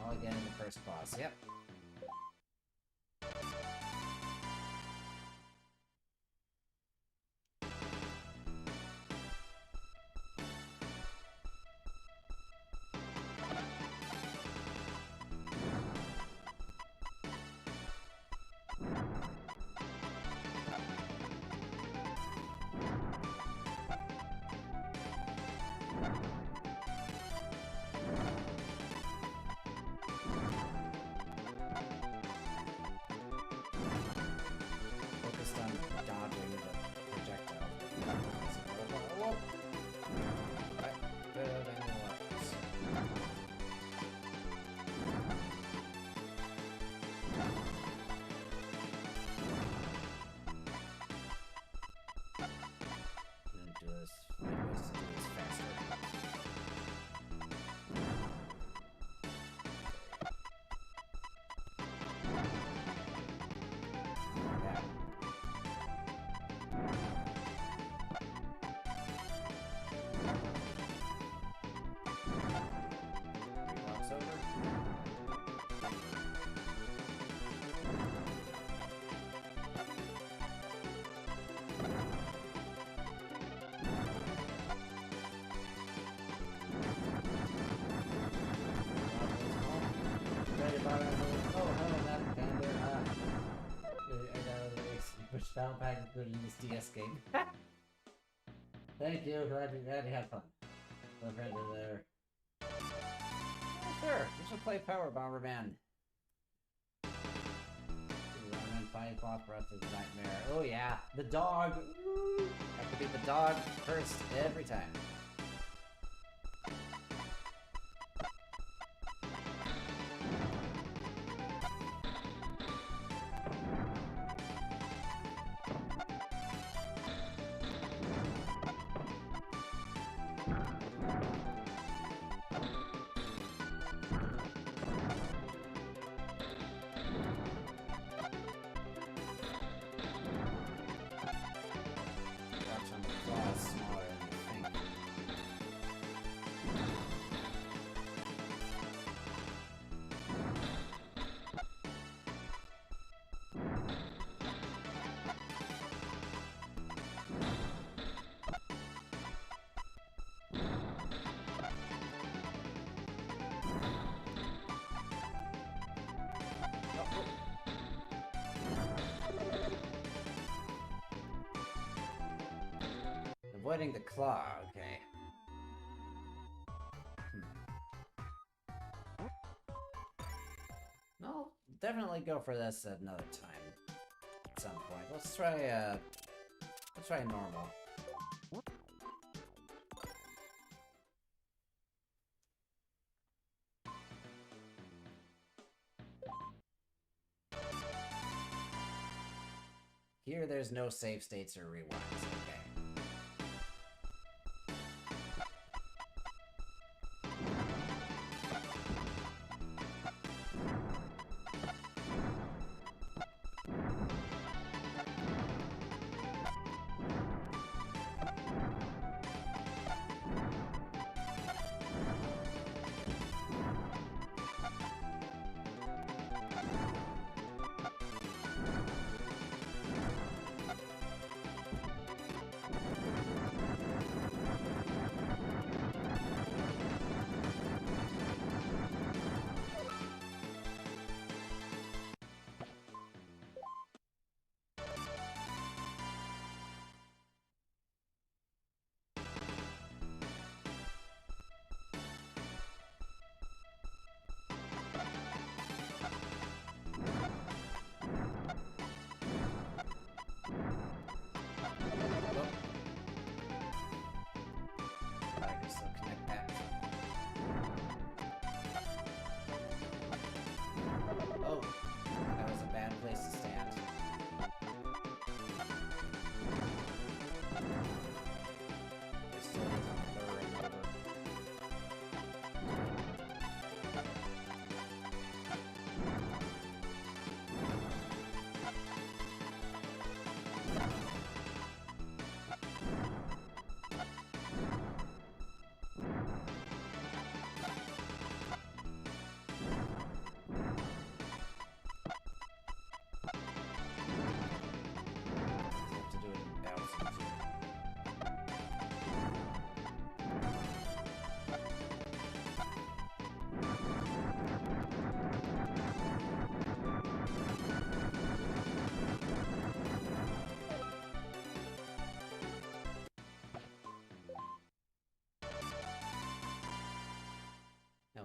All again in the first boss. Yep. Focused on dodging the projectiles. Whoa! Right. Better than the others. I'm gonna do this. Find ways to do this faster. Yeah. Walks over. Oh, hello, that Panda. I got push down pack is good in this DS game. Thank you. Glad you had fun. Love right there. Oh, sure. We should play Power Bomberman. Bomberman 5 boss breath of the nightmare. Oh yeah, the dog. Woo! Have to beat the dog first every time. Watch on the claws smaller than you think. Avoiding the claw, okay. No, definitely go for this at another time. At some point. Let's try normal. Here there's no save states or rewinds, okay.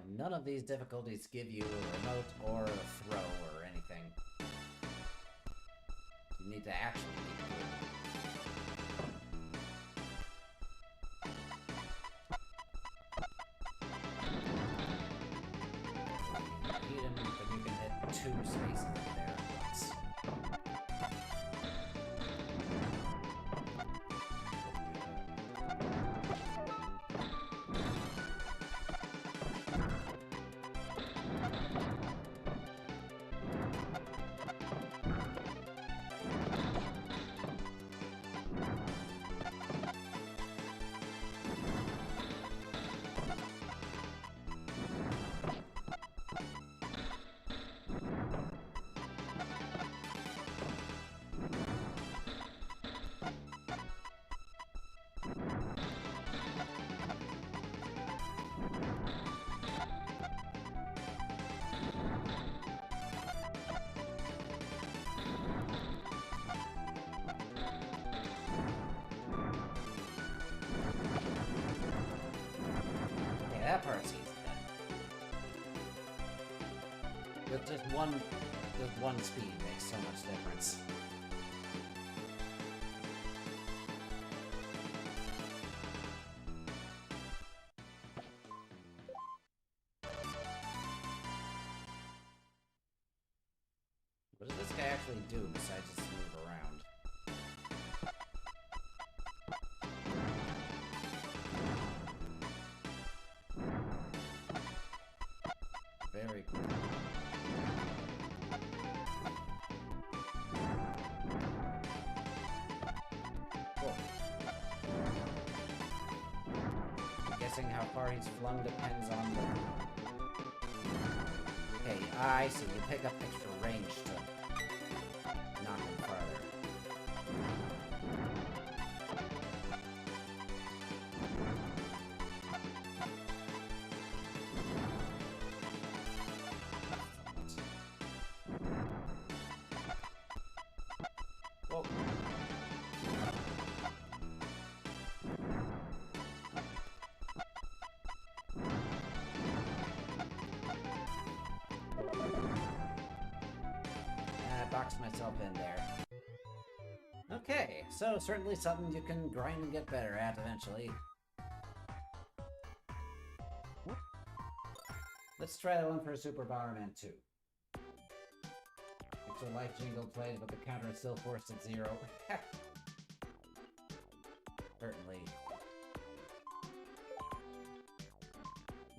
none of these difficulties give you a remote or a throw or anything. You need to actually be good. Hit him, but you can hit 2 spaces up there at once. That part's easy then. With just one speed makes so much difference. What does this guy actually do besides just move around? Very cool. Cool. I'm guessing how far he's flung depends on the... Okay, I see. You pick up extra range to knock him farther. Whoa. I boxed myself in there. Okay, so certainly something you can grind and get better at eventually. Let's try that one for Super Bomberman 2. Extra life jingle played, but the counter is still forced at 0. Certainly.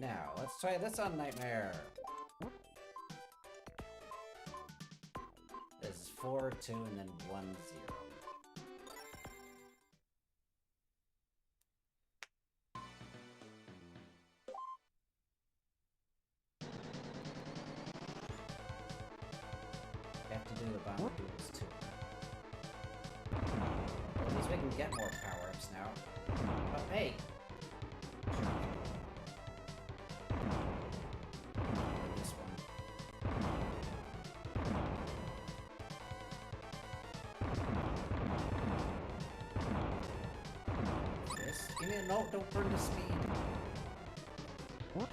Now, let's try this on Nightmare. This is 4, 2, and then 1, 0. Have to do the bomber duels too. Well, at least we can get more power-ups now. Oh, hey! This one. This? Give me a note, don't burn the speed. What?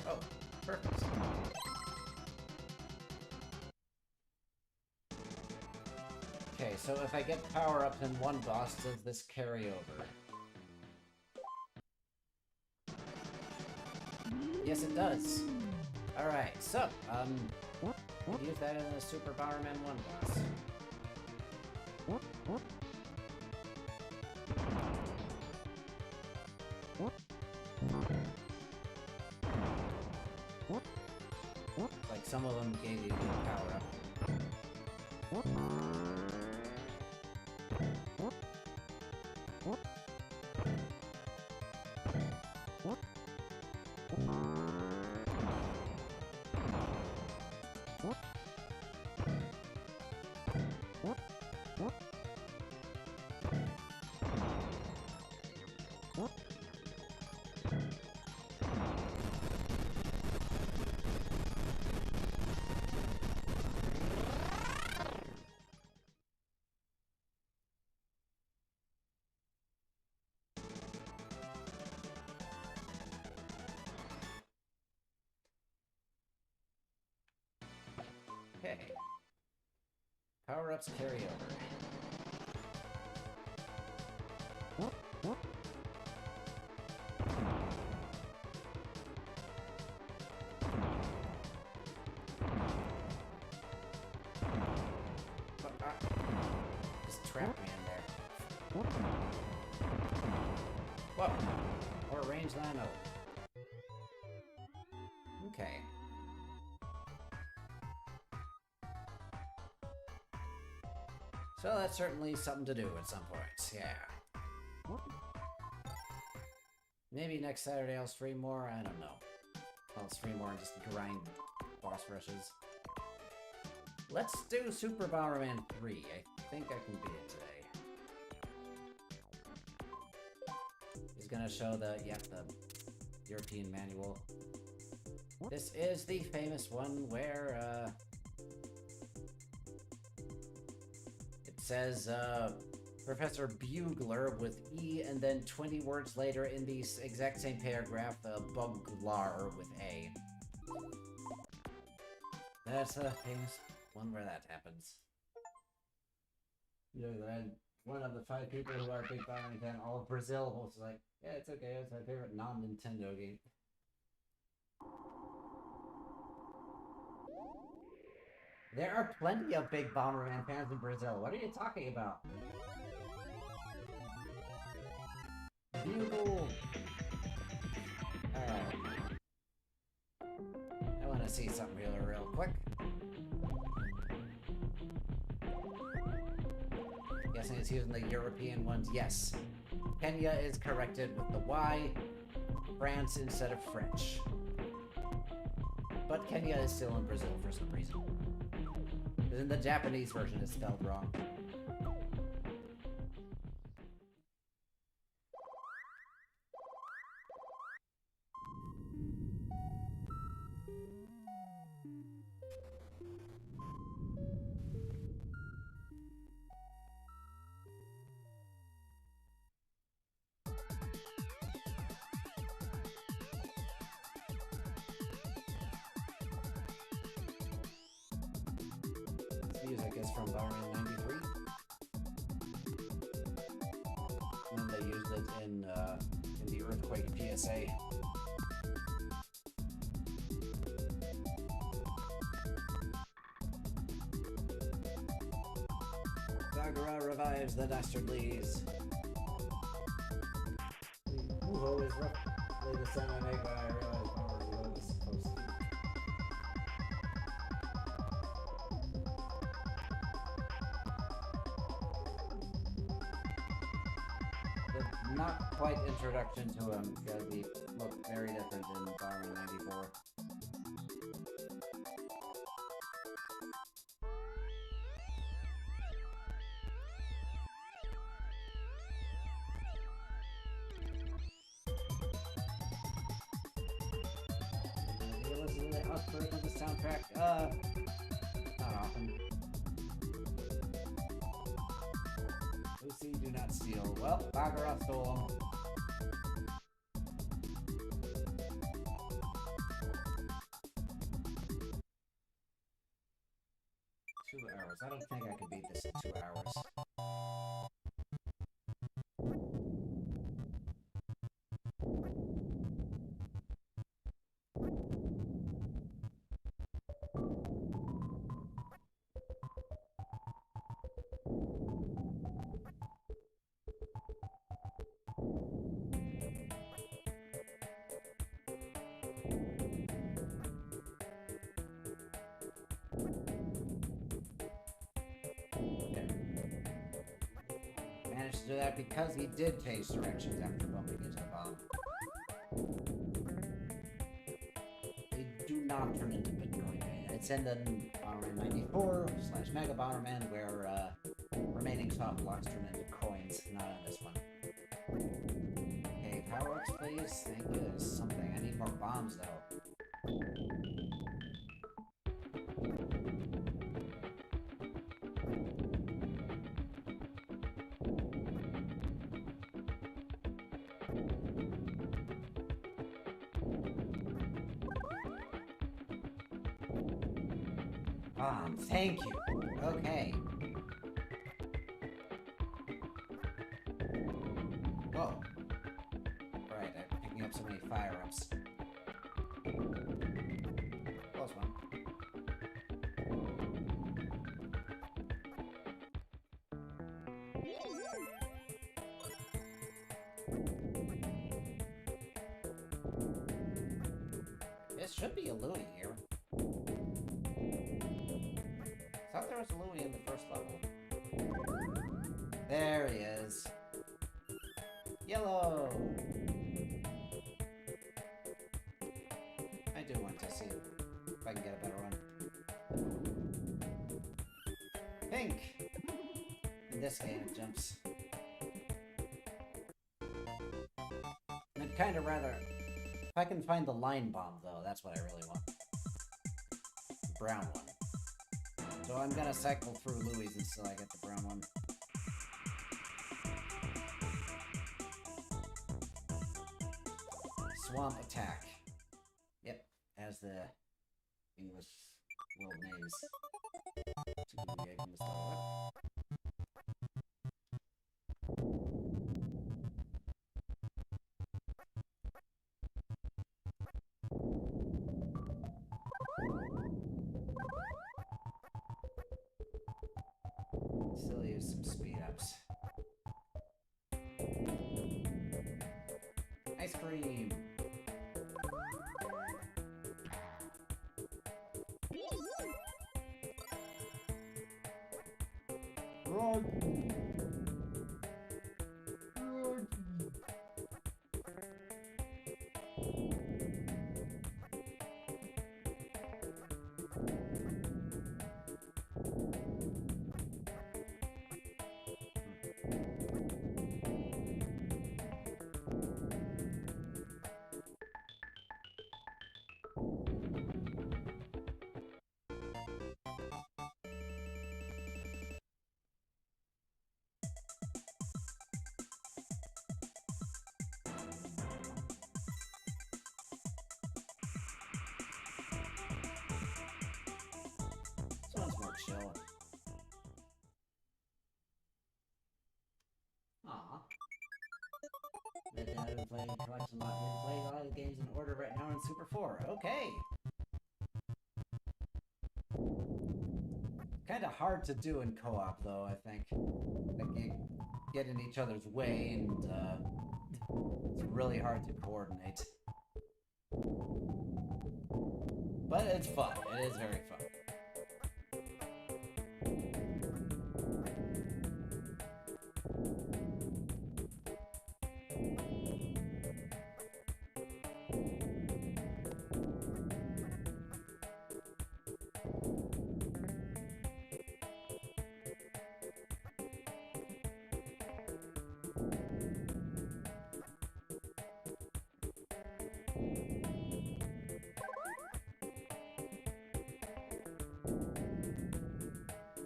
Oh, perfect. Okay, so if I get power-up in one boss, does this carry over? Yes, it does. Alright, so, use that in the Super Bomberman 1 boss. Like, some of them gave you good power-up. Power-ups carry over. Just trapped me in there. Whoa! More range than I know. Okay. So that's certainly something to do at some point, yeah. Maybe next Saturday I'll stream more, I don't know. I'll stream more and just grind boss rushes. Let's do Super Bomberman 3. I think I can beat it today. He's gonna show the European manual. This is the famous one where, it says, Professor Bugler with E, and then 20 words later in the exact same paragraph, Buglar with A. That's a famous one where that happens. You know, one of the 5 people who are big Bomberman fan, all of Brazil, was like, yeah, it's okay, it's my favorite non-Nintendo game. There are plenty of big Bomberman fans in Brazil. What are you talking about? Bugle! Alright. I want to see something real quick. Guessing it's using the European ones. Yes. Kenya is corrected with the Y. France instead of French. But Kenya is still in Brazil for some reason. Because in the Japanese version it's spelled wrong. Music is from Bomberman 93. And then they used it in the Earthquake PSA. Bagara revives the Dastardlies. Uho is roughly the sound I make when I realize Bomberman is supposed to be. The not quite introduction to him because he looked very different in Bomberman 94. Do you listen to the outbreak of the soundtrack? Not often. Lucy, do not steal. Well, Bagara stole them. $2. I don't think I could beat this in 2 hours. Managed to do that because he did pay directions after bumping into the bomb. They do not turn into Bitcoin. It's in the Bomberman 94 / Mega Bomberman where remaining soft blocks turn into coins, not on this one. Okay, power-ups please. Thank you. There's something. I need more bombs though. Thank you. Okay. There should be a Louie here. I thought there was a Louie in the first level. There he is. Yellow! I do want to see if I can get a better one. Pink! In this game, it jumps. I'd kind of rather... If I can find the line bomb, though, that's what I really want. The brown one. So I'm gonna cycle through Louis until I get the brown one. Swamp Attack. Yep, as the English world names. Still use some speed ups. Ice cream. Run. Run. This one's more chill. Aw. I've been playing collection lot. Been playing a lot of games in order right now in Super 4. Okay. Kind of hard to do in co-op, though, I think. Like, you get in each other's way, and it's really hard to coordinate. But it's fun. It is very fun.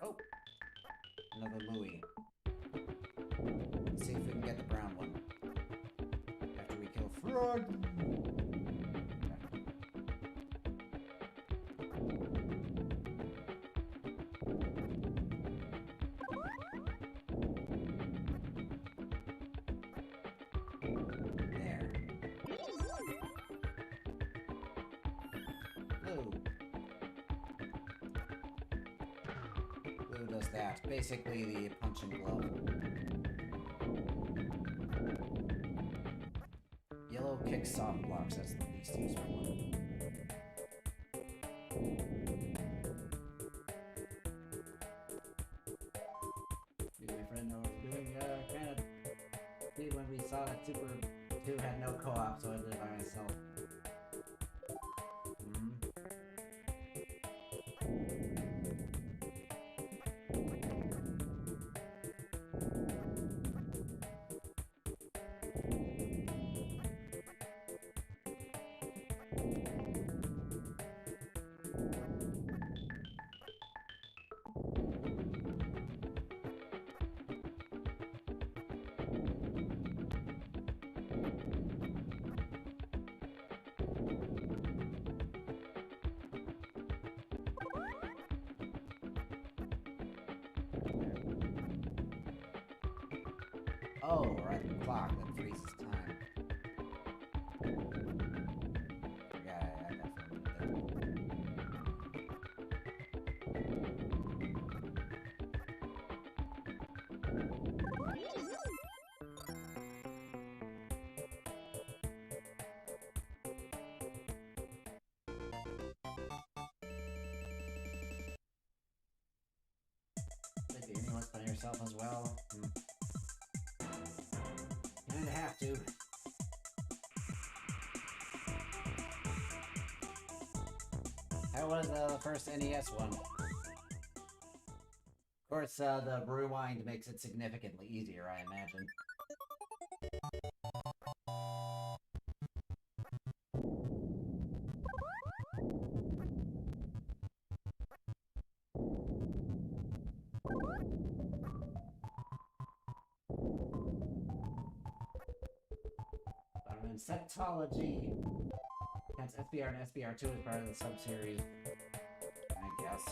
Oh, another Louie. Let's see if we can get the brown one. After we kill Frog. There. Blue. Blue does that. Basically the punching glove. Yellow kicks soft blocks. That's the least useful one. Me and my friend know what we're doing. Kind of did when we saw that Super 2 had no co-op, so I did it by myself. Oh, we're at the clock that freezes time. Yeah, I got from there. myself as well. Kinda have to. How was the first NES one? Of course, the rewind makes it significantly easier, I imagine. Insectology. Hence, SBR and SBR2 is part of the sub-series, I guess.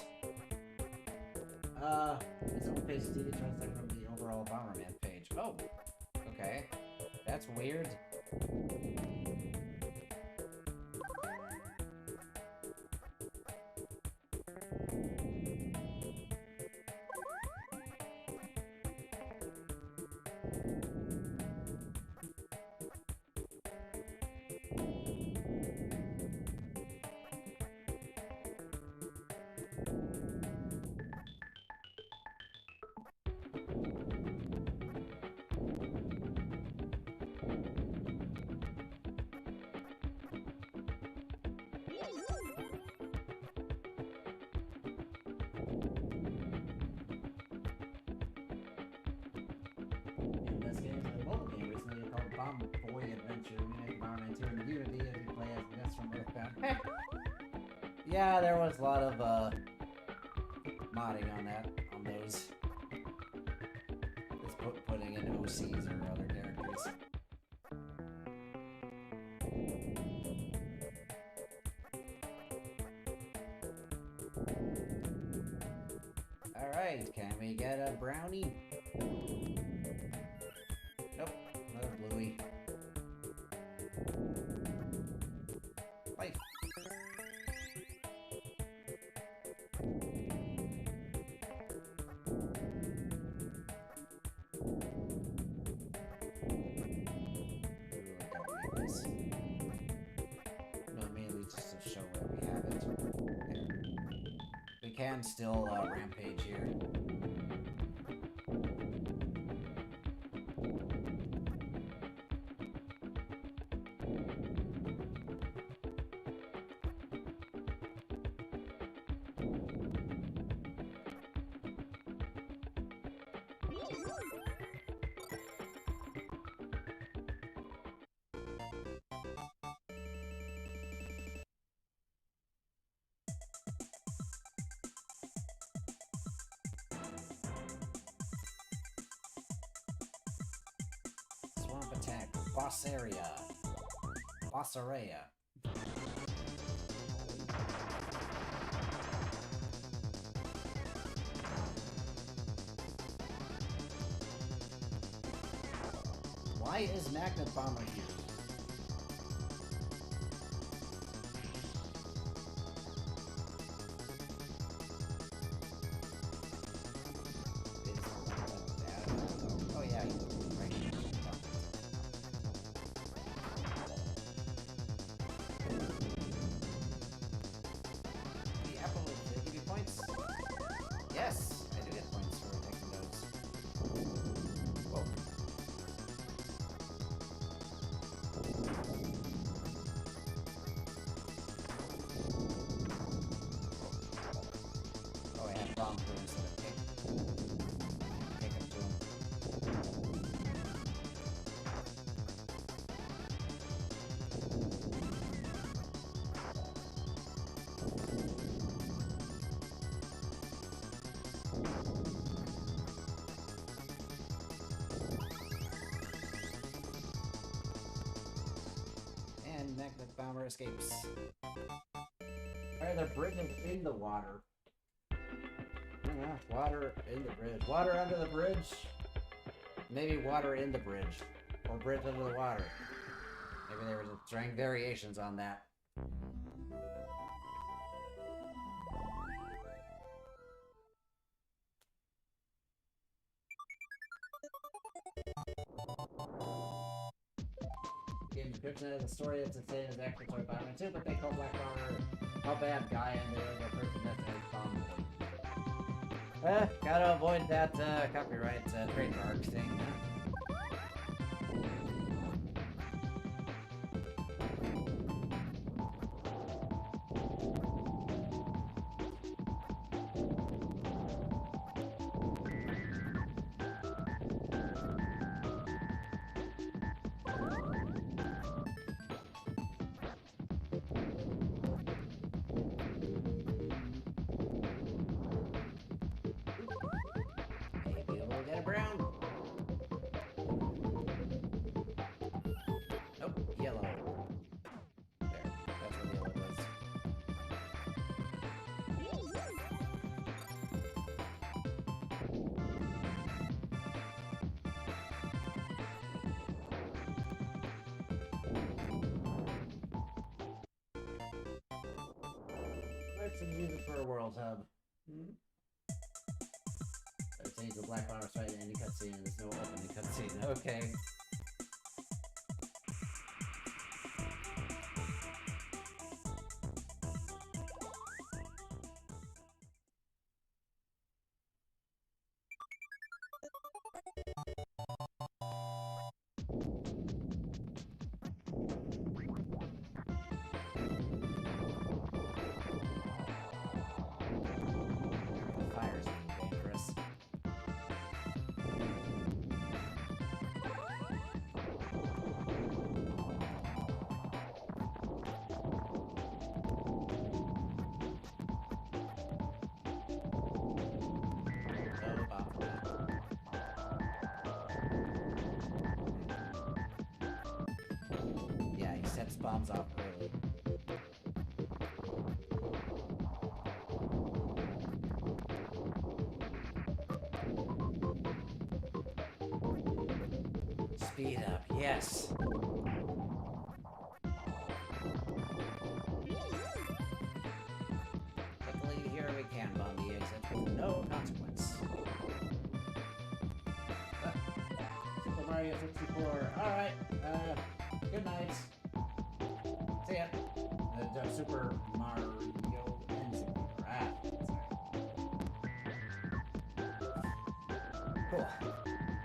Its own page is translated from the overall Bomberman page. Oh, okay. That's weird. Yeah, there was a lot of modding on that, on those. Just putting in OCs or other characters. Alright, can we get a brownie? Nope, another bluey. Life. Can still rampage here. Attack. Boss area. Boss area. Why is Magnet Bomber here? Oh yeah, right here. Yes, I do get points for taking those. Whoa. Oh, I have bomb crew instead of kick. Kick him to him. And Magnet Bomber escapes. Alright, the bridge is in the water. Yeah, water in the bridge. Water under the bridge? Maybe water in the bridge. Or bridge under the water. Maybe there was strange variations on that. Game description has a story that's insane as actual toy Bomberman 2, but they call Black Bomber a bad guy and they're the person that's like bomb. Gotta avoid that copyright trademark thing. Maybe we'll get a brown. Nope, yellow. There, that's what yellow does. Let's use it for a world hub. Let's change the black bar right in any cutscene. There's no opening cutscene. Okay. The fire's getting dangerous. No bomb for that. Yeah, he sets bombs off early. Speed up, yes. Luckily, here we can bomb the exit with no consequence. Super Mario 64. Alright, good night. See ya. Super Mario and 64. Sorry. Cool.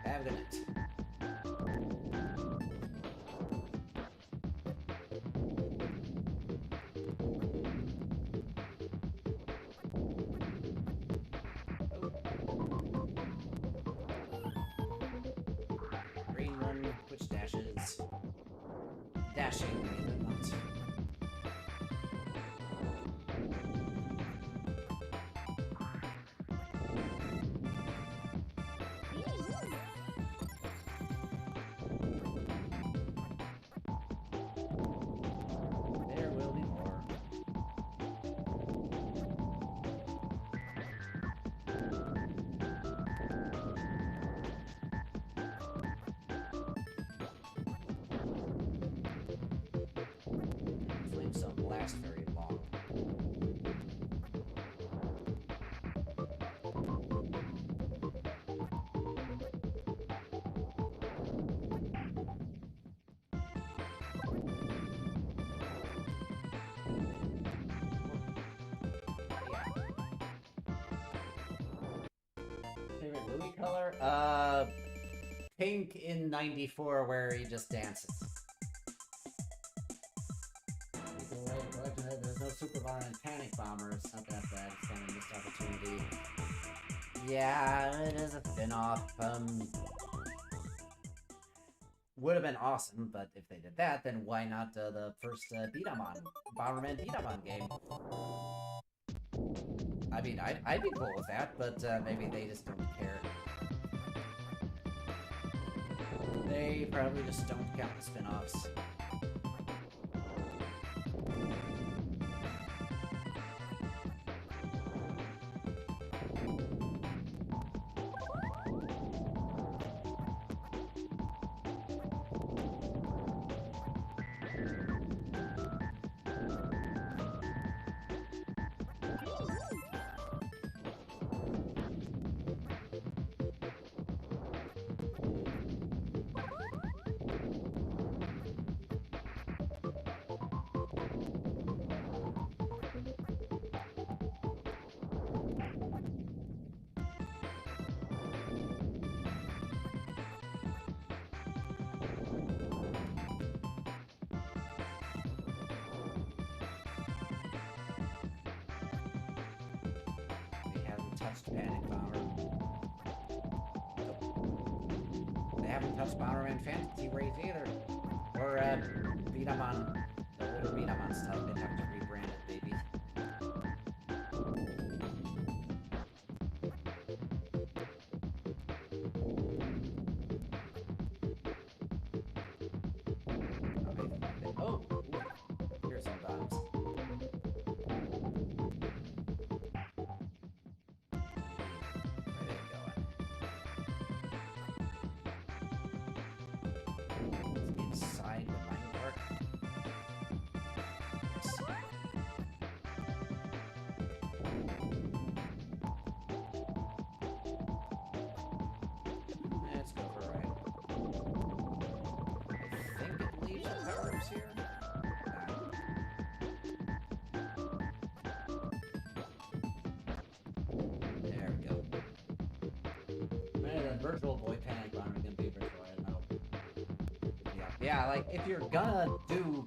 Have a good night. Green one, which dashes. Dashing, maybe not. There will be more. Flames don't last very long. Favorite movie color? Pink in 94 where he just dances. There's no super violent panic bomber. It's not that bad. It's kind of a missed opportunity. Yeah, it is a spin-off. Would have been awesome, but if they did that, then why not the first beat-em-on, Bomberman beat-em-on game? I mean, I'd be cool with that, but maybe they just don't care. They probably just don't count the spin-offs. touched Panic Bomber. They haven't touched Bomberman Fantasy Race either. Or, Beat-em-on. The older Beat-em-on stuff. They'd have to rebrand it, baby. Oh, here's some bombs. Inside the mine park. Yes. Let's go for a ride. I think it leaves the power-ups here. There we go. Man, that Virtual Boy Panic Bomber is gonna be virtual, I don't know. Yeah, like, if you're gonna do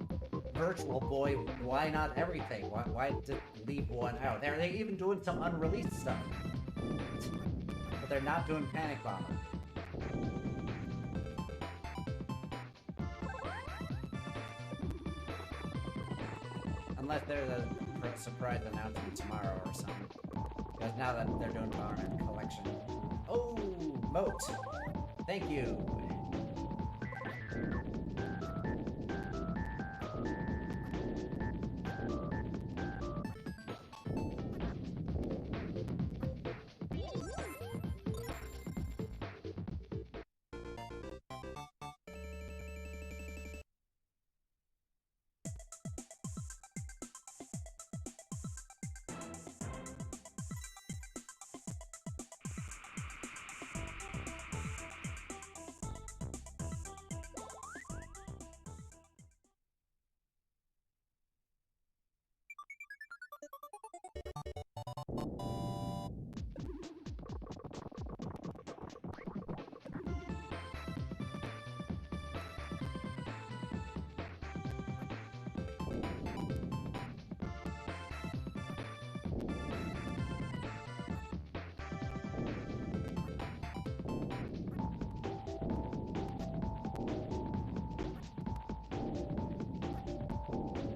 Virtual Boy, why not everything? Why just leave one out? They're even doing some unreleased stuff. But they're not doing Panic Bomber. Unless there's a surprise announcement tomorrow or something. Because now that they're doing Bomberman Collection. Oh, Moat! Thank you!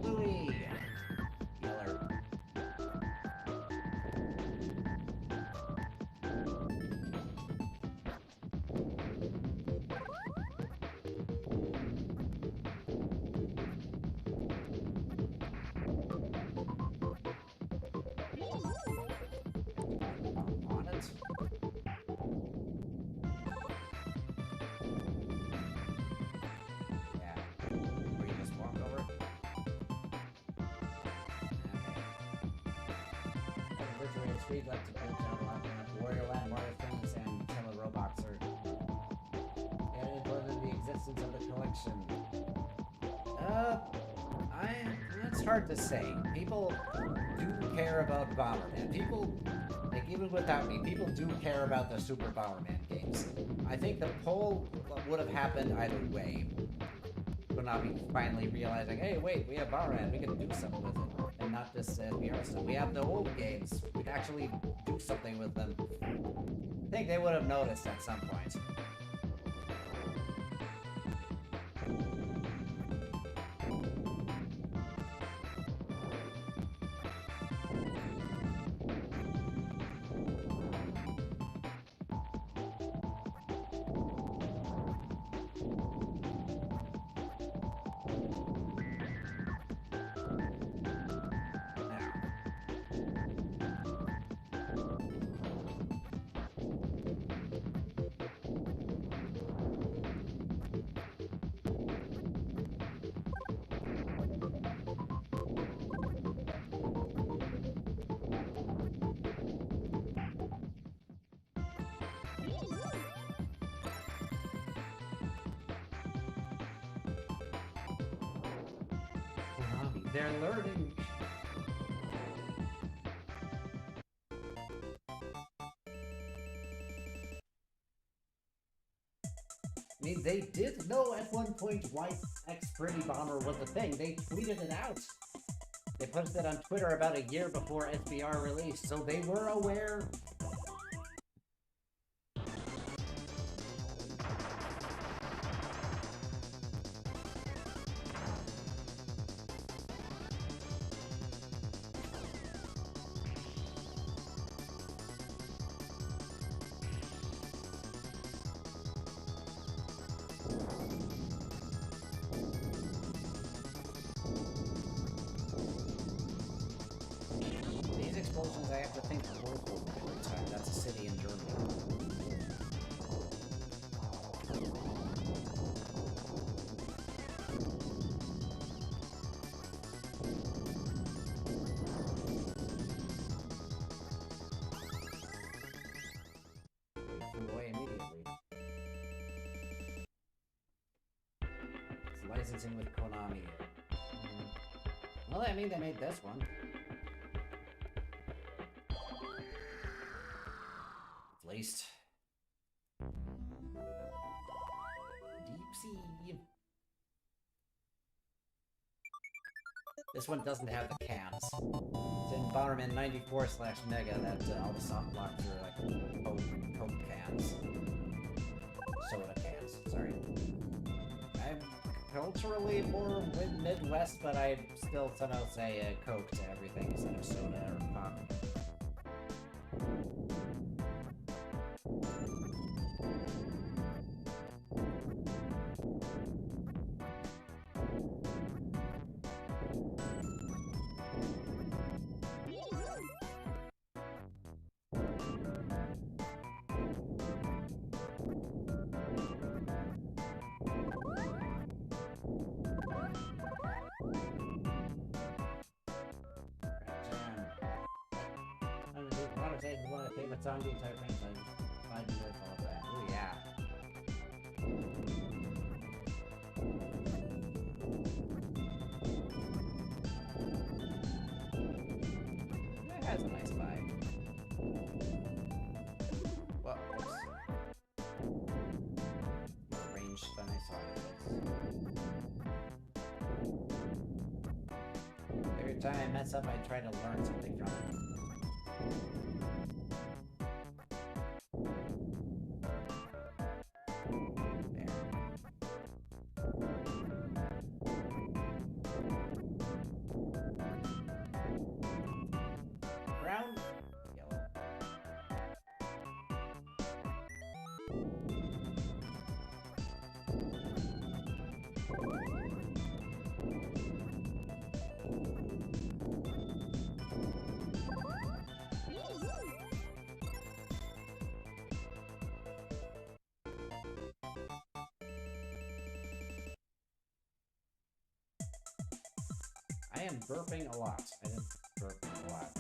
Louie! Yeller. On it. Yeah. Or you just walk over it. Okay. Virtual Street like to put down a lot of Warrior Land, Water Things, and some of the robots are added to the existence of the collection. That's hard to say. People do care about Bomberman. People, like, even without me, people do care about the Super Bomberman games. I think the poll would have happened either way. But now we finally realizing, hey, wait, we have Bomberman, we can do something with it. And not just VR stuff. We have the old games. We can actually do something with them. I think they would have noticed at some point. They're learning. I mean, they did know at one point why X Pretty Bomber was a thing. They tweeted it out. They posted it on Twitter about a year before SBR released, so they were aware to think Wolfsburg every time. That's a city in Germany. Flew away immediately. It's licensing with Konami. Well, I mean, they made this one. At least. Deep Sea. This one doesn't have the cans. It's in Bomberman 94/Mega that all the soft blocks are like Coke cans. Soda cans, sorry. I'm culturally more Midwest, but I'd still somehow say Coke to everything instead of soda or pop. One of the favorite songs the entire franchise. 5 years all of that. Ooh, yeah. It has a nice vibe. Well, oops. More range than I saw it was. Every time I mess up, I try to learn something from it. Brown, yellow. I am burping a lot. I am burping a lot.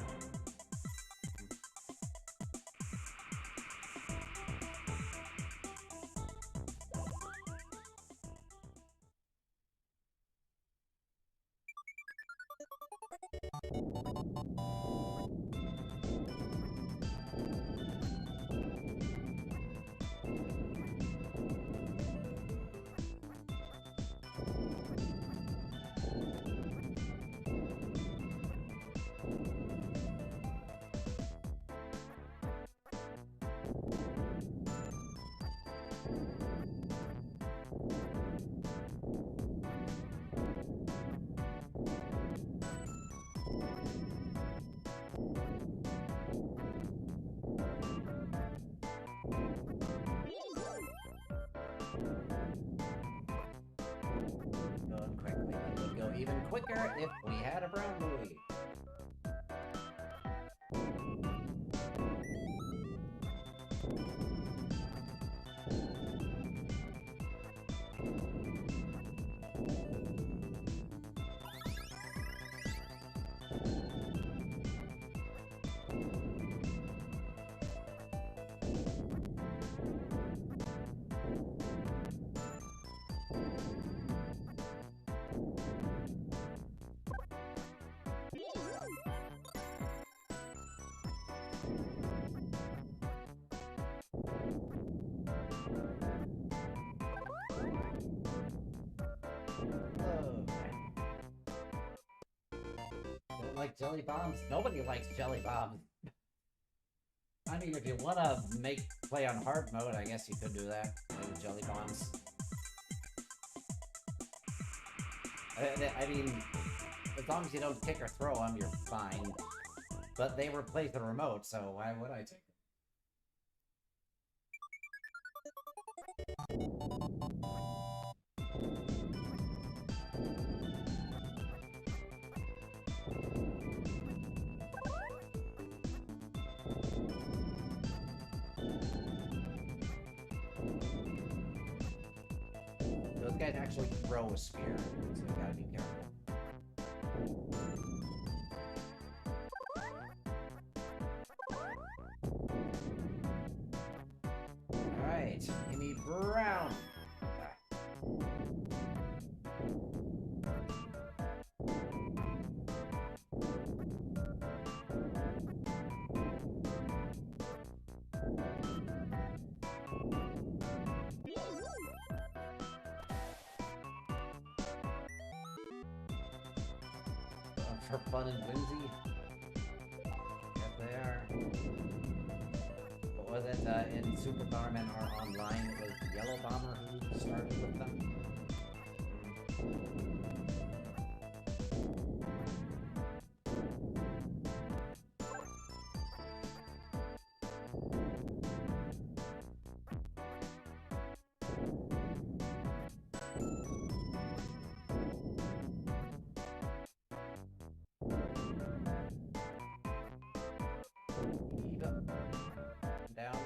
Going quickly. It would go even quicker if we had a brown buoy. Don't like jelly bombs? Nobody likes jelly bombs. I mean, if you want to play on hard mode, I guess you could do that. Play with jelly bombs. I mean, as long as you don't kick or throw them, you're fine. But they replace the remote, so why would I take them? guys actually throw a spear, so you gotta be careful. Alright, give me brown. For fun and whimsy. Yes, they are. What was it? In Super Bomberman or Online, it was Yellow Bomber who started with them. Down.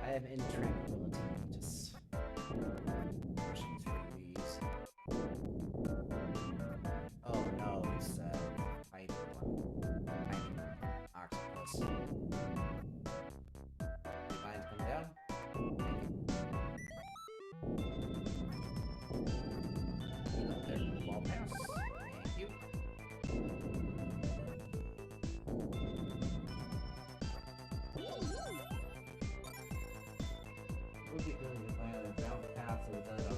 I have intranquility, just pushing through these. Oh no, it's tiny octopus. Mines come down. Reload there, wall pass. Thank you. Would be good if I had a jump path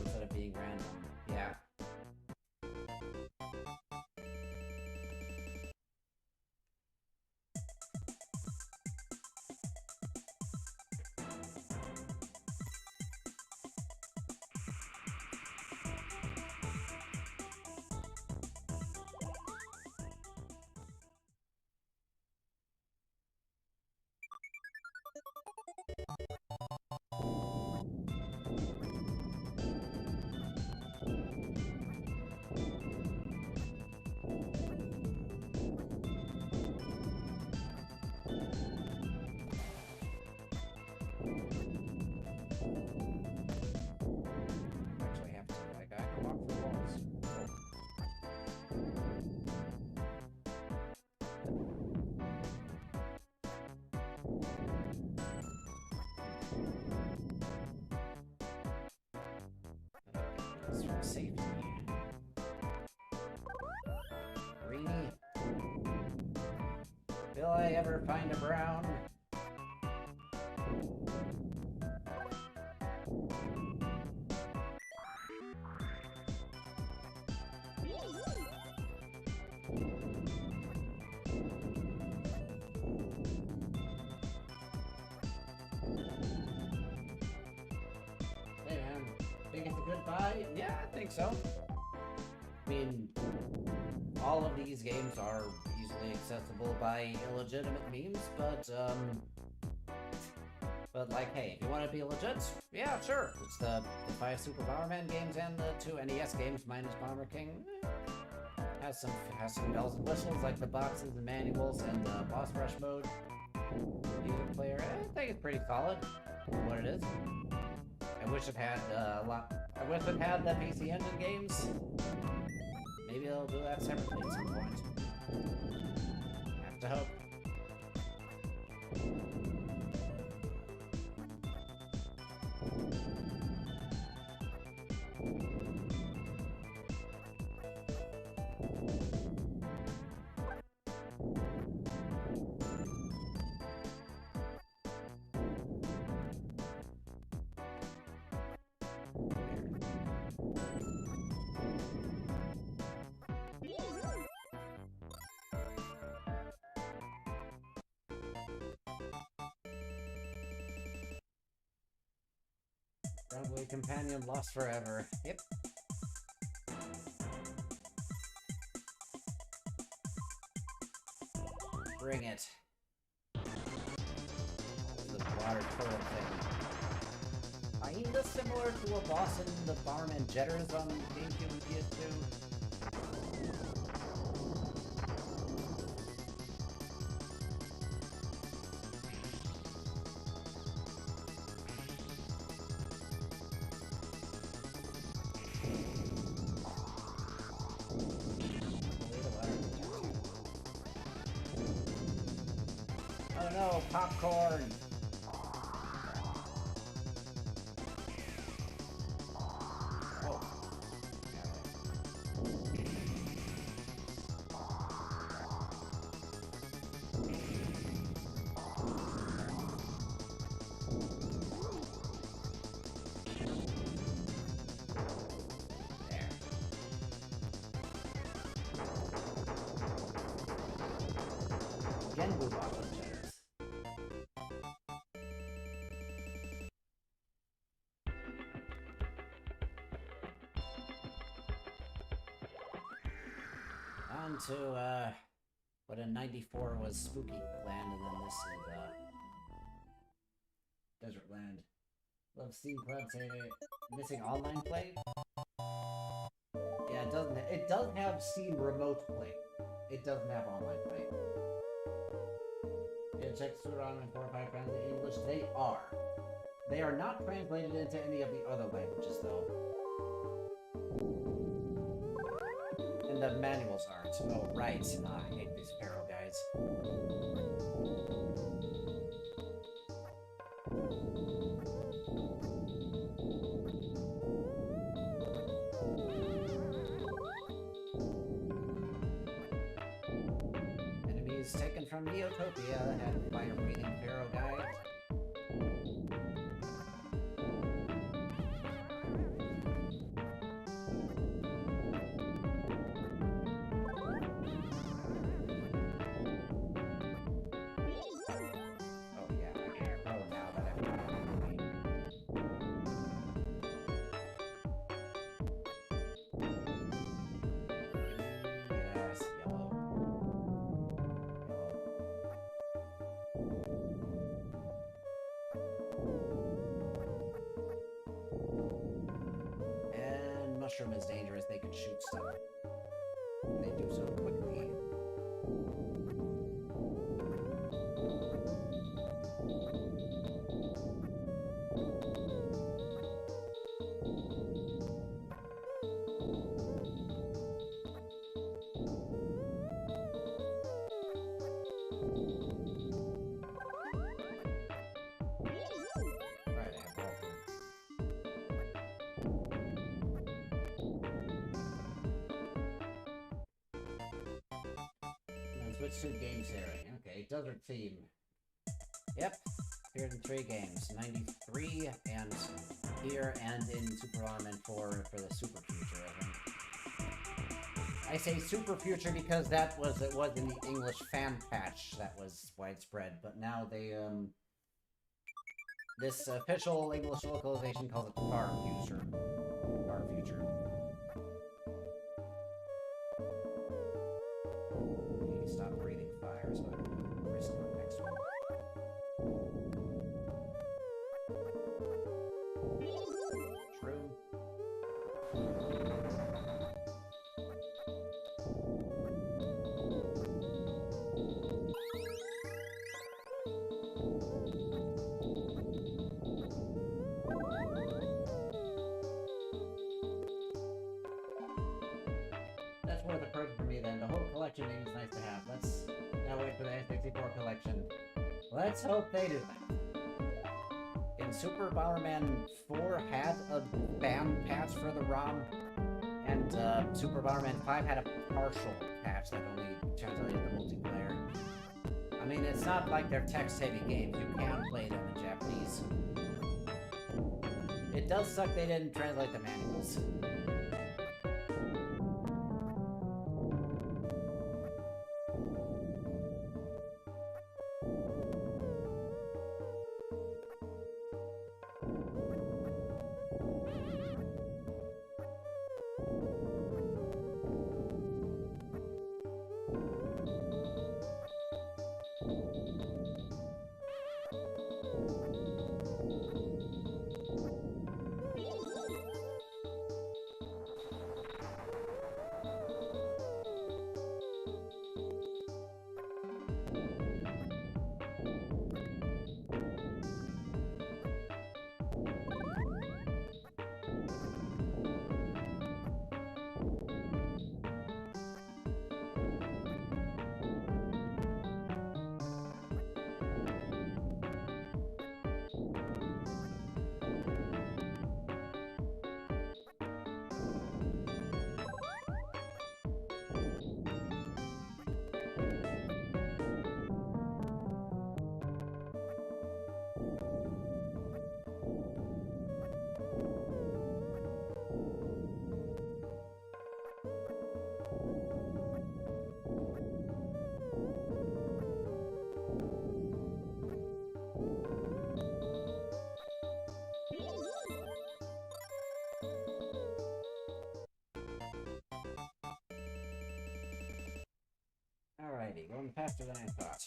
instead of being random. Yeah. Actually have to. Like, I can walk through walls. This for safety. Greeny. Will I ever find a brown? Hey man, think it's a good buy? Yeah, I think so. I mean, all of these games are easily accessible by illegitimate means, but like, hey, if you want to be legit, yeah, sure. It's the 5 Super Bomberman games and the 2 NES games minus Bomber King. Has some bells and whistles like the boxes and manuals and the boss rush mode. Music player, I think it's pretty solid for what it is. I wish it had a lot. I wish it had the PC Engine games. Maybe they'll do that separately at some point. Have to hope. companion lost forever. Yep. Bring it. The water turtle thing. Kinda similar to a boss in the Bomberman Jetters on GameCube and PS2. Oh no, popcorn! Oh. There. Again, move off of Jetters. On to, what in 94 was Spooky Land, and then this is, Desert Land. Love Steam Club say missing online play? Yeah, it does have Steam Remote Play. It doesn't have online play. Yeah, check Suran and 4 or 5 friends in English. They are. They are not translated into any of the other languages, though. And the manuals aren't. Oh, right. I hate these Pharaoh guys. Enemies taken from Neotopia and by a reading Pharaoh guy. Oh yeah, I can pro now that I've got Yes, yellow. And mushroom is dangerous, they can shoot stuff. And they do so quickly. Right, I have all and switch to game sharing. Okay, desert theme. Yep, appeared in 3 games. 93 and here and in Super Bomberman 4 for the Super Future, I think. I say Super Future because it was in the English fan patch that was widespread, but now they this official English localization calls it Far Future. Far Future. Okay, stop breathing fire so I can risk my next one. True. That's worth a perk for me then. The whole collection is nice to have. Let's now wait for the N64 collection. Let's hope they do that. In Super Bomberman 4 had a ban patch for the ROM, and Super Bomberman 5 had a partial patch that only translated the multiplayer. I mean, it's not like they're text-heavy games. You can play them in Japanese. It does suck they didn't translate the manuals. Alrighty, going faster than I thought.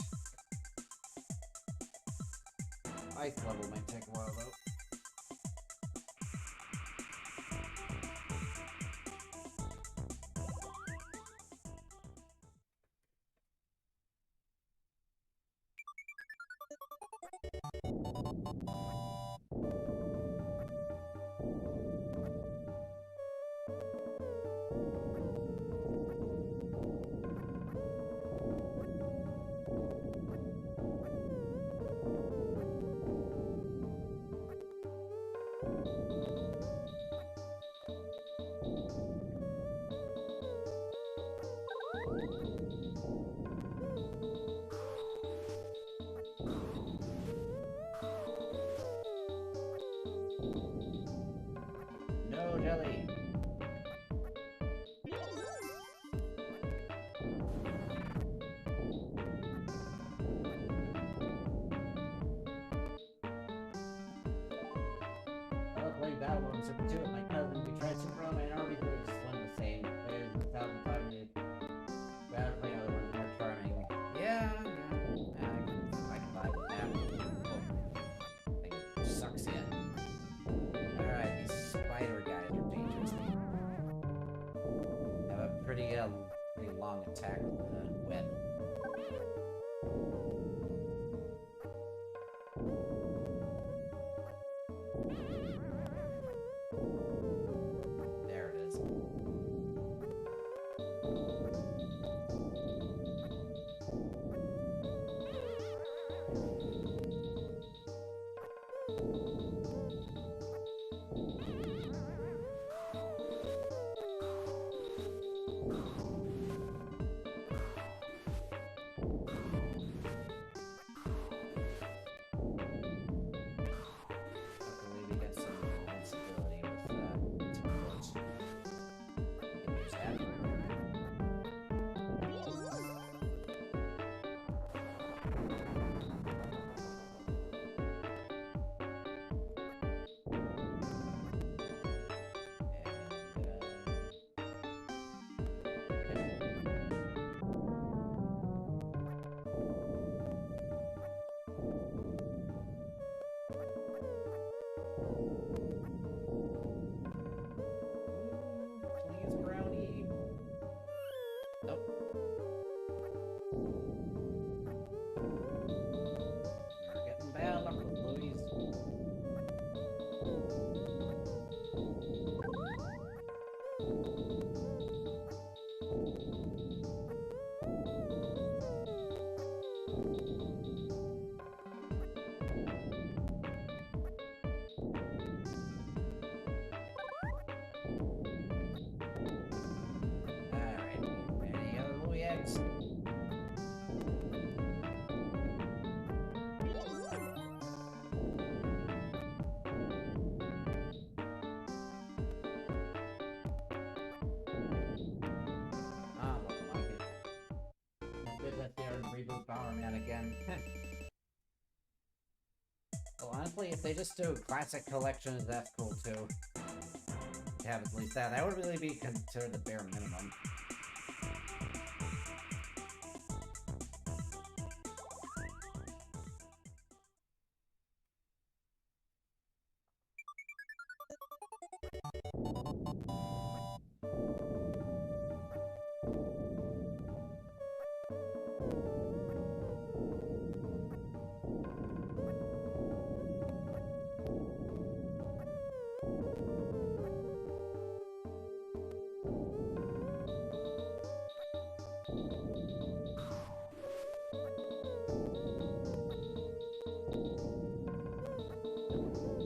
Ice level might take a while though. No jelly! I was playing Battle on Super 2 with my cousin. We tried Super on and Army, but we just won the same. Players without the time to rather play other ones more charming. Yeah. I can vibe with that. Oh, thing sucks in. Alright, these spider guys are dangerous. They have a pretty long attack with the web. There it is. Hopefully we get some invincibility with two foot. Can use that. Please, brownie. Nope. We're getting bad luck with Louise. Alright, any other Louis eggs? Ah, looking like it. Did that there and reboot Bomberman again. Well, honestly, if they just do classic collections, that's cool too. Have at least that. That would really be considered the bare minimum.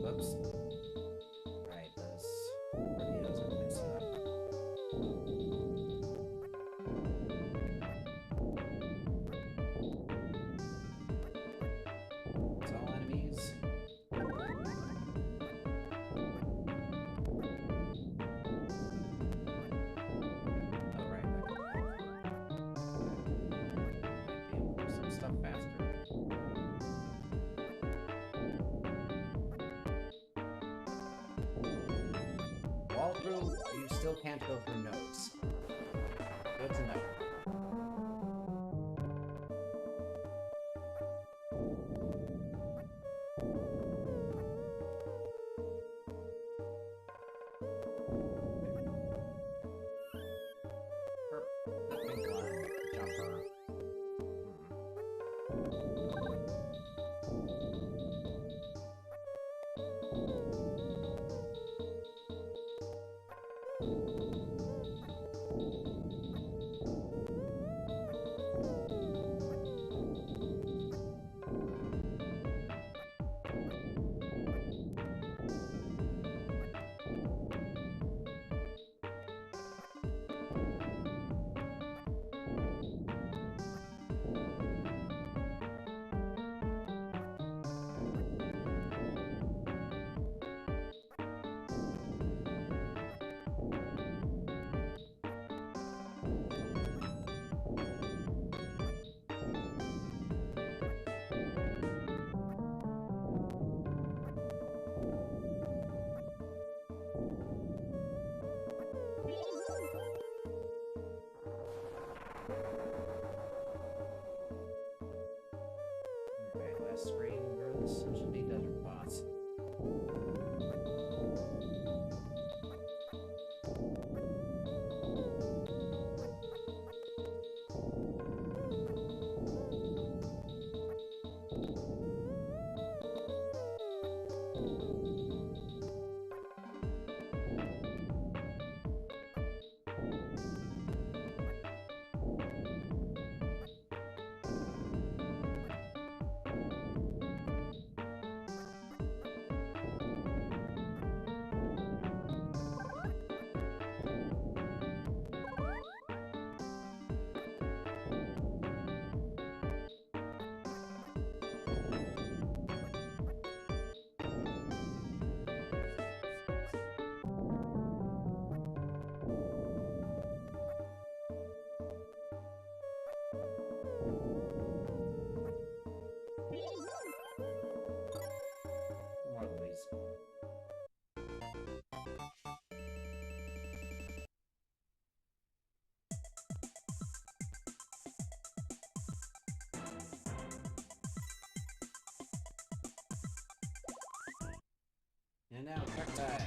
Whoops. Right, those tornadoes are messing up. It's all enemies. Oh, right. Might be able to do some stuff faster. Wall through, you still can't go through nodes. Good to know. screen where this should be desert bots. More of these. And now, truck die.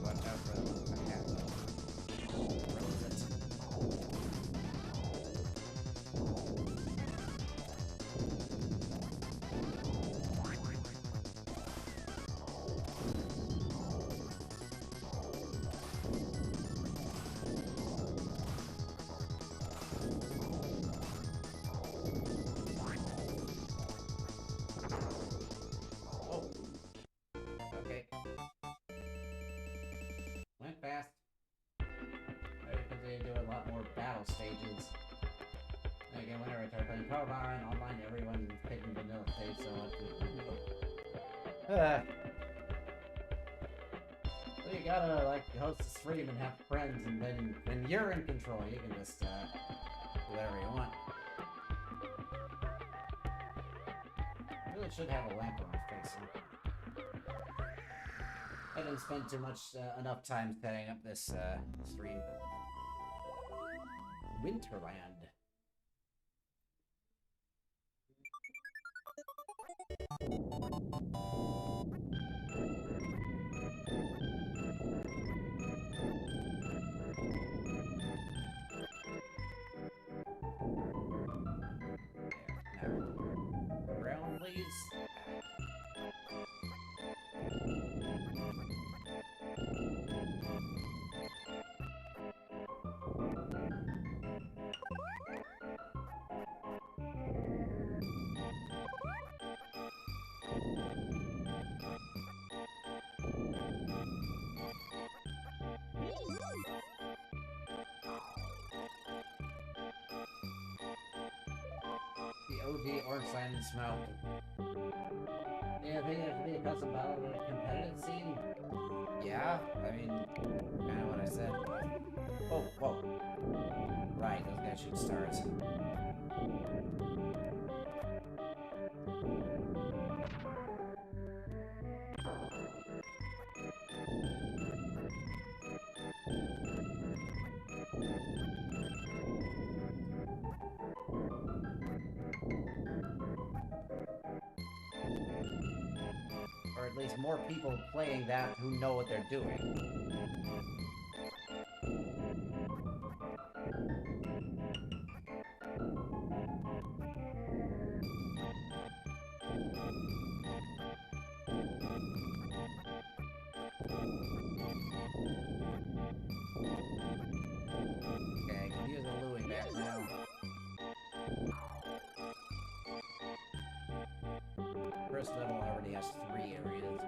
Watch out for the cat though. Throws it. Oh. Okay. Went fast. I continue to do a lot more battle stages. And again, whenever I start playing Bomberman online, everyone is picking vanilla stage, so so you gotta like host a stream and have friends, and then you're in control. You can just do whatever you want. Really should have a lamp on my face. I didn't spend too much enough time setting up this stream. Winterland. There. Now, ground, please. The OG orange slime and smell. Yeah, I think it has to be a custom battle with a competitive scene. Yeah, I mean, kind of what I said. Oh, whoa. Right, those guys shoot stars. Or at least more people playing that who know what they're doing. Okay, I can use a Louie back now. First level already has 3 areas.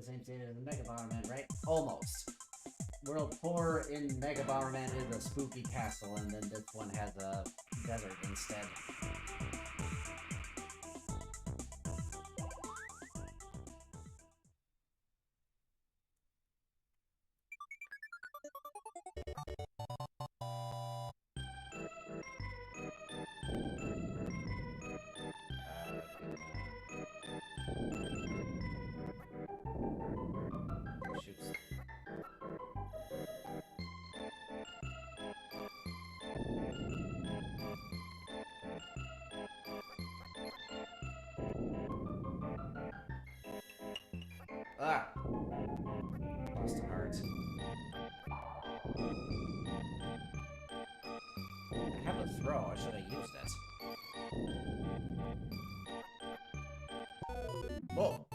the same state as the Mega Bomberman, right? Almost. World 4 in Mega Bomberman is a spooky castle, and then this one has a desert instead. Shoots. Ah! Lost a heart. I have a throw, I should have used it. Whoa!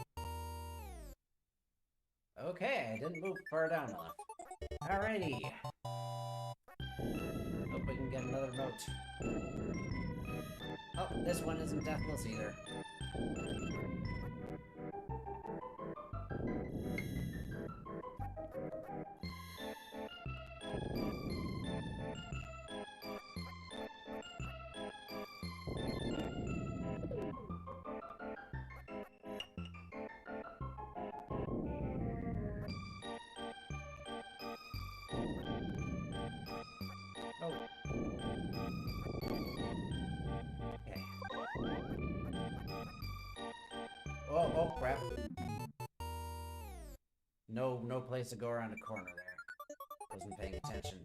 Okay, I didn't move far down enough. Alrighty! Hope we can get another moat. Oh, this one isn't deathless either. Oh. Okay. Oh, crap. No place to go around a corner there. Wasn't paying attention.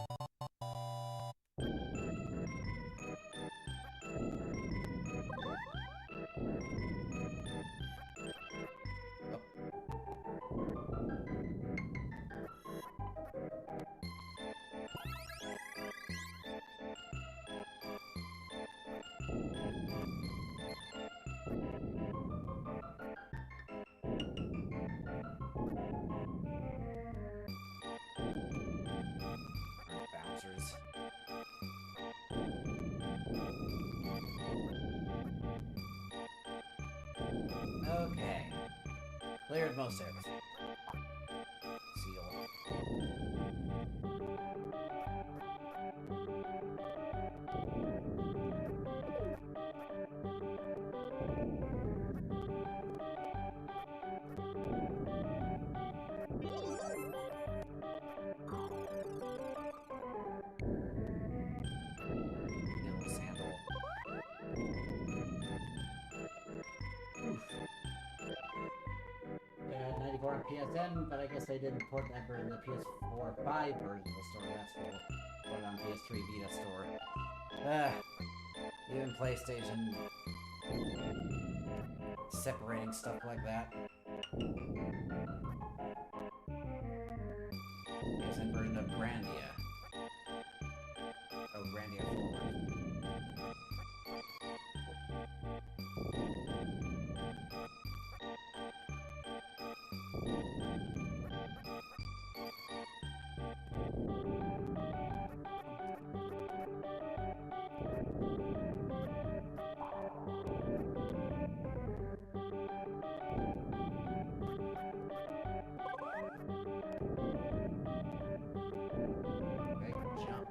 Bouncers. Okay. Cleared most everything. Seal. Little sandal. Oof. 94 on PSN, but I guess they didn't port that version of the PS4 5 version of the store. That's cool. Put it on PS3 Vita store. Even PlayStation separating stuff like that. PSN version of Grandia. Oh, Grandia Forward. Okay, jump.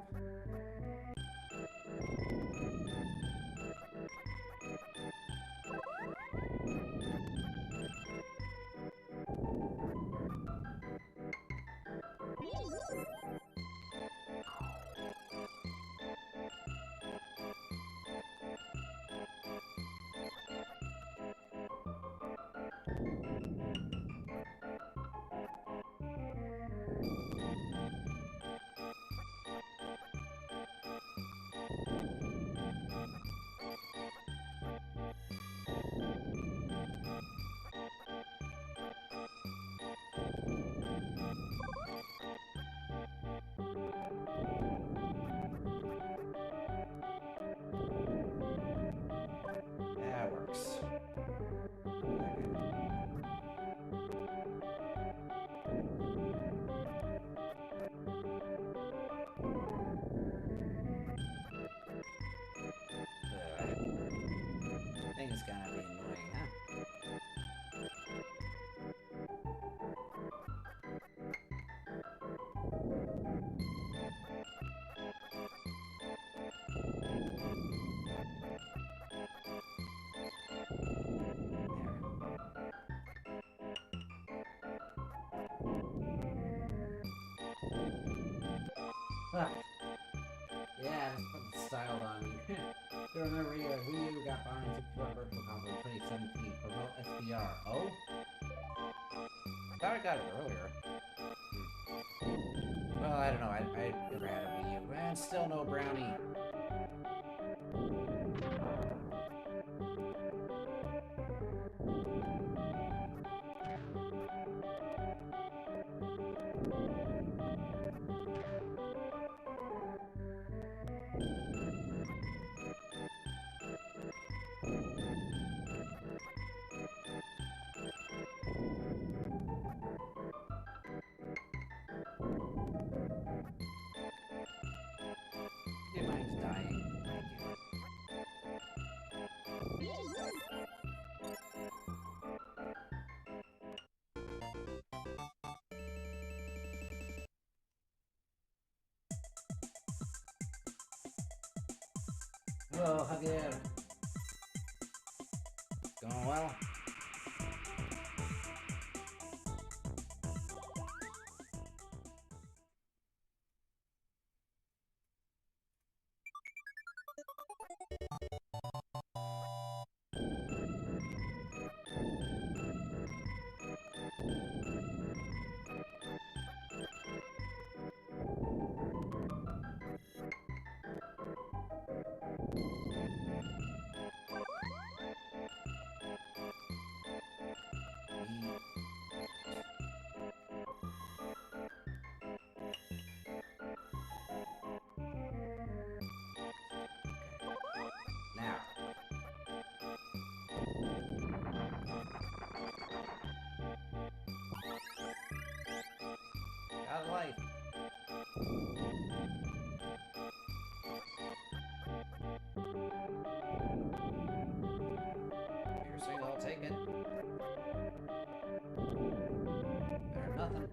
That works. Ah. Yeah, it's fucking styled on me. You remember who you got bound into Virtual Console in 2017. Promote SBR. Oh? I thought I got it earlier. Well, I don't know. I never had a Wii U. And still no brownie. Do you mind dying? Thank you. Hello, Javier. Going well? Now. Got a life. You're single, I'll take it. Better than nothing.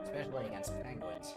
Especially against penguins.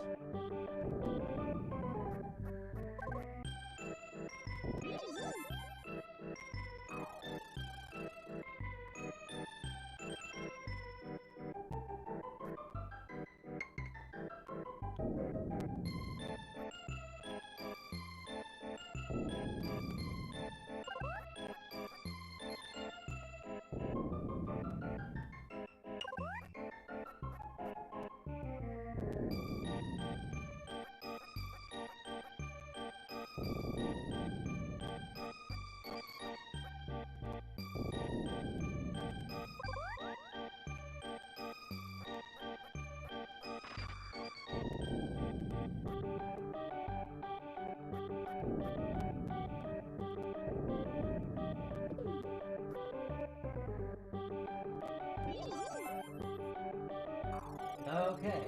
Okay.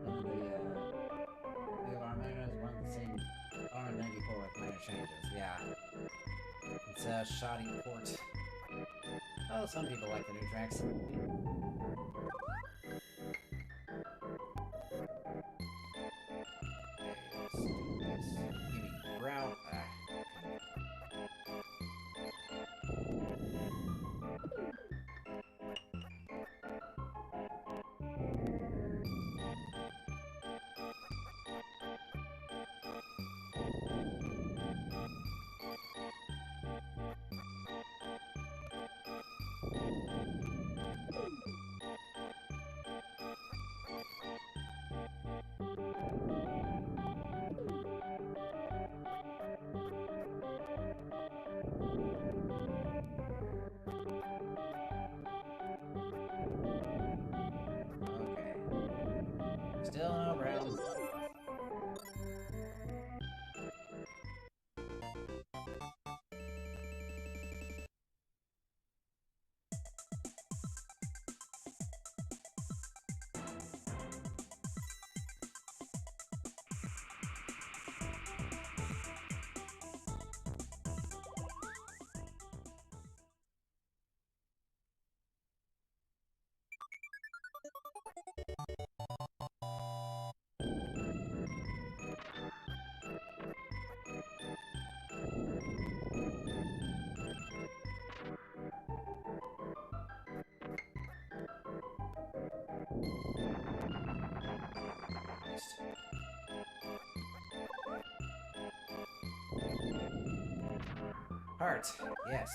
One of the alarm manuals, one of the same R94 with minor changes. Yeah. It's a shoddy port. Oh, some people like the new tracks. Okay, let's do this. Give me brown. Okay. Still no brown. Heart, yes.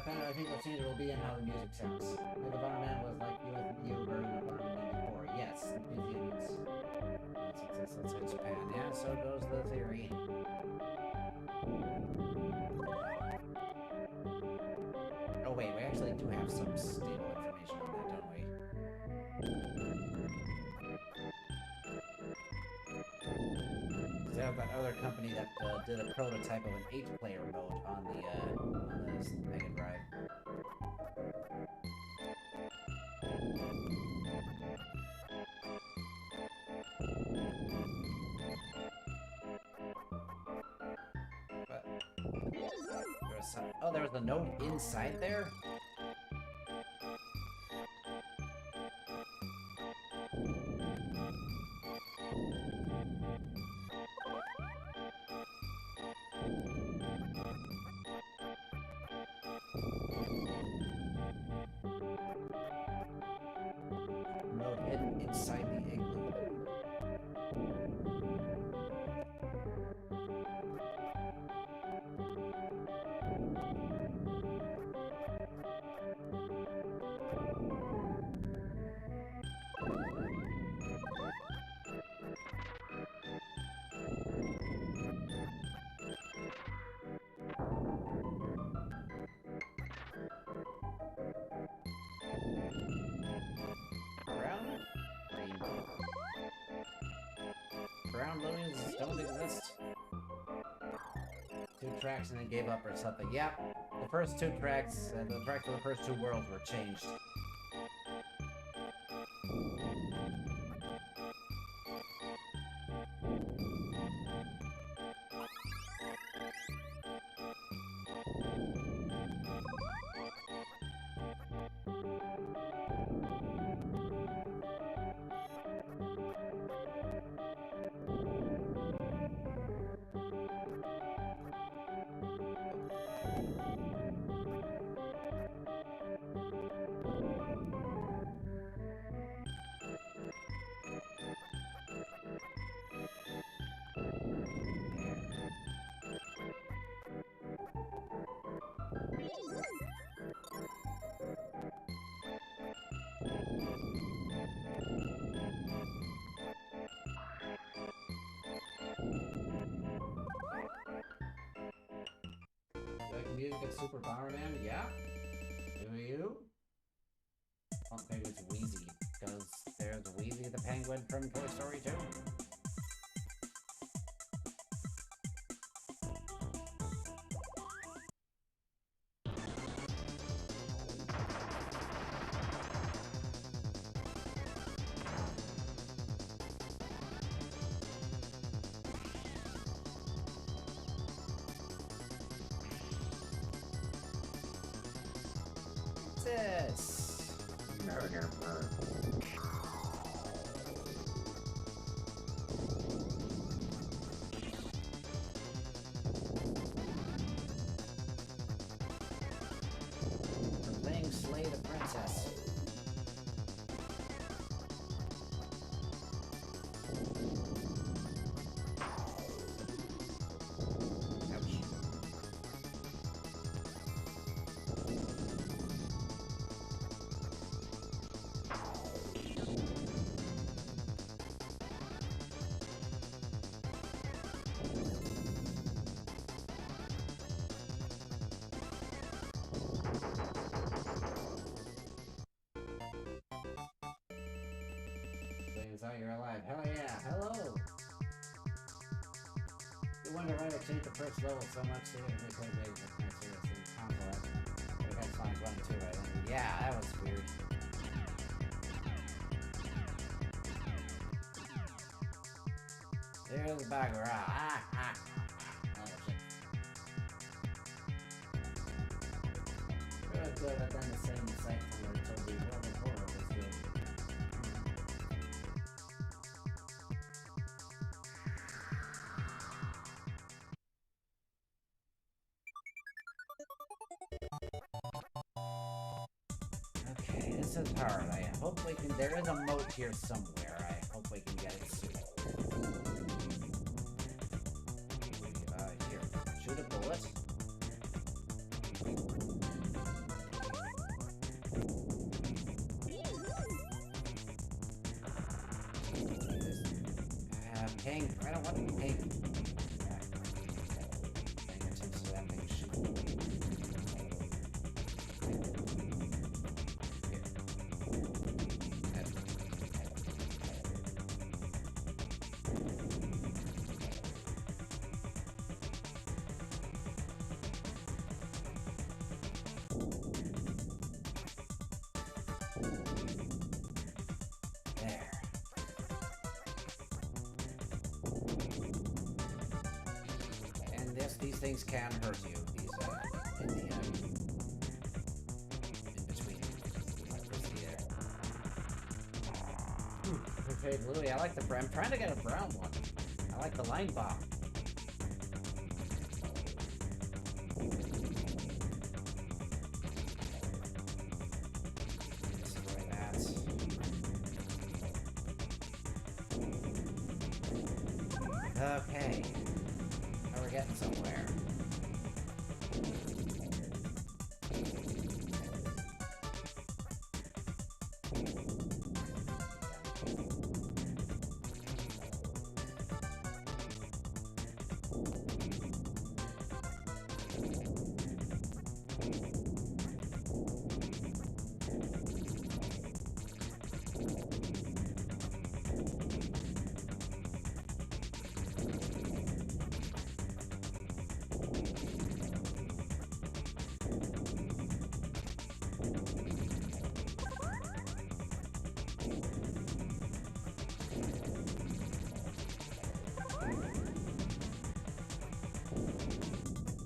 I think what's changed will be in how the music sounds. Maybe the Bomberman was like you version of Bomberman before. Yes, museums. Let's hit Japan. Yeah, so goes the theory. Oh wait, we actually do have some stable information on that, don't we? Because they have that other company that did a prototype of an 8-player mode on the Mega Drive. But there was a node inside there? Node hidden inside the igloo. Brown loonies don't exist. 2 tracks and then gave up or something. Yeah, the first 2 tracks, the tracks for the first 2 worlds were changed. Like music at Super Bomberman? Yeah. Do you? Oh, maybe it's Wheezy, because there's Wheezy the penguin from Toy Story 2. This murder bird. We're playing Slay the Princess. Out you're alive. Hell yeah. Hello. You wonder why they changed the first level so much so they so big with Mercedes and console. We had Sonic 1 and 2 right then. Yeah, that was weird. There's the bagger. Oh shit. Really good, but then the same site from where it told you well before it was good. this is hard. I hope we can... There is a moat here somewhere. I hope we can get it soon. Here. Shoot a bullet. Paying... I don't want to be paying... Paying attention to that thing shooting. There. And these things can hurt you. These in the in between electricity there. Okay, Louie, I like the brown. I'm trying to get a brown one. I like the line bomb. Destroy that. Okay. Now we're getting somewhere.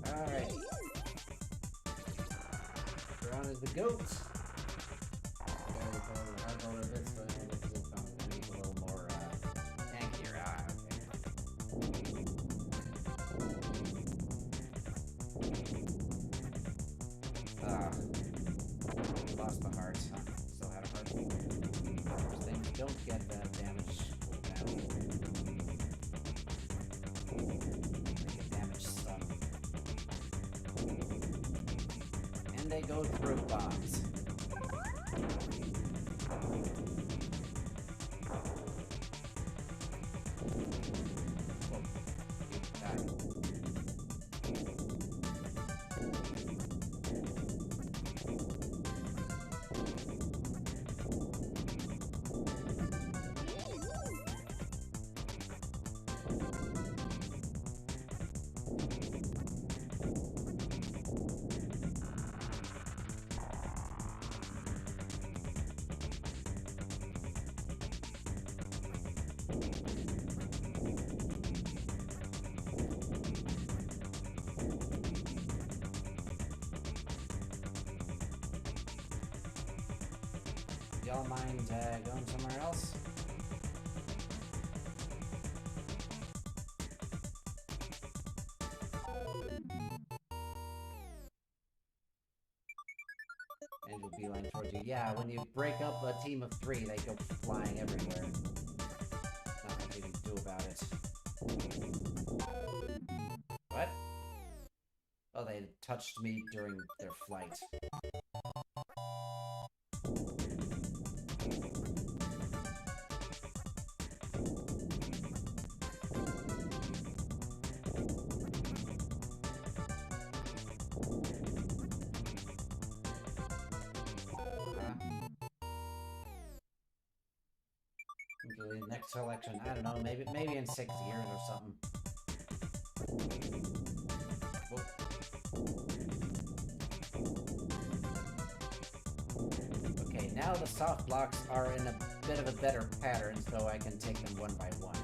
Alright. Brown is the goat. A little more tankier. Lost the heart. Huh? Still had a heart. Those things don't get that damage cooldown. They get damage stun. And they go through bombs. Whoa. You died. Y'all mind going somewhere else? And you'll beeline towards you. Yeah, when you break up a team of 3, they go flying everywhere. Not much you can do about it. What? Oh, they touched me during their flight. Okay, next selection, I don't know, maybe in 6 years or something. Whoa. Okay, now the soft blocks are in a bit of a better pattern, so I can take them one by one.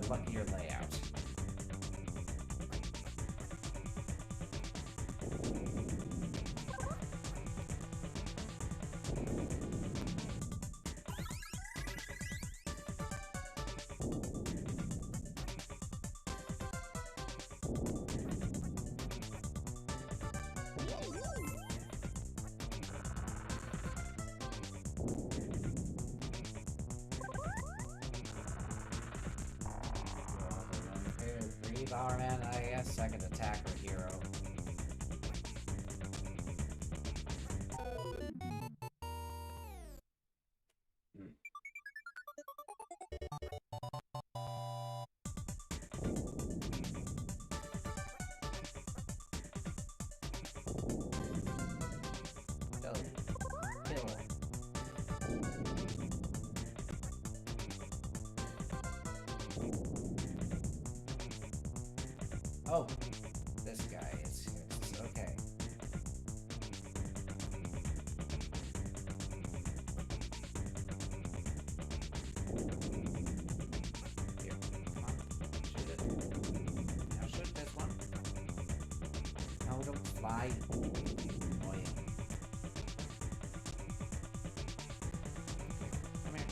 Luckier layout. Bomberman, I guess second attacker hero. Kill. Oh, this guy is okay. Here, come on, shoot it. Now shoot this one. No, don't fly. Oh yeah. Come here.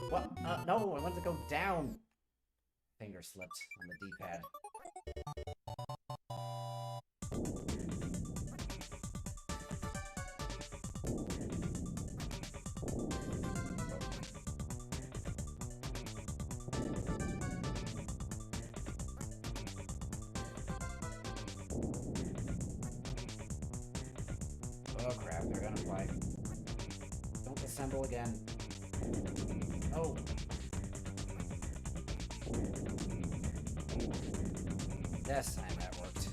What? No, I want to go down. Finger slipped on the D-pad. Oh crap, they're gonna fly. Don't assemble again. Oh. This time that worked.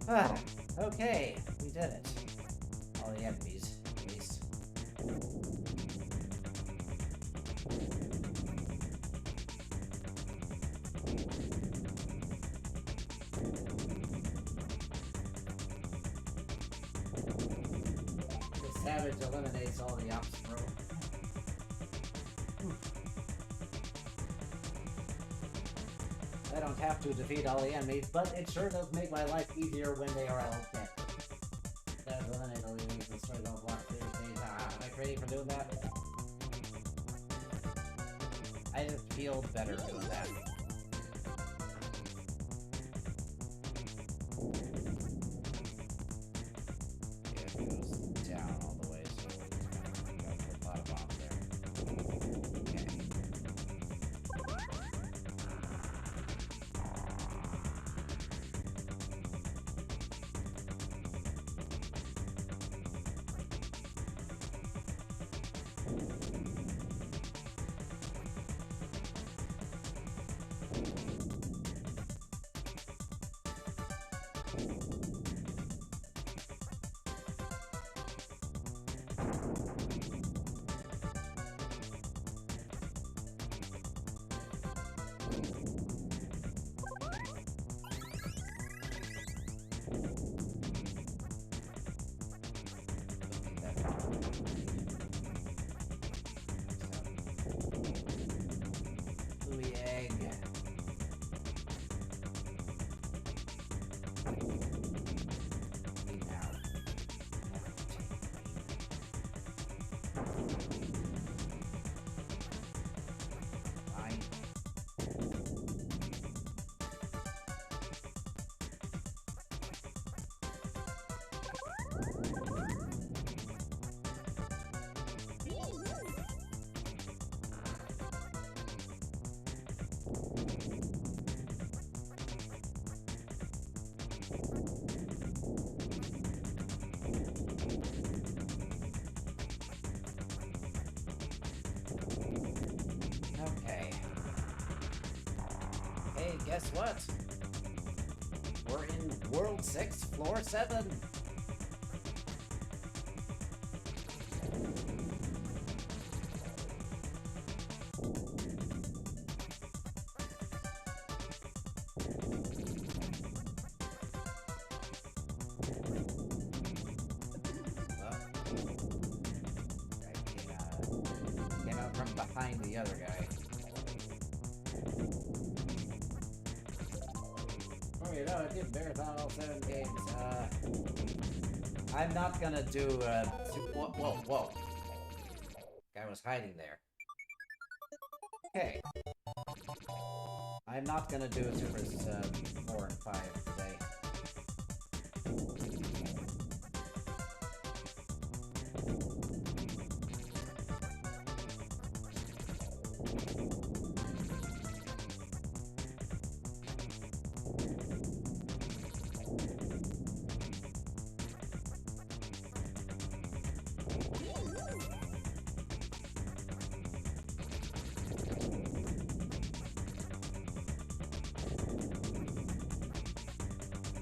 Ah, okay, we did it. All the enemies, at least. The savage eliminates all the ops, bro. I don't have to defeat all the enemies, but it sure does make my life easier when they are all dead. That eliminate all the enemies and destroy all blocks. Am I crazy for doing that? I just feel better doing that. Yeah, it goes down all the way, so we got a lot of bombs there. Okay. Louis egg. Me now. Never take Fine. Okay. Hey, guess what? We're in World 6, Floor 7. behind the other guy. Oh, you know, I did marathon all 7 games. I'm not gonna do, whoa, whoa, whoa. Guy was hiding there. Okay. I'm not gonna do Supers 4 and 5 today.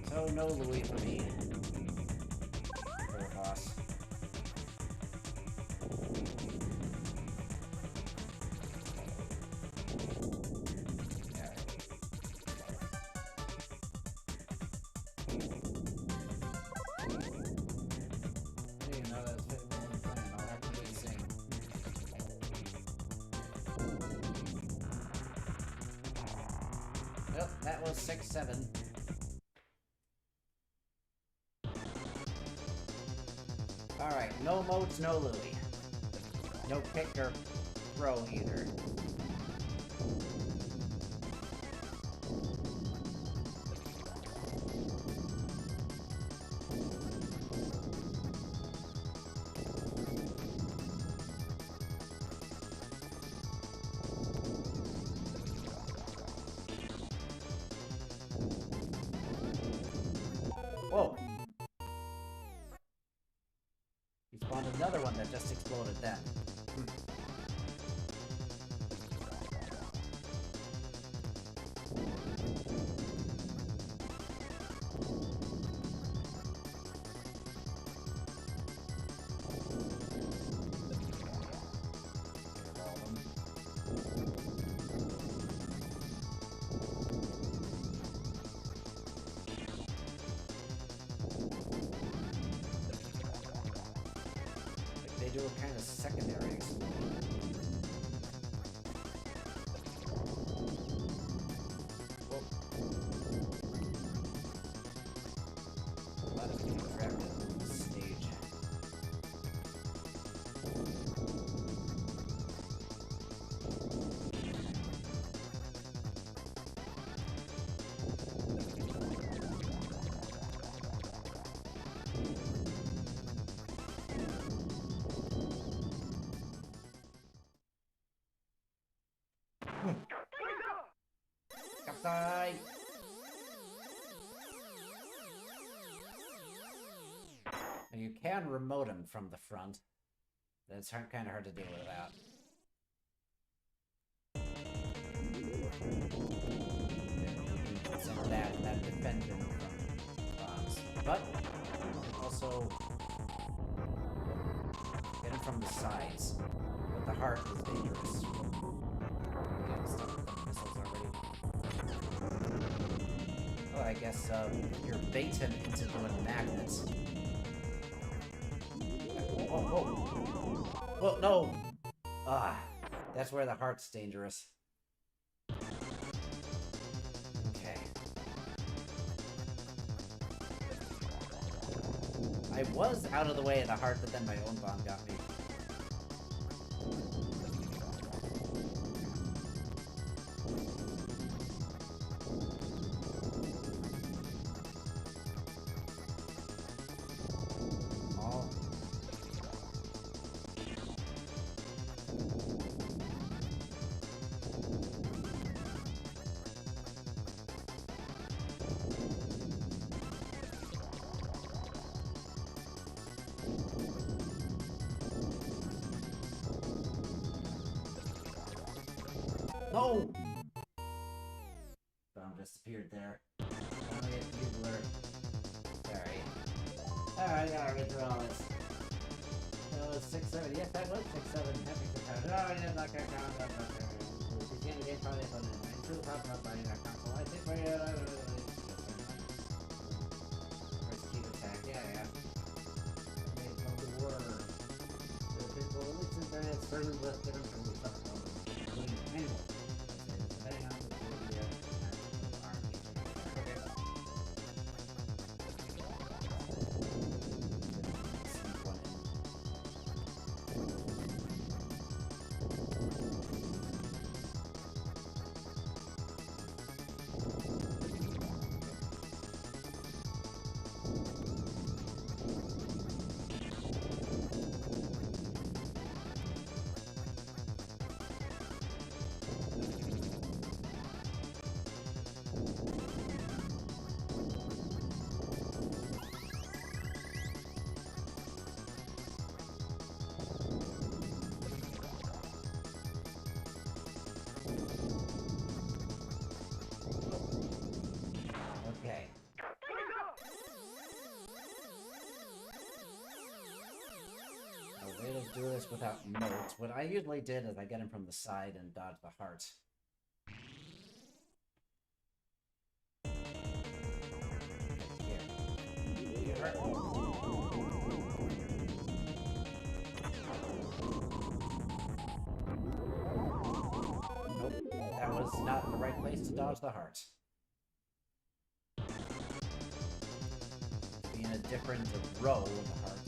So no Louis for me. For the boss. I didn't know that was 51 plan. I'll have to really sing. Well, that was 6-7. Alright, no moats, no Louis. No kick or throw either. Whoa! He spawned another one that just exploded then. Like they do a kind of secondary explosion. Whoa. A lot of people trapped in this stage. Kaptai! And you can remote him from the front. That's kind of hard to deal with that. Some of that defends him from bombs. But also get him from the sides. But the heart is dangerous. Getting stuck with the missiles already. Oh, I guess you're bait him into doing magnets. Whoa, whoa. Well, no! Ah, that's where the heart's dangerous. Okay. I was out of the way of the heart, but then my own bomb got me. Oh. No! Bomb disappeared there. Finally get the bugler. Sorry. Alright, I gotta read through all this. That was 6-7. Yes, that was 6-7. Happy 6-7. Oh, yeah, not gonna count up. She's gonna get probably on it. True top up by that console. I think we're first key attack. Yeah. Made from the war. The people released internet certainly less different from the stuff. without moat. What I usually did is I get him from the side and dodge the heart. Here. Here. Nope, that was not the right place to dodge the heart. Be in a different row with the heart.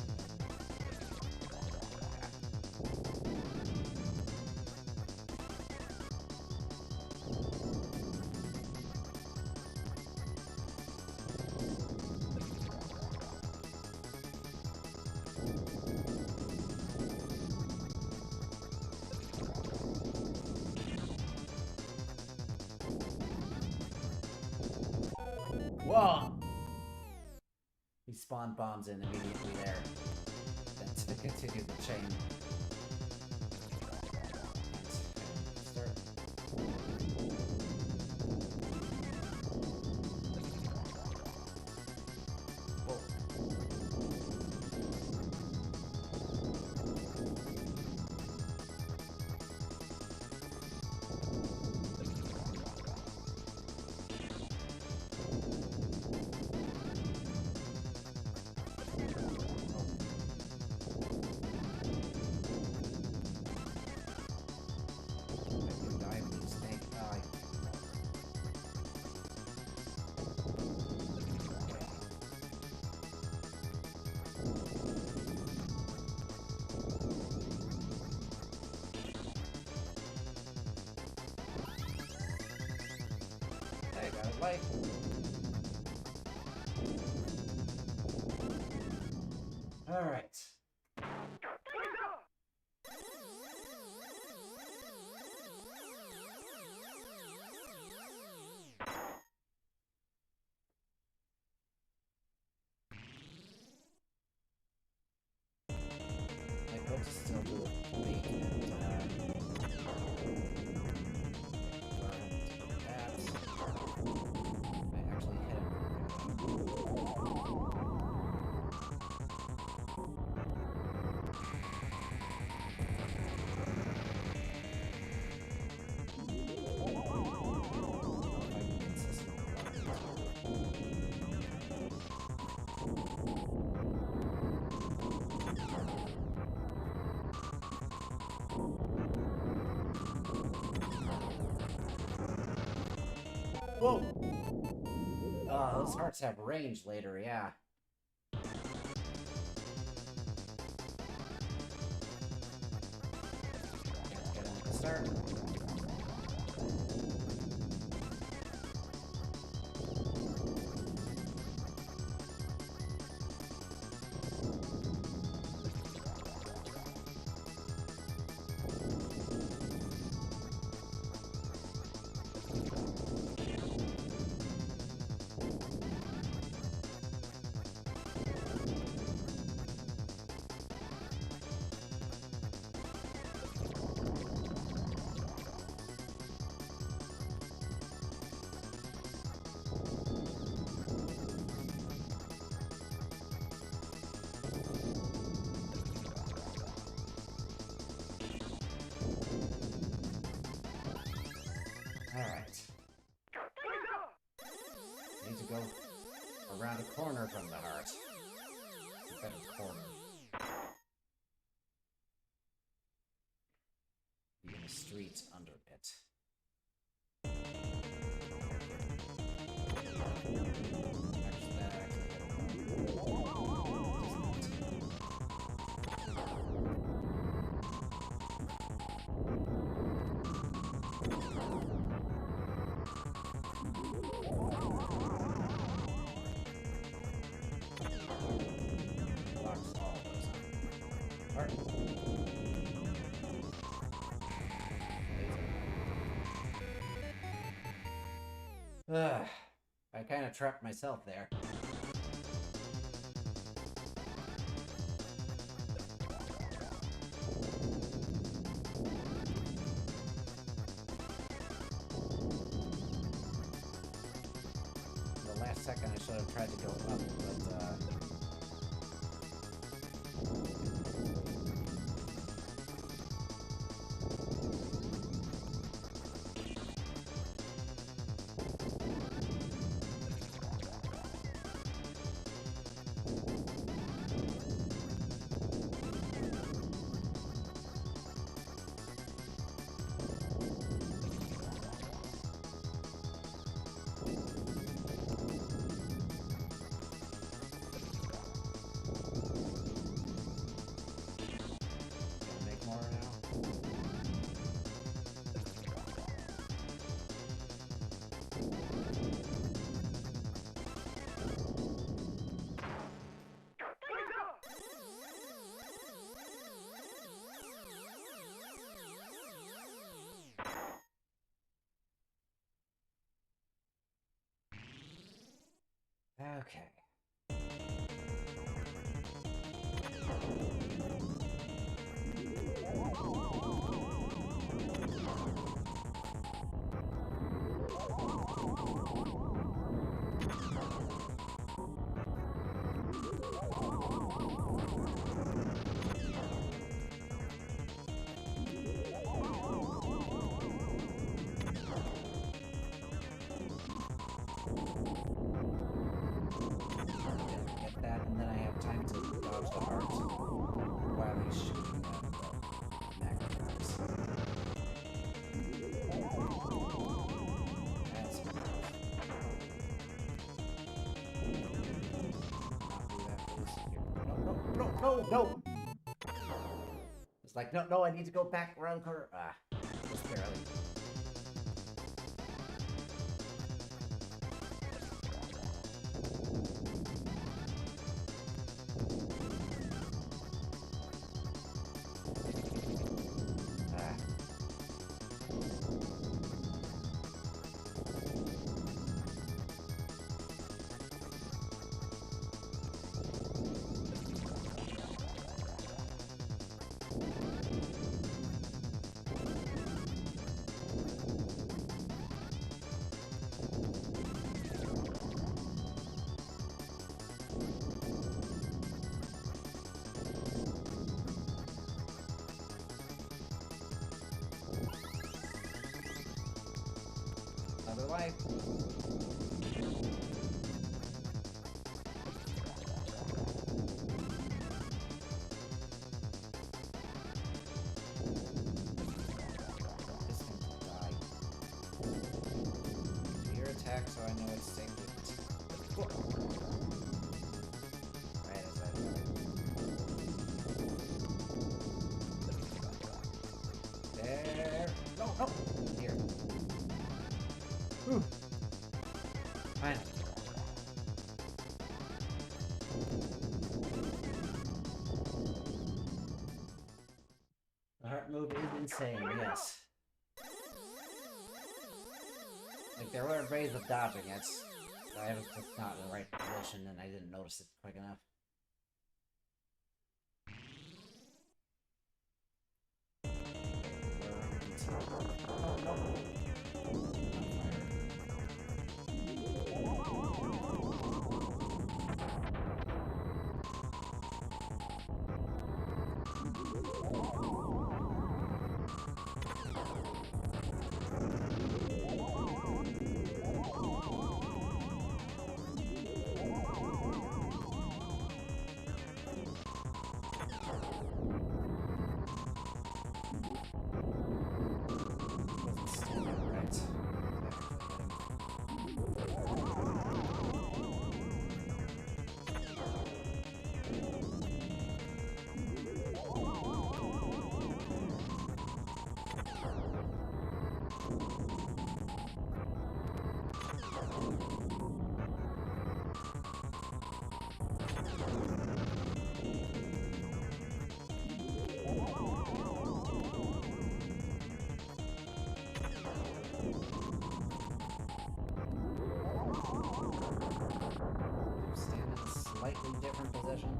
Whoa! He spawned bombs in immediately there. Then to continue the chain. And start. Whoa. Hey, got a life. Alright. My coach is still doing bait and that. I actually hit him from Whoa! Oh, those hearts have range later, yeah. Can't get him at the start. Alright. Need to go around a corner from the heart. A better corner. Be in the street under it. Actually, that blocks all those. Alright. I kind of trapped myself there. The last second I should have tried to go up, but Okay. Get that, and then I have time to dodge the heart while he's shooting the macros. That's enough. Not do that, please. Here. No! It's like, no, I need to go back around the corner. Ah, just barely. Ah. Another life. This thing will die. Do your attack so I know it's safe. Right, that's right. There. No! Here. Whew. Fine. The heart move is insane, yes. Like, there were ways of dodging it. But I was just not in the right position and I didn't notice it quick enough. Stand in a slightly different position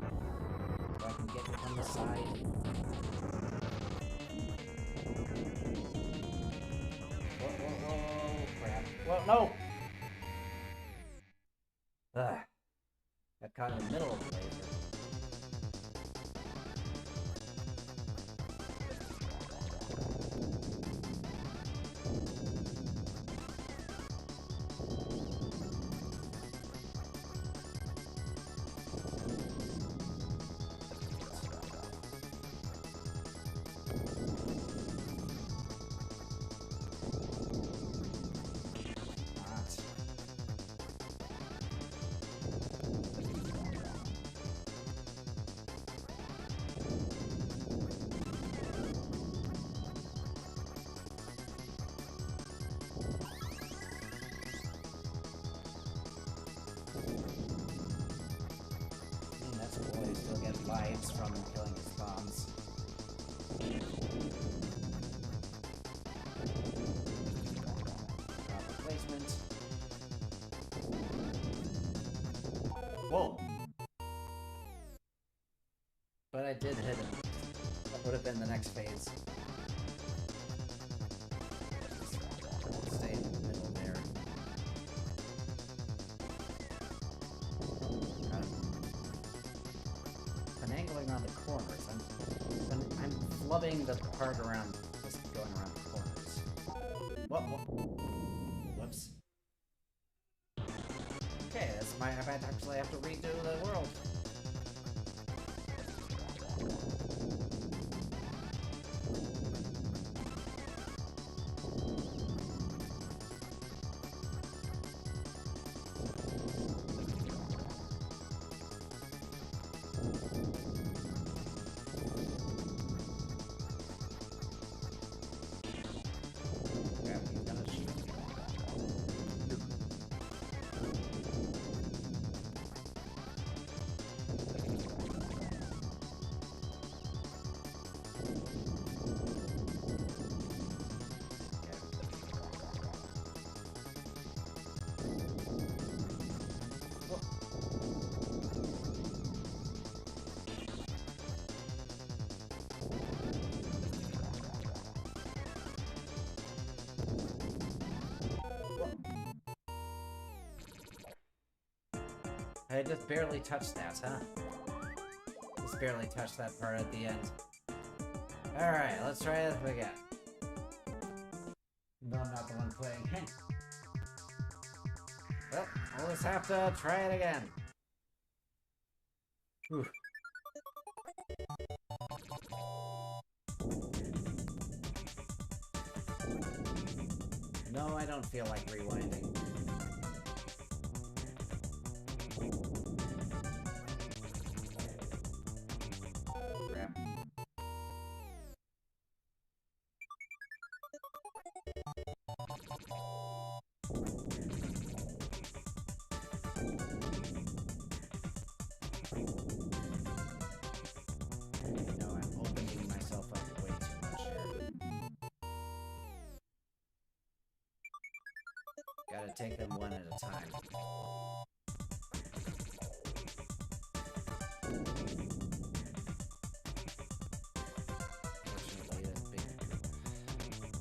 so I can get it from the side. Whoa, crap. Well, no! Ugh. Got caught in the middle of the laser. That's cool, he still gets lives from killing his bombs. Drop replacement. Whoa! But I did hit him. That would have been the next phase. Stay in the middle there. I'm angling around the corners. I'm flubbing the part around, just going around the corners. Whoops. Okay, I might actually have to redo the world. I just barely touched that, huh? Just barely touched that part at the end. Alright, let's try this again. No, I'm not the one playing. Well, we'll just have to try it again. Whew. No, I don't feel like rewinding. Crap. No, I'm opening myself up way too much here. Gotta take them one at a time. Fortunately, this big...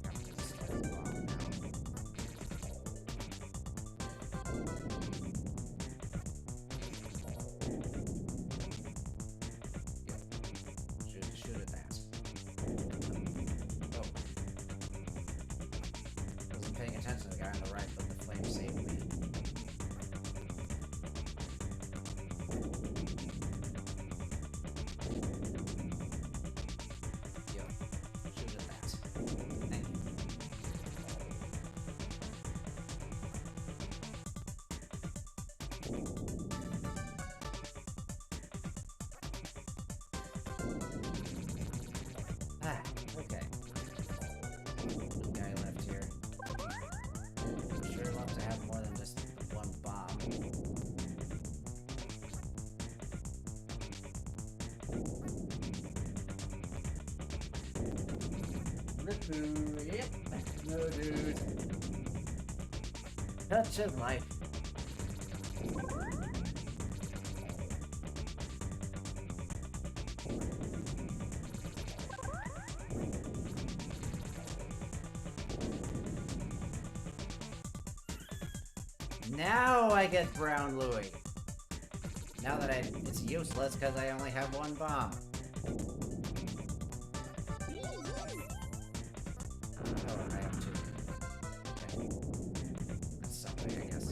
I'm gonna start the bomb now. Yep. Shoot at that. Oh. Wasn't paying attention to the guy on the right, but the flame saved me. Yep. Shoot at that. Thank you. Ah, okay. One guy left here. Sure love to have more than just one bomb. Yep. No, dude. Touch of life. Now I get Brown Louie. Now that it's useless because I only have one bomb. Oh, I have two. Okay. That's something, I guess.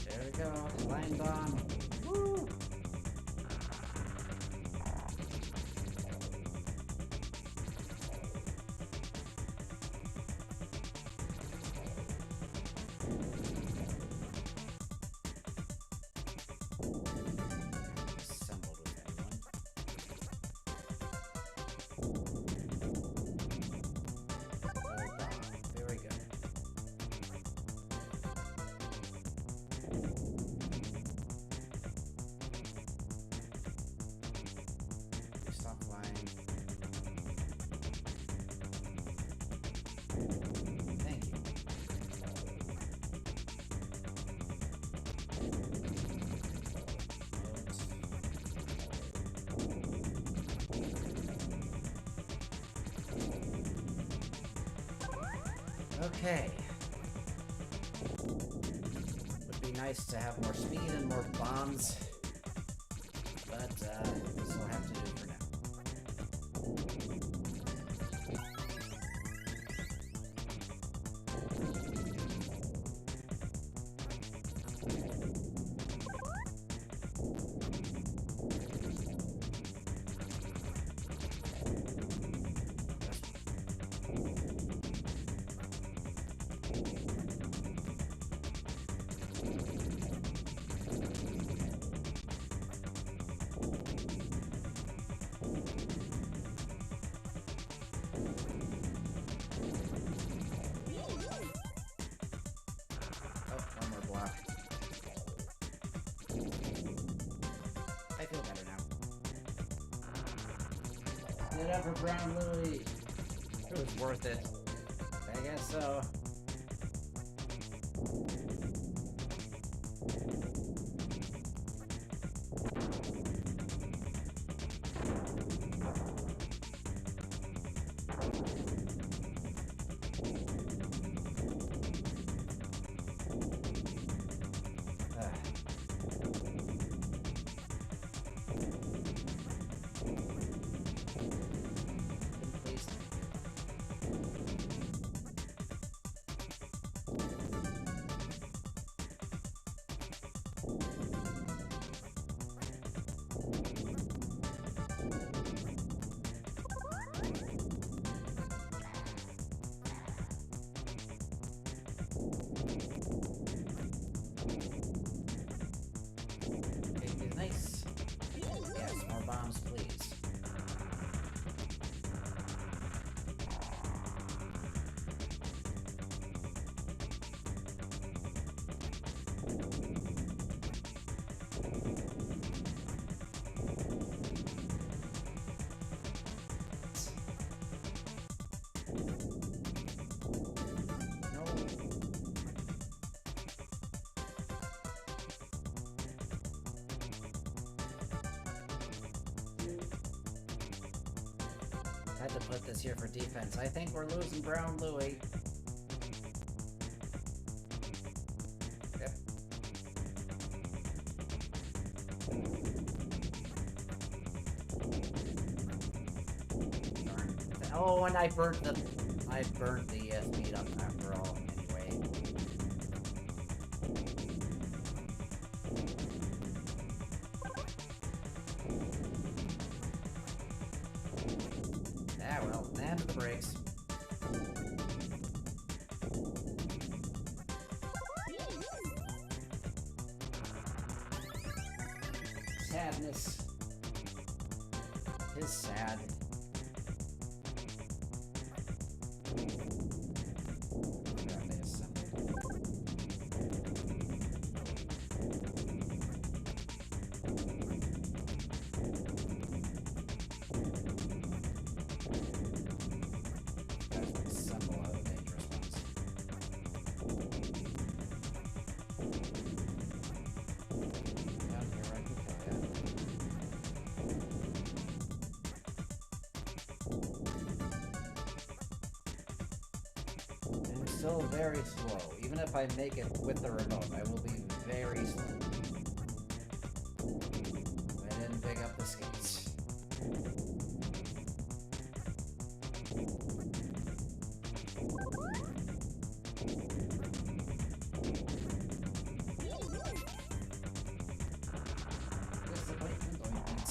There we go. Line bomb. Woo! Assembled with that one. Another bomb. Very good. Okay. Would be nice to have more speed and more bombs, but this will have to do for now. Oh, one more block. I feel better now. Get up for Brown Louie. It was worth it. I guess so. Please. Okay, nice. Yes, more bombs, please. No. Had to put this here for defense. I think we're losing Brown Louie. Yep. Darn. Oh, and I burnt the speed up after all. Anyway. Ah, well, land of the brakes. Sadness is sad. Forgot they assembled. Guys will assemble out of dangerous ones. Down here, right? Okay, yeah. I'm still very slow. Even if I make it with the remote, I will be very slow. I didn't pick up the skates. Disappointment ointment.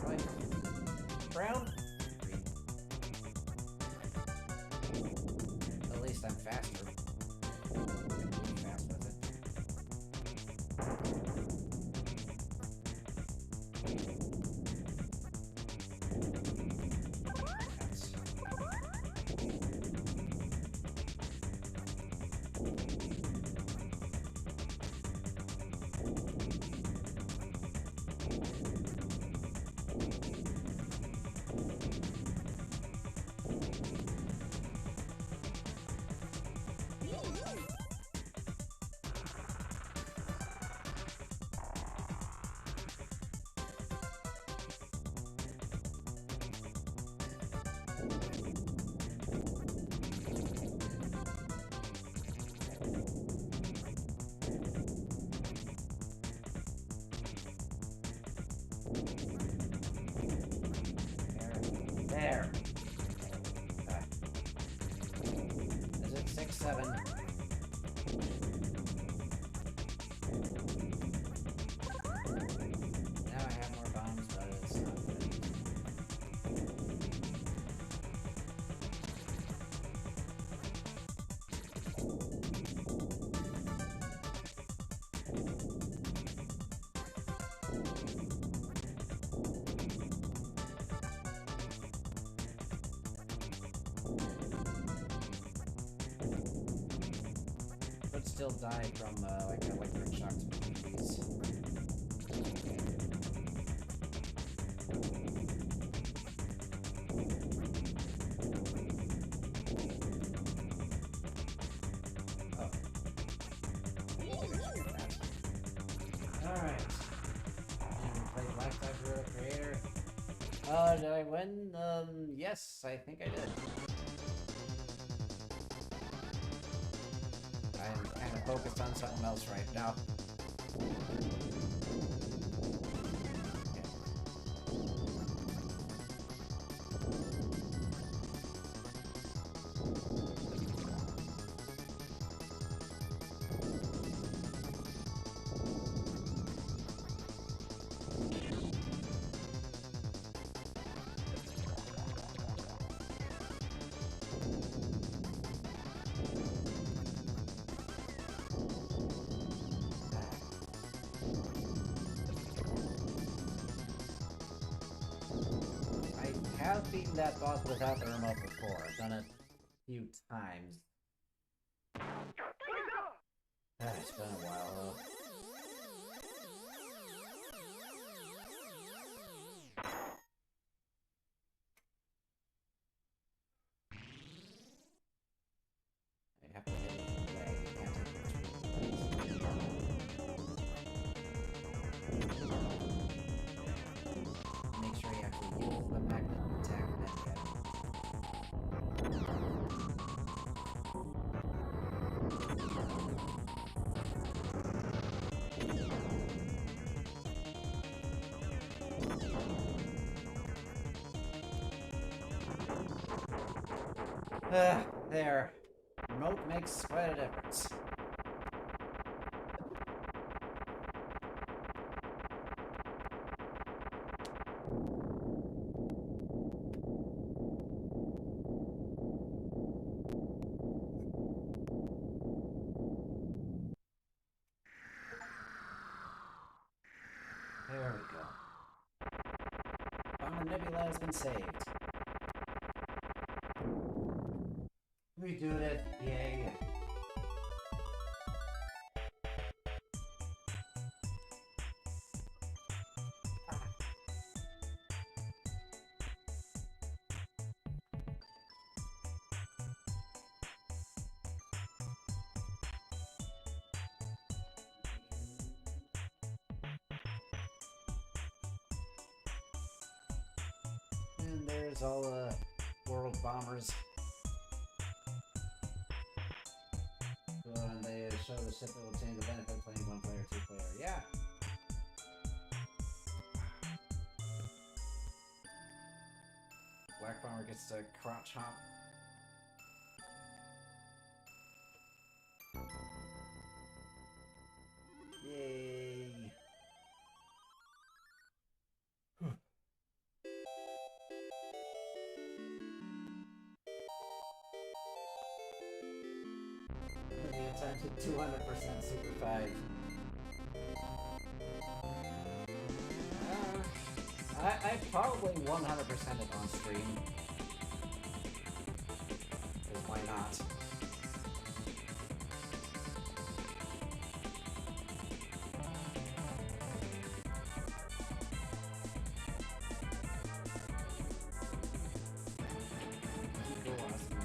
Right. Brown? Green. At least I'm faster. Fast with it. That's... Now I have more bombs, but it's not good. Could still die from like electric shocks between these. Oh. Maybe I should get that. Alright. And play Black Tiger Creator. Did I win? Yes, I think I did. I'm kind of focused on something else right now. I have beaten that boss without the remote before. I've done it a few times. It's been a while though. I have to hit it from the way. You can't take it through. Make sure you actually use the magnet attack and then get him. There. Remote makes quite a difference. There we go. Bomber Nebula has been saved. We did it! Yay! And there's all the world bombers. And they show the ship that will obtain the benefit of playing one player, two player. Yeah! Black Bomber gets to crotch hop. Yay! We attempted 200% Super 5. I probably 100% it on stream. Because why not? Go awesome.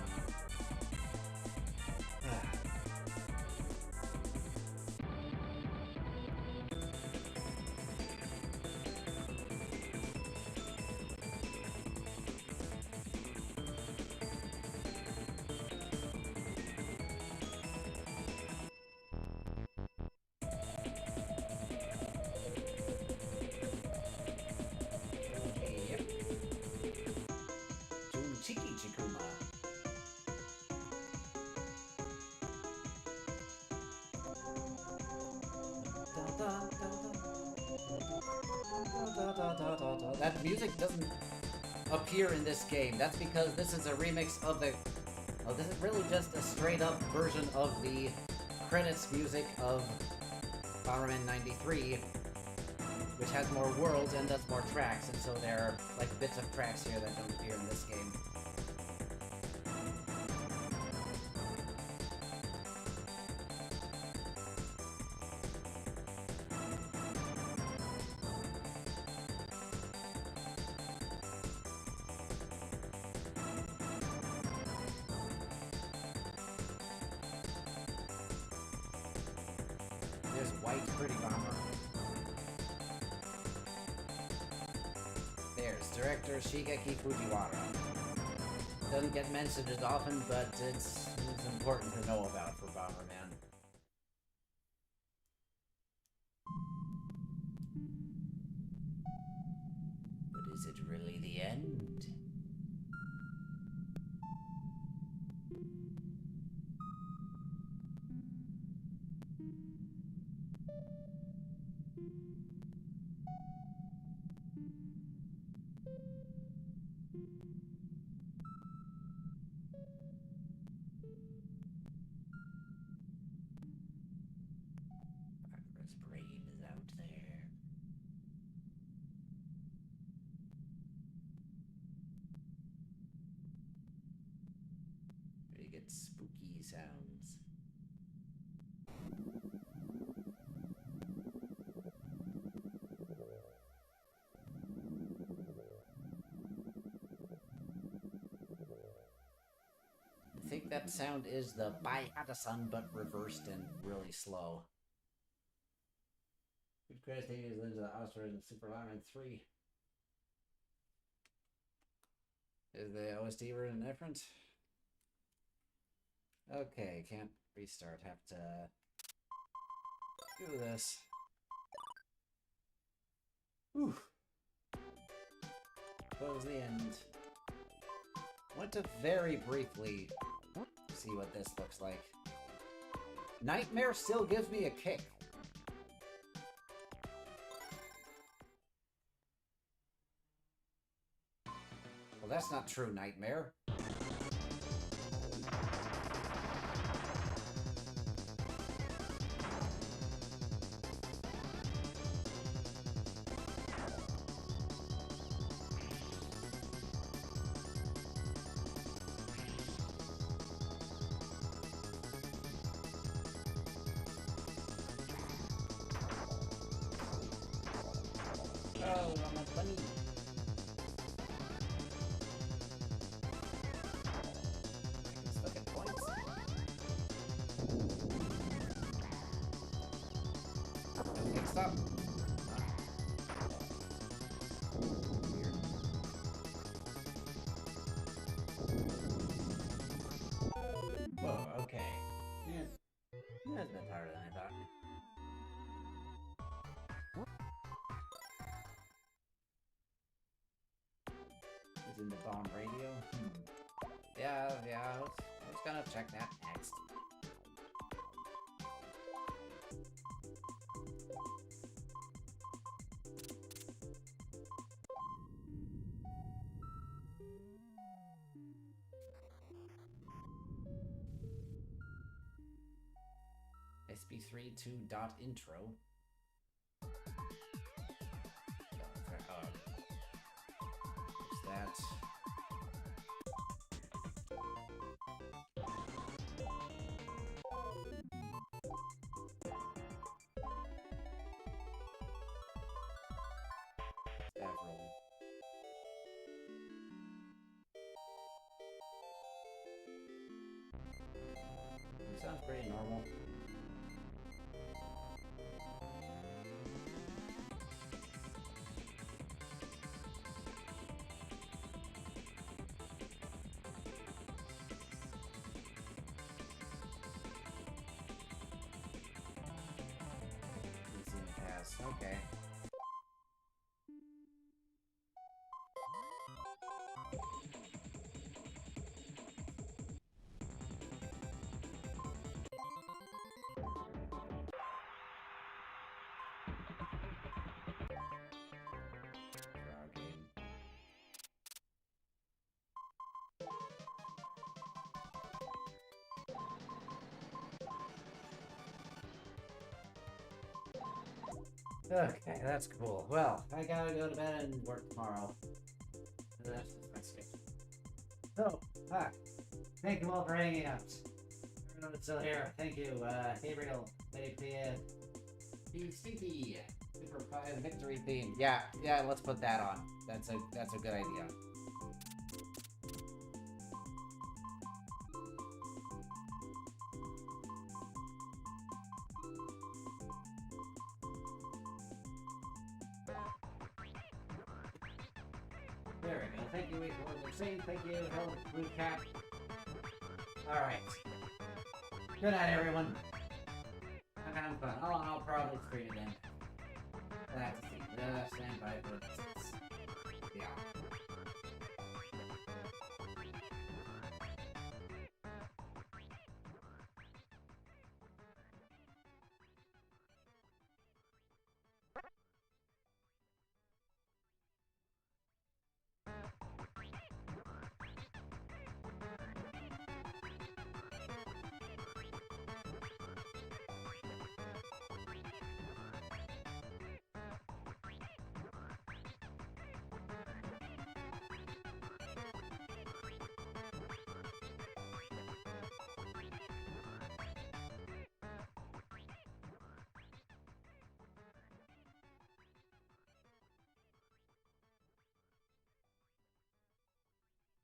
That music doesn't appear in this game. That's because this is a remix of the... Oh, this is really just a straight-up version of the credits music of Bomberman 93, which has more worlds and does more tracks, and so there are, like, bits of tracks here that don't appear in this game. There's White Pretty Bomber. There's director Shigeki Fujiwara. Doesn't get mentioned as often, but it's important to know about for Bomberman. But is it really the end? Barbara's brain is out there. Pretty good spooky sounds. I think that sound is the Bye Hadasan, but reversed and really slow. Good credits they use into the Oscar and Super Bomberman 3. Is the OST version different? Okay, can't restart. Have to do this. Whew. What was the end? Want to very briefly see what this looks like. Nightmare still gives me a kick. Well, that's not true, Nightmare. Oh, I'm a bunny. I can still get points. Okay, stop. Weird. Whoa, okay. Yeah. That's a bit harder than I thought. Is in the bomb radio? Yeah, I was gonna check that next. SB32.intro. What's that? Several. Sounds pretty normal. Easy pass. Okay. Okay, that's cool. Well, I gotta go to bed and work tomorrow. That's my schedule. So, thank you all for hanging out. Everyone's still here. Thank you, Gabriel, Stinky, Super 5 victory theme. Yeah, let's put that on. That's a good idea. There we go. Thank you, wait for what we're saying. Thank you, Hell Blue Cap. Alright. Good night, everyone. I'm having fun. I'll probably screen it in. That's the stand by for this. Yeah.